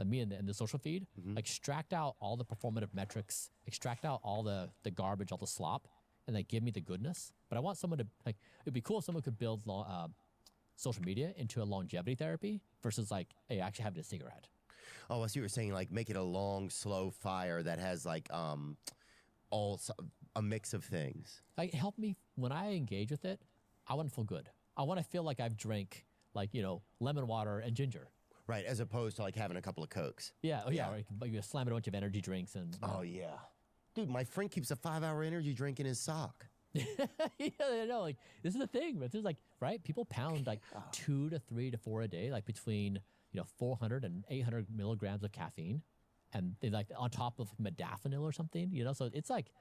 me and the social feed, extract out all the performative metrics, extract out all the garbage, all the slop, and like give me the goodness. But I want someone to, like, it'd be cool if someone could build social media into a longevity therapy versus like, hey, actually having a cigarette. Oh, I see what you're saying. Like make it a long, slow fire that has like a mix of things. Like help me when I engage with it. I want to feel good. I want to feel like I've drank like lemon water and ginger. Right, as opposed to like having a couple of Cokes. Yeah, Or you slam a bunch of energy drinks and. Oh yeah. Dude, my friend keeps a 5-hour energy drink in his sock. Yeah, I know. Like this is the thing, but there's like, right? People pound like 2 to 3 to 4 a day, like between 400 and 800 milligrams of caffeine, and they like on top of modafinil or something. So it's like,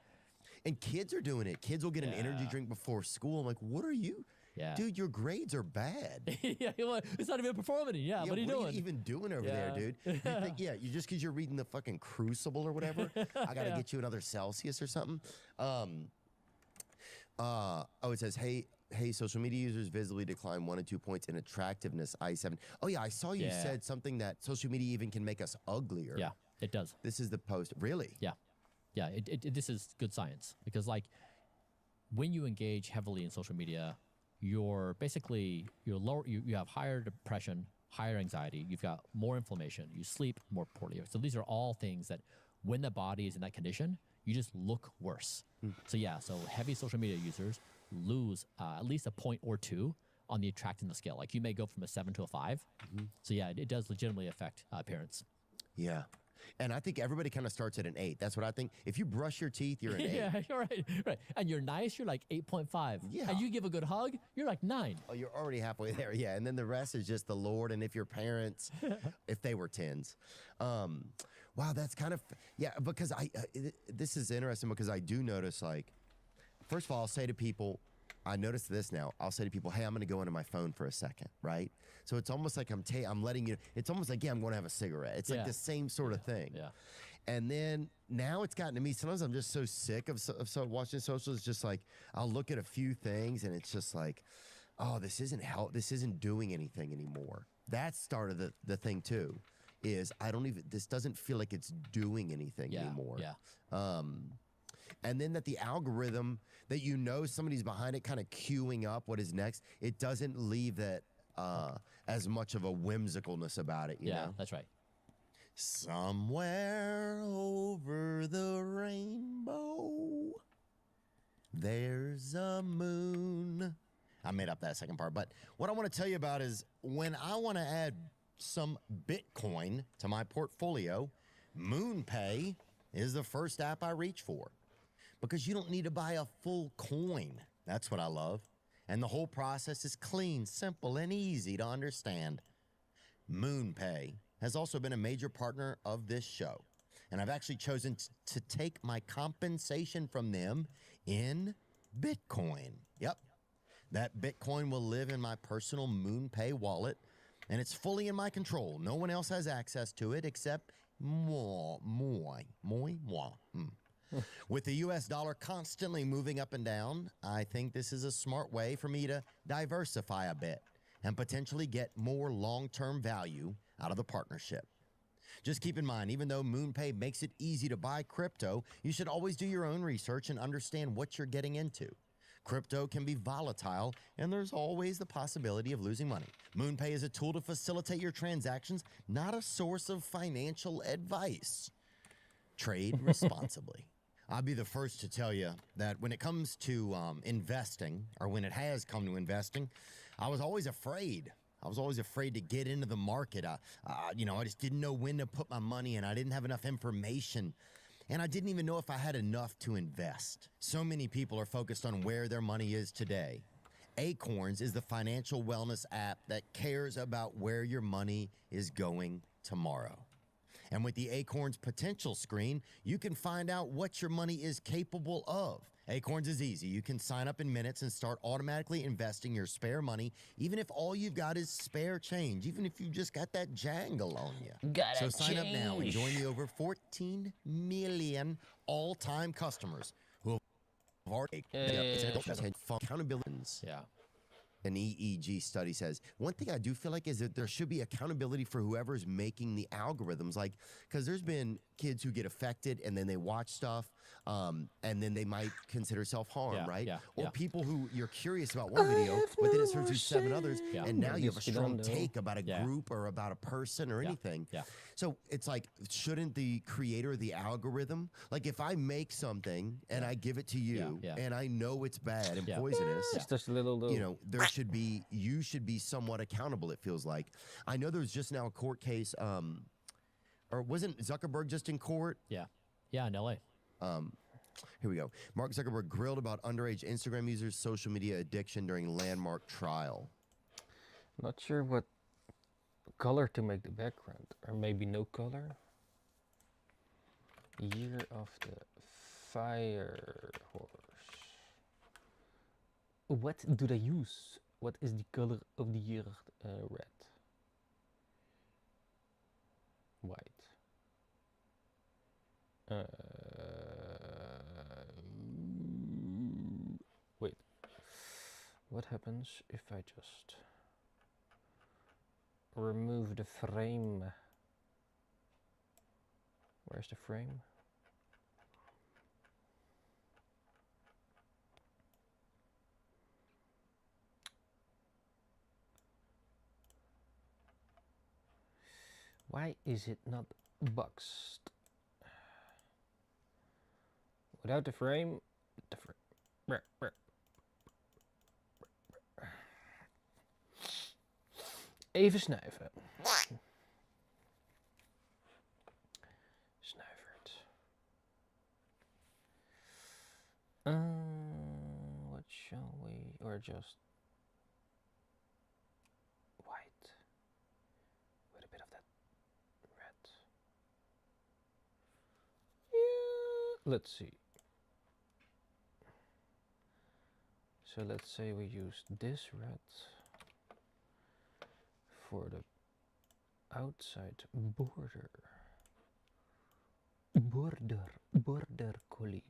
and kids are doing it. Kids will get an energy drink before school. I'm like, what are you? Yeah. Dude, your grades are bad. It's not even performing. Yeah, what are you doing? What are you even doing over there, dude? You think, you just because you're reading the fucking Crucible or whatever, I got to get you another Celsius or something. It says, hey, social media users visibly decline 1 to 2 points in attractiveness, I7. Oh, yeah, I saw you said something that social media even can make us uglier. Yeah, it does. This is the post. Really? Yeah. Yeah, this is good science because, like, when you engage heavily in social media, you have higher depression, higher anxiety, you've got more inflammation, you sleep more poorly. So these are all things that when the body is in that condition, you just look worse. So heavy social media users lose at least a point or two on the attractiveness scale. Like you may go from a 7 to a 5. So yeah, it does legitimately affect appearance. Yeah. And I think everybody kind of starts at an 8. That's what I think. If you brush your teeth, you're an 8. Yeah, you're right. And you're nice, you're like 8.5. Yeah. And you give a good hug, you're like 9. Oh, you're already halfway there. Yeah. And then the rest is just the Lord. And if your parents, if they were 10s. Wow, that's kind of, because this is interesting because I do notice, like, first of all, I'll say to people, I notice this now. I'll say to people, hey, I'm going to go into my phone for a second, right? So it's almost like I'm letting you, it's almost like, I'm going to have a cigarette. It's like the same sort of thing. Yeah. And then now it's gotten to me, sometimes I'm just so sick of watching social. It's just like, I'll look at a few things and it's just like, oh, this isn't doing anything anymore. That started the thing too, is this doesn't feel like it's doing anything anymore. Yeah. And then that the algorithm that somebody's behind it kind of queuing up what is next, it doesn't leave that as much of a whimsicalness about it, you know? That's right. Somewhere over the rainbow, there's a moon. I made up that second part, but what I want to tell you about is when I want to add some Bitcoin to my portfolio, MoonPay is the first app I reach for. Because you don't need to buy a full coin. That's what I love. And the whole process is clean, simple, and easy to understand. MoonPay has also been a major partner of this show. And I've actually chosen to take my compensation from them in Bitcoin. Yep. That Bitcoin will live in my personal MoonPay wallet, and it's fully in my control. No one else has access to it except moi. With the US dollar constantly moving up and down, I think this is a smart way for me to diversify a bit and potentially get more long-term value out of the partnership. Just keep in mind, even though MoonPay makes it easy to buy crypto, you should always do your own research and understand what you're getting into. Crypto can be volatile, and there's always the possibility of losing money. MoonPay is a tool to facilitate your transactions, not a source of financial advice. Trade responsibly. I'll be the first to tell you that when it comes to investing, or when it has come to investing, I was always afraid. I was always afraid to get into the market. I just didn't know when to put my money in. I didn't have enough information. And I didn't even know if I had enough to invest. So many people are focused on where their money is today. Acorns is the financial wellness app that cares about where your money is going tomorrow. And with the Acorns Potential screen, you can find out what your money is capable of. Acorns is easy. You can sign up in minutes and start automatically investing your spare money, even if all you've got is spare change, even if you just got that jangle on you. So sign up now and join the over 14 million all-time customers who have already accountability. Yeah. An EEG study says, one thing I do feel like is that there should be accountability for whoever's making the algorithms. Like, because there's been kids who get affected and then they watch stuff and then they might consider self-harm, right? Or people who you're curious about one video, but then it turns to 7 others, and now you have a strong take about a group or about a person or anything. So it's like, shouldn't the creator of the algorithm, like if I make something and I give it to you and I know it's bad and poisonous, just a little, you should be somewhat accountable, it feels like. I know there's just now a court case, or wasn't Zuckerberg just in court? Yeah, in LA. Here we go. Mark Zuckerberg grilled about underage Instagram users' social media addiction during landmark trial. Not sure what color to make the background, or maybe no color. Year of the Fire Horse. What do they use? What is the color of the year? Red. White. Wait. What happens if I just remove the frame? Where's the frame? Why is it not boxed? Without the frame, Even snuiven. Snuivert. What shall we, or just white with a bit of that red. Yeah. Let's see. So let's say we use this red for the outside border. Border collie.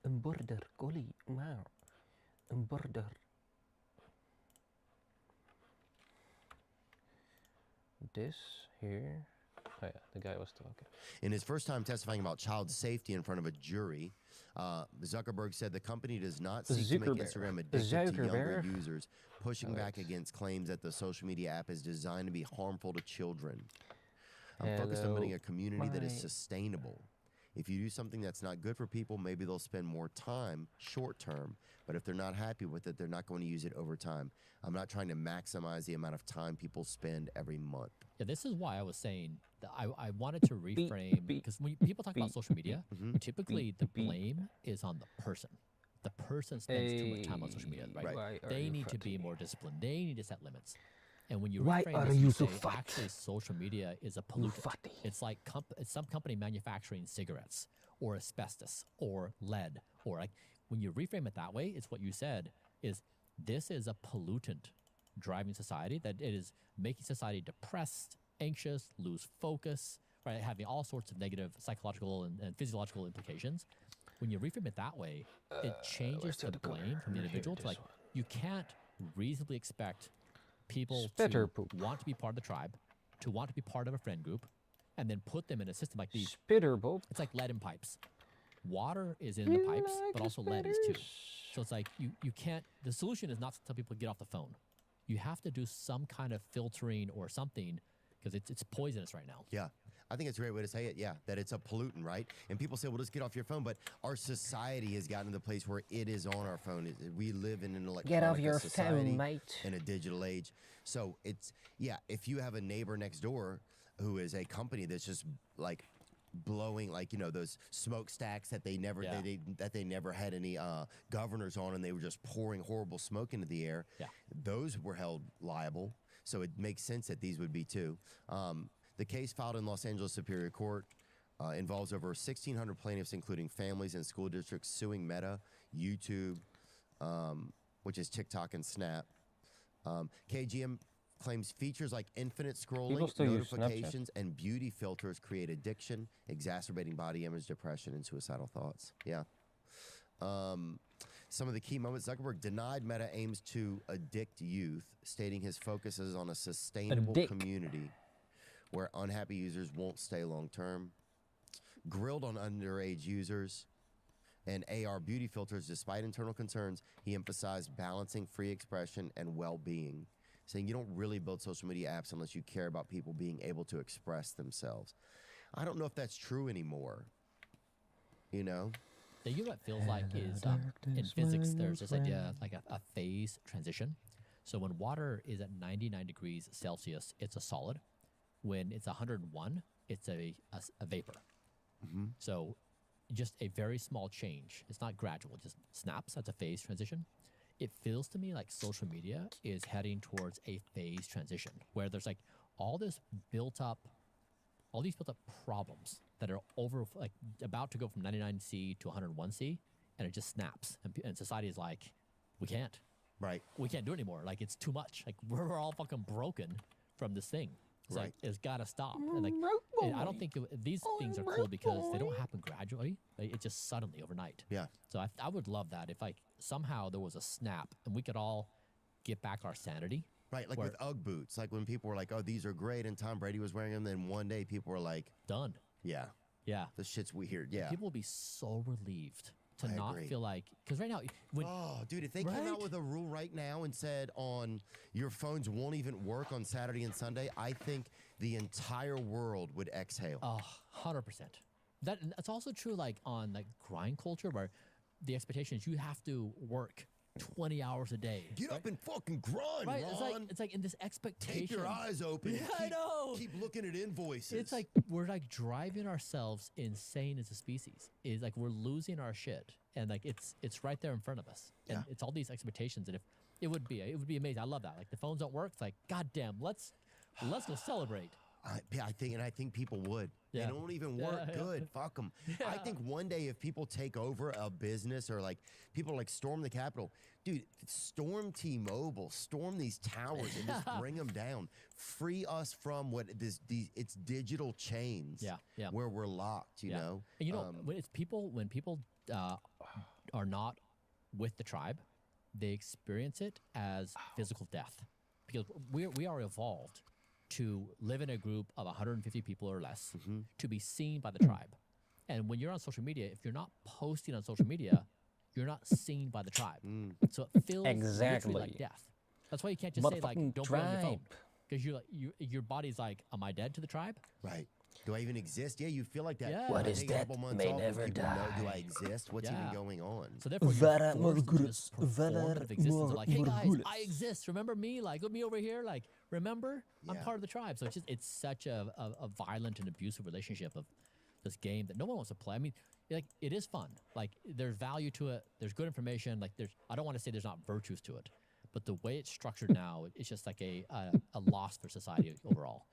Border collie. Wow. Border. This here. Oh yeah, the guy was talking. In his first time testifying about child safety in front of a jury, Zuckerberg said the company does not seek to make Instagram addictive to younger users, pushing back against claims that the social media app is designed to be harmful to children. I'm focused on building a community that is sustainable. If you do something that's not good for people, maybe they'll spend more time short term. But if they're not happy with it, they're not going to use it over time. I'm not trying to maximize the amount of time people spend every month. Yeah, this is why I was saying that I wanted to reframe, because when people talk about social media, typically the blame is on the person. The person spends too much time on social media, right? They need to be more disciplined. They need to set limits. And when you reframe this, you say, actually, social media is a pollutant. It's like it's some company manufacturing cigarettes or asbestos or lead. Or like when you reframe it that way, it's what you said is this is a pollutant driving society, that it is making society depressed, anxious, lose focus, right? Having all sorts of negative psychological and physiological implications. When you reframe it that way, it changes the blame from the individual to like, you can't reasonably expect people to want to be part of the tribe, to want to be part of a friend group, and then put them in a system like these. Spitter poop. It's like lead in pipes. Water is in the pipes, but also lead is too. So it's like you can't. The solution is not to tell people to get off the phone. You have to do some kind of filtering or something because it's poisonous right now. Yeah. I think it's a great way to say it, yeah, that it's a pollutant, right? And people say, well, just get off your phone. But our society has gotten to the place where it is on our phone. We live in an electronic society, mate. in a digital age. So it's, yeah, if you have a neighbor next door who is a company that's just like blowing, like, you know, those smokestacks that they never that they never had any governors on, and they were just pouring horrible smoke into the air, those were held liable. So it makes sense that these would be too. The case filed in Los Angeles Superior Court involves over 1,600 plaintiffs, including families and school districts, suing Meta, YouTube, which is TikTok and Snap. KGM claims features like infinite scrolling, notifications, and beauty filters create addiction, exacerbating body image, depression, and suicidal thoughts. Yeah. Some of the key moments: Zuckerberg denied Meta aims to addict youth, stating his focus is on a sustainable community where unhappy users won't stay long term. Grilled on underage users and AR beauty filters despite internal concerns, he emphasized balancing free expression and well-being, saying you don't really build social media apps unless you care about people being able to express themselves. I don't know if that's true anymore. You know? You know what it feels like is in physics, there's this idea like a phase transition. So when water is at 99 degrees Celsius, it's a solid. When it's 101, it's a vapor. So just a very small change. It's not gradual, it just snaps. That's a phase transition. It feels to me like social media is heading towards a phase transition where there's like all these built up problems that are about to go from 99C to 101C, and it just snaps. And society is like, we can't. Right. We can't do it anymore. Like, it's too much. Like, we're all fucking broken from this thing. It's like, it's got to stop. And like, and I don't think these things are cool because they don't happen gradually. It's just suddenly overnight. Yeah. So I would love that if like somehow there was a snap and we could all get back our sanity. Right, like with UGG boots. Like when people were like, oh, these are great, and Tom Brady was wearing them, then one day people were like, done. Yeah. Yeah. This shit's weird. Yeah. People will be so relieved to not feel like, because right now, dude, if they came out with a rule right now and said on your phones won't even work on Saturday and Sunday, I think the entire world would exhale. 100%. That's also true like on like grind culture where the expectation is you have to work 20 hours a day. Get up and fucking grind, right? Ron. It's like in this expectation. Take your eyes open. Yeah, I know. Keep looking at invoices. It's like we're like driving ourselves insane as a species. It's like we're losing our shit, and like it's right there in front of us, and it's all these expectations. And if it would be amazing. I love that. Like the phones don't work. It's like goddamn, let's go celebrate. I think people would. Yeah. They don't even work good. Fuck them. Yeah. I think one day if people take over a business or like people like storm the Capitol, dude, storm T-Mobile, storm these towers and just bring them down. Free us from it's digital chains. Yeah. Where we're locked. You know. And you know when people are not with the tribe, they experience it as physical death because we are evolved to live in a group of 150 people or less, to be seen by the tribe. And when you're on social media, if you're not posting on social media, you're not seen by the tribe. So it feels literally like death. That's why you can't just say like, don't be on your phone. Because your body's like, am I dead to the tribe? Right. Do I even exist? Yeah, you feel like that. Yeah. What is death may never die. Do I exist? What's even going on? So therefore, you're forced into this performative existence of like, hey guys, I exist. Remember me? Like, look me over here. Like, remember? I'm part of the tribe. So it's such a violent and abusive relationship of this game that no one wants to play. I mean, like it is fun. Like there's value to it. There's good information. Like I don't want to say there's not virtues to it. But the way it's structured now, it's just like a loss for society overall.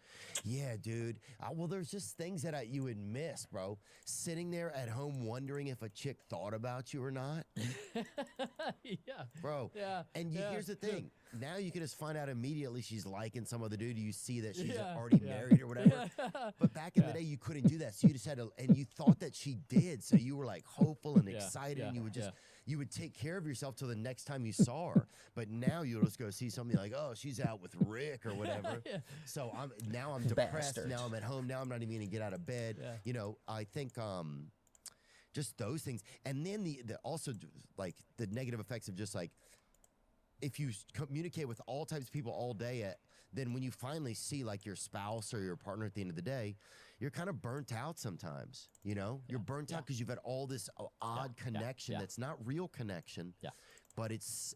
Yeah, dude. Well, there's just things that you would miss, bro. Sitting there at home wondering if a chick thought about you or not. Yeah. Bro. Yeah. And yeah. Here's the thing. Now you can just find out immediately she's liking some other dude. You see that she's already married or whatever. But back in the day, you couldn't do that. So you just had to, and you thought that she did. So you were like hopeful and excited, and you would just, you would take care of yourself till the next time you saw her. But now you'll just go see something like, oh, she's out with Rick or whatever. So I'm depressed. Bastard. Now I'm at home. Now I'm not even going to get out of bed. You know, I think just those things. And then the also like the negative effects of just like, if you communicate with all types of people all day, then when you finally see like your spouse or your partner at the end of the day, you're kind of burnt out sometimes, you know? You're burnt out because you've had all this odd connection that's not real connection, but it's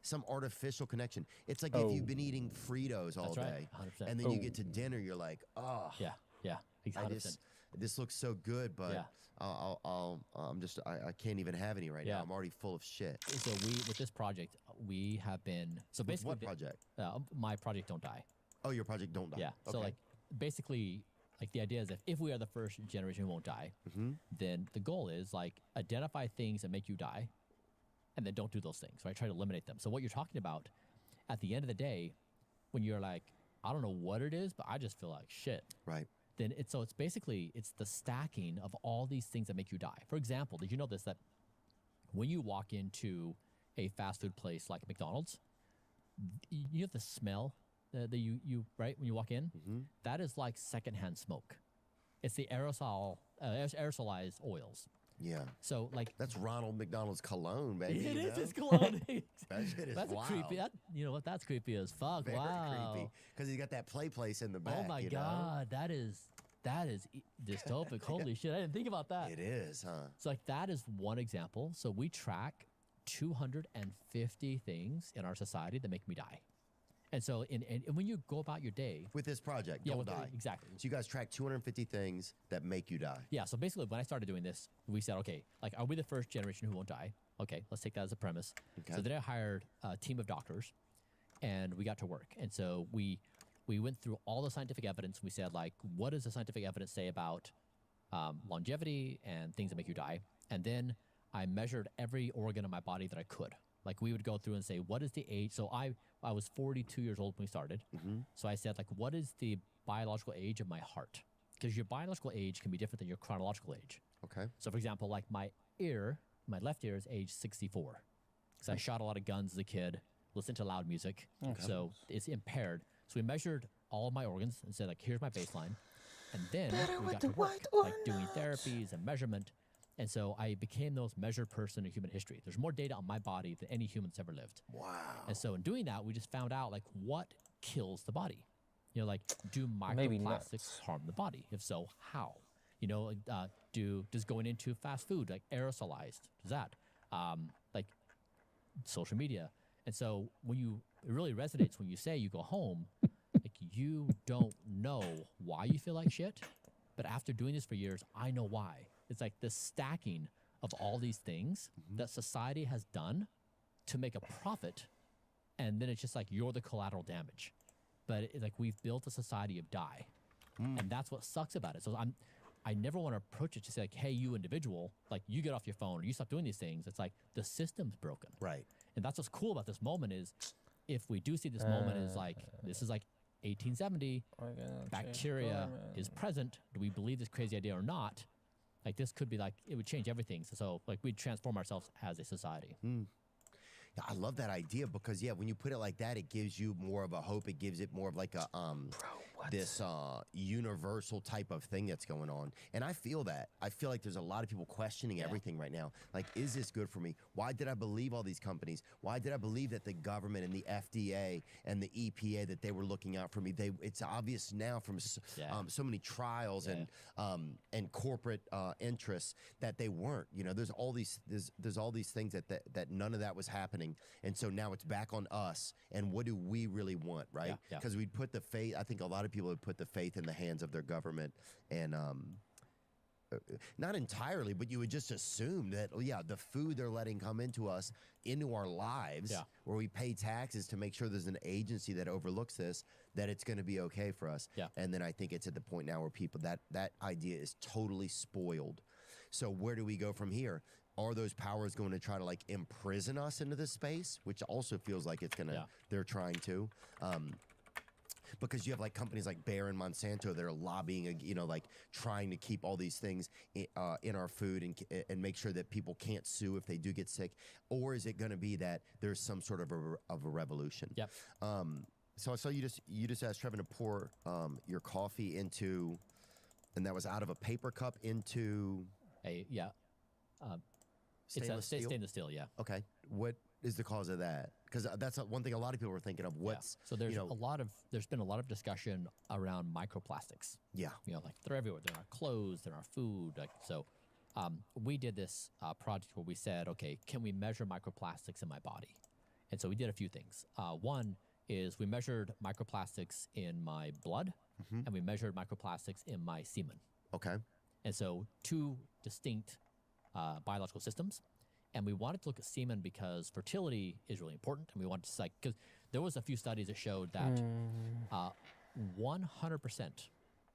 some artificial connection. It's like if you've been eating Fritos all day, 100%. and then you get to dinner, you're like, oh, yeah, 100%. this looks so good, but I can't even have any right now. I'm already full of shit. So with this project, we have been basically what project? My project Don't Die. Oh, your project Don't Die. Yeah. So like basically, like the idea is if we are the first generation who won't die, then the goal is like identify things that make you die, and then don't do those things. Right? Try to eliminate them. So what you're talking about, at the end of the day, when you're like, I don't know what it is, but I just feel like shit. Right. Then it's basically the stacking of all these things that make you die. For example, did you know this, that when you walk into a fast food place like McDonald's, you have the smell that you right when you walk in, that is like secondhand smoke. It's the aerosolized oils. Yeah. So like that's Ronald McDonald's cologne, baby. It is his cologne. That shit is that's wild. creepy. You know what? That's creepy as fuck. Very wow. creepy. Because he's got that play place in the back. Oh my you god, that is dystopic. Holy shit, I didn't think about that. It is, huh? So like that is one example. So we track 250 things in our society that make me die. And so, and when you go about your day with this project, Don't Die. Exactly. So you guys track 250 things that make you die. Yeah. So basically, when I started doing this, we said, okay, like, are we the first generation who won't die? Okay, let's take that as a premise. Okay. So then I hired a team of doctors, and we got to work. And so we went through all the scientific evidence. We said, like, what does the scientific evidence say about longevity and things that make you die? And then I measured every organ of my body that I could. Like we would go through and say, what is the age? So I was 42 years old when we started. So I said, like, what is the biological age of my heart? Because your biological age can be different than your chronological age. Okay. So for example, like my left ear is age 64. Because I shot a lot of guns as a kid, listened to loud music. Okay. So it's impaired. So we measured all of my organs and said, like, here's my baseline. And then we got to work, like doing therapies and measurement. And so I became the most measured person in human history. There's more data on my body than any human's ever lived. Wow. And so in doing that, we just found out, like, what kills the body? You know, like, do Maybe microplastics harm the body? If so, how? You know, does going into fast food, like aerosolized, does that? Like social media. And so it really resonates when you say you go home, like you don't know why you feel like shit, but after doing this for years, I know why. It's like the stacking of all these things that society has done to make a profit, and then it's just like you're the collateral damage. But it's like we've built a society of die, and that's what sucks about it. So I never want to approach it to say like, hey, you individual, like you get off your phone or you stop doing these things. It's like the system's broken. Right. And that's what's cool about this moment is if we do see this moment is like, this is like 1870, bacteria is present. Do we believe this crazy idea or not? Like this could be like, it would change everything. So like we'd transform ourselves as a society. Yeah, I love that idea because when you put it like that, it gives you more of a hope. It gives it more of like a this universal type of thing that's going on. And I feel that. I feel like there's a lot of people questioning everything right now. Like, is this good for me? Why did I believe all these companies? Why did I believe that the government and the FDA and the EPA, that they were looking out for me? It's obvious now from so many trials and corporate interests that they weren't. You know, there's all these things that none of that was happening. And so now it's back on us. And what do we really want, right? Because we'd put the faith, I think a lot of people would put the faith in the hands of their government and not entirely, but you would just assume that, the food they're letting come into us, into our lives, where we pay taxes to make sure there's an agency that overlooks this, that it's going to be okay for us. And then I think it's at the point now where people, that idea is totally spoiled. So where do we go from here? Are those powers going to try to like imprison us into this space, which also feels like it's going to, they're trying to, because you have like companies like Bayer and Monsanto that are lobbying, like trying to keep all these things in our food and make sure that people can't sue if they do get sick, or is it going to be that there's some sort of a revolution? So I saw you just asked Trevin to pour your coffee into, and that was out of a paper cup into Stainless steel? Stainless steel, yeah. Okay. What is the cause of that? Because that's one thing a lot of people are thinking of. What's So there's there's been a lot of discussion around microplastics. Yeah. Like they're everywhere. They're in our clothes, they're in our food. We did this project where we said, okay, can we measure microplastics in my body? And so we did a few things. One is we measured microplastics in my blood, and we measured microplastics in my semen. Okay. And so 2 distinct biological systems. And we wanted to look at semen because fertility is really important. And we wanted to because there was a few studies that showed that 100%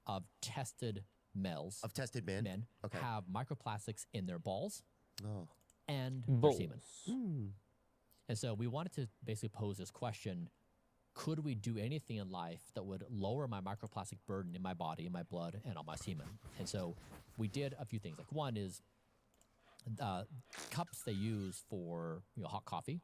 of tested males men have microplastics in their balls and their semen. And so we wanted to basically pose this question: could we do anything in life that would lower my microplastic burden in my body, in my blood, and on my semen? And so we did a few things. Like one is cups they use for hot coffee,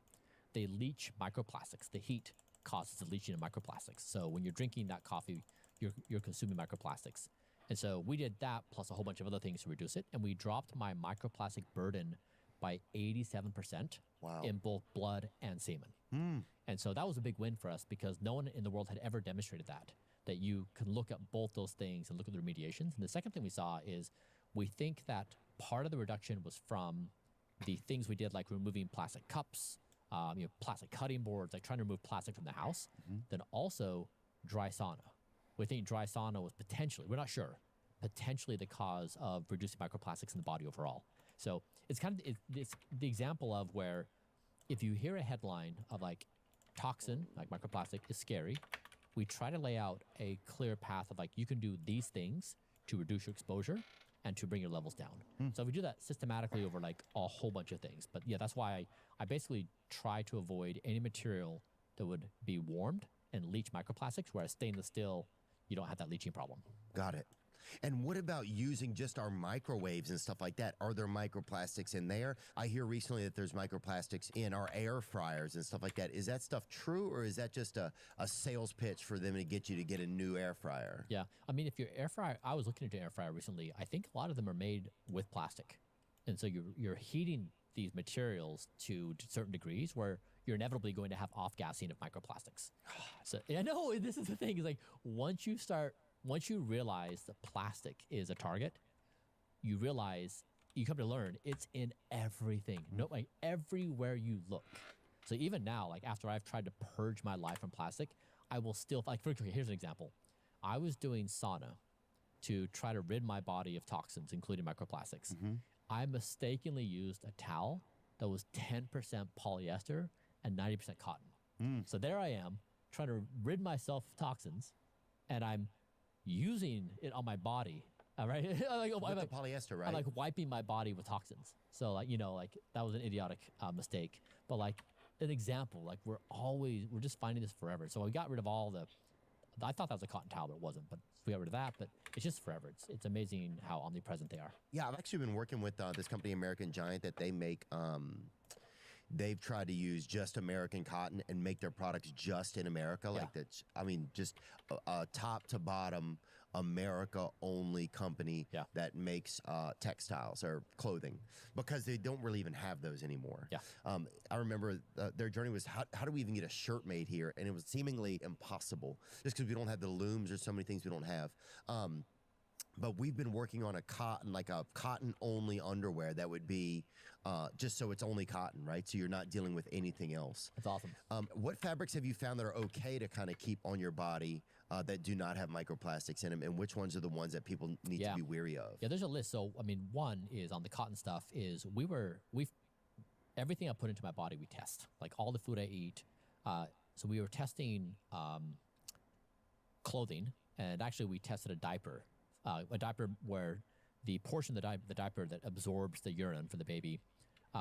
they leach microplastics. The heat causes the leaching of microplastics. So when you're drinking that coffee, you're consuming microplastics. And so we did that plus a whole bunch of other things to reduce it. And we dropped my microplastic burden by 87% in both blood and semen. And so that was a big win for us because no one in the world had ever demonstrated that you can look at both those things and look at the remediations. And the second thing we saw is we think that part of the reduction was from the things we did, like removing plastic cups, plastic cutting boards, like trying to remove plastic from the house. Then also dry sauna. We think dry sauna was potentially, we're not sure, potentially the cause of reducing microplastics in the body overall. So it's it's the example of where if you hear a headline of like toxin, like microplastic is scary, we try to lay out a clear path of like, you can do these things to reduce your exposure and to bring your levels down. So we do that systematically over like a whole bunch of things. But yeah, that's why I basically try to avoid any material that would be warmed and leach microplastics, whereas stainless steel, you don't have that leaching problem. Got it. And what about using just our microwaves and stuff like that? Are there microplastics in there? I hear recently that there's microplastics in our air fryers and stuff like that. Is that stuff true, or is that just a sales pitch for them to get you to get a new air fryer? Yeah. I mean, if your air fryer, I was looking into air fryer recently, I think a lot of them are made with plastic. And so you're heating these materials to certain degrees where you're inevitably going to have off-gassing of microplastics. So I know this is the thing, is like once you realize that plastic is a target, you come to learn it's in everything. Like everywhere you look. So even now, like after I've tried to purge my life from plastic, I will still, like, here's an example. I was doing sauna to try to rid my body of toxins, including microplastics. I mistakenly used a towel that was 10% polyester and 90% cotton. So there I am trying to rid myself of toxins, and I'm using it on my body, right? With the polyester, right? I'm like wiping my body with toxins. So like, that was an idiotic mistake. But like an example, like we're just finding this forever. So we got rid of I thought that was a cotton towel, but it wasn't. But we got rid of that, but it's just forever. It's amazing how omnipresent they are. Yeah, I've actually been working with this company, American Giant, that they make, they've tried to use just American cotton and make their products just in America. Like that's, I mean, just a top to bottom America only company that makes textiles or clothing, because they don't really even have those anymore. I remember their journey was how do we even get a shirt made here? And it was seemingly impossible just because we don't have the looms. There's so many things we don't have. But we've been working on a cotton only underwear that would be just so it's only cotton, right? So you're not dealing with anything else. That's awesome. What fabrics have you found that are okay to kind of keep on your body that do not have microplastics in them? And which ones are the ones that people need to be weary of? Yeah, there's a list. So, I mean, one is on the cotton stuff is everything I put into my body, we test. Like all the food I eat. So we were testing clothing, and actually we tested a diaper where the portion of the diaper that absorbs the urine for the baby,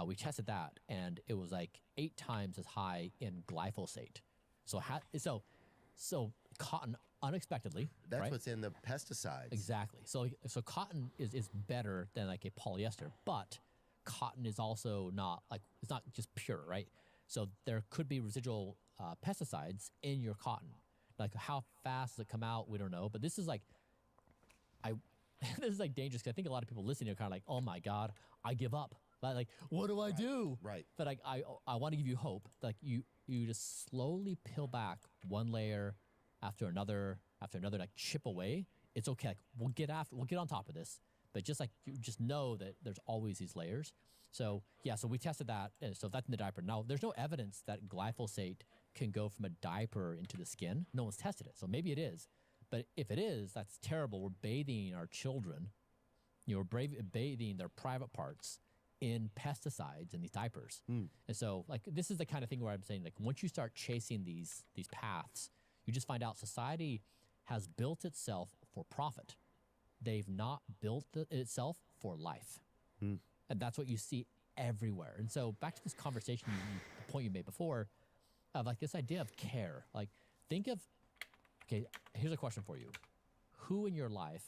we tested that, and it was like 8 times as high in glyphosate. So cotton, unexpectedly, that's right? what's in the pesticides. Exactly. So cotton is better than like a polyester, but cotton is also not like, it's not just pure, right? So there could be residual pesticides in your cotton. Like how fast does it come out? We don't know. But this is like, this is like dangerous because I think a lot of people listening are kind of like, oh my God, I give up. Like, what do I do? Right. But I want to give you hope. Like you just slowly peel back one layer after another, like chip away. It's okay. Like we'll get on top of this. But just like you just know that there's always these layers. So yeah, so we tested that. And so that's in the diaper. Now there's no evidence that glyphosate can go from a diaper into the skin. No one's tested it. So maybe it is. But if it is, that's terrible. We're bathing our children, we're bathing their private parts in pesticides in these diapers. And so like this is the kind of thing where I'm saying like once you start chasing these paths, you just find out society has built itself for profit. They've not built itself for life. And that's what you see everywhere. And so back to this conversation, the point you made before of like this idea of care. Like think of, okay, here's a question for you. Who in your life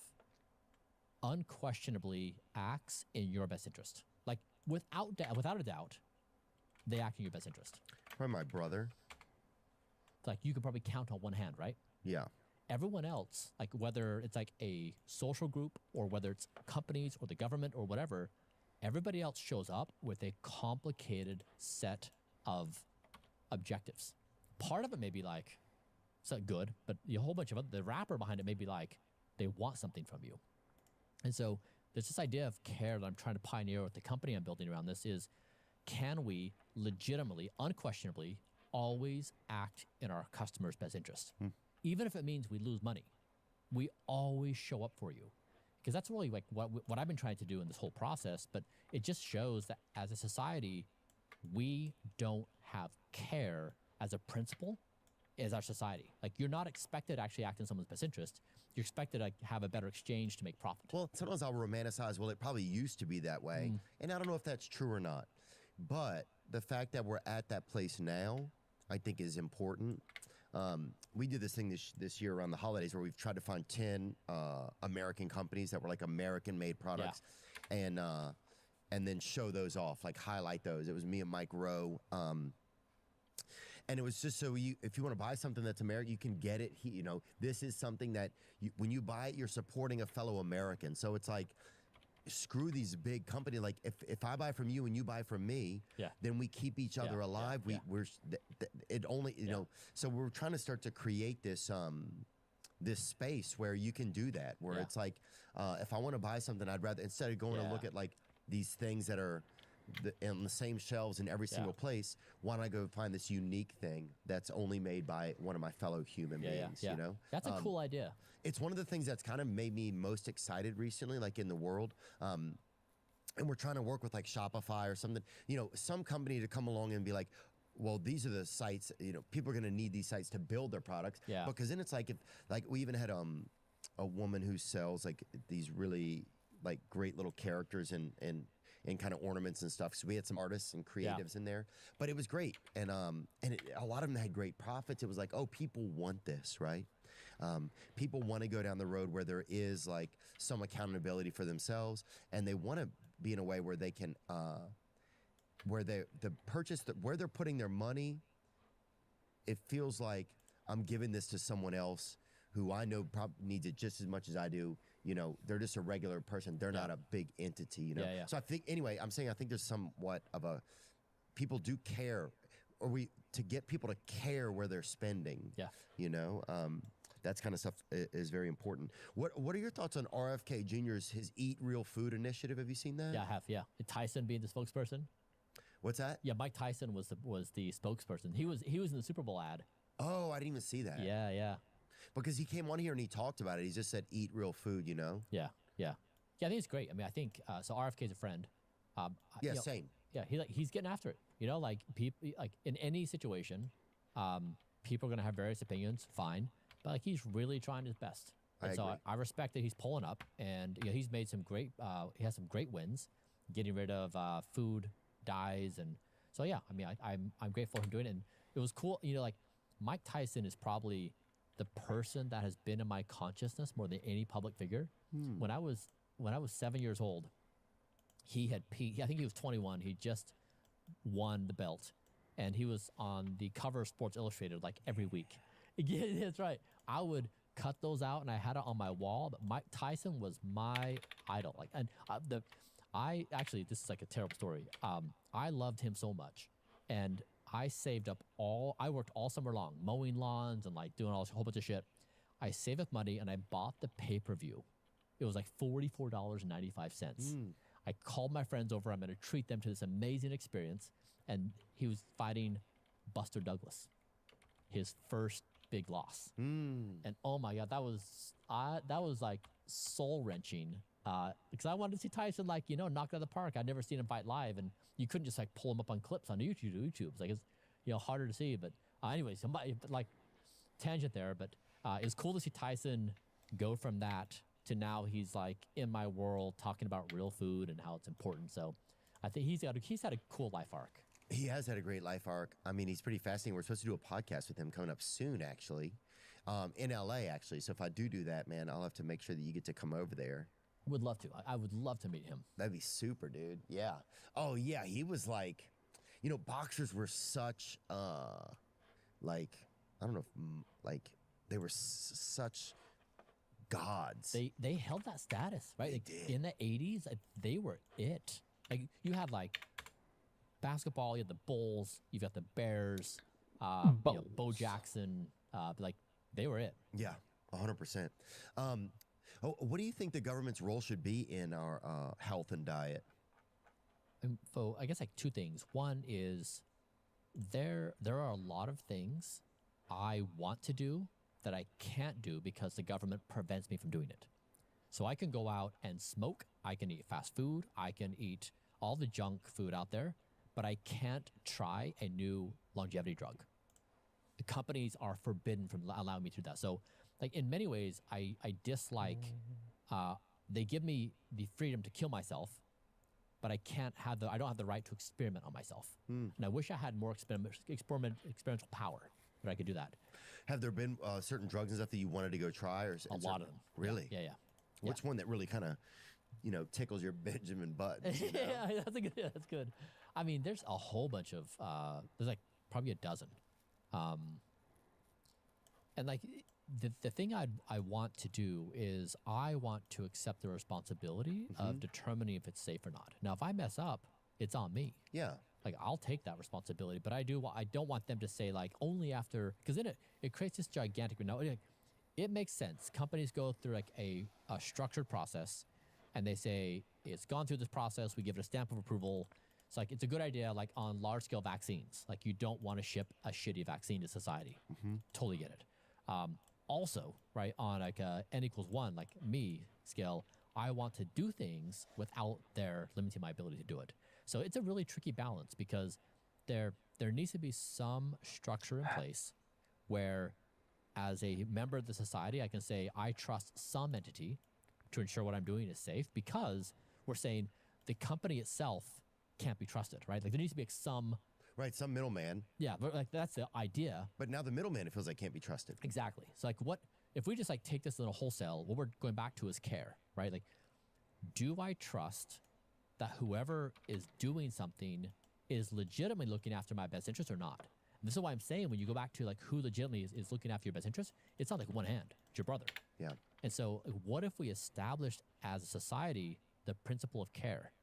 unquestionably acts in your best interest? Like without a doubt, they act in your best interest. Probably my brother. It's like you could probably count on one hand, right? Yeah. Everyone else, like whether it's like a social group or whether it's companies or the government or whatever, everybody else shows up with a complicated set of objectives. Part of it may be like, it's not good, but a whole bunch of the wrapper behind it may be like, they want something from you. And so there's this idea of care that I'm trying to pioneer with the company I'm building around this is, can we legitimately, unquestionably, always act in our customer's best interest? Even if it means we lose money, we always show up for you. Because that's really like what I've been trying to do in this whole process, but it just shows that as a society, we don't have care as a principle as our society. Like you're not expected to actually act in someone's best interest. You're expected to have a better exchange to make profit. Well, sometimes I'll romanticize, well, it probably used to be that way. And I don't know if that's true or not. But the fact that we're at that place now, I think is important. We did this thing this year around the holidays where we've tried to find 10 American companies that were like American-made products, and then show those off, like highlight those. It was me and Mike Rowe, and it was just so if you want to buy something that's American, you can get it. This is something that when you buy it, you're supporting a fellow American. So it's like, screw these big companies. Like if I buy from you and you buy from me, then we keep each other alive. So we're trying to start to create this this space where you can do that, where it's like if I want to buy something, I'd rather, instead of going to look at like these things that are on the same shelves in every single place, why don't I go find this unique thing that's only made by one of my fellow human beings? You know, that's a cool idea. It's one of the things that's kind of made me most excited recently, like in the world. And we're trying to work with like Shopify or something, some company to come along and be like, well, these are the sites, people are going to need these sites to build their products. Because then it's like, we even had a woman who sells like these really like great little characters and kind of ornaments and stuff. So we had some artists and creatives in there, but it was great. And a lot of them had great profits. It was like, oh, people want this, right? People want to go down the road where there is like some accountability for themselves, and they want to be in a way where they can, where where they're putting their money, it feels like I'm giving this to someone else who I know probably needs it just as much as I do. They're just a regular person. They're not a big entity, So I think, anyway, I think there's somewhat of people do care, or to get people to care where they're spending. That's kind of stuff is very important. What are your thoughts on RFK Jr.'s his Eat Real Food initiative? Have you seen that? Yeah, I have. Yeah, Tyson being the spokesperson. What's that? Yeah, Mike Tyson was the spokesperson. He was in the Super Bowl ad. Oh, I didn't even see that. Yeah. Because he came on here and he talked about it. He just said, "Eat real food," Yeah. I think it's great. I mean, I think so. RFK is a friend. Same. Yeah, he's getting after it. Like people, like in any situation, people are gonna have various opinions. Fine, but like he's really trying his best. And so I respect that he's pulling up, and he's made some great. He has some great wins, getting rid of food dyes, and so yeah. I mean, I'm grateful for him doing it, and it was cool. Like Mike Tyson is probably the person that has been in my consciousness more than any public figure. When I was 7 years old, he had peaked. I think he was 21. He just won the belt, and he was on the cover of Sports Illustrated like every week. Yeah, that's right. I would cut those out and I had it on my wall. But Mike Tyson was my idol. Like, and I actually, this is like a terrible story. I loved him so much, and I saved up I worked all summer long, mowing lawns and like doing a whole bunch of shit. I saved up money and I bought the pay-per-view. It was like $44.95. I called my friends over. I'm going to treat them to this amazing experience. And he was fighting Buster Douglas, his first big loss. And oh my God, that was like soul wrenching. Because I wanted to see Tyson, like, you know, knock it out of the park. I'd never seen him fight live, and you couldn't just like pull him up on clips on YouTube. It's like, it's, you know, harder to see. But anyways, like, tangent there. But it was cool to see Tyson go from that to now he's like in my world talking about real food and how it's important. So I think he's had a cool life arc. He has had a great life arc. I mean, he's pretty fascinating. We're supposed to do a podcast with him coming up soon, actually, in LA, actually. So if I do that, man, I'll have to make sure that you get to come over there. Would love to. I would love to meet him. That'd be super, dude. Yeah. Oh, yeah. He was like, you know, boxers were such, like, I don't know if, like, they were such gods. They held that status, right? Like, did. In the 80s, they were it. Like, you had, like, basketball, you had the Bulls, you've got the Bears, you know, Bo Jackson, like, they were it. Yeah, 100%. What do you think the government's role should be in our health and diet? So I guess like two things. One is there are a lot of things I want to do that I can't do because the government prevents me from doing it. So I can go out and smoke, I can eat fast food, I can eat all the junk food out there, but I can't try a new longevity drug. The companies are forbidden from allowing me to do that. So like in many ways, I dislike, they give me the freedom to kill myself, but I don't have the right to experiment on myself. And I wish I had more experimental power that I could do that. Have there been certain drugs and stuff that you wanted to go try? Or a lot of them. Really? Yeah. What's one that really kind of, you know, tickles your Benjamin Button? You know? Yeah, that's good. I mean, there's a whole bunch of, there's like probably a dozen. And like, the thing I want to do is I want to accept the responsibility of determining if it's safe or not. Now, if I mess up, it's on me. Yeah. Like, I'll take that responsibility, but I don't want them to say, like, only after, because then it creates this gigantic, it makes sense. Companies go through like a structured process, and they say, it's gone through this process, we give it a stamp of approval. It's like, it's a good idea, like on large scale vaccines. Like, you don't want to ship a shitty vaccine to society. Totally get it. Also, right, on like a N=1, like me scale, I want to do things without their limiting my ability to do it. So it's a really tricky balance because there needs to be some structure in place where as a member of the society, I can say, I trust some entity to ensure what I'm doing is safe, because we're saying the company itself can't be trusted, right? Like, there needs to be like some middleman. Yeah, but like that's the idea. But now the middleman, it feels like, can't be trusted. Exactly. So like, what if we just like take this little wholesale? What we're going back to is care, right? Like, do I trust that whoever is doing something is legitimately looking after my best interest or not? And this is why I'm saying, when you go back to like who legitimately is looking after your best interest, it's not like one hand, it's your brother. Yeah. And so what if we established as a society the principle of care?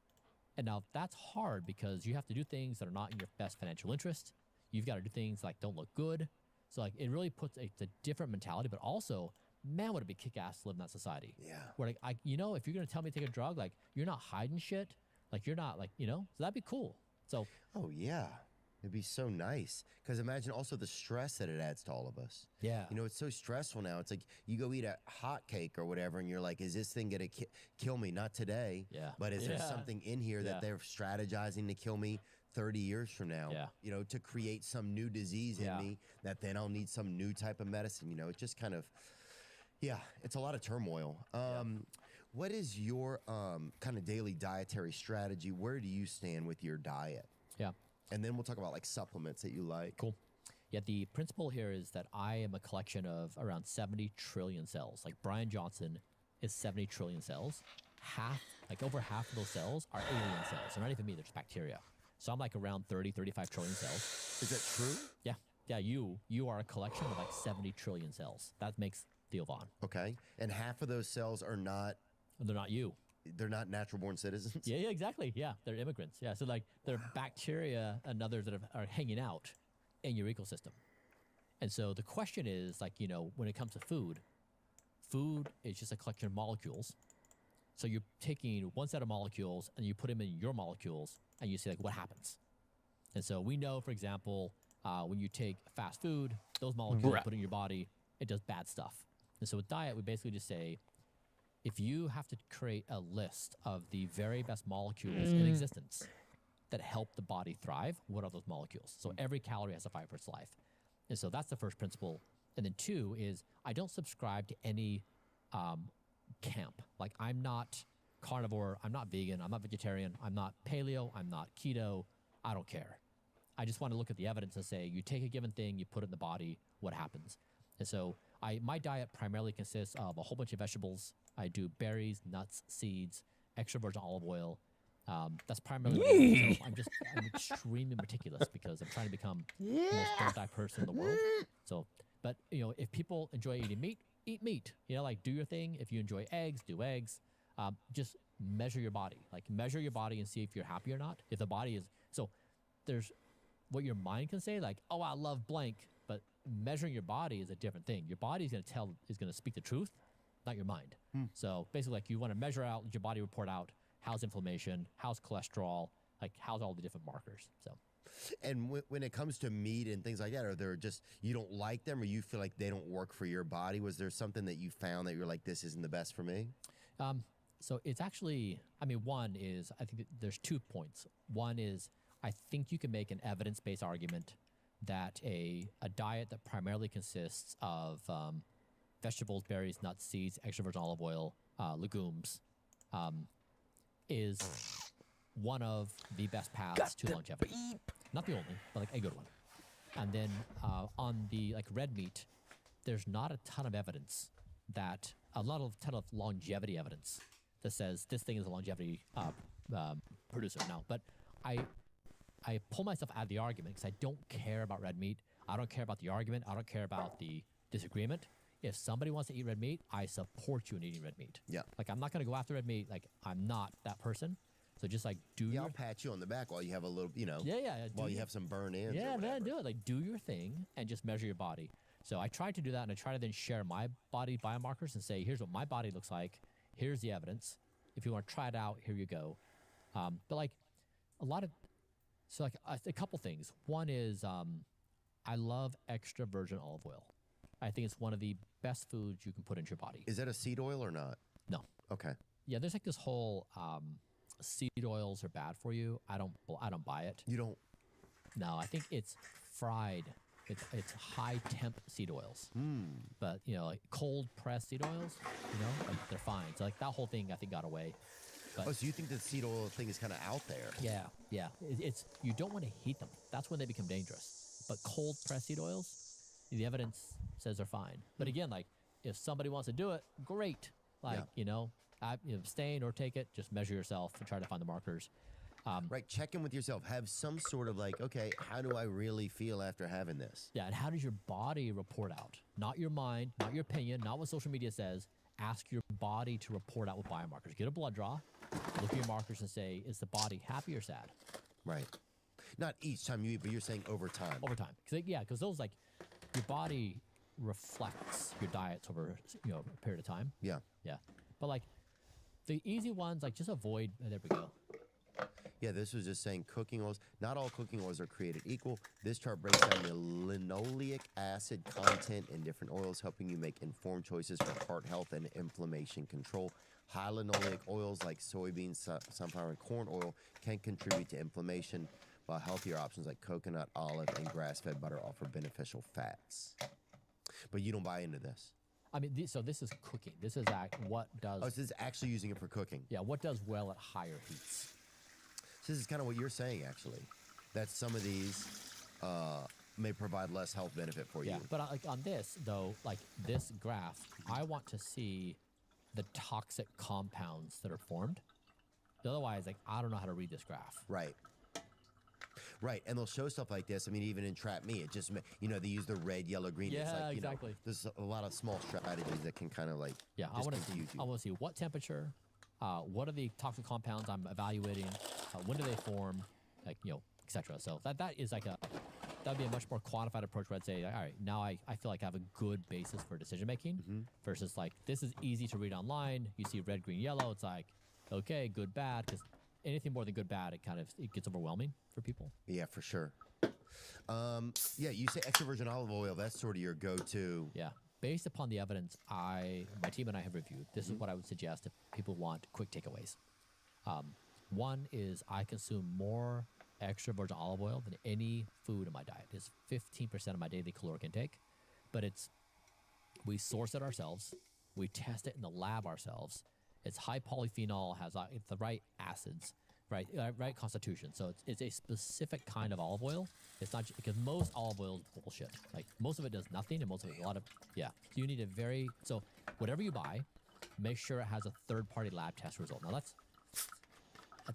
And now that's hard because you have to do things that are not in your best financial interest. You've got to do things like don't look good. So like, it really puts a different mentality, but also, man, would it be kick-ass to live in that society? Yeah. Where like, if you're going to tell me to take a drug, like, you're not hiding shit. Like, you're not like, so that'd be cool. So. Oh yeah. It'd be so nice. Because imagine also the stress that it adds to all of us. Yeah. It's so stressful now. It's like you go eat a hot cake or whatever, and you're like, is this thing going to kill me? Not today. Yeah. But is there something in here that they're strategizing to kill me 30 years from now? Yeah. To create some new disease in me that then I'll need some new type of medicine. It just kind of, it's a lot of turmoil. What is your kind of daily dietary strategy? Where do you stand with your diet? Yeah. And then we'll talk about like supplements that you like. Cool. Yeah, the principle here is that I am a collection of around 70 trillion cells. Like, Brian Johnson is 70 trillion cells. Over half of those cells are alien cells. They're not even me, they're just bacteria. So I'm like around 30, 35 trillion cells. Is that true? Yeah. Yeah, you are a collection of like 70 trillion cells. That makes Theo Vaughn. Okay. And half of those cells are not. They're not you. They're not natural born citizens. Yeah, exactly. Yeah, they're immigrants. Yeah, so like they're bacteria and others that are hanging out in your ecosystem. And so the question is, like, you know, when it comes to food is just a collection of molecules. So you're taking one set of molecules and you put them in your molecules and you see like what happens. And so we know, for example, when you take fast food, those molecules you put in your body, it does bad stuff. And so with diet, we basically just say, if you have to create a list of the very best molecules in existence that help the body thrive, what are those molecules? So every calorie has to fight for its life. And so that's the first principle. And then two is I don't subscribe to any camp. Like I'm not carnivore, I'm not vegan, I'm not vegetarian, I'm not paleo, I'm not keto, I don't care. I just want to look at the evidence and say, you take a given thing, you put it in the body, what happens? And so my diet primarily consists of a whole bunch of vegetables. I do berries, nuts, seeds, extra virgin olive oil. That's primarily so I'm extremely meticulous because I'm trying to become the most don't-die person in the world. So, but you know, if people enjoy eating meat, eat meat. You know, like do your thing. If you enjoy eggs, do eggs. Just measure your body. Like measure your body and see if you're happy or not. If the body is so, there's what your mind can say, like, oh, I love blank. But measuring your body is a different thing. Your body is going to speak the truth, not your mind. So basically, like you want to measure out, let your body report out how's inflammation, how's cholesterol, like how's all the different markers. So, and when it comes to meat and things like that, are there just you don't like them, or you feel like they don't work for your body? Was there something that you found that you're like, this isn't the best for me? So it's actually, I mean, one is I think there's 2 points. One is I think you can make an evidence-based argument that a diet that primarily consists of vegetables, berries, nuts, seeds, extra virgin olive oil, legumes, is one of the best paths to longevity. Not the only, but like a good one. And then on the like red meat, there's not a ton of evidence that ton of longevity evidence that says this thing is a longevity producer. No, but I pull myself out of the argument because I don't care about red meat. I don't care about the argument. I don't care about the disagreement. If somebody wants to eat red meat, I support you in eating red meat. Yeah. Like I'm not going to go after red meat. Like I'm not that person. So just like do your I'll pat you on the back while you have a little, you know. Yeah. While you have some burn ins. Yeah, man, do it. Like do your thing and just measure your body. So I try to do that, and I try to then share my body biomarkers and say, here's what my body looks like. Here's the evidence. If you want to try it out, here you go. But like a couple things. One is I love extra virgin olive oil. I think it's one of the best foods you can put into your body. Is that a seed oil or not? No. Okay. Yeah, there's like this whole seed oils are bad for you. I don't buy it. You don't? No, I think it's fried. It's high temp seed oils. But you know, like cold pressed seed oils, you know, like they're fine. So like that whole thing I think got away. But, so you think the seed oil thing is kind of out there? Yeah. It's you don't want to heat them. That's when they become dangerous. But cold pressed seed oils, the evidence says they're fine. But again, like if somebody wants to do it, great. Like you know, abstain or take it. Just measure yourself and try to find the markers. Right, check in with yourself. Have some sort of like, okay, how do I really feel after having this? Yeah, and how does your body report out? Not your mind, not your opinion, not what social media says. Ask your body to report out with biomarkers. Get a blood draw, look at your markers and say, is the body happy or sad? Right. Not each time you eat, but you're saying over time. Over time. Because those like, your body reflects your diets over, you know, a period of time. Yeah. Yeah. But like, the easy ones, like just avoid, there we go. Yeah, this was just saying cooking oils. Not all cooking oils are created equal. This chart breaks down the linoleic acid content in different oils, helping you make informed choices for heart health and inflammation control. High linoleic oils like soybeans, sunflower, and corn oil can contribute to inflammation, while healthier options like coconut, olive, and grass-fed butter offer beneficial fats. But you don't buy into this. I mean, so this is cooking. This is what does... Oh, so this is actually using it for cooking. Yeah, what does well at higher heats. This is kind of what you're saying, actually, that some of these may provide less health benefit for you. Yeah, but like on this, though, like this graph, I want to see the toxic compounds that are formed. Otherwise, like, I don't know how to read this graph. Right. Right, and they'll show stuff like this. I mean, even in Trap Me, it just they use the red, yellow, green. It's Yeah, like, exactly. There's a lot of small strategies that can kind of like I want to see. I want to see what temperature, what are the toxic compounds I'm evaluating, when do they form, like etc. So that is like that'd be a much more quantified approach where I'd say, all right, now I feel like I have a good basis for decision making versus like this is easy to read online. You see red, green, yellow. It's like, okay, good, bad, because anything more than good, bad, it gets overwhelming for people. Yeah, for sure. Yeah, you say extra virgin olive oil. That's sort of your go-to. Yeah. Based upon the evidence my team and I have reviewed, this is what I would suggest if people want quick takeaways. One is I consume more extra virgin olive oil than any food in my diet. It's 15% of my daily caloric intake, but we source it ourselves. We test it in the lab ourselves. It's high polyphenol, has it's the right acids, right constitution. So it's a specific kind of olive oil. It's not because most olive oil is bullshit. Like most of it does nothing, and most of it So you need so whatever you buy, make sure it has a third-party lab test result. Now that's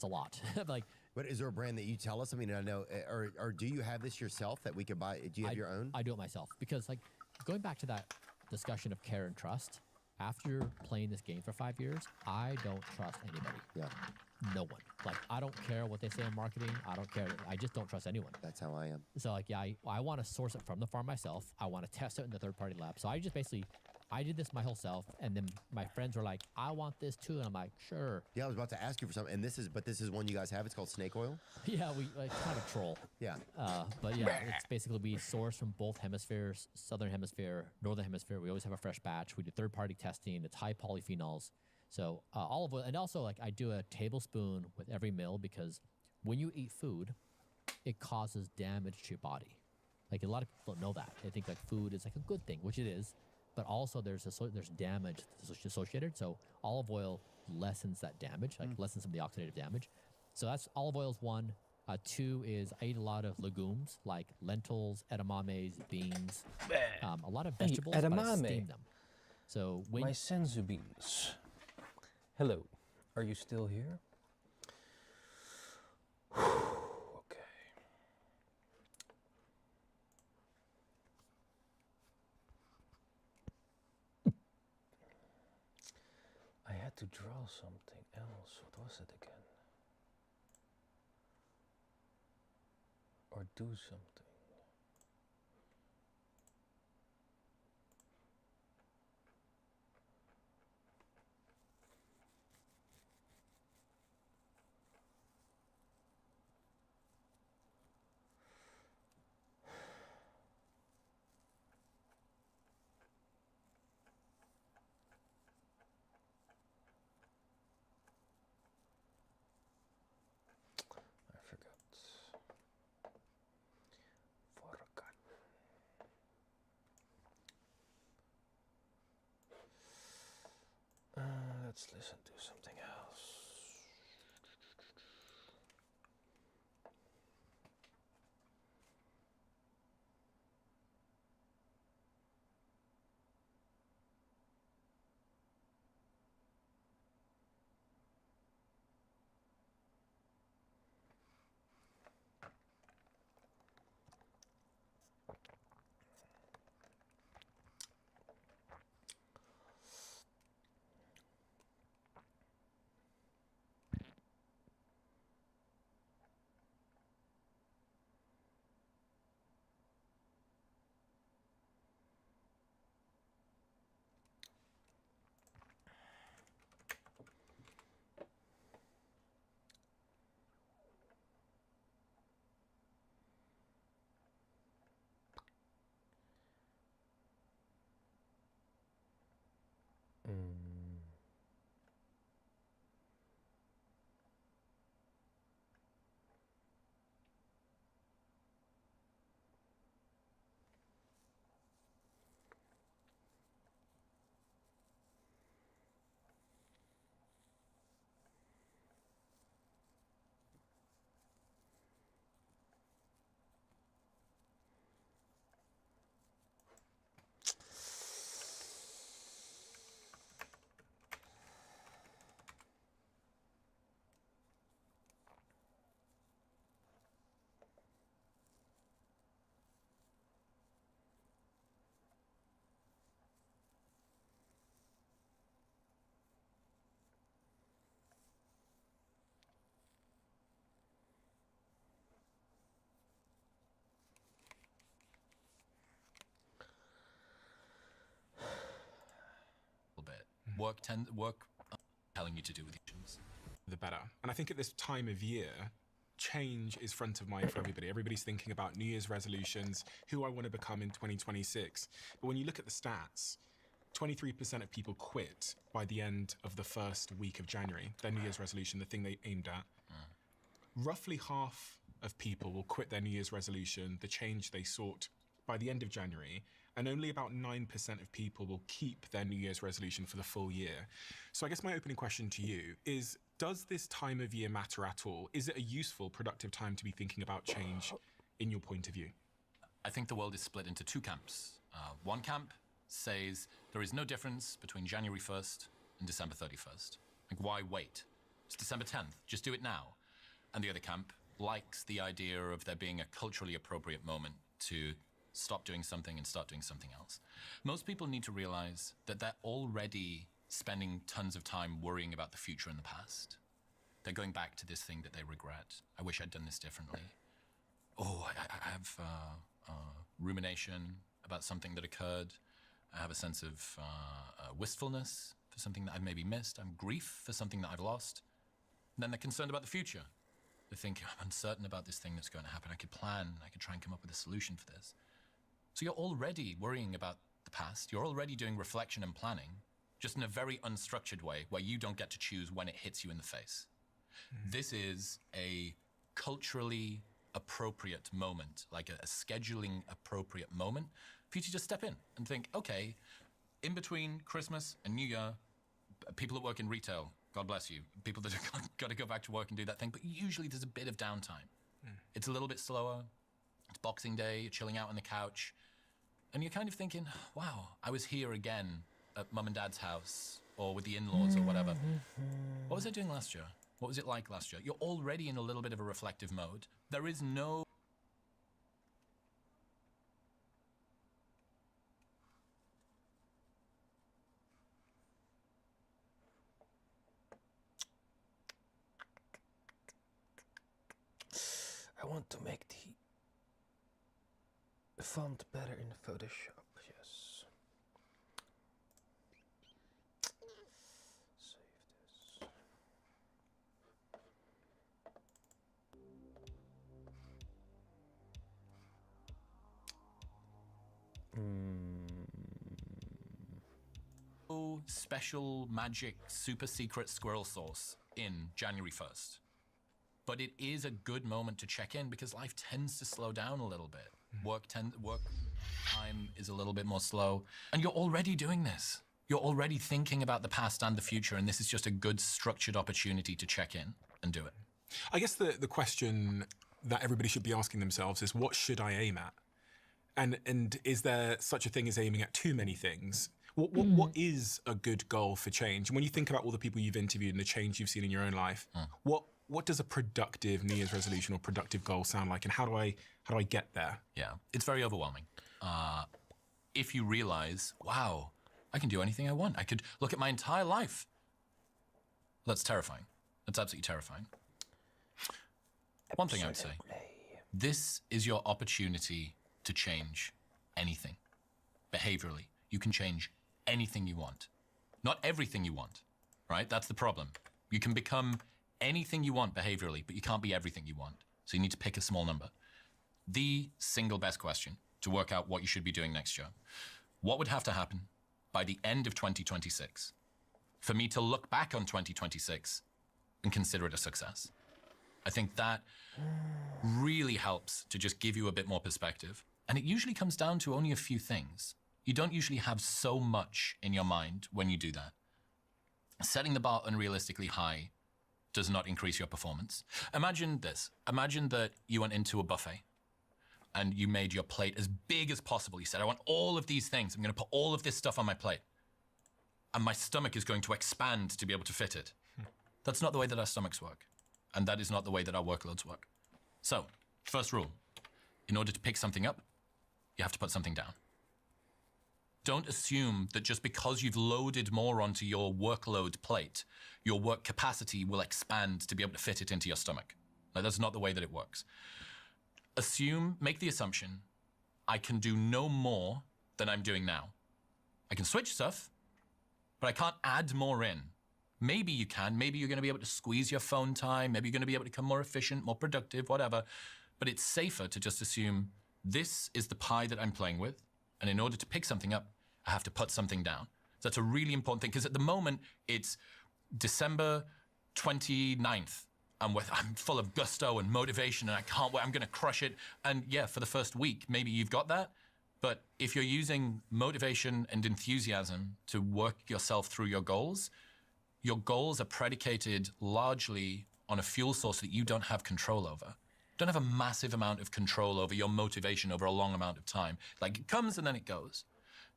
a lot. Like. But is there a brand that you tell us? I mean, I know, or do you have this yourself that we could buy? Do you have your own? I do it myself because, like, going back to that discussion of care and trust, after playing this game for 5 years, I don't trust anybody. Yeah. No one. Like, I don't care what they say in marketing. I don't care. I just don't trust anyone. That's how I am. So, like, I want to source it from the farm myself. I want to test it in the third-party lab. So I just basically I did this my whole self, and then my friends were like, I want this too, and I'm like, sure. Yeah, I was about to ask you for something, and this is one you guys have. It's called snake oil. Yeah, we kind of a troll. Yeah. But yeah, it's basically we source from both hemispheres, southern hemisphere, northern hemisphere. We always have a fresh batch. We do third-party testing. It's high polyphenols. So olive oil, and also like I do a tablespoon with every meal because when you eat food, it causes damage to your body. Like a lot of people don't know that. They think like food is like a good thing, which it is. But also there's damage associated. So olive oil lessens that damage, like lessens some of the oxidative damage. So that's olive oil is one. Two is I eat a lot of legumes like lentils, edamames, beans, a lot of vegetables, but I steam them. So when my senzu beans. Hello, are you still here? Okay. I had to draw something else. What was it again? Or do something. Let's listen to something else. work telling you to do with actions. The better. And I think at this time of year, change is front of mind for everybody. Everybody's thinking about New Year's resolutions, who I want to become in 2026. But when you look at the stats, 23% of people quit by the end of the first week of January, their New Year's resolution, the thing they aimed at. Roughly half of people will quit their New Year's resolution, the change they sought, by the end of January, and only about 9% of people will keep their New Year's resolution for the full year. So I guess my opening question to you is, does this time of year matter at all? Is it a useful, productive time to be thinking about change in your point of view? I think the world is split into two camps. One camp says there is no difference between January 1st and December 31st. Like, why wait? It's December 10th, just do it now. And the other camp likes the idea of there being a culturally appropriate moment to stop doing something and start doing something else. Most people need to realize that they're already spending tons of time worrying about the future and the past. They're going back to this thing that they regret. I wish I'd done this differently. Oh, I have rumination about something that occurred. I have a sense of wistfulness for something that I've maybe missed. I'm grief for something that I've lost. And then they're concerned about the future. They think, I'm uncertain about this thing that's going to happen. I could plan, I could try and come up with a solution for this. So you're already worrying about the past. You're already doing reflection and planning, just in a very unstructured way where you don't get to choose when it hits you in the face. This is a culturally appropriate moment, like a scheduling appropriate moment for you to just step in and think, okay, in between Christmas and New Year, people that work in retail, God bless you, people that have got to go back to work and do that thing, but usually there's a bit of downtime. It's a little bit slower. It's Boxing Day, you're chilling out on the couch, and you're kind of thinking, wow, I was here again at mum and dad's house or with the in-laws or whatever. What was I doing last year? What was it like last year? You're already in a little bit of a reflective mode. There is no... I want to make the font better in Photoshop, yes. Save this. Special magic super secret squirrel sauce in January 1st. But it is a good moment to check in because life tends to slow down a little bit. Work time is a little bit more slow. And you're already doing this. You're already thinking about the past and the future, and this is just a good structured opportunity to check in and do it. I guess the question that everybody should be asking themselves is, what should I aim at? And is there such a thing as aiming at too many things? What is a good goal for change? And when you think about all the people you've interviewed and the change you've seen in your own life, what does a productive New Year's resolution or productive goal sound like, and how do I get there? Yeah, it's very overwhelming. If you realize, wow, I can do anything I want. I could look at my entire life. That's terrifying. That's absolutely terrifying. One thing I would say, this is your opportunity to change anything. Behaviorally, you can change anything you want. Not everything you want, right? That's the problem. You can become anything you want behaviorally, but you can't be everything you want. So you need to pick a small number. The single best question to work out what you should be doing next year. What would have to happen by the end of 2026 for me to look back on 2026 and consider it a success? I think that really helps to just give you a bit more perspective. And it usually comes down to only a few things. You don't usually have so much in your mind when you do that. Setting the bar unrealistically high does not increase your performance. Imagine this. Imagine that you went into a buffet and you made your plate as big as possible. You said, I want all of these things. I'm going to put all of this stuff on my plate. And my stomach is going to expand to be able to fit it. That's not the way that our stomachs work. And that is not the way that our workloads work. So, first rule. In order to pick something up, you have to put something down. Don't assume that just because you've loaded more onto your workload plate, your work capacity will expand to be able to fit it into your stomach. Like, that's not the way that it works. Make the assumption, I can do no more than I'm doing now. I can switch stuff, but I can't add more in. Maybe you can. Maybe you're going to be able to squeeze your phone time. Maybe you're going to be able to become more efficient, more productive, whatever. But it's safer to just assume this is the pie that I'm playing with. And in order to pick something up, I have to put something down. So that's a really important thing, because at the moment, it's December 29th. I'm full of gusto and motivation, and I can't wait. I'm going to crush it. And yeah, for the first week, maybe you've got that. But if you're using motivation and enthusiasm to work yourself through your goals are predicated largely on a fuel source that you don't have control over. You don't have a massive amount of control over your motivation over a long amount of time. Like, it comes and then it goes.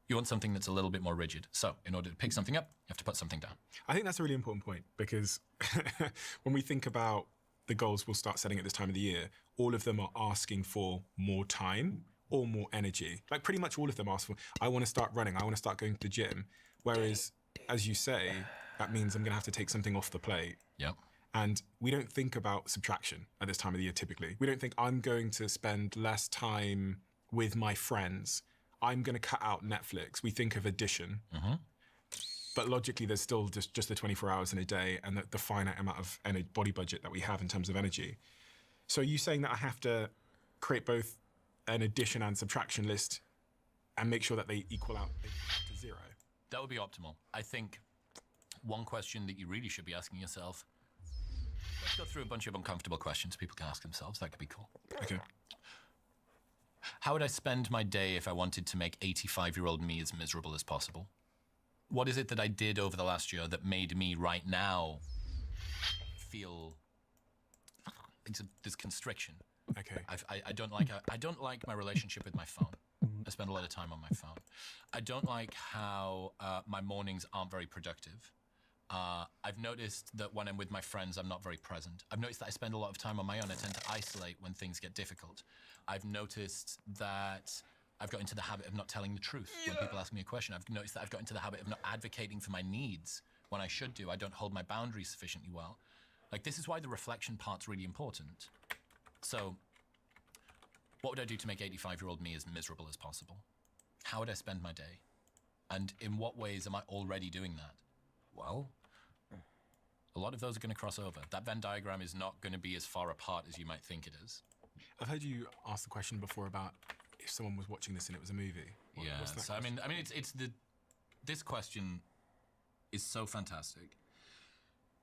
You want something that's a little bit more rigid. So in order to pick something up, you have to put something down. I think that's a really important point, because when we think about the goals we'll start setting at this time of the year, all of them are asking for more time or more energy. Like, pretty much all of them ask for, I want to start running, I want to start going to the gym. Whereas, as you say, that means I'm going to have to take something off the plate. Yep. And we don't think about subtraction at this time of the year, typically. We don't think I'm going to spend less time with my friends. I'm going to cut out Netflix. We think of addition. But logically, there's still just the 24 hours in a day and the finite amount of body budget that we have in terms of energy. So are you saying that I have to create both an addition and subtraction list and make sure that they equal out to zero? That would be optimal. I think one question that you really should be asking yourself, let's go through a bunch of uncomfortable questions people can ask themselves. That could be cool. Okay. How would I spend my day if I wanted to make 85-year-old me as miserable as possible? What is it that I did over the last year that made me right now feel this constriction? Okay. I don't like my relationship with my phone. I spend a lot of time on my phone. I don't like how my mornings aren't very productive. I've noticed that when I'm with my friends, I'm not very present. I've noticed that I spend a lot of time on my own. I tend to isolate when things get difficult. I've noticed that I've got into the habit of not telling the truth when people ask me a question. I've noticed that I've got into the habit of not advocating for my needs when I should do. I don't hold my boundaries sufficiently well. Like, this is why the reflection part's really important. So, what would I do to make 85-year-old me as miserable as possible? How would I spend my day? And in what ways am I already doing that? Well, a lot of those are going to cross over. That Venn diagram is not going to be as far apart as you might think it is. I've heard you ask the question before about if someone was watching this and it was a movie. What's that question? I mean, this question is so fantastic.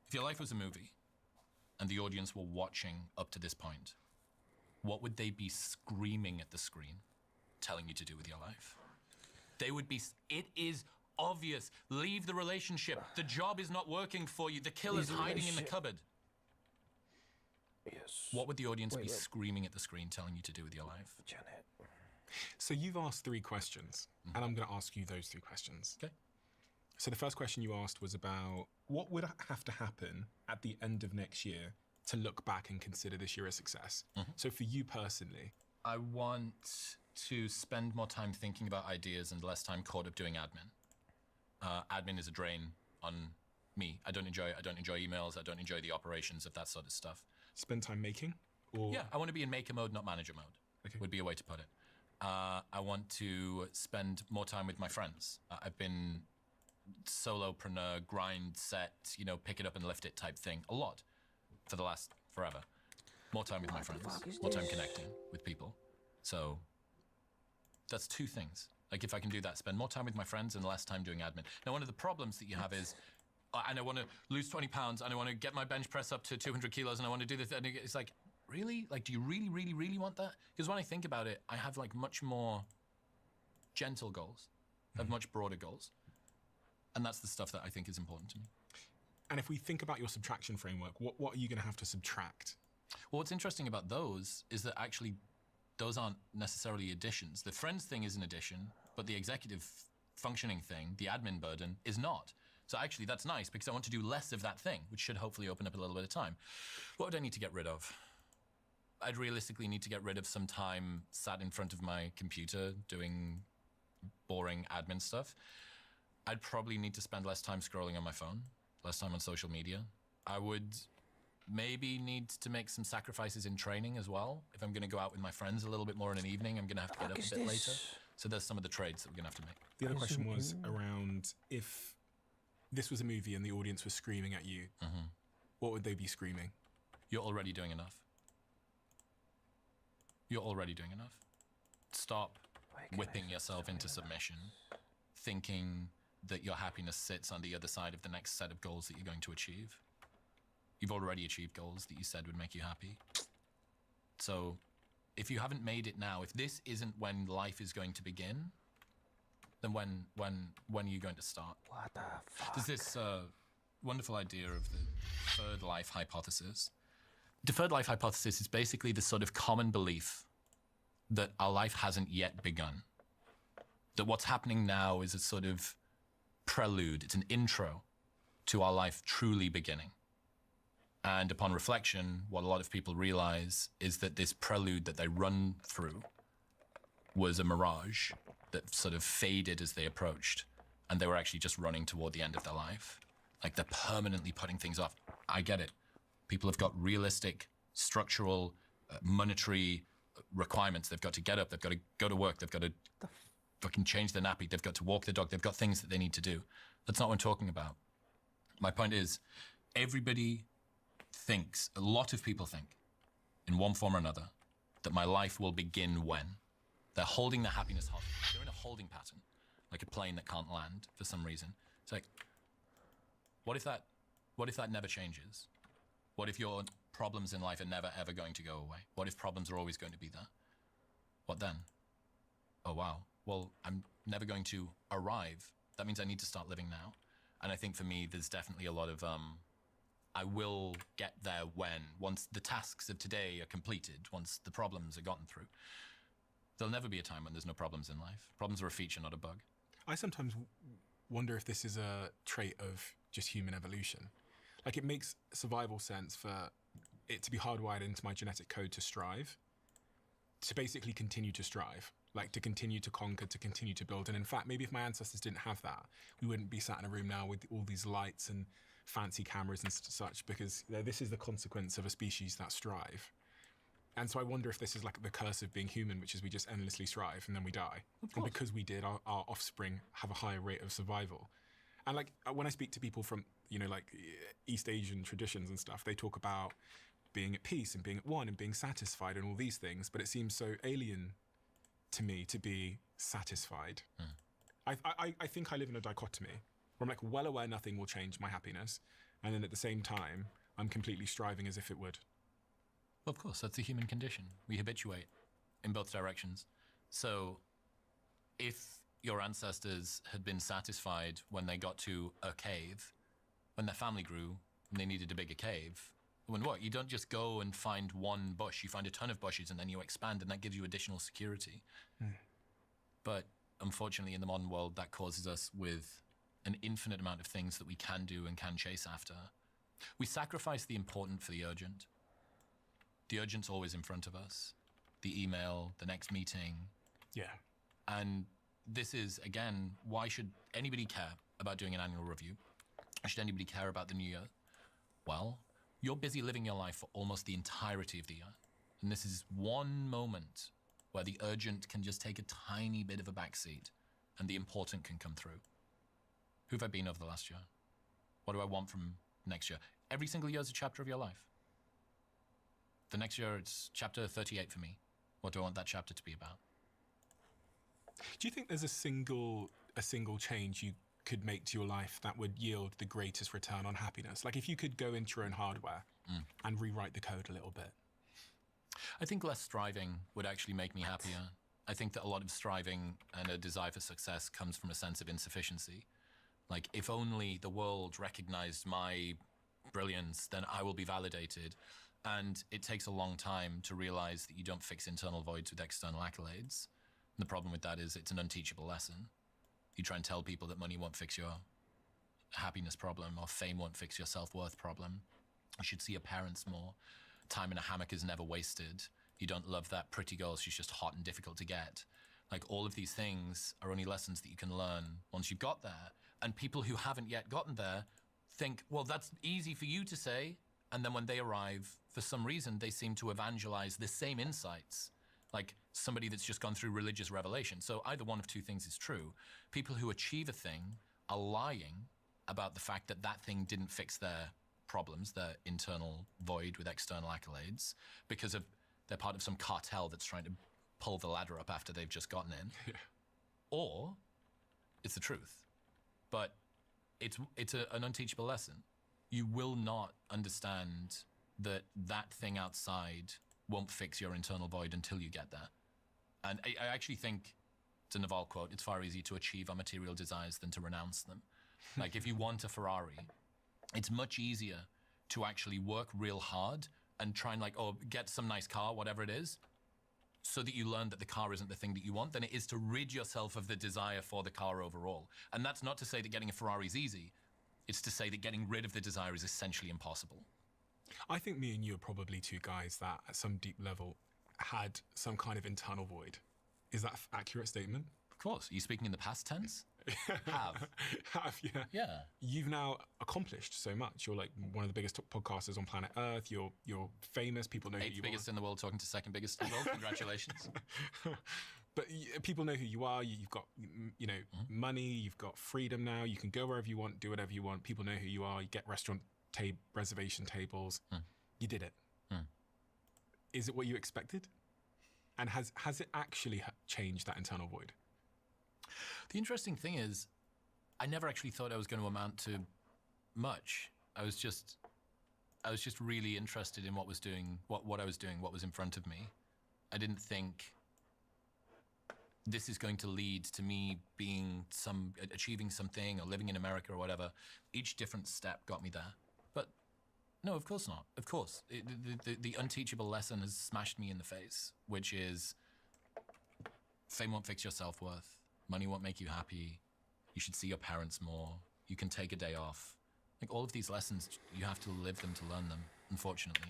If your life was a movie and the audience were watching up to this point, what would they be screaming at the screen, telling you to do with your life? They would be, it is obvious, leave the relationship. The job is not working for you. The killer's hiding in the cupboard. Yes. What would the audience be screaming at the screen, telling you to do with your life? Janet. So you've asked 3 questions, and I'm going to ask you those 3 questions. Okay. So the first question you asked was about what would have to happen at the end of next year to look back and consider this year a success? So for you personally, I want to spend more time thinking about ideas and less time caught up doing admin. Admin is a drain on me. I don't enjoy emails. I don't enjoy the operations of that sort of stuff. Spend time making? Or yeah, I want to be in maker mode, not manager mode. Okay. Would be a way to put it. I want to spend more time with my friends. I've been solopreneur, grind, set, pick it up and lift it type thing a lot for the last forever. More time with my friends, more time connecting with people. So that's 2 things. Like, if I can do that, spend more time with my friends and less time doing admin. Now, one of the problems that you have is, and I want to lose 20 pounds, and I want to get my bench press up to 200 kilos, and I want to do this, and it's like, really? Like, do you really, really, really want that? Because when I think about it, I have, like, much more gentle goals. I have much broader goals. And that's the stuff that I think is important to me. And if we think about your subtraction framework, what are you going to have to subtract? Well, what's interesting about those is that actually those aren't necessarily additions. The friends thing is an addition, but the executive functioning thing, the admin burden, is not. So actually that's nice because I want to do less of that thing, which should hopefully open up a little bit of time. What would I need to get rid of? I'd realistically need to get rid of some time sat in front of my computer doing boring admin stuff. I'd probably need to spend less time scrolling on my phone, less time on social media. I would maybe need to make some sacrifices in training as well. If I'm going to go out with my friends a little bit more in an evening, I'm going to have to get up a bit later. So there's some of the trades that we're going to have to make. The other question was around if this was a movie and the audience was screaming at you, what would they be screaming? You're already doing enough. You're already doing enough. Stop whipping yourself into submission, thinking that your happiness sits on the other side of the next set of goals that you're going to achieve. You've already achieved goals that you said would make you happy. So if you haven't made it now, if this isn't when life is going to begin, then when are you going to start? What the fuck? There's this wonderful idea of the deferred life hypothesis. Deferred life hypothesis is basically the sort of common belief that our life hasn't yet begun. That what's happening now is a sort of prelude, it's an intro to our life truly beginning. And upon reflection, what a lot of people realize is that this prelude that they run through was a mirage that sort of faded as they approached. And they were actually just running toward the end of their life. Like they're permanently putting things off. I get it. People have got realistic, structural, monetary requirements. They've got to get up, they've got to go to work, they've got to fucking change their nappy, they've got to walk the dog, they've got things that they need to do. That's not what I'm talking about. My point is, everybody thinks, a lot of people think, in one form or another, that my life will begin when. They're holding their happiness hostage. They're in a holding pattern, like a plane that can't land for some reason. It's like, what if that never changes? What if your problems in life are never ever going to go away? What if problems are always going to be there? What then? Oh wow, well, I'm never going to arrive. That means I need to start living now. And I think for me, there's definitely a lot of, I will get there once the tasks of today are completed, once the problems are gotten through. There'll never be a time when there's no problems in life. Problems are a feature, not a bug. I sometimes wonder if this is a trait of just human evolution. Like, it makes survival sense for it to be hardwired into my genetic code to strive, to basically continue to strive, like to continue to conquer, to continue to build. And in fact, maybe if my ancestors didn't have that, we wouldn't be sat in a room now with all these lights and fancy cameras and such, because this is the consequence of a species that strive. And so I wonder if this is like the curse of being human, which is we just endlessly strive and then we die. And because we did, our offspring have a higher rate of survival. And like when I speak to people from, like East Asian traditions and stuff, they talk about being at peace and being at one and being satisfied and all these things, but it seems so alien to me to be satisfied. I think I live in a dichotomy where I'm like well aware nothing will change my happiness, and then at the same time, I'm completely striving as if it would. Well, of course, that's the human condition. We habituate in both directions. So if your ancestors had been satisfied when they got to a cave, when their family grew and they needed a bigger cave, when what? You don't just go and find one bush, you find a ton of bushes and then you expand, and that gives you additional security. But unfortunately, in the modern world, that causes us with an infinite amount of things that we can do and can chase after. We sacrifice the important for the urgent. The urgent's always in front of us. The email, the next meeting. Yeah. And this is, again, why should anybody care about doing an annual review? Why should anybody care about the new year? Well, you're busy living your life for almost the entirety of the year. And this is one moment where the urgent can just take a tiny bit of a backseat and the important can come through. Who have I been over the last year? What do I want from next year? Every single year is a chapter of your life. The next year, it's chapter 38 for me. What do I want that chapter to be about? Do you think there's a single change you could make to your life that would yield the greatest return on happiness? Like if you could go into your own hardware and rewrite the code a little bit. I think less striving would actually make me happier. I think that a lot of striving and a desire for success comes from a sense of insufficiency. Like, if only the world recognized my brilliance, then I will be validated. And it takes a long time to realize that you don't fix internal voids with external accolades. And the problem with that is it's an unteachable lesson. You try and tell people that money won't fix your happiness problem, or fame won't fix your self-worth problem. You should see your parents more. Time in a hammock is never wasted. You don't love that pretty girl, she's just hot and difficult to get. Like, all of these things are only lessons that you can learn once you've got there. And people who haven't yet gotten there think, well, that's easy for you to say. And then when they arrive, for some reason, they seem to evangelize the same insights, like somebody that's just gone through religious revelation. So either one of two things is true. People who achieve a thing are lying about the fact that that thing didn't fix their problems, their internal void with external accolades, because of they're part of some cartel that's trying to pull the ladder up after they've just gotten in. Or it's the truth. But it's an unteachable lesson. You will not understand that that thing outside won't fix your internal void until you get there. And I actually think, it's a Naval quote, it's far easier to achieve our material desires than to renounce them. Like, if you want a Ferrari, it's much easier to actually work real hard and try and get some nice car, whatever it is, so that you learn that the car isn't the thing that you want, than it is to rid yourself of the desire for the car overall. And that's not to say that getting a Ferrari is easy. It's to say that getting rid of the desire is essentially impossible. I think me and you are probably two guys that, at some deep level, had some kind of internal void. Is that an accurate statement? Of course. Are you speaking in the past tense? Have, yeah. Yeah. You've now accomplished so much. You're like one of the biggest podcasters on planet Earth. You're famous. People know who you are. Eighth biggest in the world, talking to second biggest in the world. Congratulations. But people know who you are. You've got, money. You've got freedom now. You can go wherever you want, do whatever you want. People know who you are. You get restaurant reservation tables. You did it. Is it what you expected? And has it actually changed that internal void? The interesting thing is, I never actually thought I was going to amount to much. I was just really interested in what I was doing, what was in front of me. I didn't think this is going to lead to me achieving something or living in America or whatever. Each different step got me there. But no, of course not. Of course. The unteachable lesson has smashed me in the face, which is fame won't fix your self-worth. Money won't make you happy. You should see your parents more. You can take a day off. Like, all of these lessons, you have to live them to learn them, unfortunately.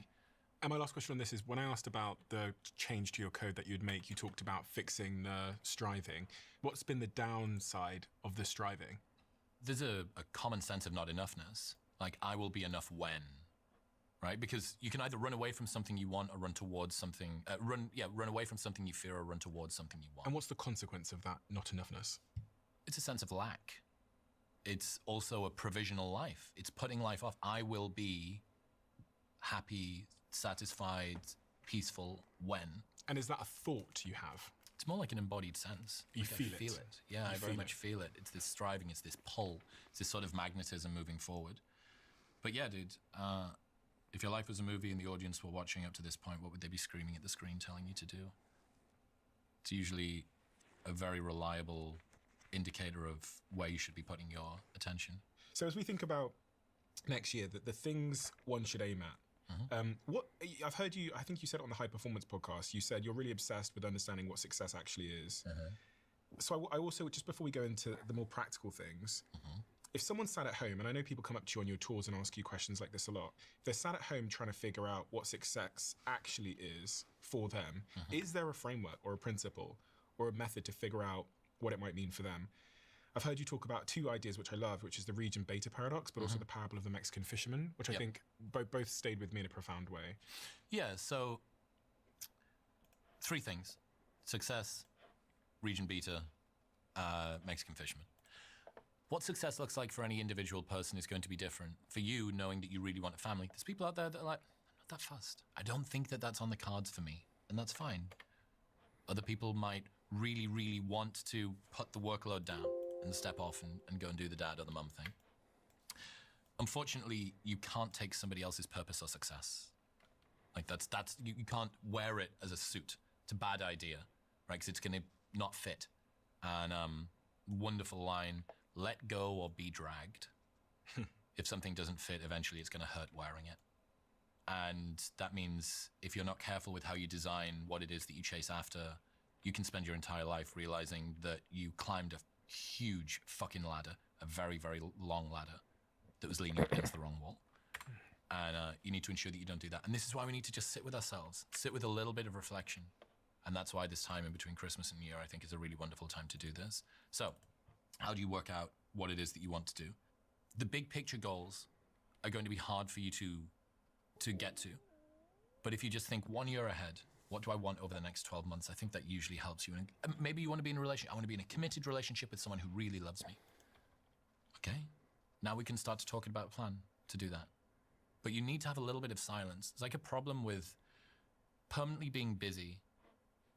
And my last question on this is, when I asked about the change to your code that you'd make, you talked about fixing the striving. What's been the downside of the striving? There's a common sense of not enoughness. Like, I will be enough when, right? Because you can either run away from something you want or run towards something, run away from something you fear or run towards something you want. And what's the consequence of that not enoughness? It's a sense of lack. It's also a provisional life. It's putting life off. I will be happy, satisfied, peaceful when. And is that a thought you have? It's more like an embodied sense. You like feel it. Yeah, I very much feel it. It's this striving, it's this pull, it's this sort of magnetism moving forward. But yeah, dude, if your life was a movie and the audience were watching up to this point, what would they be screaming at the screen telling you to do? It's usually a very reliable indicator of where you should be putting your attention. So as we think about next year, the things one should aim at, what I've heard you, I think you said it on the High Performance podcast, you said you're really obsessed with understanding what success actually is. So I also, just before we go into the more practical things, if someone sat at home, and I know people come up to you on your tours and ask you questions like this a lot, if they're sat at home trying to figure out what success actually is for them, is there a framework or a principle or a method to figure out what it might mean for them? I've heard you talk about two ideas which I love, which is the Regent Beta paradox, but also the parable of the Mexican fisherman, which I think both stayed with me in a profound way. Yeah, so 3 things: success, Regent Beta, Mexican fisherman. What success looks like for any individual person is going to be different. For you, knowing that you really want a family, there's people out there that are like, I'm not that fussed. I don't think that that's on the cards for me, and that's fine. Other people might really, really want to put the workload down and step off and go and do the dad or the mum thing. Unfortunately, you can't take somebody else's purpose or success. Like, that's you can't wear it as a suit. It's a bad idea, right? Because it's going to not fit. And wonderful line, let go or be dragged. If something doesn't fit, eventually it's going to hurt wearing it. And that means if you're not careful with how you design what it is that you chase after, you can spend your entire life realizing that you climbed a huge fucking ladder, a very, very long ladder that was leaning against the wrong wall. And you need to ensure that you don't do that. And this is why we need to just sit with ourselves, sit with a little bit of reflection. And that's why this time in between Christmas and New Year, I think, is a really wonderful time to do this. So how do you work out what it is that you want to do? The big picture goals are going to be hard for you to get to. But if you just think 1 year ahead, what do I want over the next 12 months? I think that usually helps you. And maybe you want to be in a relationship. I want to be in a committed relationship with someone who really loves me. Okay? Now we can start to talk about a plan to do that. But you need to have a little bit of silence. It's like a problem with permanently being busy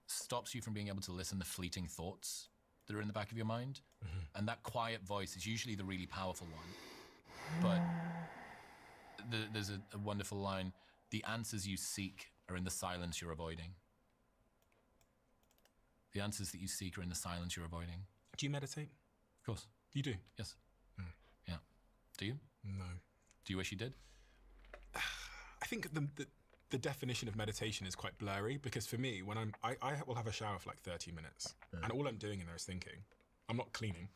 stops you from being able to listen to fleeting thoughts that are in the back of your mind. And that quiet voice is usually the really powerful one. But there's a wonderful line, the answers you seek are in the silence you're avoiding. The answers that you seek are in the silence you're avoiding. Do you meditate? Of course. You do? Yes. Yeah. Do you? No. Do you wish you did? I think the definition of meditation is quite blurry, because for me, when I will have a shower for like 30 minutes, and all I'm doing in there is thinking. I'm not cleaning.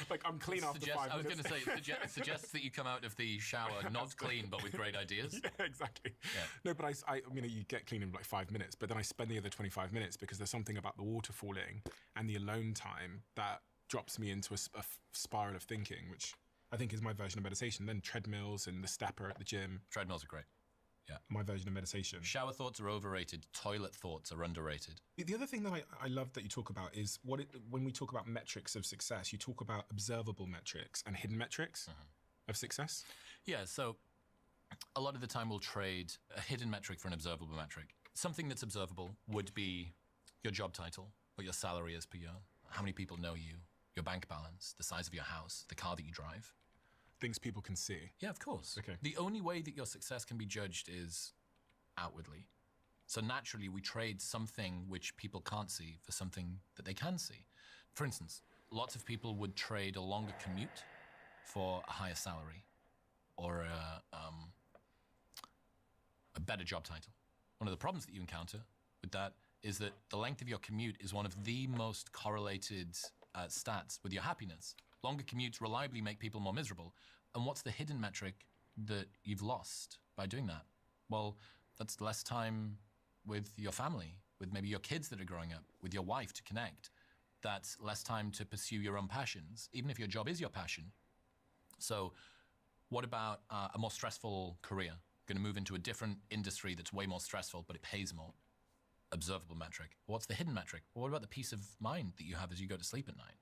Like, I'm clean after 5 minutes. I was going to say, it suggests that you come out of the shower not clean, but with great ideas. Yeah, exactly. Yeah. No, but I mean, you get clean in like 5 minutes, but then I spend the other 25 minutes because there's something about the water falling and the alone time that drops me into a spiral of thinking, which I think is my version of meditation. Then treadmills and the stepper at the gym. Treadmills are great. Yeah. My version of meditation. Shower thoughts are overrated. Toilet thoughts are underrated. The other thing that I love that you talk about is when we talk about metrics of success, you talk about observable metrics and hidden metrics of success. Yeah, so a lot of the time we'll trade a hidden metric for an observable metric. Something that's observable would be your job title, what your salary is per year, how many people know you, your bank balance, the size of your house, the car that you drive. Things people can see. Yeah, of course. Okay. The only way that your success can be judged is outwardly. So naturally, we trade something which people can't see for something that they can see. For instance, lots of people would trade a longer commute for a higher salary or a better job title. One of the problems that you encounter with that is that the length of your commute is one of the most correlated stats with your happiness. Longer commutes reliably make people more miserable. And what's the hidden metric that you've lost by doing that? Well, that's less time with your family, with maybe your kids that are growing up, with your wife to connect. That's less time to pursue your own passions, even if your job is your passion. So what about a more stressful career? Going to move into a different industry that's way more stressful, but it pays more. Observable metric. What's the hidden metric? Well, what about the peace of mind that you have as you go to sleep at night?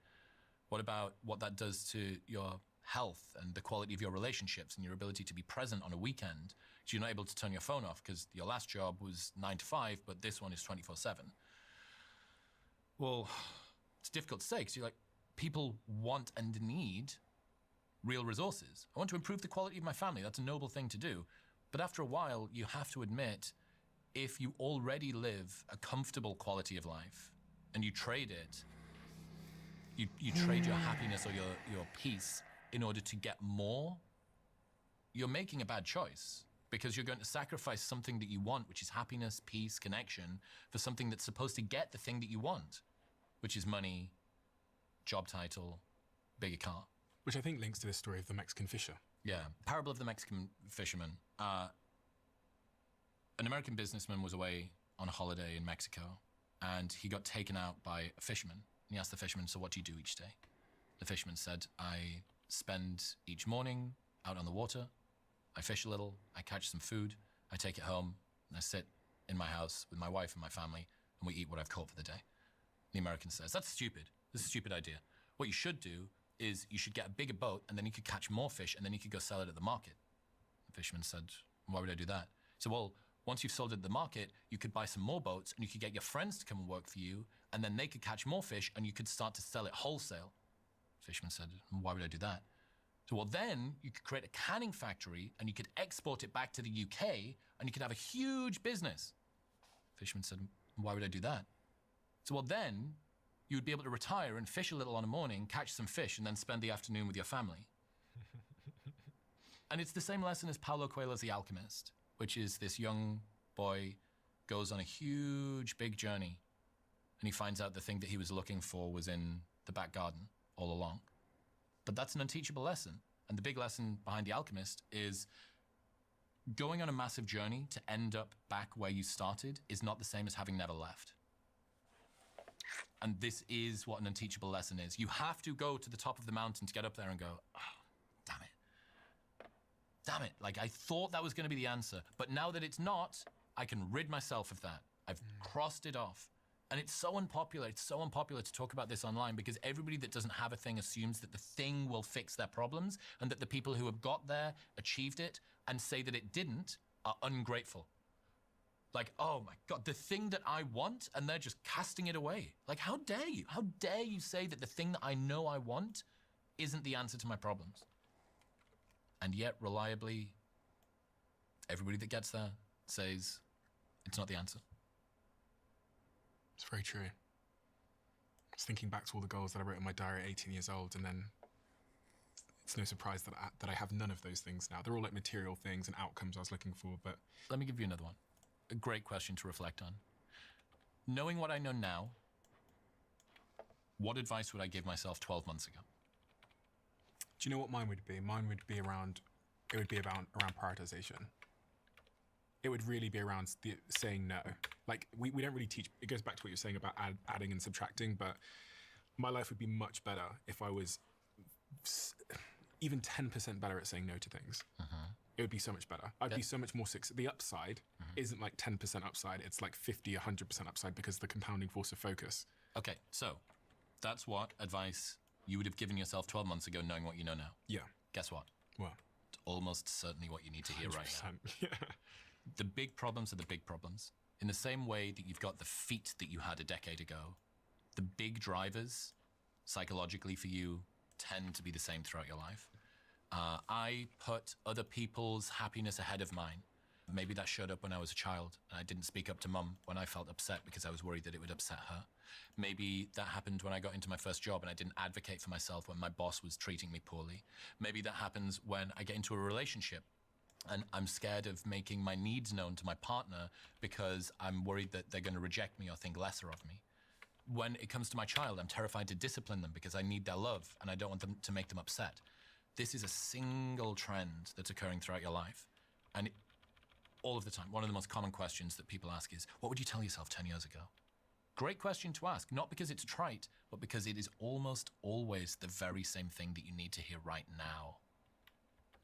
What about what that does to your health and the quality of your relationships and your ability to be present on a weekend? So you're not able to turn your phone off because your last job was 9 to 5, but this one is 24/7. Well, it's difficult to say because you're like, people want and need real resources. I want to improve the quality of my family. That's a noble thing to do. But after a while, you have to admit, if you already live a comfortable quality of life and you trade it, you trade your happiness or your peace in order to get more, you're making a bad choice because you're going to sacrifice something that you want, which is happiness, peace, connection, for something that's supposed to get the thing that you want, which is money, job title, bigger car. Which I think links to the story of the Mexican fisher. Yeah, Parable of the Mexican Fisherman. An American businessman was away on a holiday in Mexico and he got taken out by a fisherman. He asked the fisherman, so what do you do each day? The fisherman said, I spend each morning out on the water, I fish a little, I catch some food, I take it home, and I sit in my house with my wife and my family, and we eat what I've caught for the day. The American says, that's stupid. This is a stupid idea. What you should do is you should get a bigger boat, and then you could catch more fish, and then you could go sell it at the market. The fisherman said, why would I do that? He said, well, once you've sold it at the market, you could buy some more boats and you could get your friends to come and work for you and then they could catch more fish and you could start to sell it wholesale. The fisherman said, why would I do that? So, well, then you could create a canning factory and you could export it back to the UK and you could have a huge business. The fisherman said, why would I do that? So, well, then you would be able to retire and fish a little on a morning, catch some fish and then spend the afternoon with your family. And it's the same lesson as Paulo Coelho's The Alchemist, which is this young boy goes on a huge, big journey and he finds out the thing that he was looking for was in the back garden all along. But that's an unteachable lesson. And the big lesson behind The Alchemist is going on a massive journey to end up back where you started is not the same as having never left. And this is what an unteachable lesson is. You have to go to the top of the mountain to get up there and go, oh, damn it. Damn it, like I thought that was going to be the answer. But now that it's not, I can rid myself of that. I've crossed it off. And it's so unpopular. It's so unpopular to talk about this online because everybody that doesn't have a thing assumes that the thing will fix their problems and that the people who have got there, achieved it, and say that it didn't are ungrateful. Like, oh my God, the thing that I want, and they're just casting it away. Like, how dare you? How dare you say that the thing that I know I want isn't the answer to my problems? And yet, reliably, everybody that gets there says it's not the answer. It's very true. I was thinking back to all the goals that I wrote in my diary at 18 years old, and then it's no surprise that I have none of those things now. They're all like material things and outcomes I was looking for, but... Let me give you another one. A great question to reflect on. Knowing what I know now, what advice would I give myself 12 months ago? Do you know what mine would be? Mine would be around prioritization. It would really be around saying no. Like, we don't really teach, it goes back to what you're saying about adding and subtracting, but my life would be much better if I was even 10% better at saying no to things. It would be so much better. I'd be so much more successful. The upside isn't like 10% upside, it's like 50, 100% upside because of the compounding force of focus. Okay, so that's what advice you would have given yourself 12 months ago knowing what you know now. Yeah. Guess what? What? It's almost certainly what you need to hear right now. 100%. Yeah. The big problems are the big problems. In the same way that you've got the feet that you had a decade ago, the big drivers, psychologically for you, tend to be the same throughout your life. I put other people's happiness ahead of mine. Maybe that showed up when I was a child and I didn't speak up to mum when I felt upset because I was worried that it would upset her. Maybe that happened when I got into my first job and I didn't advocate for myself when my boss was treating me poorly. Maybe that happens when I get into a relationship and I'm scared of making my needs known to my partner because I'm worried that they're going to reject me or think lesser of me. When it comes to my child, I'm terrified to discipline them because I need their love and I don't want them to make them upset. This is a single trend that's occurring throughout your life. And all of the time, one of the most common questions that people ask is, what would you tell yourself 10 years ago? Great question to ask, not because it's trite, but because it is almost always the very same thing that you need to hear right now.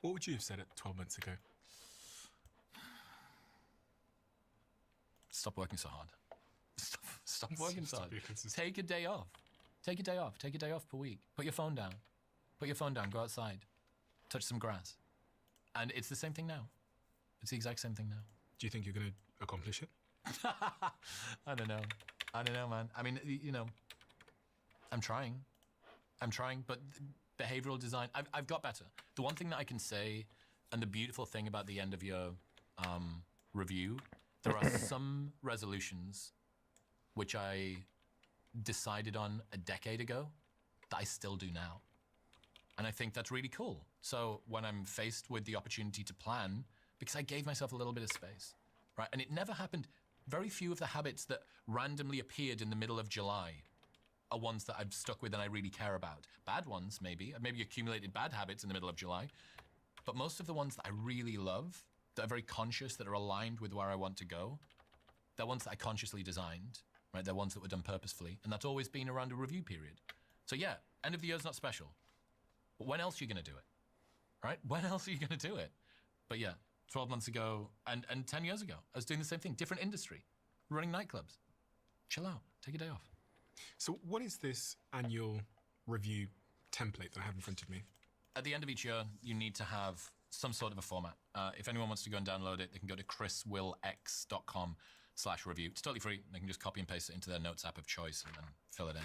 What would you have said at 12 months ago? Stop working so hard. Stop working so hard. Take a day off. Take a day off. Take a day off per week. Put your phone down. Put your phone down. Go outside. Touch some grass. And it's the same thing now. It's the exact same thing now. Do you think you're going to accomplish it? I don't know. I don't know, man. I mean, you know, I'm trying, but behavioral design, I've got better. The one thing that I can say, and the beautiful thing about the end of your review, there are some resolutions which I decided on a decade ago that I still do now. And I think that's really cool. So when I'm faced with the opportunity to plan, because I gave myself a little bit of space, right? And it never happened. Very few of the habits that randomly appeared in the middle of July are ones that I've stuck with and I really care about. Bad ones, maybe. I've maybe accumulated bad habits in the middle of July. But most of the ones that I really love, that are very conscious, that are aligned with where I want to go, they're ones that I consciously designed, right? They're ones that were done purposefully. And that's always been around a review period. So yeah, end of the year is not special. But when else are you going to do it, right? When else are you going to do it? But yeah, 12 months ago and 10 years ago, I was doing the same thing, different industry, running nightclubs. Chill out, take a day off. So what is this annual review template that I have in front of me? At the end of each year, you need to have some sort of a format. If anyone wants to go and download it, they can go to chriswillx.com/review. It's totally free. They can just copy and paste it into their notes app of choice and then fill it in.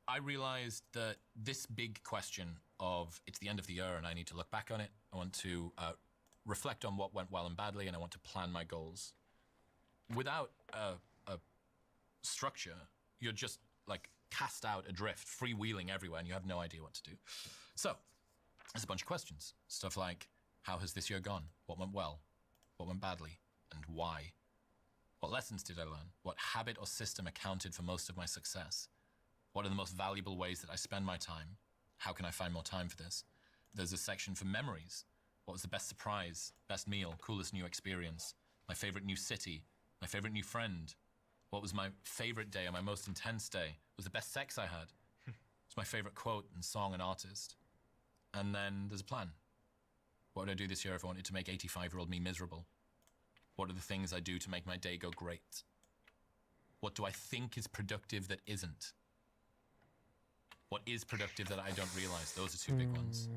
I realized that this big question of it's the end of the year and I need to look back on it. I want to reflect on what went well and badly, and I want to plan my goals. Without a structure, you're just like cast out adrift, freewheeling everywhere, and you have no idea what to do. So there's a bunch of questions. Stuff like, how has this year gone? What went well? What went badly? And why? What lessons did I learn? What habit or system accounted for most of my success? What are the most valuable ways that I spend my time? How can I find more time for this? There's a section for memories. What was the best surprise, best meal, coolest new experience? My favorite new city, my favorite new friend? What was my favorite day or my most intense day? What was the best sex I had? What's my favorite quote and song and artist? And then there's a plan. What would I do this year if I wanted to make 85-year-old me miserable? What are the things I do to make my day go great? What do I think is productive that isn't? What is productive that I don't realize? Those are two big ones.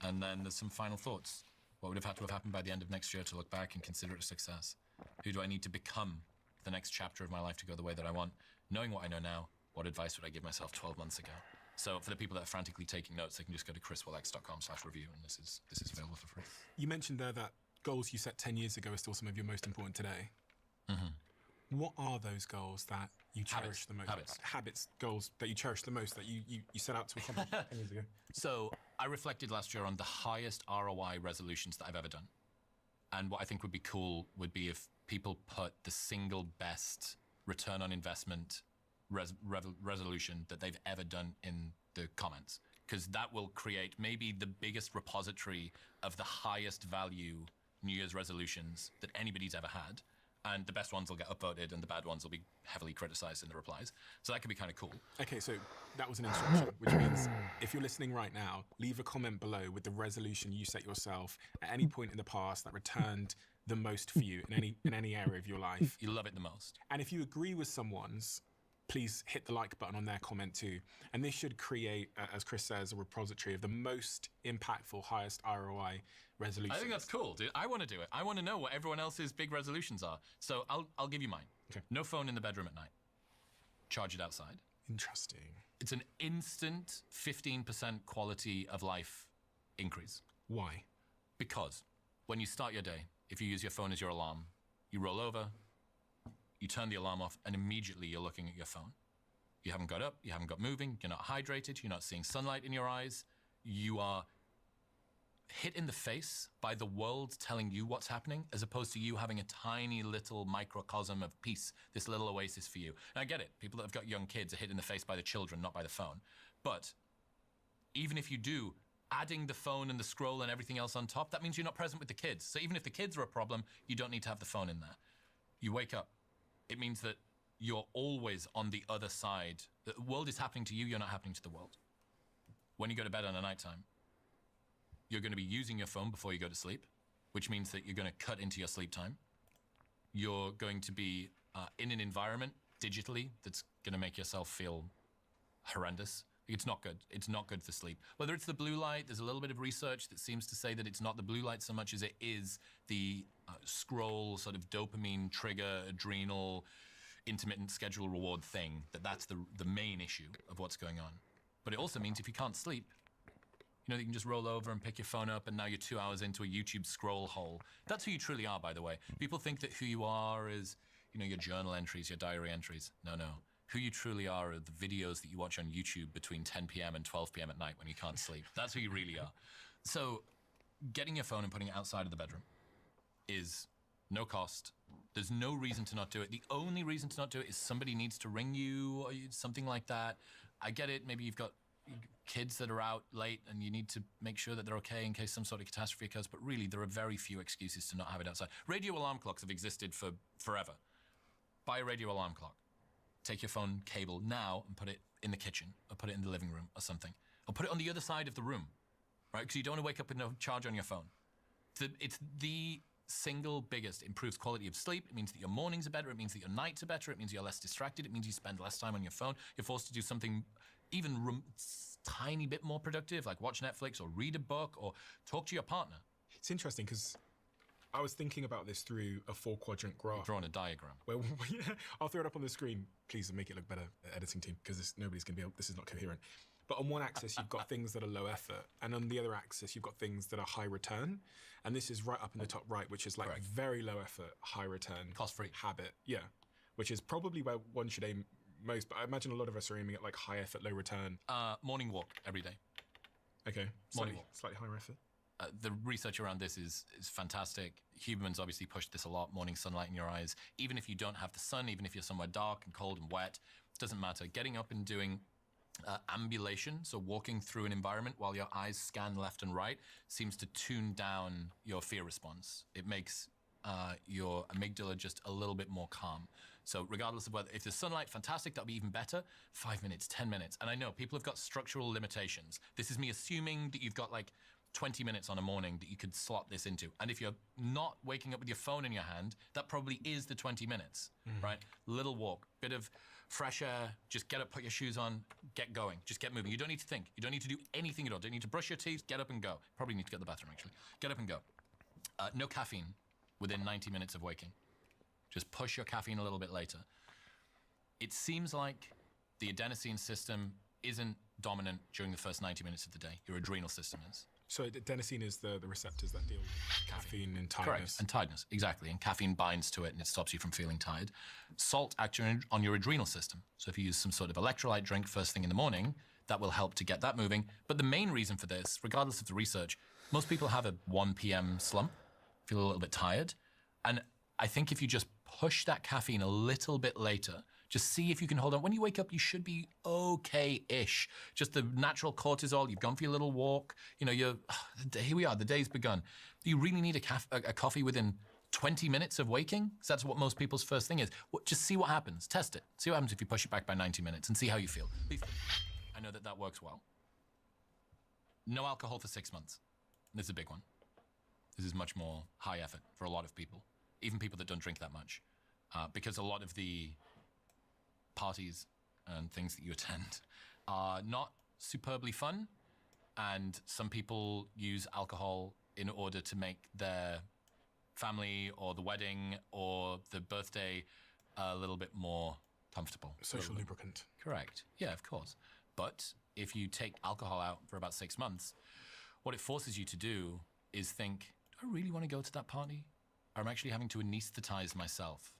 And then there's some final thoughts. What would have had to have happened by the end of next year to look back and consider it a success? Who do I need to become the next chapter of my life to go the way that I want? Knowing what I know now, what advice would I give myself 12 months ago? So for the people that are frantically taking notes, they can just go to chriswillx.com/review, and this is available for free. You mentioned there that goals you set 10 years ago are still some of your most important today. What are those goals that you cherish the most? Habits, goals that you cherish the most, that you set out to accomplish 10 years ago? So I reflected last year on the highest ROI resolutions that I've ever done. And what I think would be cool would be if people put the single best return on investment resolution that they've ever done in the comments. Because that will create maybe the biggest repository of the highest value New Year's resolutions that anybody's ever had. And the best ones will get upvoted and the bad ones will be heavily criticized in the replies. So that could be kind of cool. Okay, so that was an instruction, which means if you're listening right now, leave a comment below with the resolution you set yourself at any point in the past that returned the most for you in any area of your life. You love it the most. And if you agree with someone's, please hit the like button on their comment too. And this should create, as Chris says, a repository of the most impactful, highest ROI resolutions. I think that's cool, dude. I want to do it. I want to know what everyone else's big resolutions are. So I'll give you mine. Okay. No phone in the bedroom at night. Charge it outside. Interesting. It's an instant 15% quality of life increase. Why? Because when you start your day, if you use your phone as your alarm, you roll over, you turn the alarm off, and immediately you're looking at your phone. You haven't got up, you haven't got moving, you're not hydrated, you're not seeing sunlight in your eyes. You are hit in the face by the world telling you what's happening, as opposed to you having a tiny little microcosm of peace, this little oasis for you. And I get it, people that have got young kids are hit in the face by the children, not by the phone. But even if you do, adding the phone and the scroll and everything else on top, that means you're not present with the kids. So even if the kids are a problem, you don't need to have the phone in there. You wake up. It means that you're always on the other side. The world is happening to you, you're not happening to the world. When you go to bed on a nighttime, you're going to be using your phone before you go to sleep, which means that you're going to cut into your sleep time. You're going to be in an environment digitally that's going to make yourself feel horrendous. It's not good. It's not good for sleep. Whether it's the blue light, there's a little bit of research that seems to say that it's not the blue light so much as it is the scroll sort of dopamine trigger, adrenal, intermittent schedule reward thing, that's the main issue of what's going on. But it also means if you can't sleep, you can just roll over and pick your phone up and now you're 2 hours into a YouTube scroll hole. That's who you truly are, by the way. People think that who you are is, your journal entries, your diary entries. No. Who you truly are the videos that you watch on YouTube between 10 p.m. and 12 p.m. at night when you can't sleep. That's who you really are. So getting your phone and putting it outside of the bedroom is no cost. There's no reason to not do it. The only reason to not do it is somebody needs to ring you or something like that. I get it. Maybe you've got kids that are out late and you need to make sure that they're okay in case some sort of catastrophe occurs. But really, there are very few excuses to not have it outside. Radio alarm clocks have existed for forever. Buy a radio alarm clock. Take your phone cable now and put it in the kitchen or put it in the living room or something. Or put it on the other side of the room, right? Because you don't want to wake up with no charge on your phone. It's the single biggest improves quality of sleep. It means that your mornings are better. It means that your nights are better. It means you're less distracted. It means you spend less time on your phone. You're forced to do something even tiny bit more productive, like watch Netflix or read a book or talk to your partner. It's interesting because I was thinking about this through a 4-quadrant graph. You're drawing a diagram. Well, yeah, I'll throw it up on the screen, please, and make it look better, editing team, because nobody's going to be able, this is not coherent. But on one axis, you've got things that are low effort, and on the other axis, you've got things that are high return. And this is right up in the top right, which is like very low effort, high return. Cost-free. Habit, yeah. Which is probably where one should aim most, but I imagine a lot of us are aiming at like high effort, low return. Morning walk every day. Okay. Morning walk. Slightly higher effort. The research around this is fantastic. Humans obviously pushed this a lot, morning sunlight in your eyes. Even if you don't have the sun, even if you're somewhere dark and cold and wet, it doesn't matter. Getting up and doing ambulation, so walking through an environment while your eyes scan left and right, seems to tune down your fear response. It makes your amygdala just a little bit more calm. So regardless of whether, if there's sunlight, fantastic, that'll be even better. 5 minutes, 10 minutes. And I know people have got structural limitations. This is me assuming that you've got like 20 minutes on a morning that you could slot this into. And if you're not waking up with your phone in your hand, that probably is the 20 minutes, right? Little walk, bit of fresh air, just get up, put your shoes on, get going, just get moving. You don't need to think. You don't need to do anything at all. Don't need to brush your teeth, get up and go. Probably need to get to the bathroom, actually. Get up and go. No caffeine within 90 minutes of waking. Just push your caffeine a little bit later. It seems like the adenosine system isn't dominant during the first 90 minutes of the day. Your adrenal system is. So adenosine is the receptors that deal with caffeine and tiredness. Correct, and tiredness, exactly. And caffeine binds to it and it stops you from feeling tired. Salt acts on your adrenal system. So if you use some sort of electrolyte drink first thing in the morning, that will help to get that moving. But the main reason for this, regardless of the research, most people have a 1 p.m. slump, feel a little bit tired. And I think if you just push that caffeine a little bit later, just see if you can hold on. When you wake up, you should be okay-ish. Just the natural cortisol, you've gone for your little walk, you know, here we are, the day's begun. Do you really need a coffee within 20 minutes of waking? Because that's what most people's first thing is. Just see what happens, test it. See what happens if you push it back by 90 minutes and see how you feel. Please. I know that works well. No alcohol for 6 months. This is a big one. This is much more high effort for a lot of people, even people that don't drink that much. Because a lot of the parties and things that you attend are not superbly fun, and some people use alcohol in order to make their family or the wedding or the birthday a little bit more comfortable. Social lubricant. Correct. Yeah, of course. But if you take alcohol out for about 6 months, what it forces you to do is think, do I really want to go to that party? Or I'm actually having to anesthetize myself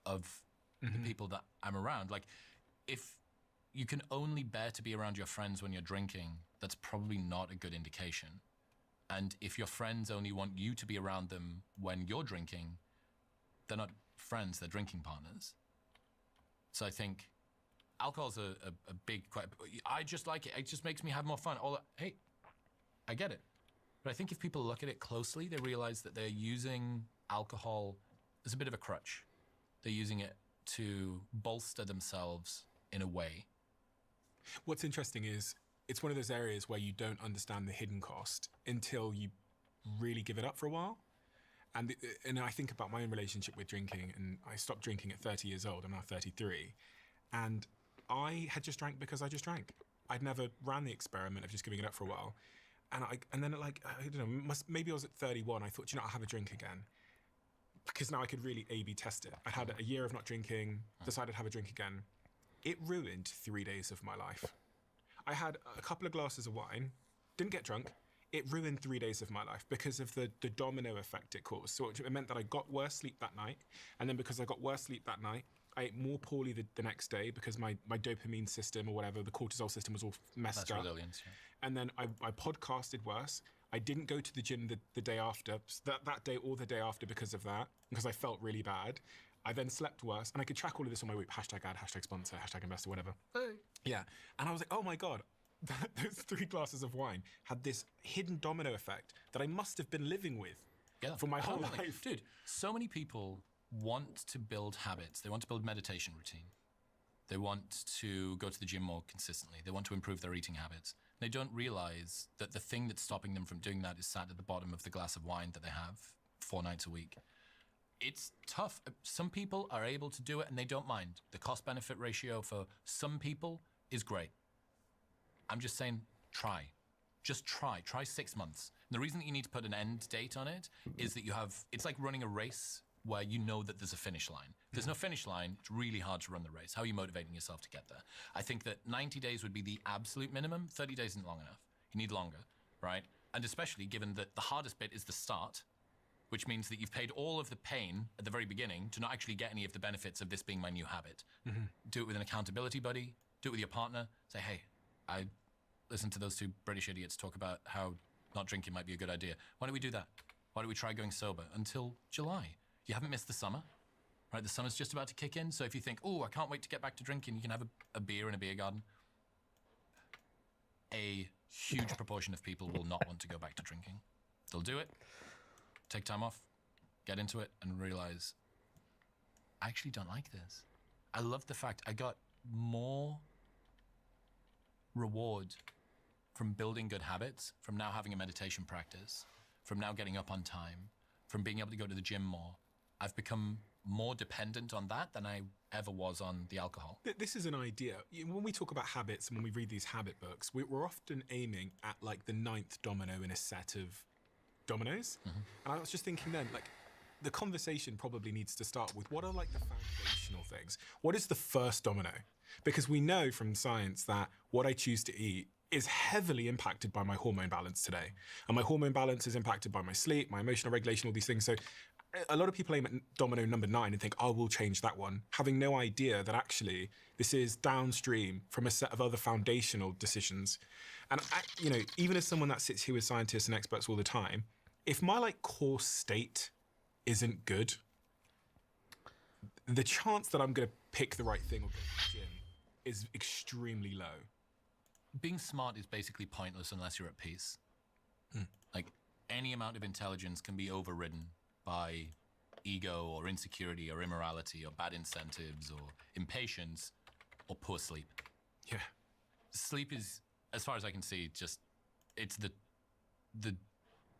of the people that I'm around. Like, if you can only bear to be around your friends when you're drinking, that's probably not a good indication. And if your friends only want you to be around them when you're drinking, they're not friends, they're drinking partners. So I think alcohol's a big, I just like it. It just makes me have more fun. Hey, I get it. But I think if people look at it closely, they realize that they're using alcohol as a bit of a crutch. They're using it to bolster themselves in a way. What's interesting is it's one of those areas where you don't understand the hidden cost until you really give it up for a while. And I think about my own relationship with drinking, and I stopped drinking at 30 years old. I'm now 33. And I had just drank because I just drank. I'd never ran the experiment of just giving it up for a while. And then I don't know, maybe I was at 31. I thought, I'll have a drink again. Because now I could really A/B test it. I had a year of not drinking, decided to have a drink again. It ruined 3 days of my life. I had a couple of glasses of wine, didn't get drunk. It ruined 3 days of my life because of the domino effect it caused. So it meant that I got worse sleep that night. And then because I got worse sleep that night, I ate more poorly the next day because my dopamine system or whatever, the cortisol system was all messed up. Resilience, yeah. And then I podcasted worse. I didn't go to the gym the day after, that day or the day after because of that, because I felt really bad. I then slept worse, and I could track all of this on my week. #ad, #sponsor, #investor, whatever. Hey. Yeah. And I was like, oh my God, those 3 glasses of wine had this hidden domino effect that I must have been living with for my whole life. Dude, so many people want to build habits. They want to build meditation routine. They want to go to the gym more consistently. They want to improve their eating habits. They don't realize that the thing that's stopping them from doing that is sat at the bottom of the glass of wine that they have 4 nights a week. It's tough. Some people are able to do it and they don't mind. The cost-benefit ratio for some people is great. I'm just saying, try. Just try. Try 6 months. And the reason that you need to put an end date on it is that it's like running a race where you know that there's a finish line. If there's no finish line, it's really hard to run the race. How are you motivating yourself to get there? I think that 90 days would be the absolute minimum. 30 days isn't long enough. You need longer, right? And especially given that the hardest bit is the start, which means that you've paid all of the pain at the very beginning to not actually get any of the benefits of this being my new habit. Do it with an accountability buddy. Do it with your partner. Say, hey, I listened to those 2 British idiots talk about how not drinking might be a good idea. Why don't we do that? Why don't we try going sober until July? You haven't missed the summer, right? The summer's just about to kick in. So if you think, oh, I can't wait to get back to drinking, you can have a beer in a beer garden. A huge proportion of people will not want to go back to drinking. They'll do it, take time off, get into it, and realize, I actually don't like this. I love the fact I got more reward from building good habits, from now having a meditation practice, from now getting up on time, from being able to go to the gym more, I've become more dependent on that than I ever was on the alcohol. This is an idea. When we talk about habits and when we read these habit books, we're often aiming at like the 9th domino in a set of dominoes. And I was just thinking then, like, the conversation probably needs to start with what are like the foundational things? What is the first domino? Because we know from science that what I choose to eat is heavily impacted by my hormone balance today. And my hormone balance is impacted by my sleep, my emotional regulation, all these things. So a lot of people aim at domino number 9 and think, I will change that one, having no idea that actually this is downstream from a set of other foundational decisions. And you know, even as someone that sits here with scientists and experts all the time, if my like core state isn't good, the chance that I'm going to pick the right thing or go to the gym is extremely low. Being smart is basically pointless unless you're at peace. Like, any amount of intelligence can be overridden by ego or insecurity or immorality or bad incentives or impatience or poor sleep. Yeah. Sleep is, as far as I can see, just, it's the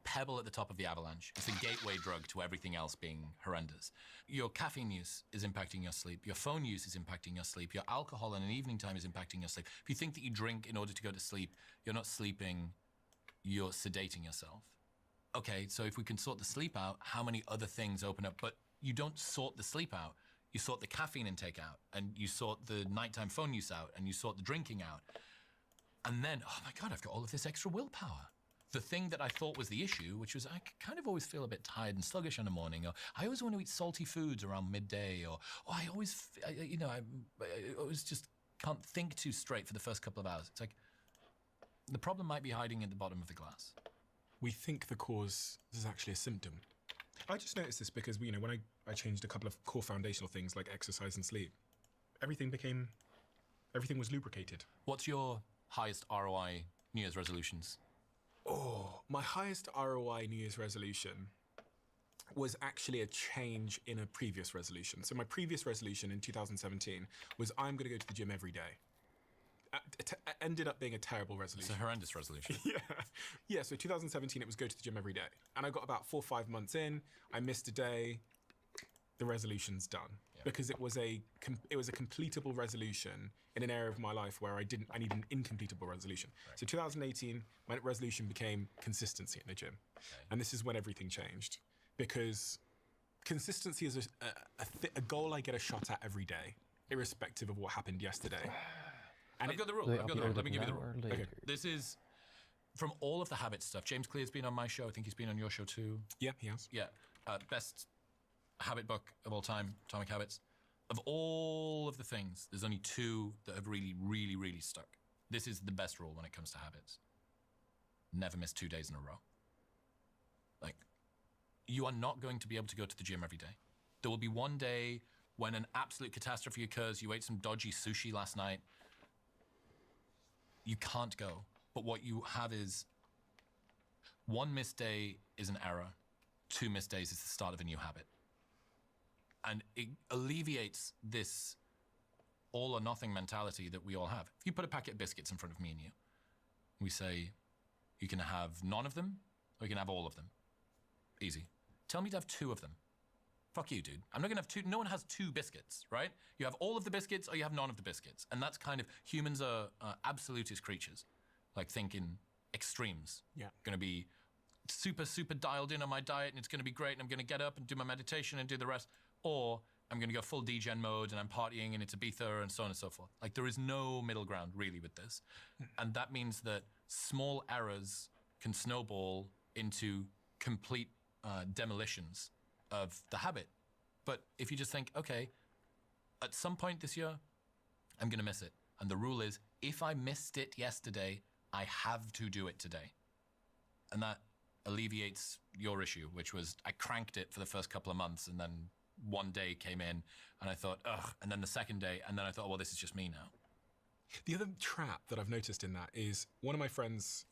pebble at the top of the avalanche. It's the gateway drug to everything else being horrendous. Your caffeine use is impacting your sleep. Your phone use is impacting your sleep. Your alcohol in an evening time is impacting your sleep. If you think that you drink in order to go to sleep, you're not sleeping, you're sedating yourself. Okay, so if we can sort the sleep out, how many other things open up? But you don't sort the sleep out. You sort the caffeine intake out, and you sort the nighttime phone use out, and you sort the drinking out. And then, oh my God, I've got all of this extra willpower. The thing that I thought was the issue, which was I kind of always feel a bit tired and sluggish in the morning, or I always want to eat salty foods around midday, or I always, you know, I always just can't think too straight for the first couple of hours. It's like, the problem might be hiding at the bottom of the glass. We think the cause is actually a symptom. I just noticed this because, you know, when I changed a couple of core foundational things like exercise and sleep, everything was lubricated. What's your highest ROI New Year's resolutions? Oh, my highest ROI New Year's resolution was actually a change in a previous resolution. So my previous resolution in 2017 was I'm going to go to the gym every day. It ended up being a terrible resolution. It's a horrendous resolution. Yeah, so 2017 it was go to the gym every day. And I got about 4 or 5 months in, I missed a day, the resolution's done. Yeah. Because it was a completable resolution in an area of my life where I need an incompletable resolution. Right. So 2018, my resolution became consistency in the gym. Okay. And this is when everything changed. Because consistency is a goal I get a shot at every day, irrespective of what happened yesterday. And I've got the rule. Let me give you the rule. Okay. This is from all of the habit stuff. James Clear's been on my show. I think he's been on your show too. Yeah, he has. Yeah. Best habit book of all time, Atomic Habits. Of all of the things, there's only 2 that have really, really, really stuck. This is the best rule when it comes to habits. Never miss 2 days in a row. Like, you are not going to be able to go to the gym every day. There will be one day when an absolute catastrophe occurs. You ate some dodgy sushi last night. You can't go. But what you have is 1 missed day is an error. 2 missed days is the start of a new habit. And it alleviates this all or nothing mentality that we all have. If you put a packet of biscuits in front of me and you, we say, you can have none of them, or you can have all of them. Easy. Tell me to have 2 of them. Fuck you, dude. I'm not gonna have 2. No one has 2 biscuits, right? You have all of the biscuits or you have none of the biscuits. And that's kind of, humans are absolutist creatures. Like, think in extremes. Yeah. Gonna be super, super dialed in on my diet and it's gonna be great and I'm gonna get up and do my meditation and do the rest. Or I'm gonna go full degen mode and I'm partying and it's Ibiza and so on and so forth. Like, there is no middle ground really with this. And that means that small errors can snowball into complete demolitions of the habit. But if you just think, okay, at some point this year, I'm gonna miss it. And the rule is, if I missed it yesterday, I have to do it today. And that alleviates your issue, which was I cranked it for the first couple of months and then one day came in and I thought, ugh, and then the second day, and then I thought, well, this is just me now. The other trap that I've noticed in that is one of my friends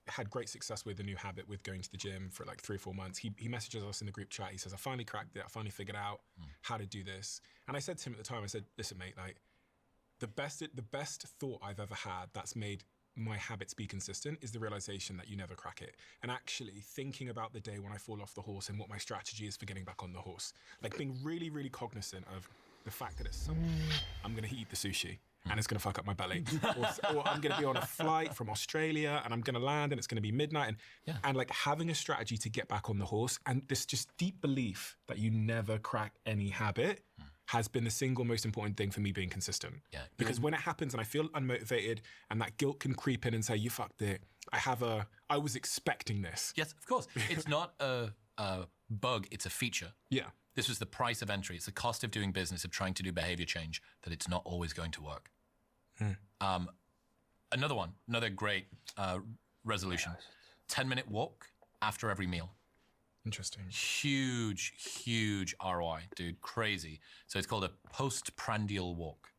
had great success with a new habit with going to the gym for like 3 or 4 months. He messages us in the group chat. He says, I finally cracked it. I finally figured out how to do this. And I said to him at the time, I said, listen, mate, like the best thought I've ever had that's made my habits be consistent is the realization that you never crack it. And actually thinking about the day when I fall off the horse and what my strategy is for getting back on the horse. Like being really, really cognizant of the fact that at some point I'm going to eat the sushi and it's going to fuck up my belly. or I'm going to be on a flight from Australia and I'm going to land and it's going to be midnight. And like having a strategy to get back on the horse and this just deep belief that you never crack any habit has been the single most important thing for me being consistent. Yeah. Because when it happens and I feel unmotivated and that guilt can creep in and say, you fucked it, I was expecting this. Yes, of course. It's not a bug, it's a feature. Yeah. This was the price of entry. It's the cost of doing business, of trying to do behavior change, that it's not always going to work. Another great resolution. 10-minute walk after every meal. Interesting. Huge ROI, dude. Crazy. So it's called a postprandial walk.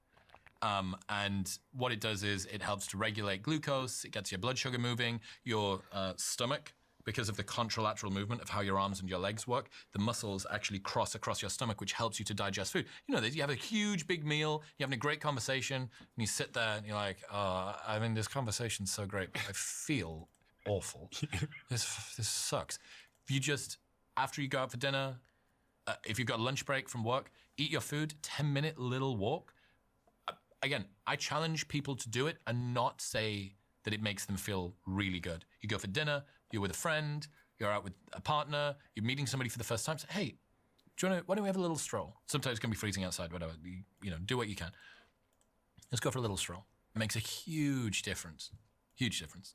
And what it does is it helps to regulate glucose. It gets your blood sugar moving. Your stomach, because of the contralateral movement of how your arms and your legs work, the muscles actually cross across your stomach, which helps you to digest food. You know, you have a huge, big meal, you're having a great conversation, and you sit there and you're like, I mean, this conversation's so great, but I feel awful. This sucks. If you just, after you go out for dinner, if you've got a lunch break from work, eat your food, 10-minute little walk. Again, I challenge people to do it and not say that it makes them feel really good. You go for dinner, you're with a friend, you're out with a partner, you're meeting somebody for the first time. Say, hey, why don't we have a little stroll? Sometimes it's going to be freezing outside, whatever. You know, do what you can. Let's go for a little stroll. It makes a huge difference. Huge difference.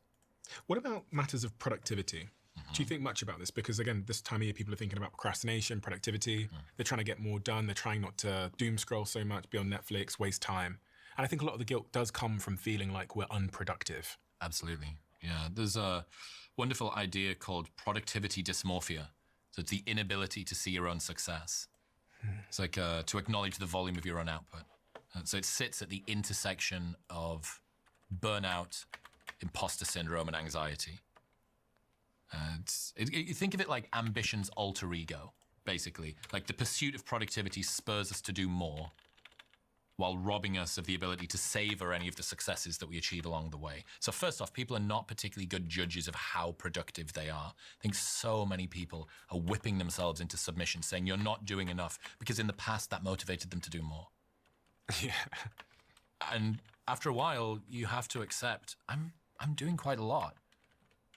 What about matters of productivity? Do you think much about this? Because again, this time of year, people are thinking about procrastination, productivity. They're trying to get more done. They're trying not to doom scroll so much, be on Netflix, waste time. And I think a lot of the guilt does come from feeling like we're unproductive. Absolutely. Yeah. There's a wonderful idea called productivity dysmorphia. So it's the inability to see your own success. It's like to acknowledge the volume of your own output. So it sits at the intersection of burnout, imposter syndrome, and anxiety. You think of it like ambition's alter ego, basically. Like the pursuit of productivity spurs us to do more while robbing us of the ability to savor any of the successes that we achieve along the way. So first off, people are not particularly good judges of how productive they are. I think so many people are whipping themselves into submission, saying you're not doing enough, because in the past that motivated them to do more. Yeah. And after a while, you have to accept, I'm doing quite a lot.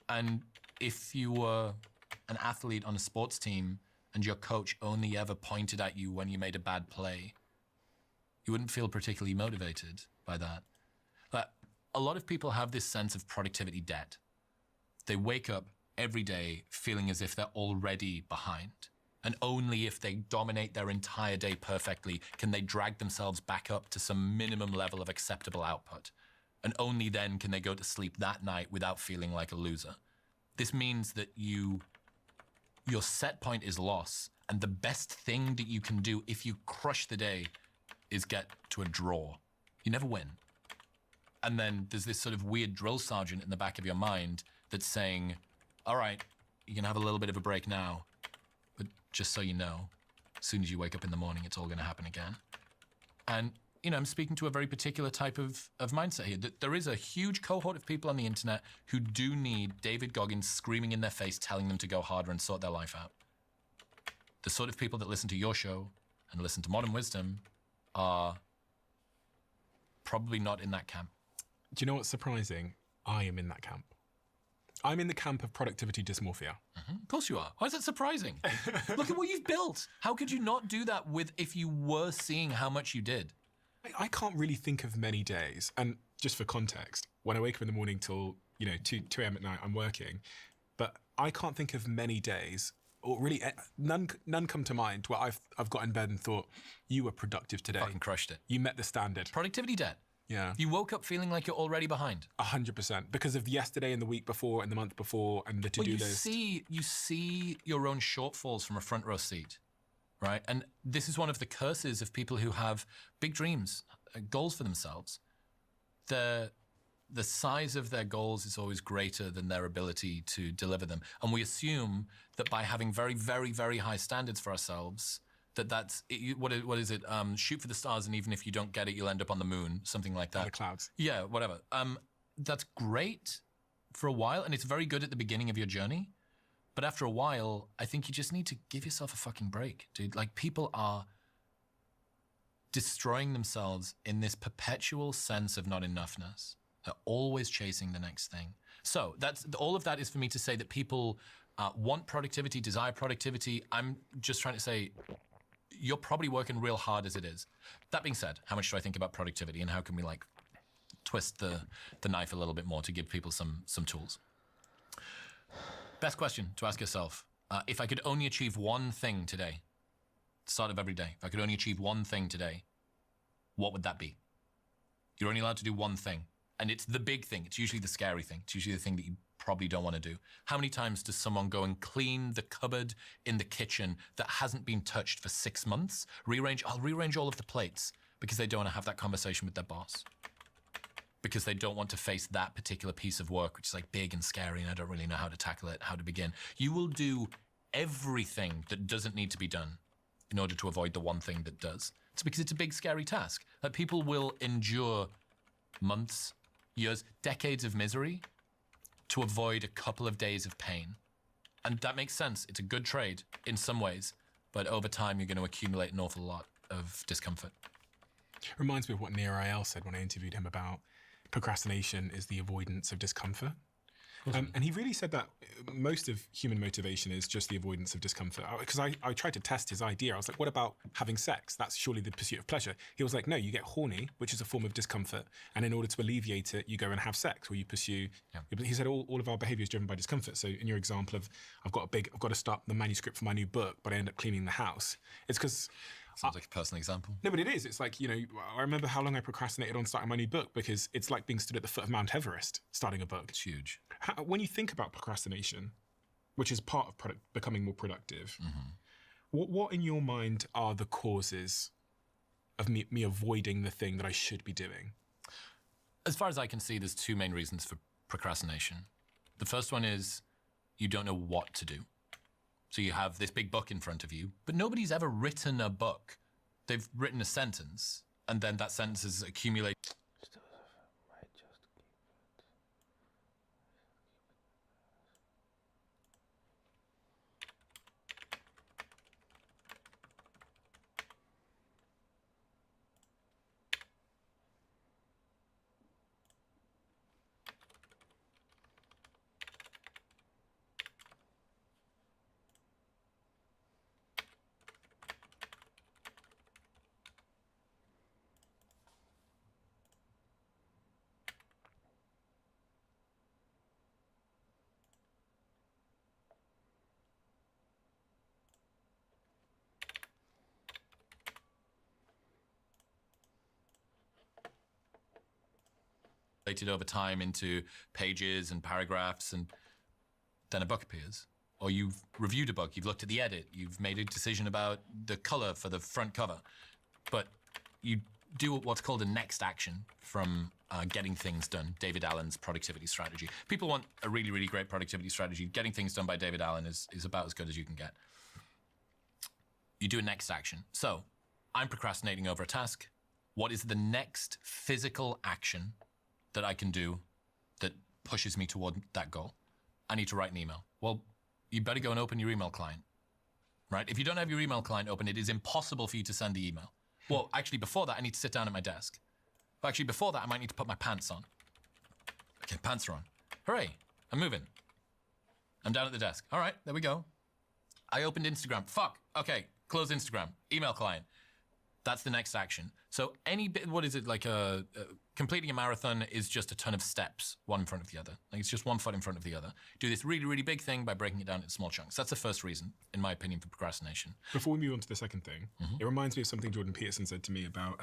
And if you were an athlete on a sports team and your coach only ever pointed at you when you made a bad play, you wouldn't feel particularly motivated by that. But a lot of people have this sense of productivity debt. They wake up every day feeling as if they're already behind. And only if they dominate their entire day perfectly can they drag themselves back up to some minimum level of acceptable output. And only then can they go to sleep that night without feeling like a loser. This means that your set point is loss, and the best thing that you can do if you crush the day is get to a draw. You never win. And then there's this sort of weird drill sergeant in the back of your mind that's saying, all right, you can have a little bit of a break now, but just so you know, as soon as you wake up in the morning, it's all going to happen again. And, you know, I'm speaking to a very particular type of mindset here. There is a huge cohort of people on the internet who do need David Goggins screaming in their face, telling them to go harder and sort their life out. The sort of people that listen to your show and listen to Modern Wisdom are probably not in that camp. Do you know what's surprising? I am in that camp. I'm in the camp of productivity dysmorphia. Of course you are. Why is that surprising? Look at what you've built. How could you not do that if you were seeing how much you did? I can't really think of many days. And just for context, when I wake up in the morning till 2 a.m. at night, I'm working. But I can't think of many days, or really none come to mind, where I've got in bed and thought, you were productive today. Fucking crushed it. You met the standard. Productivity debt. Yeah. You woke up feeling like you're already behind. 100%. Because of yesterday and the week before and the month before and the to-do list. You see your own shortfalls from a front row seat, right? And this is one of the curses of people who have big dreams, goals for themselves. The size of their goals is always greater than their ability to deliver them. And we assume that by having very, very, very high standards for ourselves, that's what is it? Shoot for the stars, and even if you don't get it, you'll end up on the moon, something like that. The clouds. Yeah, whatever. that's great for a while, and it's very good at the beginning of your journey. But after a while, I think you just need to give yourself a fucking break, dude. Like, people are destroying themselves in this perpetual sense of not enoughness. They're always chasing the next thing. So that's all of that is for me to say that people want productivity, desire productivity. I'm just trying to say you're probably working real hard as it is. That being said, how much do I think about productivity, and how can we like twist the knife a little bit more to give people some tools? Best question to ask yourself: if I could only achieve one thing today, start of every day, if I could only achieve one thing today, what would that be? You're only allowed to do one thing, and it's the big thing. It's usually the scary thing. It's usually the thing that you probably don't want to do. How many times does someone go and clean the cupboard in the kitchen that hasn't been touched for 6 months? I'll rearrange all of the plates because they don't want to have that conversation with their boss, because they don't want to face that particular piece of work, which is like big and scary, and I don't really know how to tackle it, how to begin. You will do everything that doesn't need to be done in order to avoid the one thing that does. It's because it's a big, scary task. That people will endure months, years, decades of misery to avoid a couple of days of pain. And that makes sense. It's a good trade in some ways, but over time, you're going to accumulate an awful lot of discomfort. Reminds me of what Nir Ayal said when I interviewed him about procrastination is the avoidance of discomfort. And he really said that most of human motivation is just the avoidance of discomfort. Because I tried to test his idea. I was like, what about having sex? That's surely the pursuit of pleasure. He was like, no, you get horny, which is a form of discomfort. And in order to alleviate it, you go and have sex, or you pursue. Yeah. He said all of our behavior is driven by discomfort. So in your example of, I've got to start the manuscript for my new book, but I end up cleaning the house. It's because... Sounds like a personal example. No, but it is. It's like, I remember how long I procrastinated on starting my new book, because it's like being stood at the foot of Mount Everest, starting a book. It's huge. When you think about procrastination, which is part of becoming more productive, what in your mind are the causes of me avoiding the thing that I should be doing? As far as I can see, there's two main reasons for procrastination. The first one is you don't know what to do. So you have this big book in front of you, but nobody's ever written a book. They've written a sentence, and then that sentence is accumulated. Over time into pages and paragraphs, and then a book appears. Or you've reviewed a book, you've looked at the edit, you've made a decision about the color for the front cover, but you do what's called a next action from Getting Things Done, David Allen's productivity strategy. People want a really, really great productivity strategy. Getting Things Done by David Allen is about as good as you can get. You do a next action. So I'm procrastinating over a task. What is the next physical action that I can do that pushes me toward that goal? I need to write an email. Well, you better go and open your email client, right? If you don't have your email client open, it is impossible for you to send the email. Well, actually, before that, I need to sit down at my desk. But actually, before that, I might need to put my pants on. Okay, pants are on. Hooray, I'm moving. I'm down at the desk. All right, there we go. I opened Instagram. Fuck, okay, close Instagram. Email client. That's the next action. So what is it, like completing a marathon is just a ton of steps, one in front of the other. Like, it's just one foot in front of the other. Do this really, really big thing by breaking it down into small chunks. That's the first reason, in my opinion, for procrastination. Before we move on to the second thing, it reminds me of something Jordan Peterson said to me about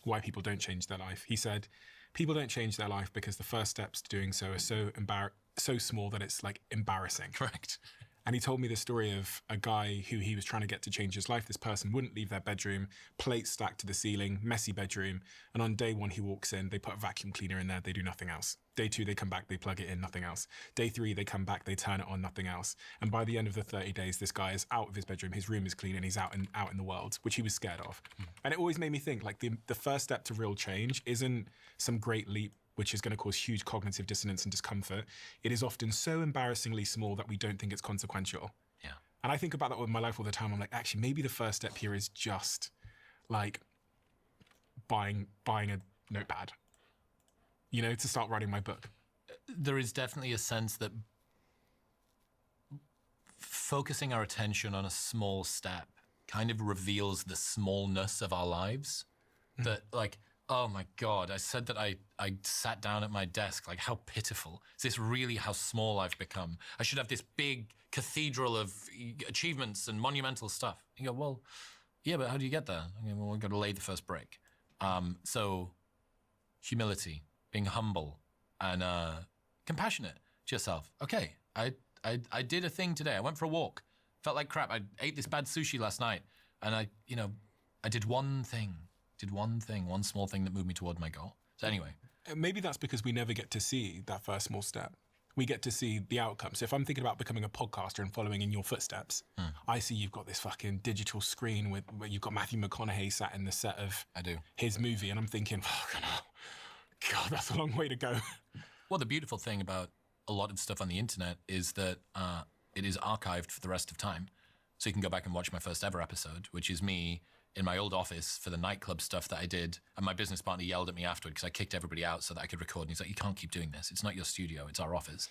why people don't change their life. He said, people don't change their life because the first steps to doing so are so small that it's like embarrassing. Correct. And he told me the story of a guy who he was trying to get to change his life. This person wouldn't leave their bedroom, plates stacked to the ceiling, messy bedroom. And on day one, he walks in, they put a vacuum cleaner in there, they do nothing else. Day two, they come back, they plug it in, nothing else. Day three, they come back, they turn it on, nothing else. And by the end of the 30 days, this guy is out of his bedroom, his room is clean, and he's out in the world, which he was scared of. And it always made me think, like, the first step to real change isn't some great leap which is going to cause huge cognitive dissonance and discomfort, it is often so embarrassingly small that we don't think it's consequential. Yeah. And I think about that with my life all the time. I'm like, actually, maybe the first step here is just like buying a notepad, you know, to start writing my book. There is definitely a sense that focusing our attention on a small step kind of reveals the smallness of our lives. That, like, oh my God, I said that I sat down at my desk. Like, how pitiful. Is this really how small I've become? I should have this big cathedral of achievements and monumental stuff. You go, well, yeah, but how do you get there? I mean, well, we've got to lay the first brick. So humility, being humble and compassionate to yourself. Okay, I did a thing today. I went for a walk. Felt like crap. I ate this bad sushi last night. And I did one thing. One small thing that moved me toward my goal. So anyway. Maybe that's because we never get to see that first small step. We get to see the outcome. So if I'm thinking about becoming a podcaster and following in your footsteps, I see you've got this fucking digital screen where you've got Matthew McConaughey sat in the set of his movie, and I'm thinking, God, that's a long way to go. Well, the beautiful thing about a lot of stuff on the internet is that it is archived for the rest of time. So you can go back and watch my first ever episode, which is me in my old office for the nightclub stuff that I did. And my business partner yelled at me afterward because I kicked everybody out so that I could record. And he's like, you can't keep doing this. It's not your studio, it's our office.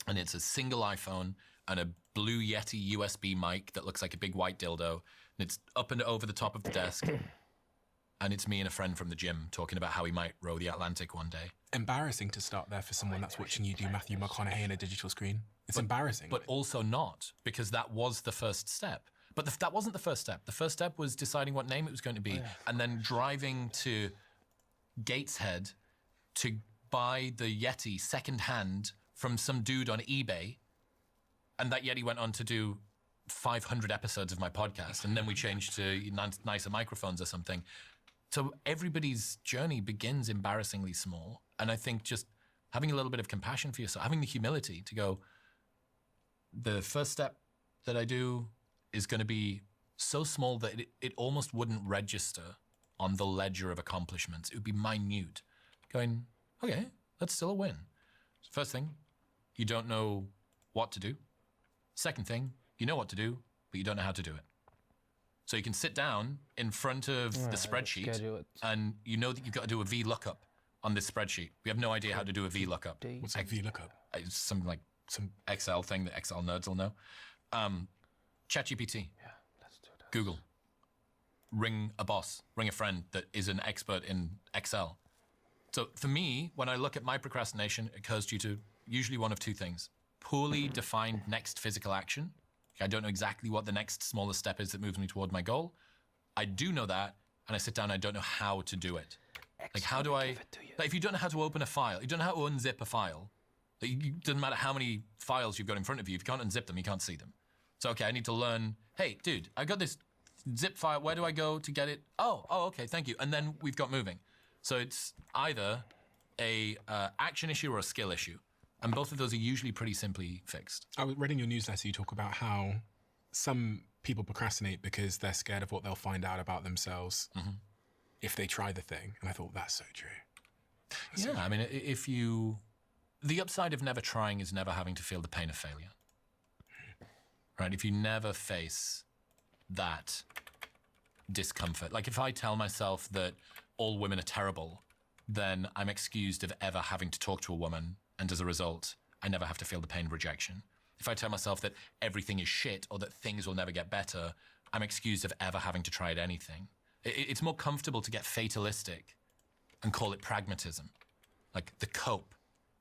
And it's a single iPhone and a blue Yeti USB mic that looks like a big white dildo. And it's up and over the top of the desk. And it's me and a friend from the gym talking about how we might row the Atlantic one day. Embarrassing to start there for someone that's watching you do Matthew McConaughey in a digital screen. It's embarrassing. But also not, because that was the first step. But that wasn't the first step. The first step was deciding what name it was going to be and then driving to Gateshead to buy the Yeti secondhand from some dude on eBay. And that Yeti went on to do 500 episodes of my podcast. And then we changed to nicer microphones or something. So everybody's journey begins embarrassingly small. And I think just having a little bit of compassion for yourself, having the humility to go, the first step that I do is going to be so small that it almost wouldn't register on the ledger of accomplishments. It would be minute. Going, okay, that's still a win. First thing, you don't know what to do. Second thing, you know what to do, but you don't know how to do it. So you can sit down in front of the spreadsheet and you know that you've got to do a VLOOKUP on this spreadsheet. We have no idea how to do a VLOOKUP. What's a VLOOKUP? It's something like some Excel thing that Excel nerds will know. ChatGPT. Yeah, let's do that. Google. Ring a boss. Ring a friend that is an expert in Excel. So for me, when I look at my procrastination, it occurs due to usually one of two things. Poorly defined next physical action. I don't know exactly what the next smallest step is that moves me toward my goal. I do know that, and I sit down and I don't know how to do it. Like, how do I... Like, if you don't know how to open a file, you don't know how to unzip a file, it doesn't matter how many files you've got in front of you. If you can't unzip them, you can't see them. So, okay, I need to learn, hey, dude, I got this zip file. Where do I go to get it? Oh, okay, thank you. And then we've got moving. So it's either a action issue or a skill issue. And both of those are usually pretty simply fixed. I read in your newsletter, you talk about how some people procrastinate because they're scared of what they'll find out about themselves if they try the thing. And I thought, that's so true. I mean, if you... The upside of never trying is never having to feel the pain of failure. Right? If you never face that discomfort. Like, if I tell myself that all women are terrible, then I'm excused of ever having to talk to a woman, and as a result, I never have to feel the pain of rejection. If I tell myself that everything is shit or that things will never get better, I'm excused of ever having to try at anything. It's more comfortable to get fatalistic and call it pragmatism. Like, the cope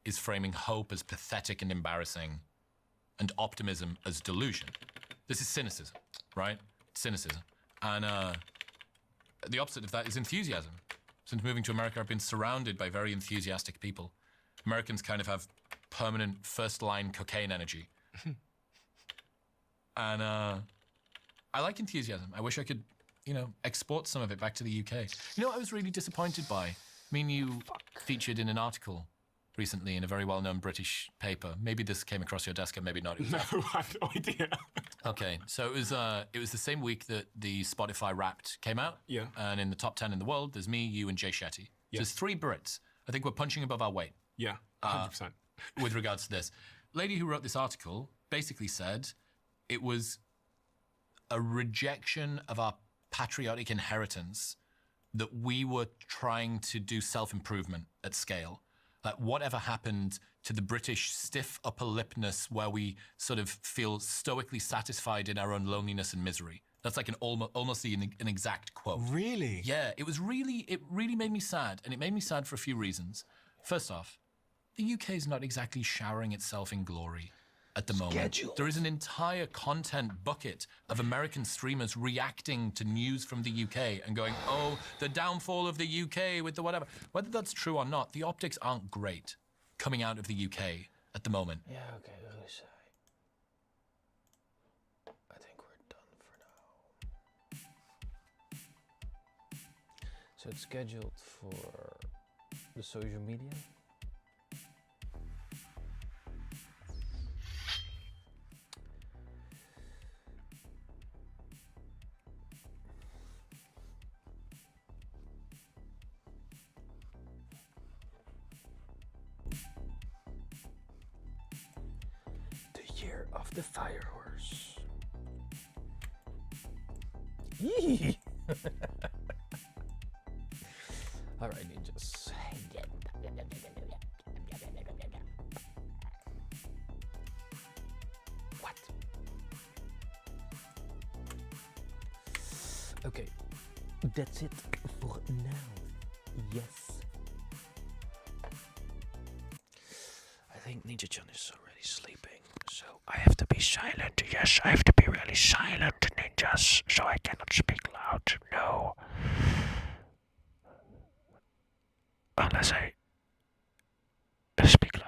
is framing hope as pathetic and embarrassing and optimism as delusion. This is cynicism, right? Cynicism. And the opposite of that is enthusiasm. Since moving to America, I've been surrounded by very enthusiastic people. Americans kind of have permanent first-line cocaine energy. And I like enthusiasm. I wish I could, export some of it back to the UK. You know what I was really disappointed by? I mean, you featured in an article recently in a very well-known British paper. Maybe this came across your desk and maybe not. No, I have no idea. Okay, so it was the same week that the Spotify Wrapped came out. Yeah. And in the top 10 in the world, there's me, you, and Jay Shetty. So there's 3 Brits. I think we're punching above our weight. Yeah, 100%. With regards to this. Lady who wrote this article basically said it was a rejection of our patriotic inheritance that we were trying to do self-improvement at scale. Like whatever happened to the British stiff upper lipness where we sort of feel stoically satisfied in our own loneliness and misery. That's like almost an exact quote. Really? Yeah, it really made me sad, and it made me sad for a few reasons. First off, the UK is not exactly showering itself in glory at the moment. There is an entire content bucket of American streamers reacting to news from the UK and going, oh, the downfall of the UK with the whatever. Whether that's true or not, the optics aren't great coming out of the UK at the moment. Yeah, okay, really sorry. I think we're done for now. So it's scheduled for the social media. Year of the Fire Horse. Yee! All right, ninjas. What? Okay, that's it for now. Yes. I think Ninja John is already sleeping. So I have to be silent. Yes, I have to be really silent, ninjas. So I cannot speak loud. No. Unless I speak loud.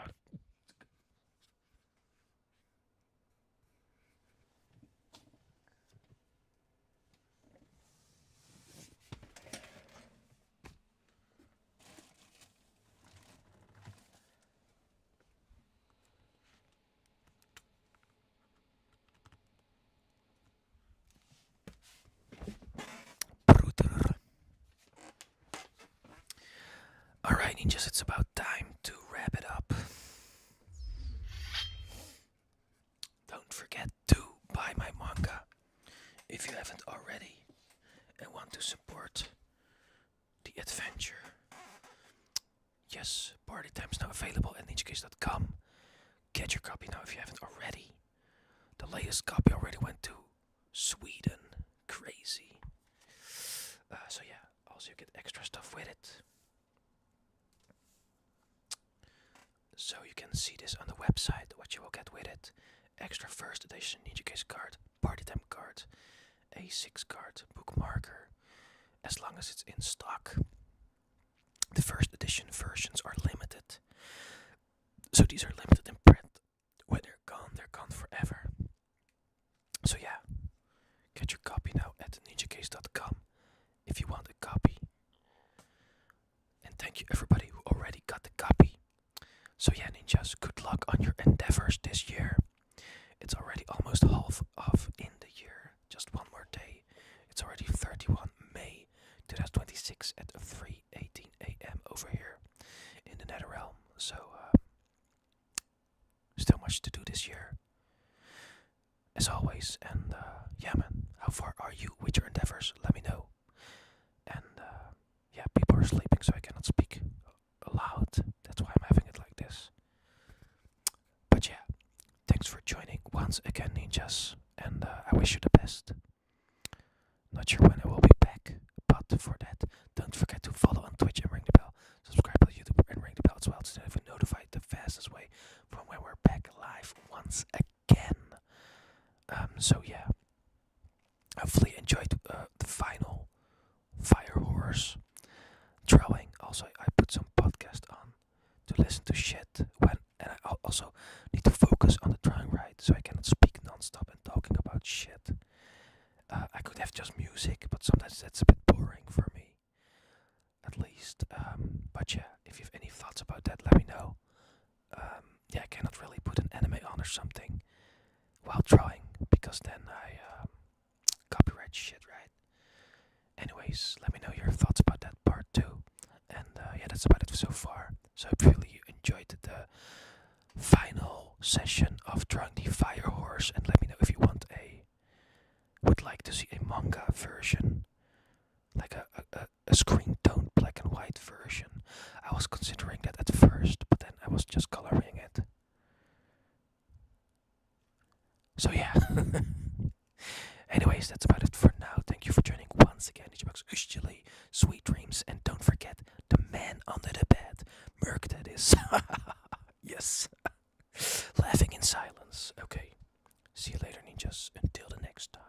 Alright, ninjas, it's about time to wrap it up. Don't forget to buy my manga if you haven't already and want to support the adventure. Yes, Party Time's now available at ninjacase.com. Get your copy now if you haven't already. The latest copy already went to Sweden. Crazy. So yeah, also you get extra stuff with it. So you can see this on the website, what you will get with it. Extra first edition Ninja Case card, Party Time card, A6 card, bookmarker, as long as it's in stock. The first edition versions are limited. So these are limited in print. When they're gone forever. So yeah, get your copy now at ninjacase.com if you want a copy. And thank you everybody who already got the copy. So yeah, ninjas, good luck on your endeavors this year. It's already almost half of in the year. Just one more day. It's already 31 May 2026 at 3:18 a.m. over here in the Netherrealm. So still much to do this year, as always. And yeah, man, how far are you with your endeavors? Let me know. And yeah, people are sleeping, so I cannot speak loud. That's why I'm having it like this. But yeah, thanks for joining once again, ninjas, and I wish you the best. Not sure when I will be back, but for that, don't forget to follow on Twitch and ring the bell. Subscribe on YouTube and ring the bell as well to be notified the fastest way from when we're back live once again. So yeah, hopefully enjoyed the final Fire Horse drawing. Also, I put some podcast on to listen to shit when, and I also need to focus on the drawing right, so I cannot speak non-stop and talking about shit. I could have just music, but sometimes that's a bit boring for me, at least. But yeah, if you have any thoughts about that, let me know. Yeah, I cannot really put an anime on or something while drawing, because then I copyright shit, right? Anyways, let me know your thoughts about that part too. And yeah, that's about it so far. So I really enjoyed the final session of Drawing the Fire Horse, and let me know if you would like to see a manga version, like a screen toned black and white version. I was considering that at first, but then I was just coloring it. So yeah. Anyways, that's about it for now. Thank you for joining once again. Digibox Usually, sweet dreams, and don't forget the man under the bed. Merc, that is. Yes. Laughing in silence. Okay. See you later, ninjas. Until the next time.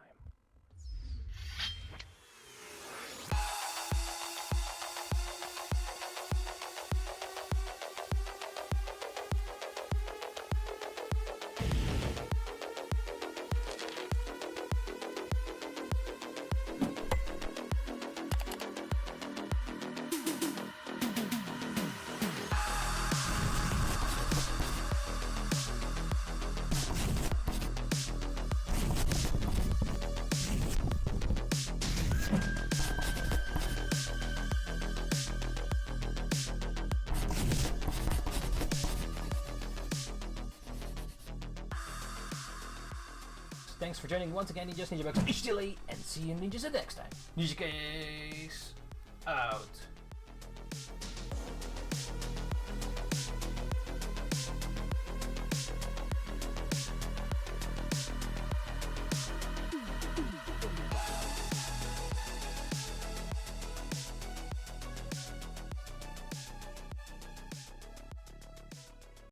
Thanks for joining once again, Ninjas. Ninja Bugs, and see you ninjas the next time. Ninja Case out.